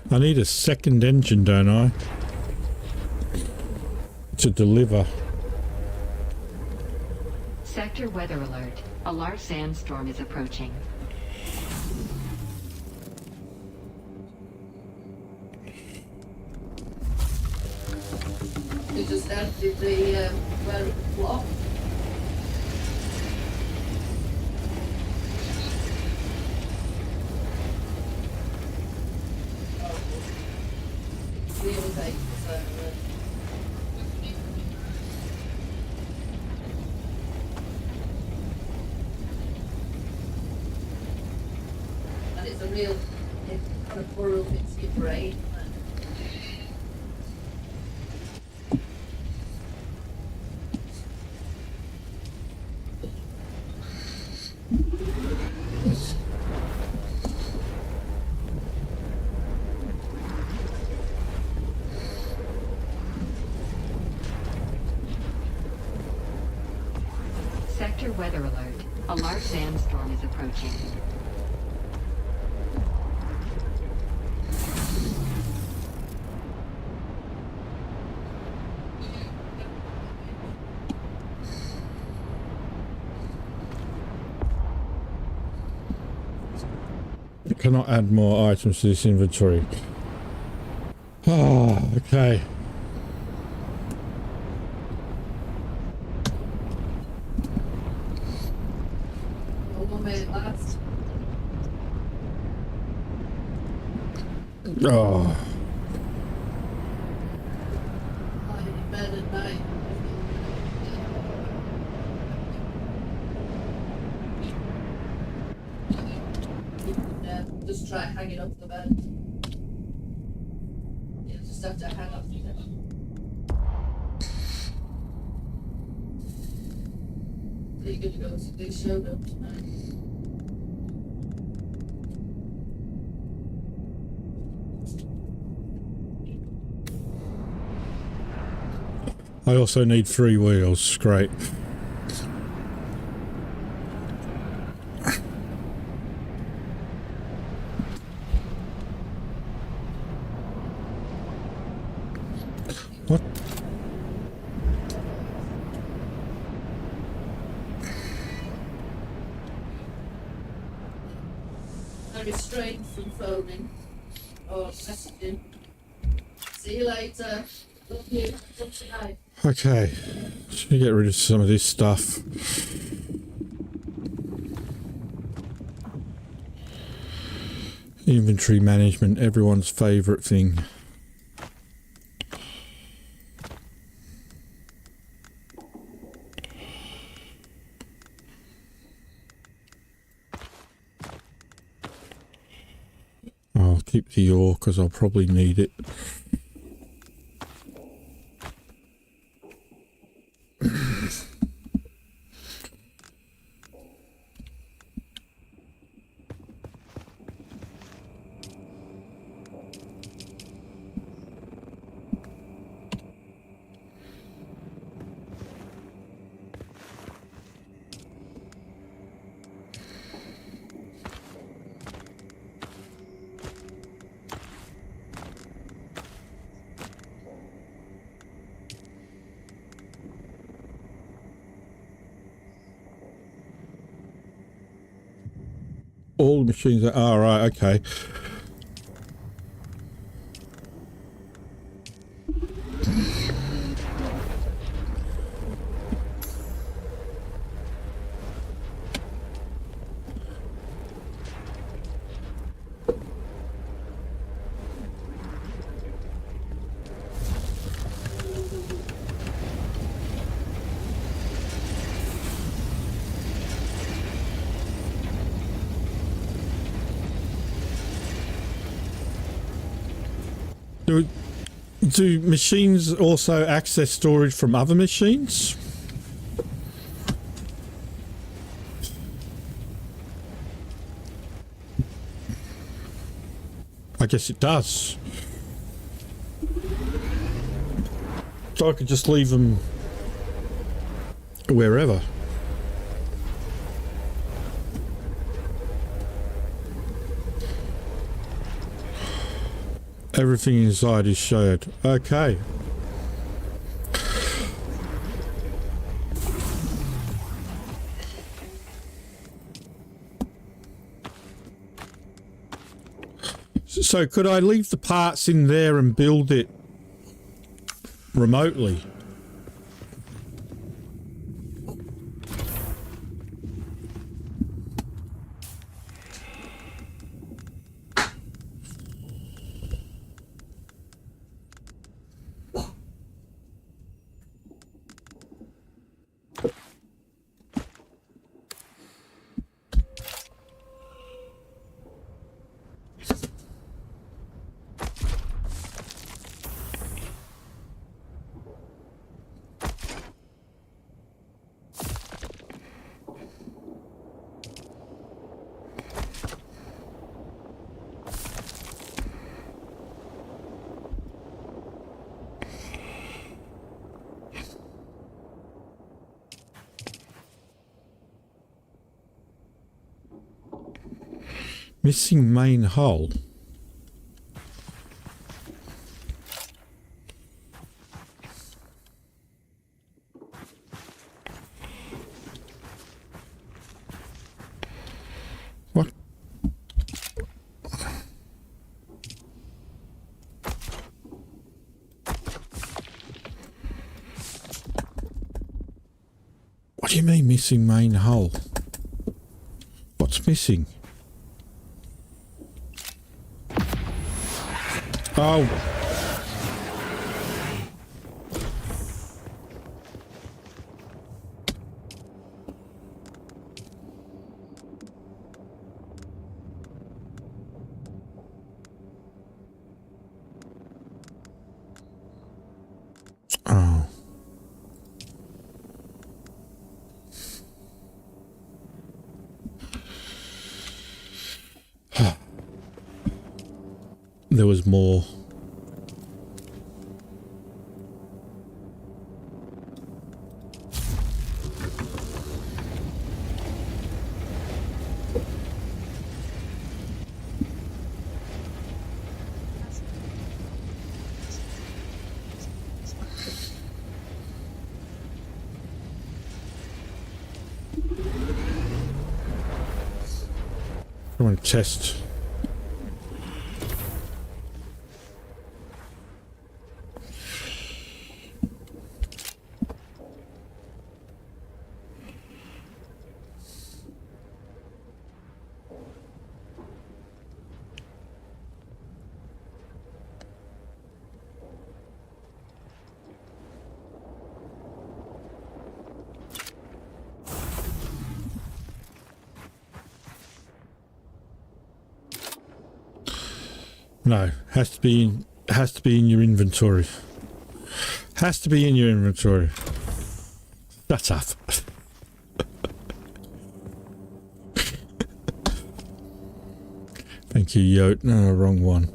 I need a second engine, don't I? To deliver. Sector Sector weather alert. A large sandstorm is approaching. You just emptied the weather block. And it's a real kind of burrow into your brain. Sector weather alert. A large sandstorm is approaching. You cannot add more items to this inventory. Ah, okay. Oh. Just try hanging off the bed. You just have to hang off the bed. Are you going to go to the show notes tonight? I also need 3 wheels. Great. What? I'm restrained from phoning or messaging. See you later. Love you. Love tonight. Okay. Should we get rid of some of this stuff? Inventory management, everyone's favourite thing. I'll keep the ore because I'll probably need it. All the machines are... Oh, right, okay. Do machines also access storage from other machines? I guess it does. So I could just leave them wherever. Everything inside is shared. Okay. So could I leave the parts in there and build it remotely? Missing main hull. What? What do you mean missing main hull? What's missing? Oh. Oh. There was more. Come on, chest. No, has to be in your inventory. Has to be in your inventory. Shut up. Thank you, Yote. No, wrong one.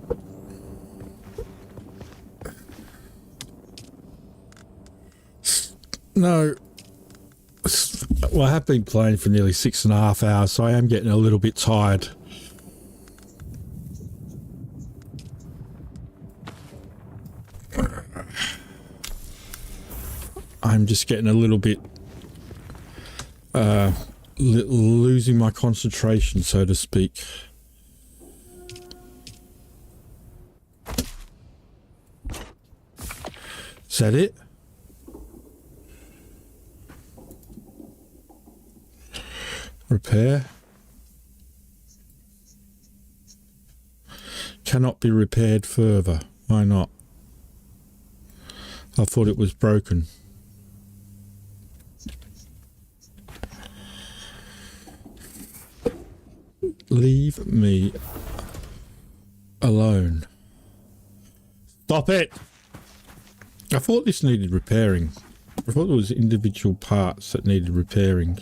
No. Well, I have been playing for nearly 6.5 hours, so I am getting a little bit tired. I'm just getting a little bit losing my concentration, so to speak. Is that it? Repair. Cannot be repaired further. Why not? I thought it was broken. Leave me alone. Stop it! I thought this needed repairing. I thought there was individual parts that needed repairing.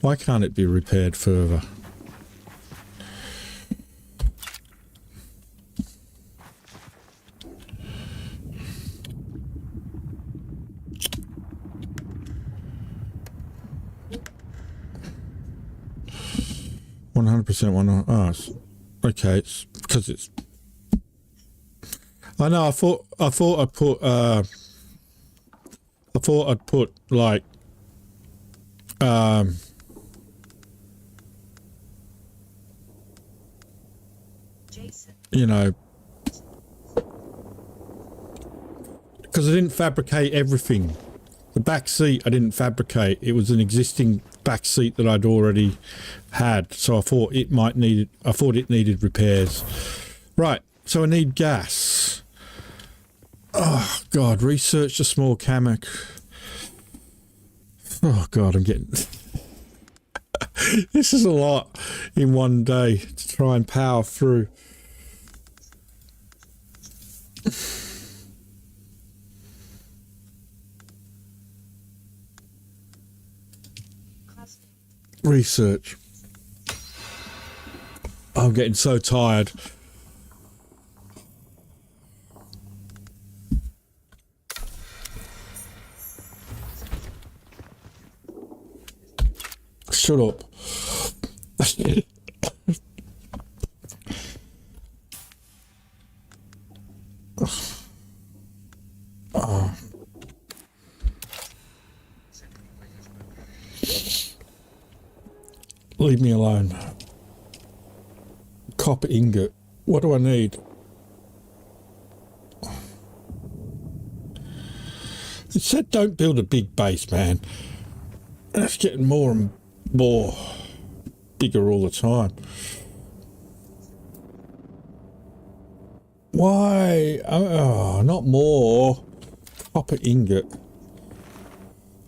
Why can't it be repaired further? Oh, okay. It's because it's. I know. I thought I'd put like you know, because I didn't fabricate everything. The back seat I didn't fabricate. It was an existing back seat that I'd already had, so I thought it needed repairs. Right, so I need gas. Oh God, research the small hammock. Oh God, I'm getting this is a lot in one day to try and power through. Research. I'm getting so tired. Shut up. Oh. Leave me alone. Copper ingot. What do I need? It said don't build a big base, man. That's getting more and more bigger all the time. Why? Oh, not more. Copper ingot.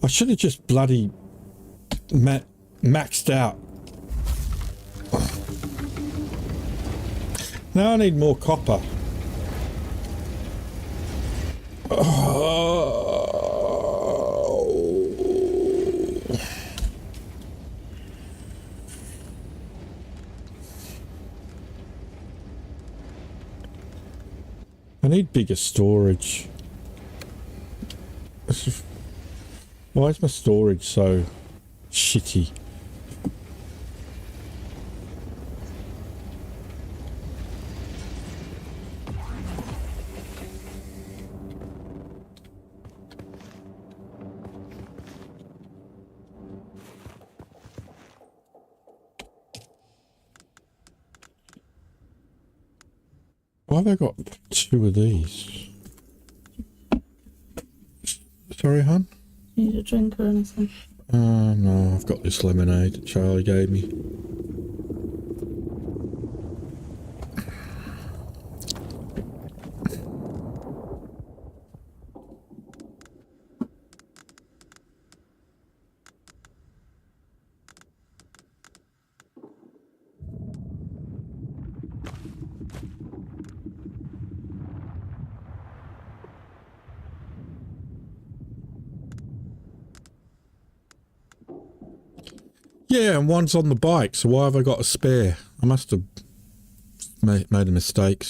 I should have just bloody maxed out. Now I need more copper. Oh. I need bigger storage. Why is my storage so shitty? Why have I got 2 of these? Sorry, hon? Need a drink or anything? No, I've got this lemonade that Charlie gave me. Yeah, and one's on the bike, so why have I got a spare? I must have made a mistake.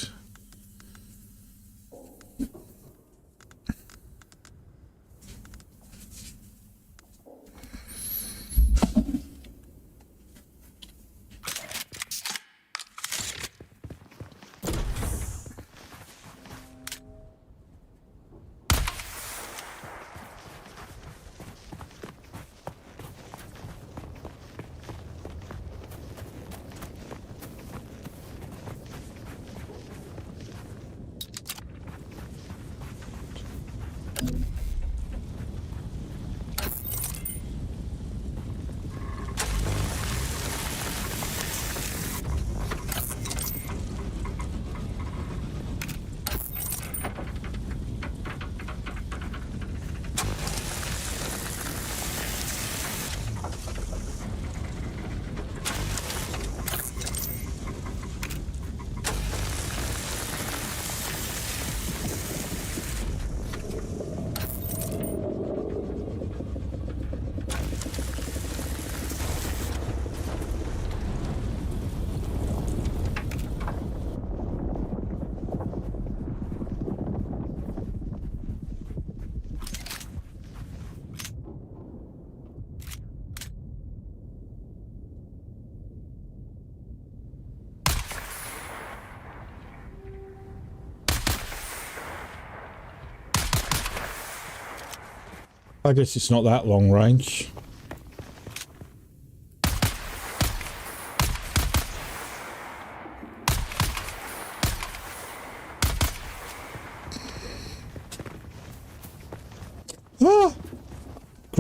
I guess it's not that long range.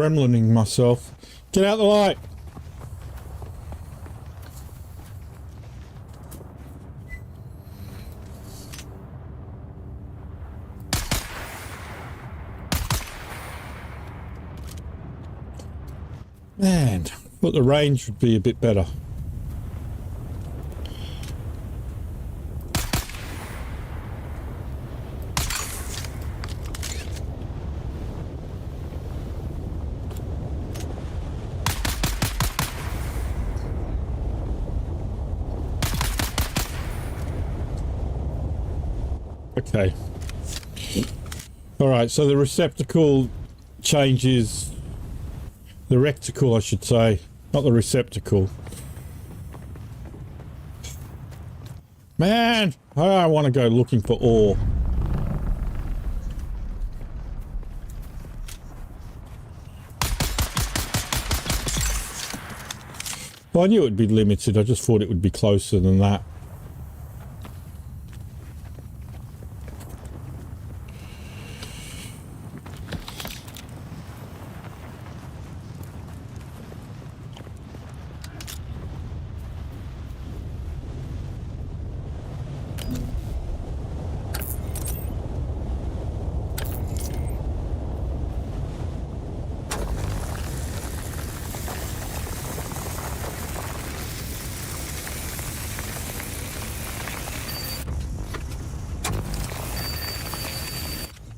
gremlining myself. Get out the light. Man, thought the range would be a bit better. Okay. Alright, so the receptacle changes... The reticle, I should say. Not the receptacle. Man! I want to go looking for ore. Well, I knew it would be limited. I just thought it would be closer than that.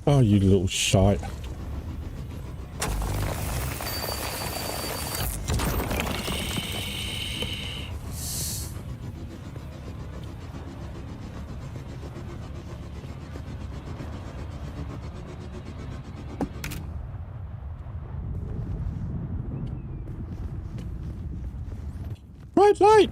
Oh, you little shite. Bright light!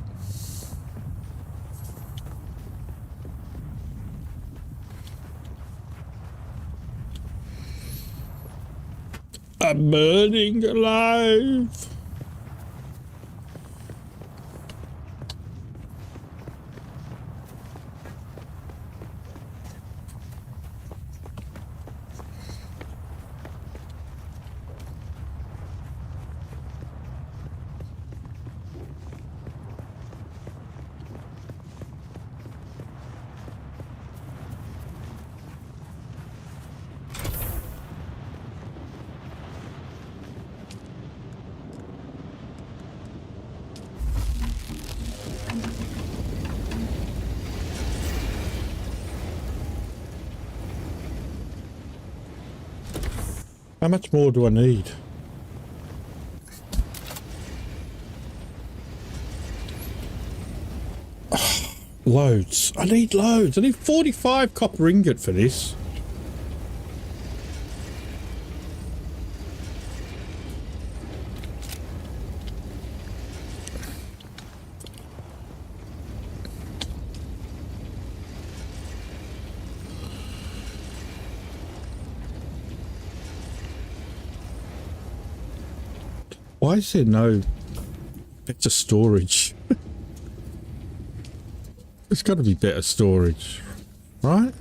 I'm burning alive. How much more do I need? Loads. I need loads. I need 45 copper ingot for this. Why is there no better storage? There's got to be better storage, right?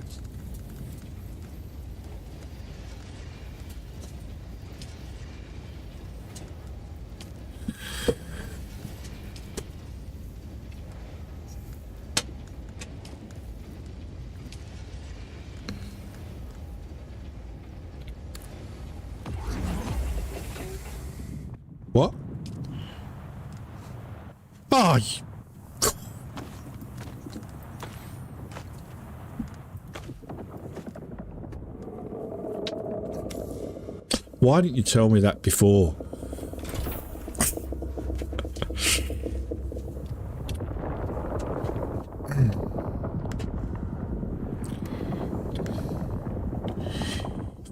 What? Oh, why didn't you tell me that before?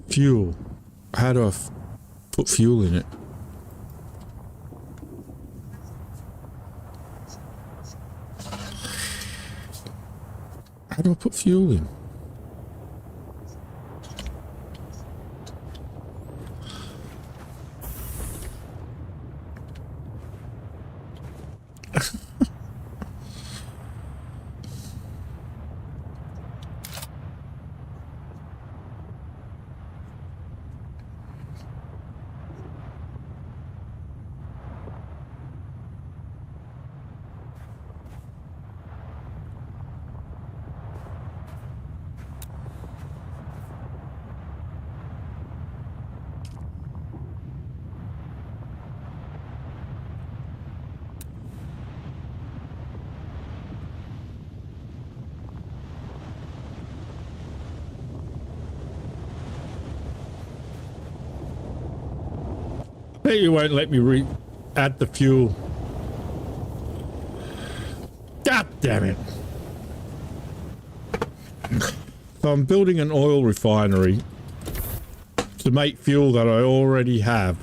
Fuel. How do I put fuel in it? How do I put fuel in? You won't let me add the fuel. God damn it. So I'm building an oil refinery to make fuel that I already have.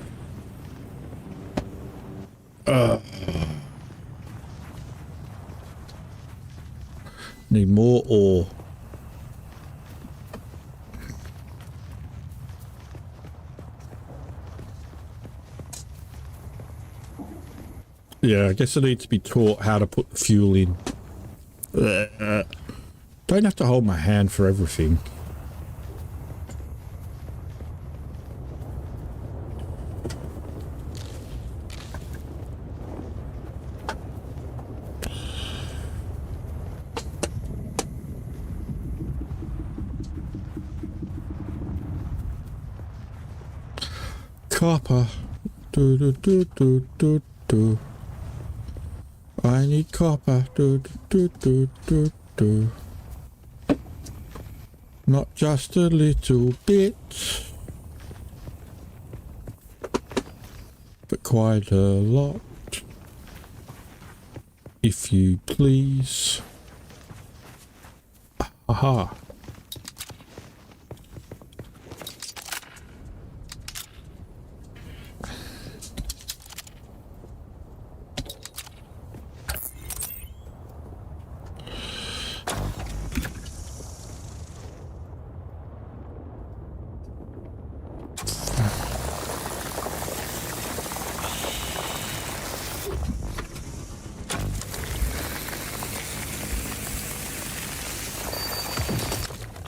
Need more ore. Yeah, I guess I need to be taught how to put the fuel in. Don't have to hold my hand for everything. Copper. Do do do do do do. I need copper. Do do do do do. Not just a little bit, but quite a lot, if you please. Aha.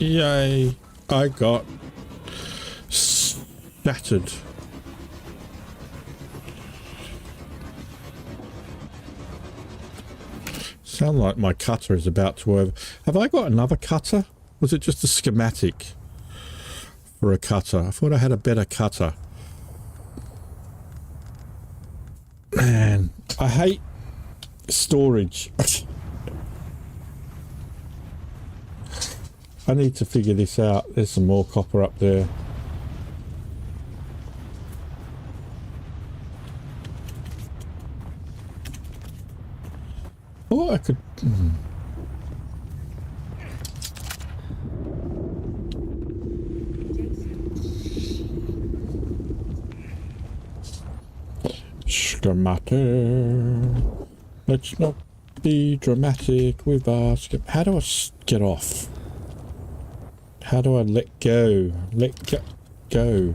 Yay, I got shattered. Sound like my cutter is about to over. Have I got another cutter? Was it just a schematic for a cutter? I thought I had a better cutter. Man, I hate storage. I need to figure this out. There's some more copper up there. Oh, I could... Schematic. Let's not be dramatic with our... How do I get off? How do I let go? Go.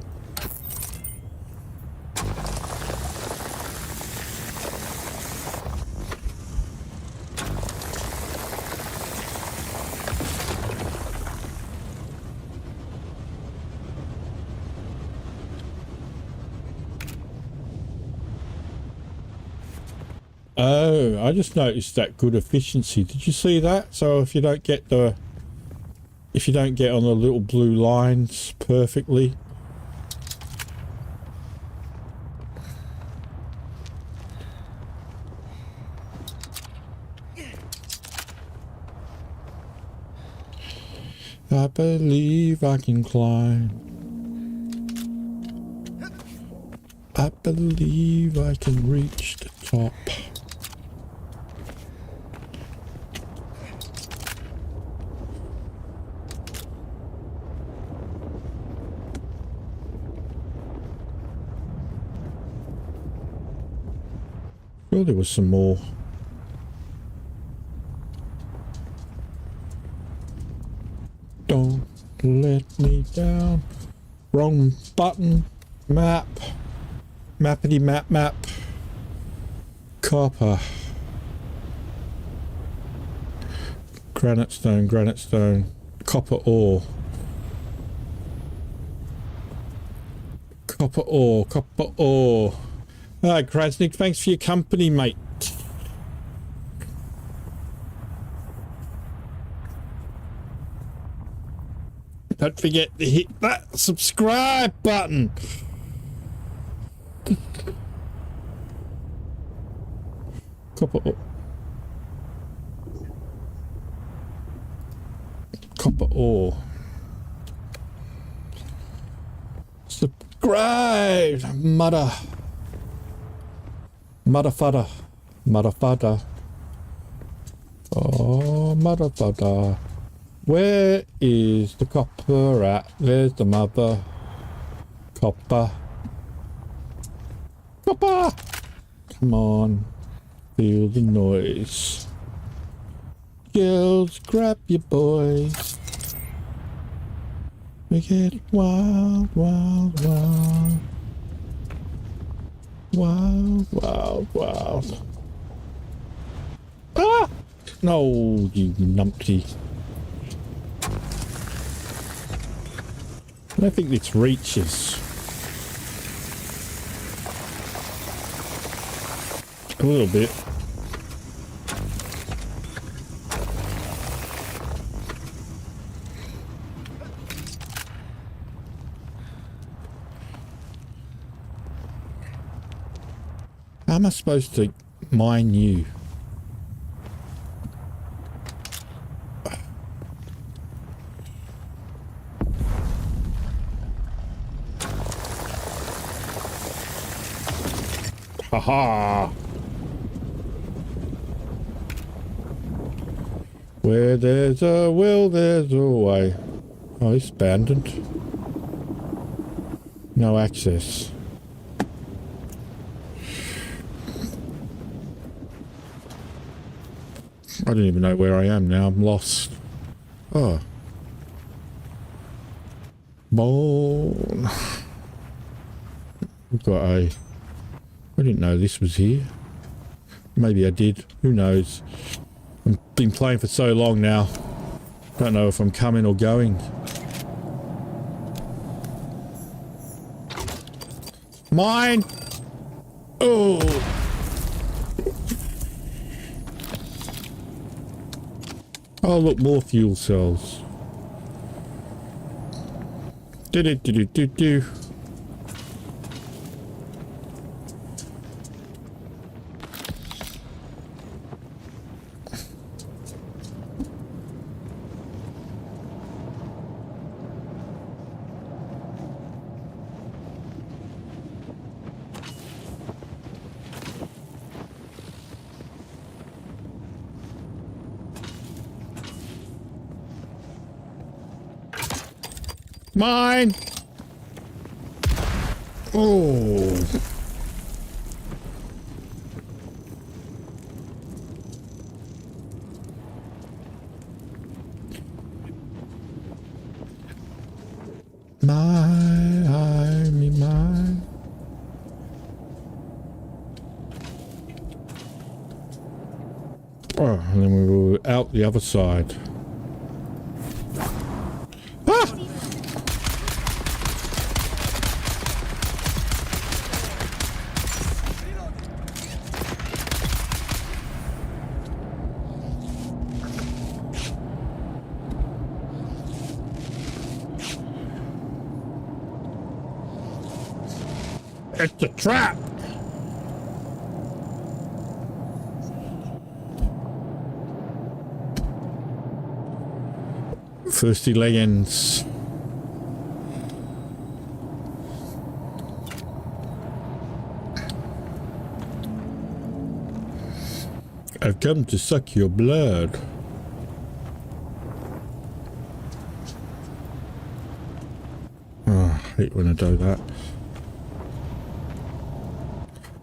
Oh, I just noticed that good efficiency. Did you see that? So if you don't get on the little blue lines perfectly. I believe I can climb. I believe I can reach the top. Well, there was some more. Don't let me down. Wrong button. Map. Mappity map. Copper. Granite stone. Copper ore. Copper ore. Hi, Krasnik, thanks for your company, mate. Don't forget to hit that subscribe button. Copper ore. Subscribe, mother. Motherfucker. Motherfucker. Oh, motherfucker. Where is the copper at? There's the mother. Copper. Copper! Come on. Feel the noise. Girls, grab your boys. We get wild, wild, wild. Wild, wild, wild. Ah! No, you numpty. I don't think this reaches. A little bit. How am I supposed to mine you? Haha! Where there's a will, there's a way. Oh, it's abandoned. No access. I don't even know where I am now. I'm lost. Oh. Bone. We've got a... I didn't know this was here. Maybe I did. Who knows? I've been playing for so long now. Don't know if I'm coming or going. Mine! Oh! Oh, look, more fuel cells. Do-do-do-do-do-do. Mine! Oh! Mine. Oh, and then we were out the other side. It's a trap! Thirsty leggings. I've come to suck your blood. Oh, I hate when I do that.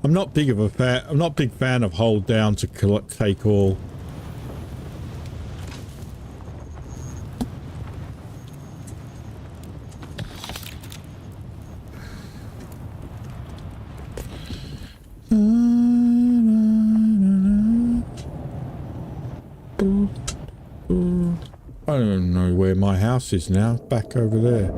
I'm not big of a fan. I'm not a big fan of hold down to take all. I don't know where my house is now. Back over there.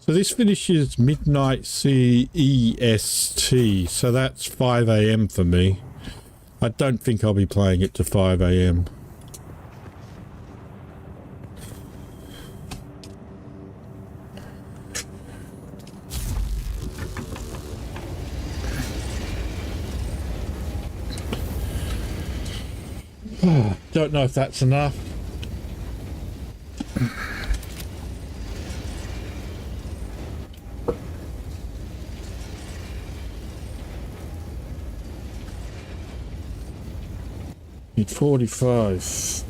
So this finishes midnight CEST, so that's 5 a.m. for me. I don't think I'll be playing it to 5 a.m. Don't know if that's enough. Need 45.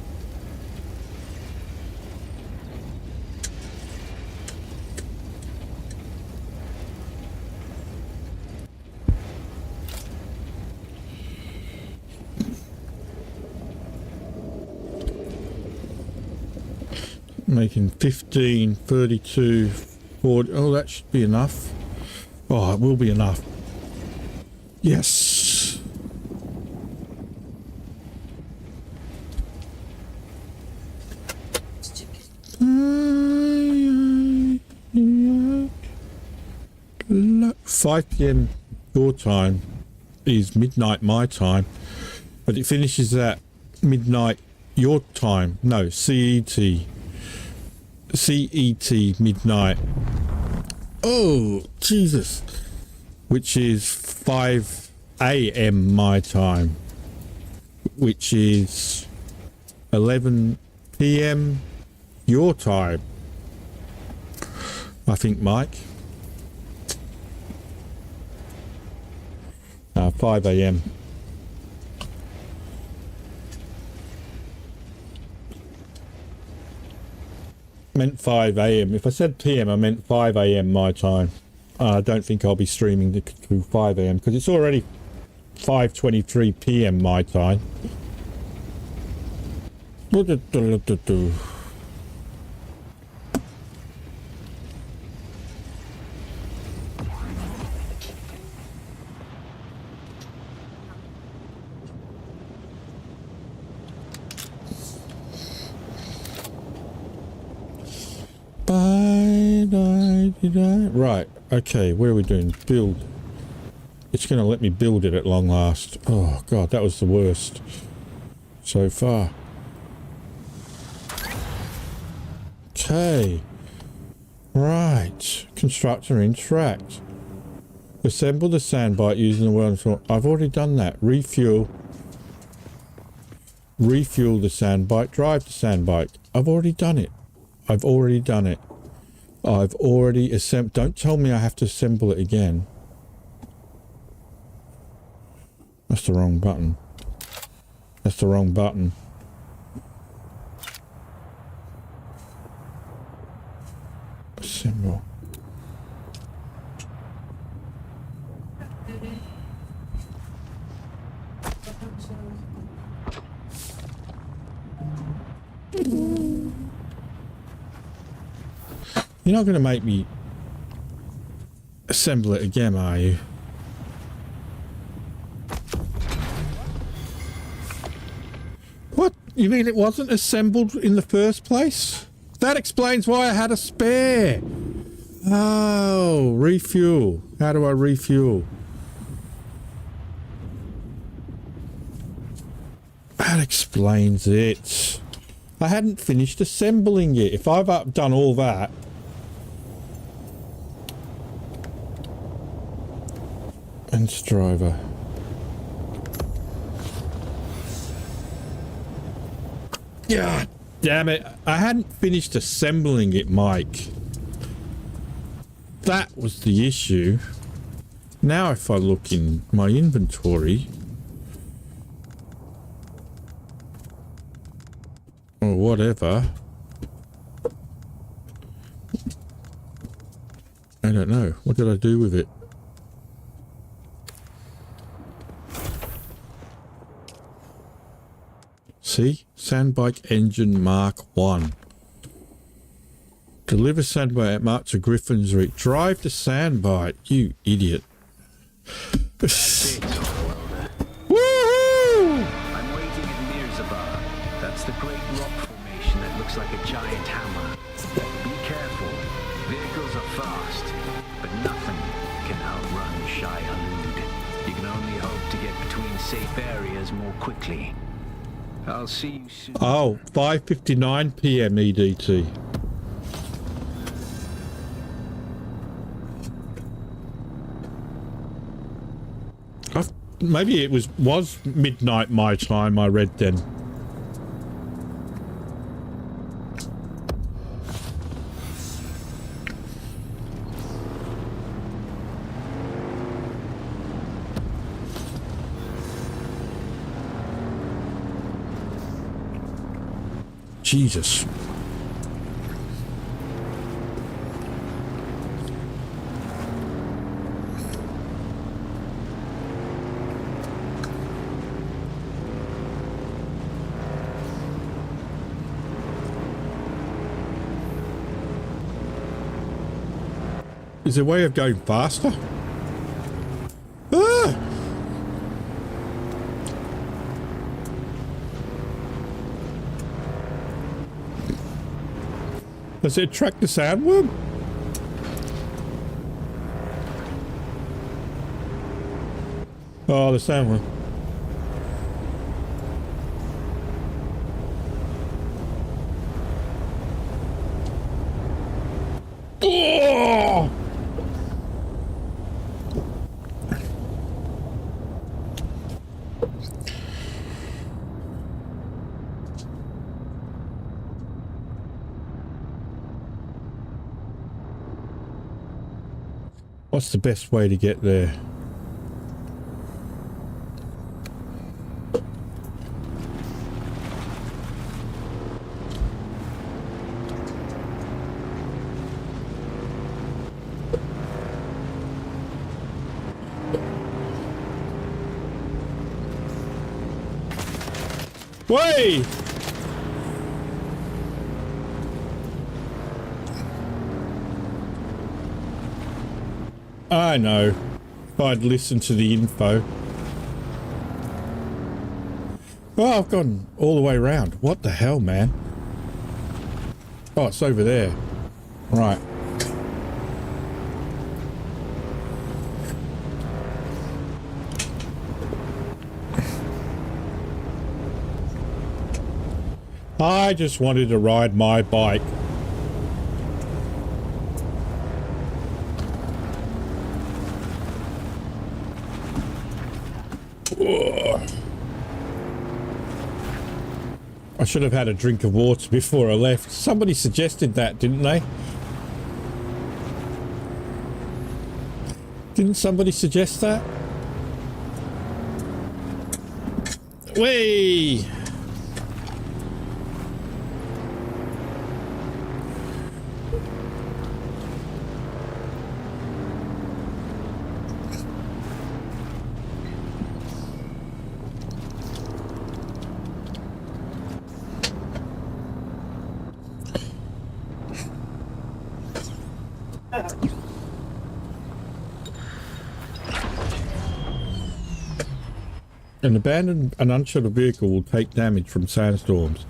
Making 15, 32, 40. Oh, that should be enough. Oh, it will be enough. Yes. Look, 5 p.m. your time is midnight my time, but it finishes at midnight your time. No, CET midnight. Oh, Jesus. Which is 5 a.m. my time, which is 11 p.m. your time. I think, Mike. 5 a.m. Meant 5 a.m. If I said p.m., I meant 5 a.m. my time. I don't think I'll be streaming to 5 a.m. because it's already 5:23 p.m. my time. Right, okay, what are we doing? Build. It's going to let me build it at long last. Oh, God, that was the worst so far. Okay. Right. Construct or interact. Assemble the sandbite using the world. I've already done that. Refuel. Refuel the sandbite. Drive the sandbite. I've already done it. I've already done it. I've already assembled. Don't tell me I have to assemble it again. That's the wrong button. That's the wrong button. Assemble. You're not going to make me assemble it again, are you? What? You mean it wasn't assembled in the first place? That explains why I had a spare. Oh, refuel. How do I refuel? That explains it. I hadn't finished assembling it. If I've done all that... Bench driver. Yeah, damn it. I hadn't finished assembling it, Mike. That was the issue. Now if I look in my inventory... or whatever... I don't know. What did I do with it? See? Sandbike engine Mark 1. Deliver sandbike mark to Griffin's Reach. Drive the sandbike, you idiot. Woohoo! I'm waiting at Mirzabar. That's the great rock formation that looks like a giant hammer. Be careful. Vehicles are fast, but nothing can outrun Shai Halud. You can only hope to get between safe areas more quickly. I'll see you soon. Oh, 5:59 p.m. EDT. Maybe it was midnight my time, I read then. Jesus. Is there a way of going faster? Ah! Does it attract the sandworm? Oh, the sandworm. Oh! What's the best way to get there? Wait! I know. If I'd listened to the info. Oh, I've gone all the way around. What the hell, man? Oh, it's over there. Right. I just wanted to ride my bike. I should have had a drink of water before I left. Somebody suggested that, didn't they? Didn't somebody suggest that? Whee! An abandoned and uncharted vehicle will take damage from sandstorms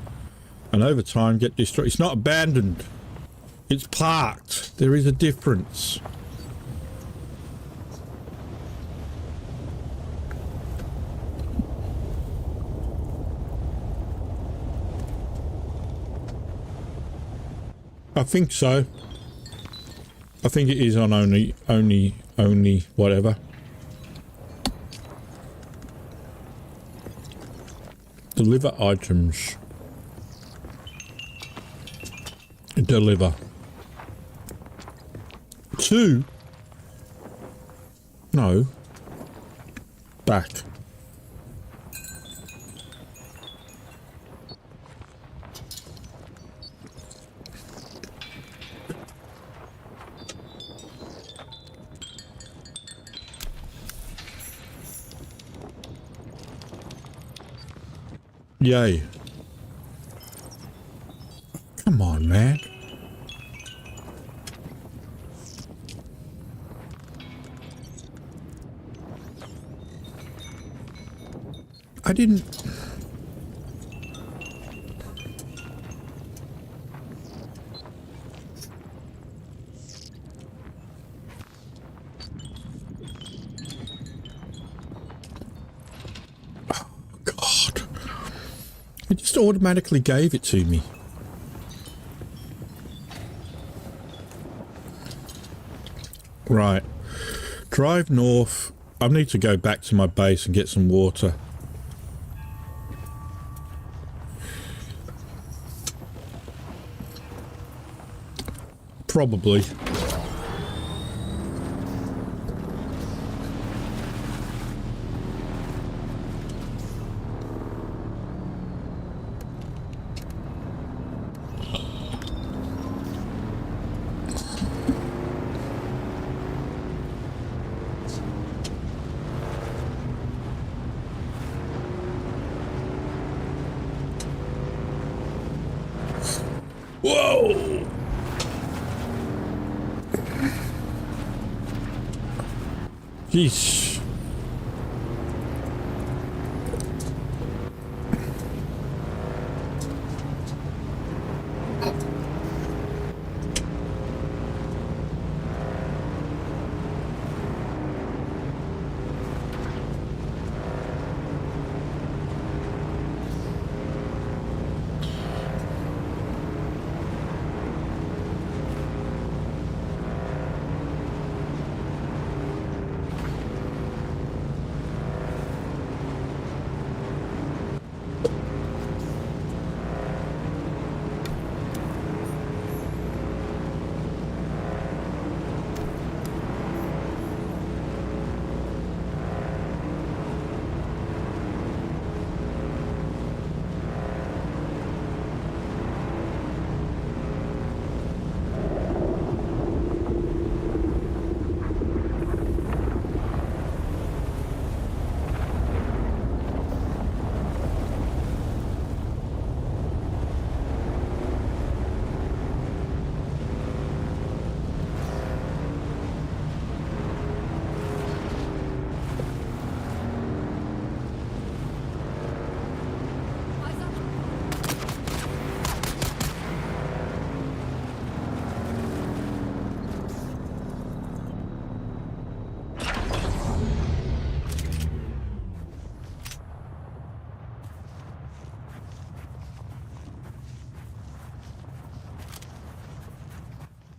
and over time get destroyed. It's not abandoned. It's parked. There is a difference. I think so. I think it is on only whatever. Deliver items. Deliver. 2? No. Back. Yay. Come on, man. I didn't... It just automatically gave it to me. Right. Drive north. I need to go back to my base and get some water. Probably. Whoa! Yeesh.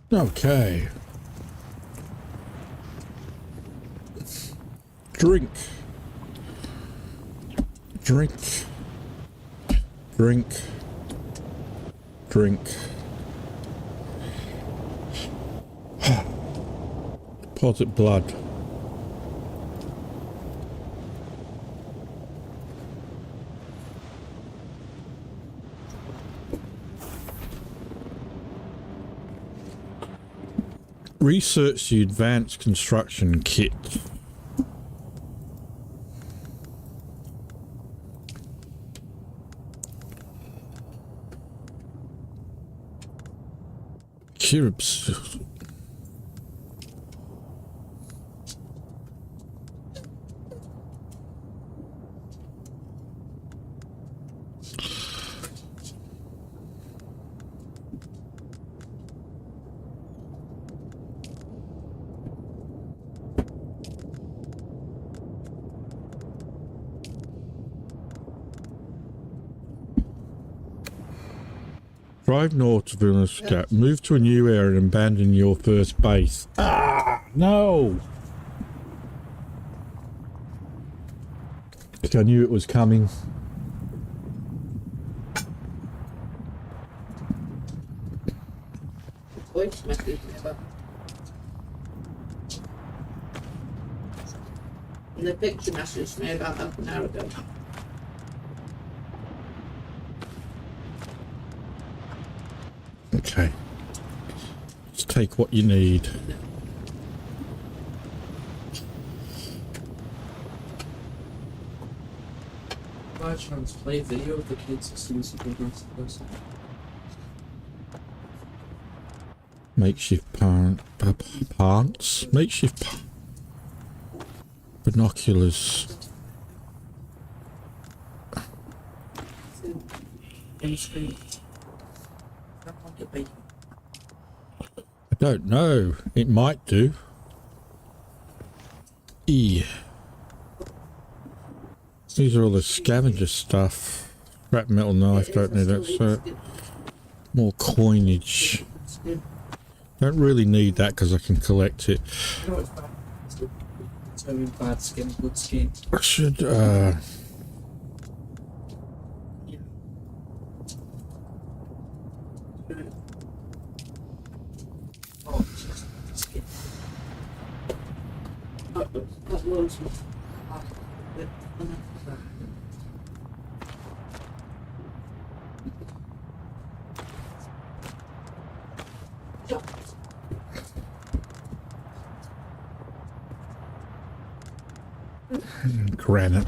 Okay. Drink. Drink. Drink. Drink. Deposit blood. Research the advanced construction kit. Kiribs. Drive north to Vilnius Gap. Move to a new area and abandon your first base. Ah, no! I knew it was coming. Voice message never. And the picture messaged me about half an hour ago. Okay. Just take what you need. I try to play video with the kids as soon as you get into the person. Makeshift pants. Makeshift binoculars. I don't know. It might do. These are all the scavenger stuff. Scrap metal knife, don't need that. So more coinage. Don't really need that because I can collect it. You know it's bad. Determine bad skin, good skin. I should granite.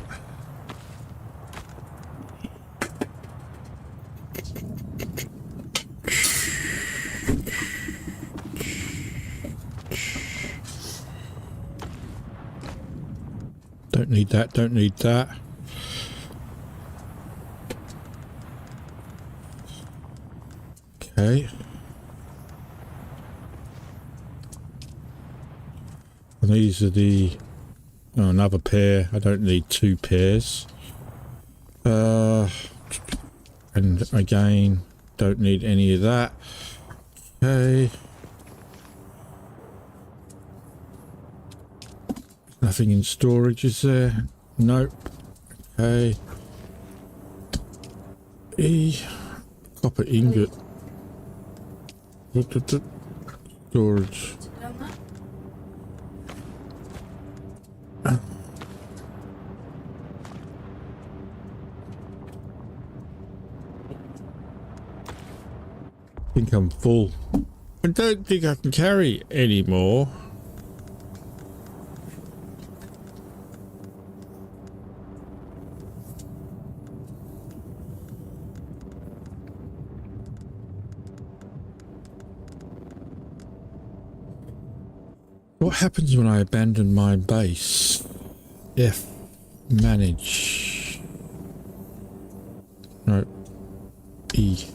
Don't need that, don't need that. Okay. And these are the... Oh, another pair. I don't need two pairs. And again, don't need any of that. Okay. Nothing in storage, is there? Nope. Okay. Copper ingot. Storage. I think I'm full. I don't think I can carry any more. What happens when I abandon my base? F. Manage. No. E.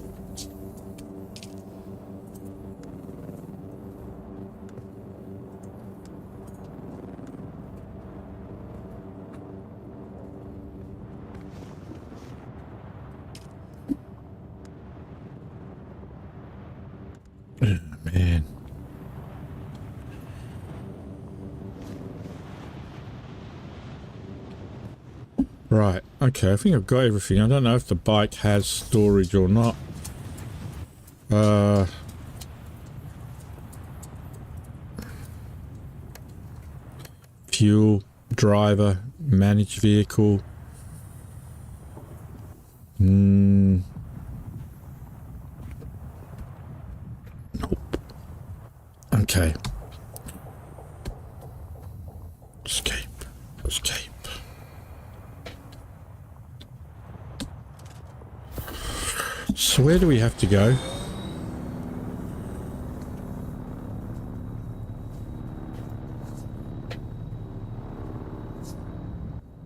Man. Right, okay, I think I've got everything. I don't know if the bike has storage or not. Fuel, driver, manage vehicle. Nope. Okay. Escape. Escape. So where do we have to go?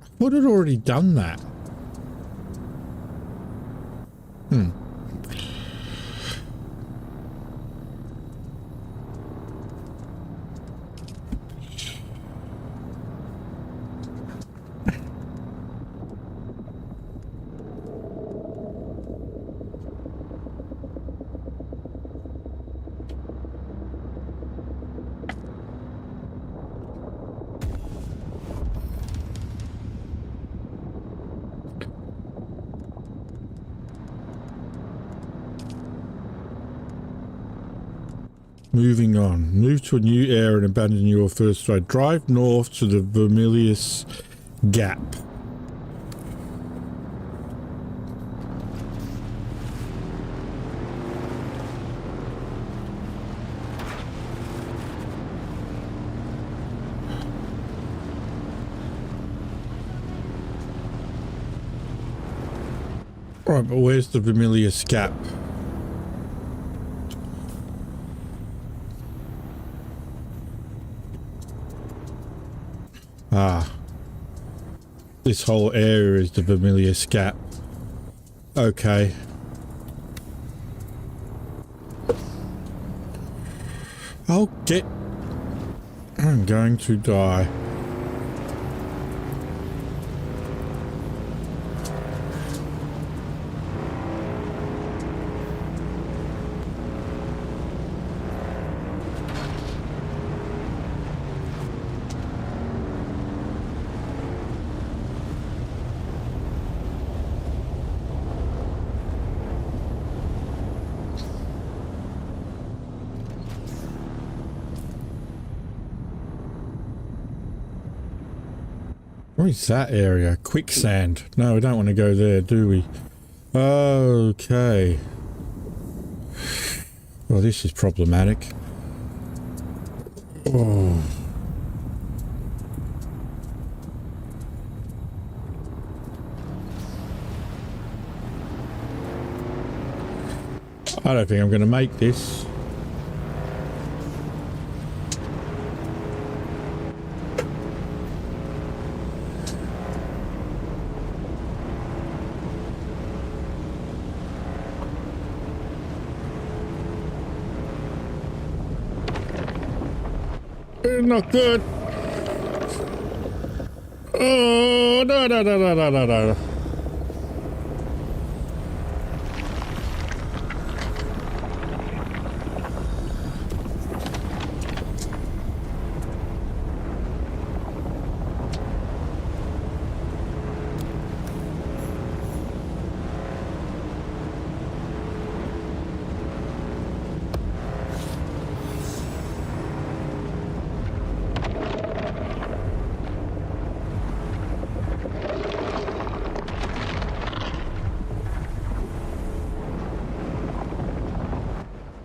I thought I'd already done that. Moving on. Move to a new area and abandon your first ride. Drive north to the Vermilius Gap. Right, but where's the Vermilius Gap? Ah, this whole area is the Vermilius Gap. Okay. I'll get... I'm going to die. What is that area? Quicksand. No, we don't want to go there, do we? Okay. Well, this is problematic. Oh. I don't think I'm going to make this. Not good. Oh, no.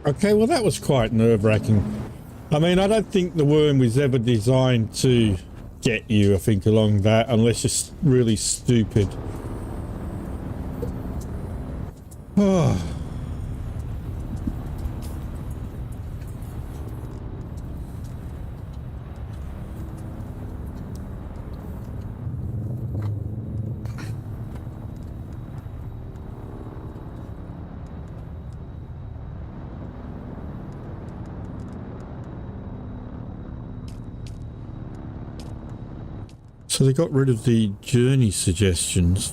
Okay, well that was quite nerve-wracking. I mean, I don't think the worm was ever designed to get you, I think, along that, unless you're really stupid. Oh. So they got rid of the journey suggestions.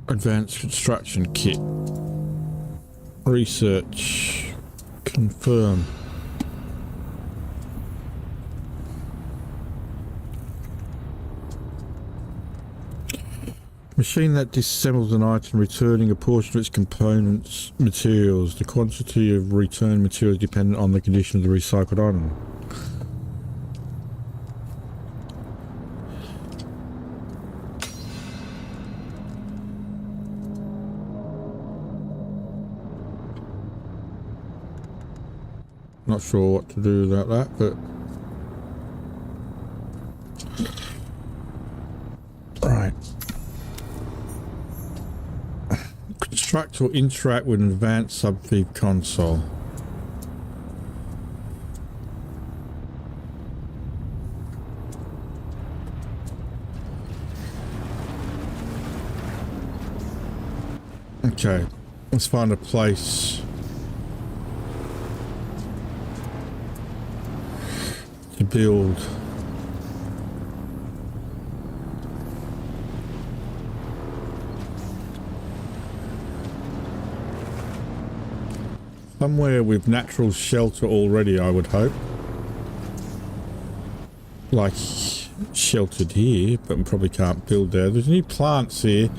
Advanced construction kit. Research. Confirm. Machine that disassembles an item, returning a portion of its components, materials. The quantity of returned materials is dependent on the condition of the recycled item. Not sure what to do about that, but... Right. Construct or interact with an advanced subfeed console. Okay, let's find a place to build. Somewhere with natural shelter already, I would hope. Like sheltered here, but we probably can't build there. There's new plants here.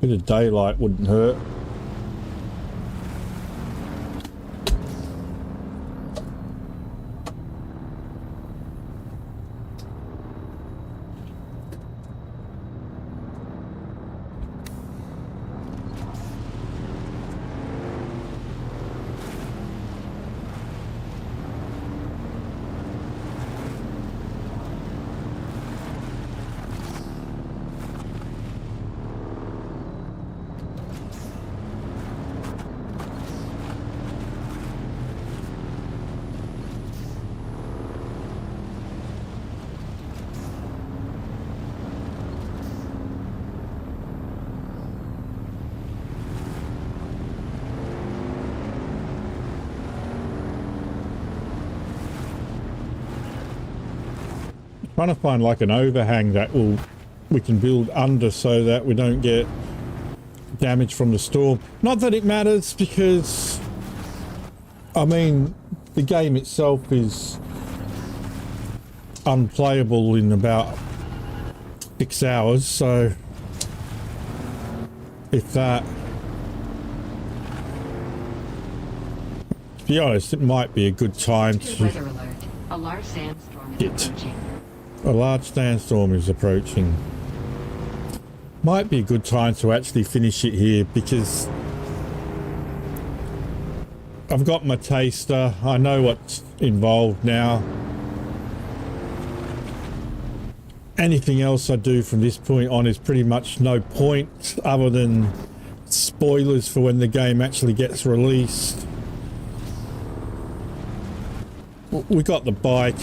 Bit of daylight wouldn't hurt. Trying to find like an overhang that we can build under so that we don't get damage from the storm. Not that it matters, because I mean the game itself is unplayable in about 6 hours, so if that. To be honest, it might be a good time to... Weather alert. A large sandstorm is approaching. A large sandstorm is approaching. Might be a good time to actually finish it here, because I've got my taster. I know what's involved now. Anything else I do from this point on is pretty much no point, other than spoilers for when the game actually gets released. We got the bike.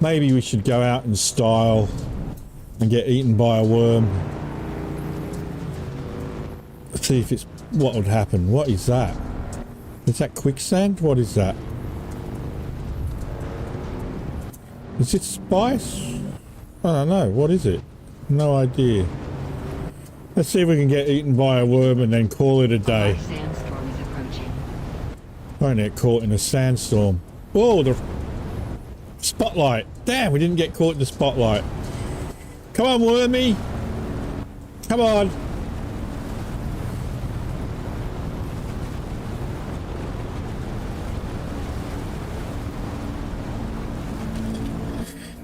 Maybe we should go out in style and get eaten by a worm. Let's see if it's... what would happen. What is that? Is that quicksand? What is that? Is it spice? I don't know. What is it? No idea. Let's see if we can get eaten by a worm and then call it a day. A sandstorm is approaching. Won't get caught in a sandstorm. Whoa, the spotlight. Damn, we didn't get caught in the spotlight. Come on, wormy. Come on.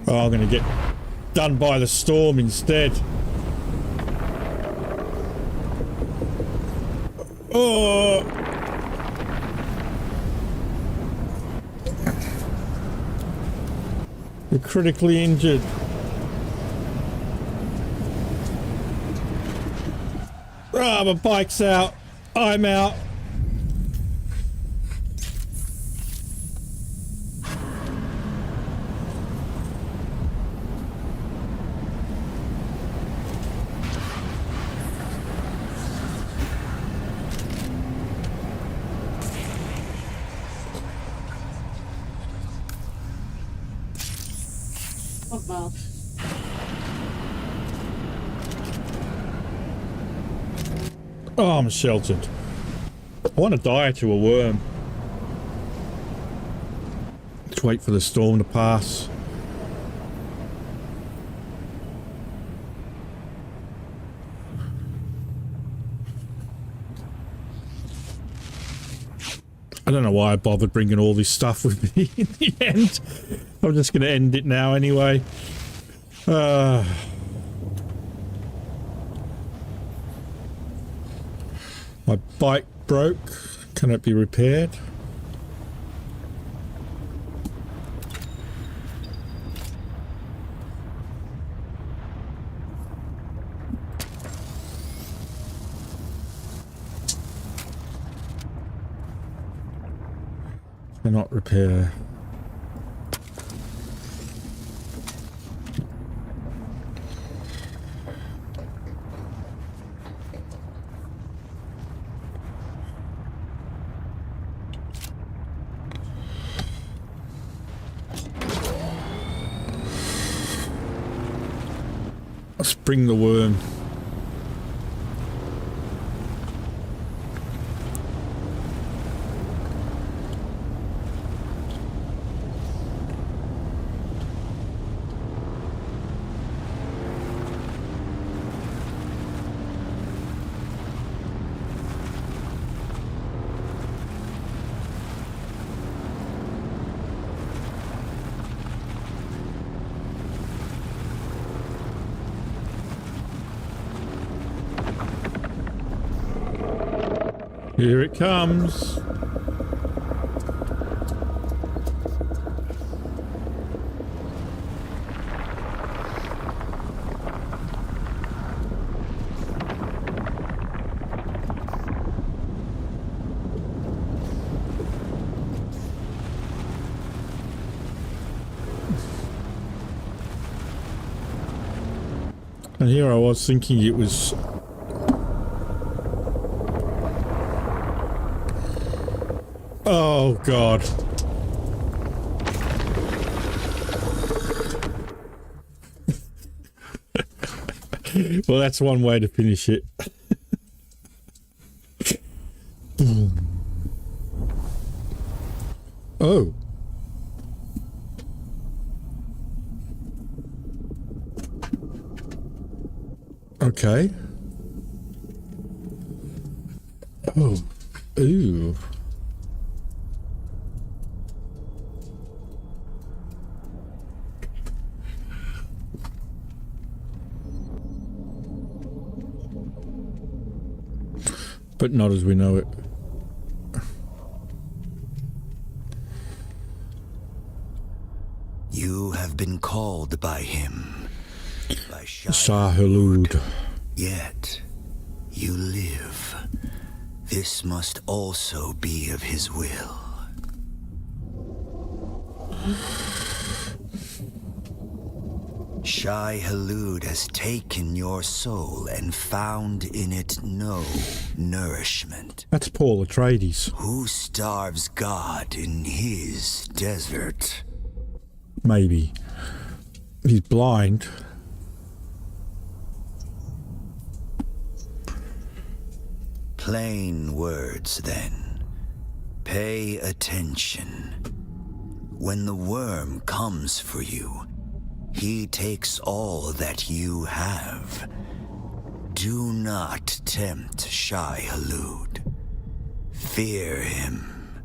Oh, I'm going to get done by the storm instead. Oh! You're critically injured. Ah, my bike's out. I'm out. Oh, I'm sheltered. I want to die to a worm. Let's wait for the storm to pass. I don't know why I bothered bringing all this stuff with me in the end. I'm just going to end it now anyway. My bike broke. Can it be repaired? Cannot repair. Let's bring the worm. Here it comes. And here I was thinking it was... Oh, God. Well, that's one way to finish it. Oh. Okay. Oh. Ooh. But not as we know it. You have been called by him, by Shai-Hulud. Yet, you live. This must also be of his will. Shai-Hulud has taken your soul and found in it no nourishment. That's Paul Atreides. Who starves God in his desert? Maybe. He's blind. Plain words, then. Pay attention. When the worm comes for you, he takes all that you have. Do not tempt Shai-Hulud. Fear him,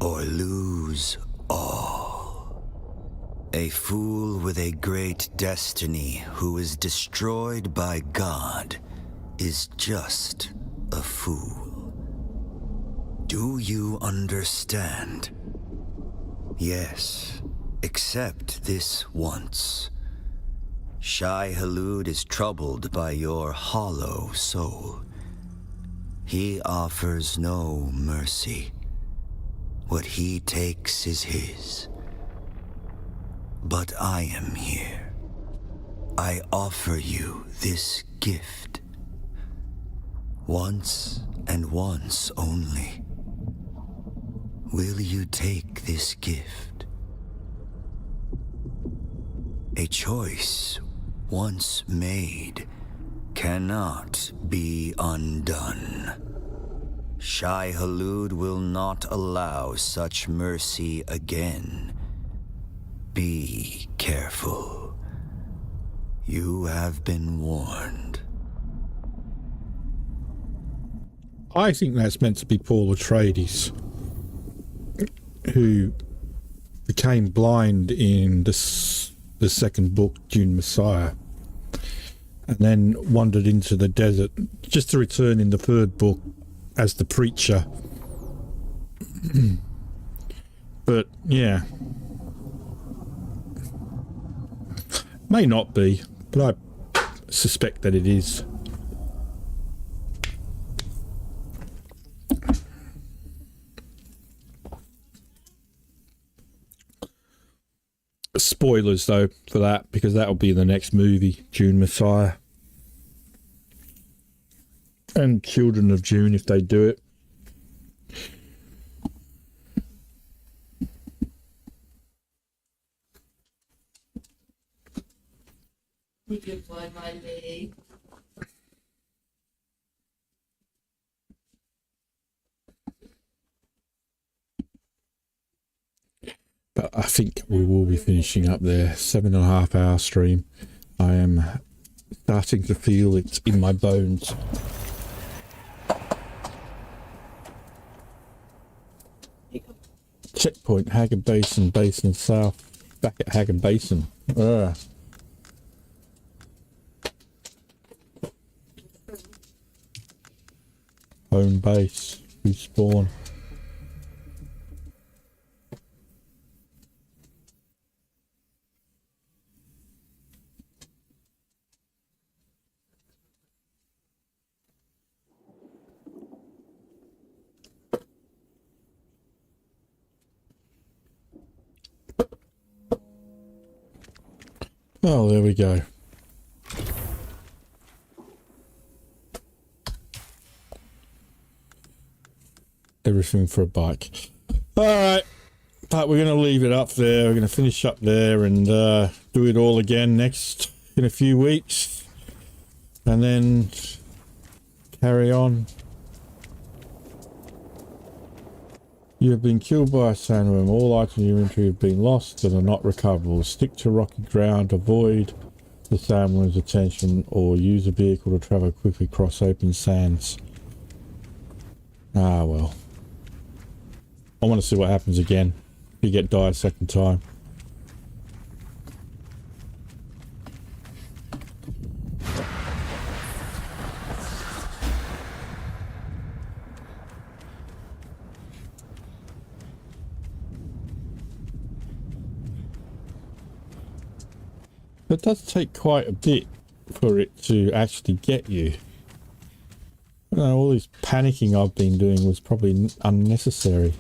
or lose all. A fool with a great destiny who is destroyed by God is just a fool. Do you understand? Yes, except this once. Shai-Hulud is troubled by your hollow soul. He offers no mercy. What he takes is his. But I am here. I offer you this gift. Once and once only. Will you take this gift? A choice once made cannot be undone. Shai-Hulud will not allow such mercy again. Be careful. You have been warned. I think that's meant to be Paul Atreides, who became blind in the second book, Dune Messiah, and then wandered into the desert, just to return in the third book as the preacher. But, yeah. May not be, but I suspect that it is. Spoilers, though, for that, because that'll be the next movie, Dune Messiah. And Children of Dune, if they do it. Would you find my leg? But I think we will be finishing up there. 7.5 hour stream. I am starting to feel it in my bones. Checkpoint, Haggard Basin, Basin South. Back at Haggard Basin. Home base. Respawn. Oh, there we go. Everything for a bike. All right, but we're going to leave it up there. We're going to finish up there and do it all again next in a few weeks, and then carry on. You have been killed by a sandworm. All items in your inventory have been lost and are not recoverable. Stick to rocky ground, avoid the sandworm's attention, or use a vehicle to travel quickly across open sands. Ah, well. I want to see what happens again. If you get died a second time. It does take quite a bit for it to actually get you. I don't know, all this panicking I've been doing was probably unnecessary.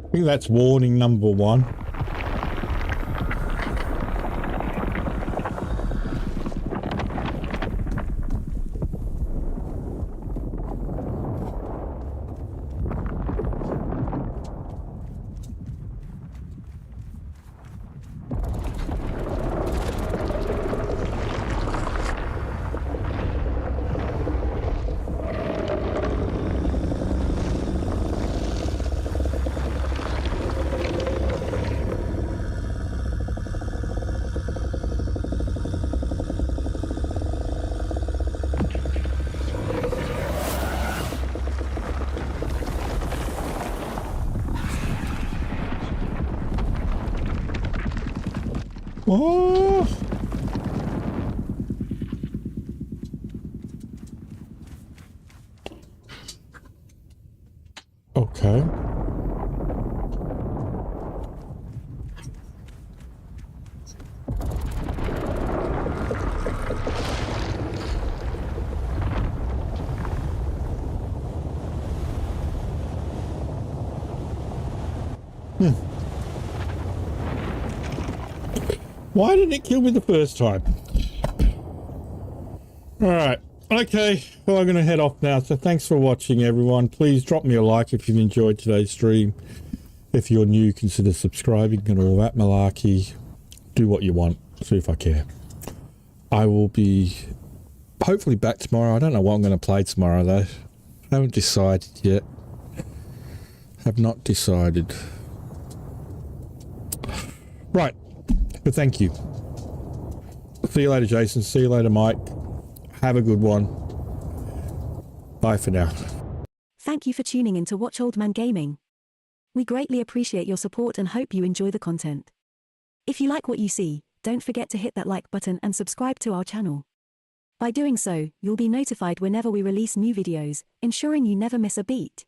I think that's warning number 1. Oh! Okay. Why didn't it kill me the first time? Alright, okay, well I'm going to head off now, so thanks for watching everyone. Please drop me a like if you've enjoyed today's stream. If you're new, consider subscribing and all that malarkey. Do what you want, see if I care. I will be hopefully back tomorrow. I don't know what I'm going to play tomorrow though. I haven't decided yet. Have not decided. Right. But thank you. See you later, Jason. See you later, Mike. Have a good one. Bye for now. Thank you for tuning in to Watch Old Man Gaming. We greatly appreciate your support and hope you enjoy the content. If you like what you see, don't forget to hit that like button and subscribe to our channel. By doing so, you'll be notified whenever we release new videos, ensuring you never miss a beat.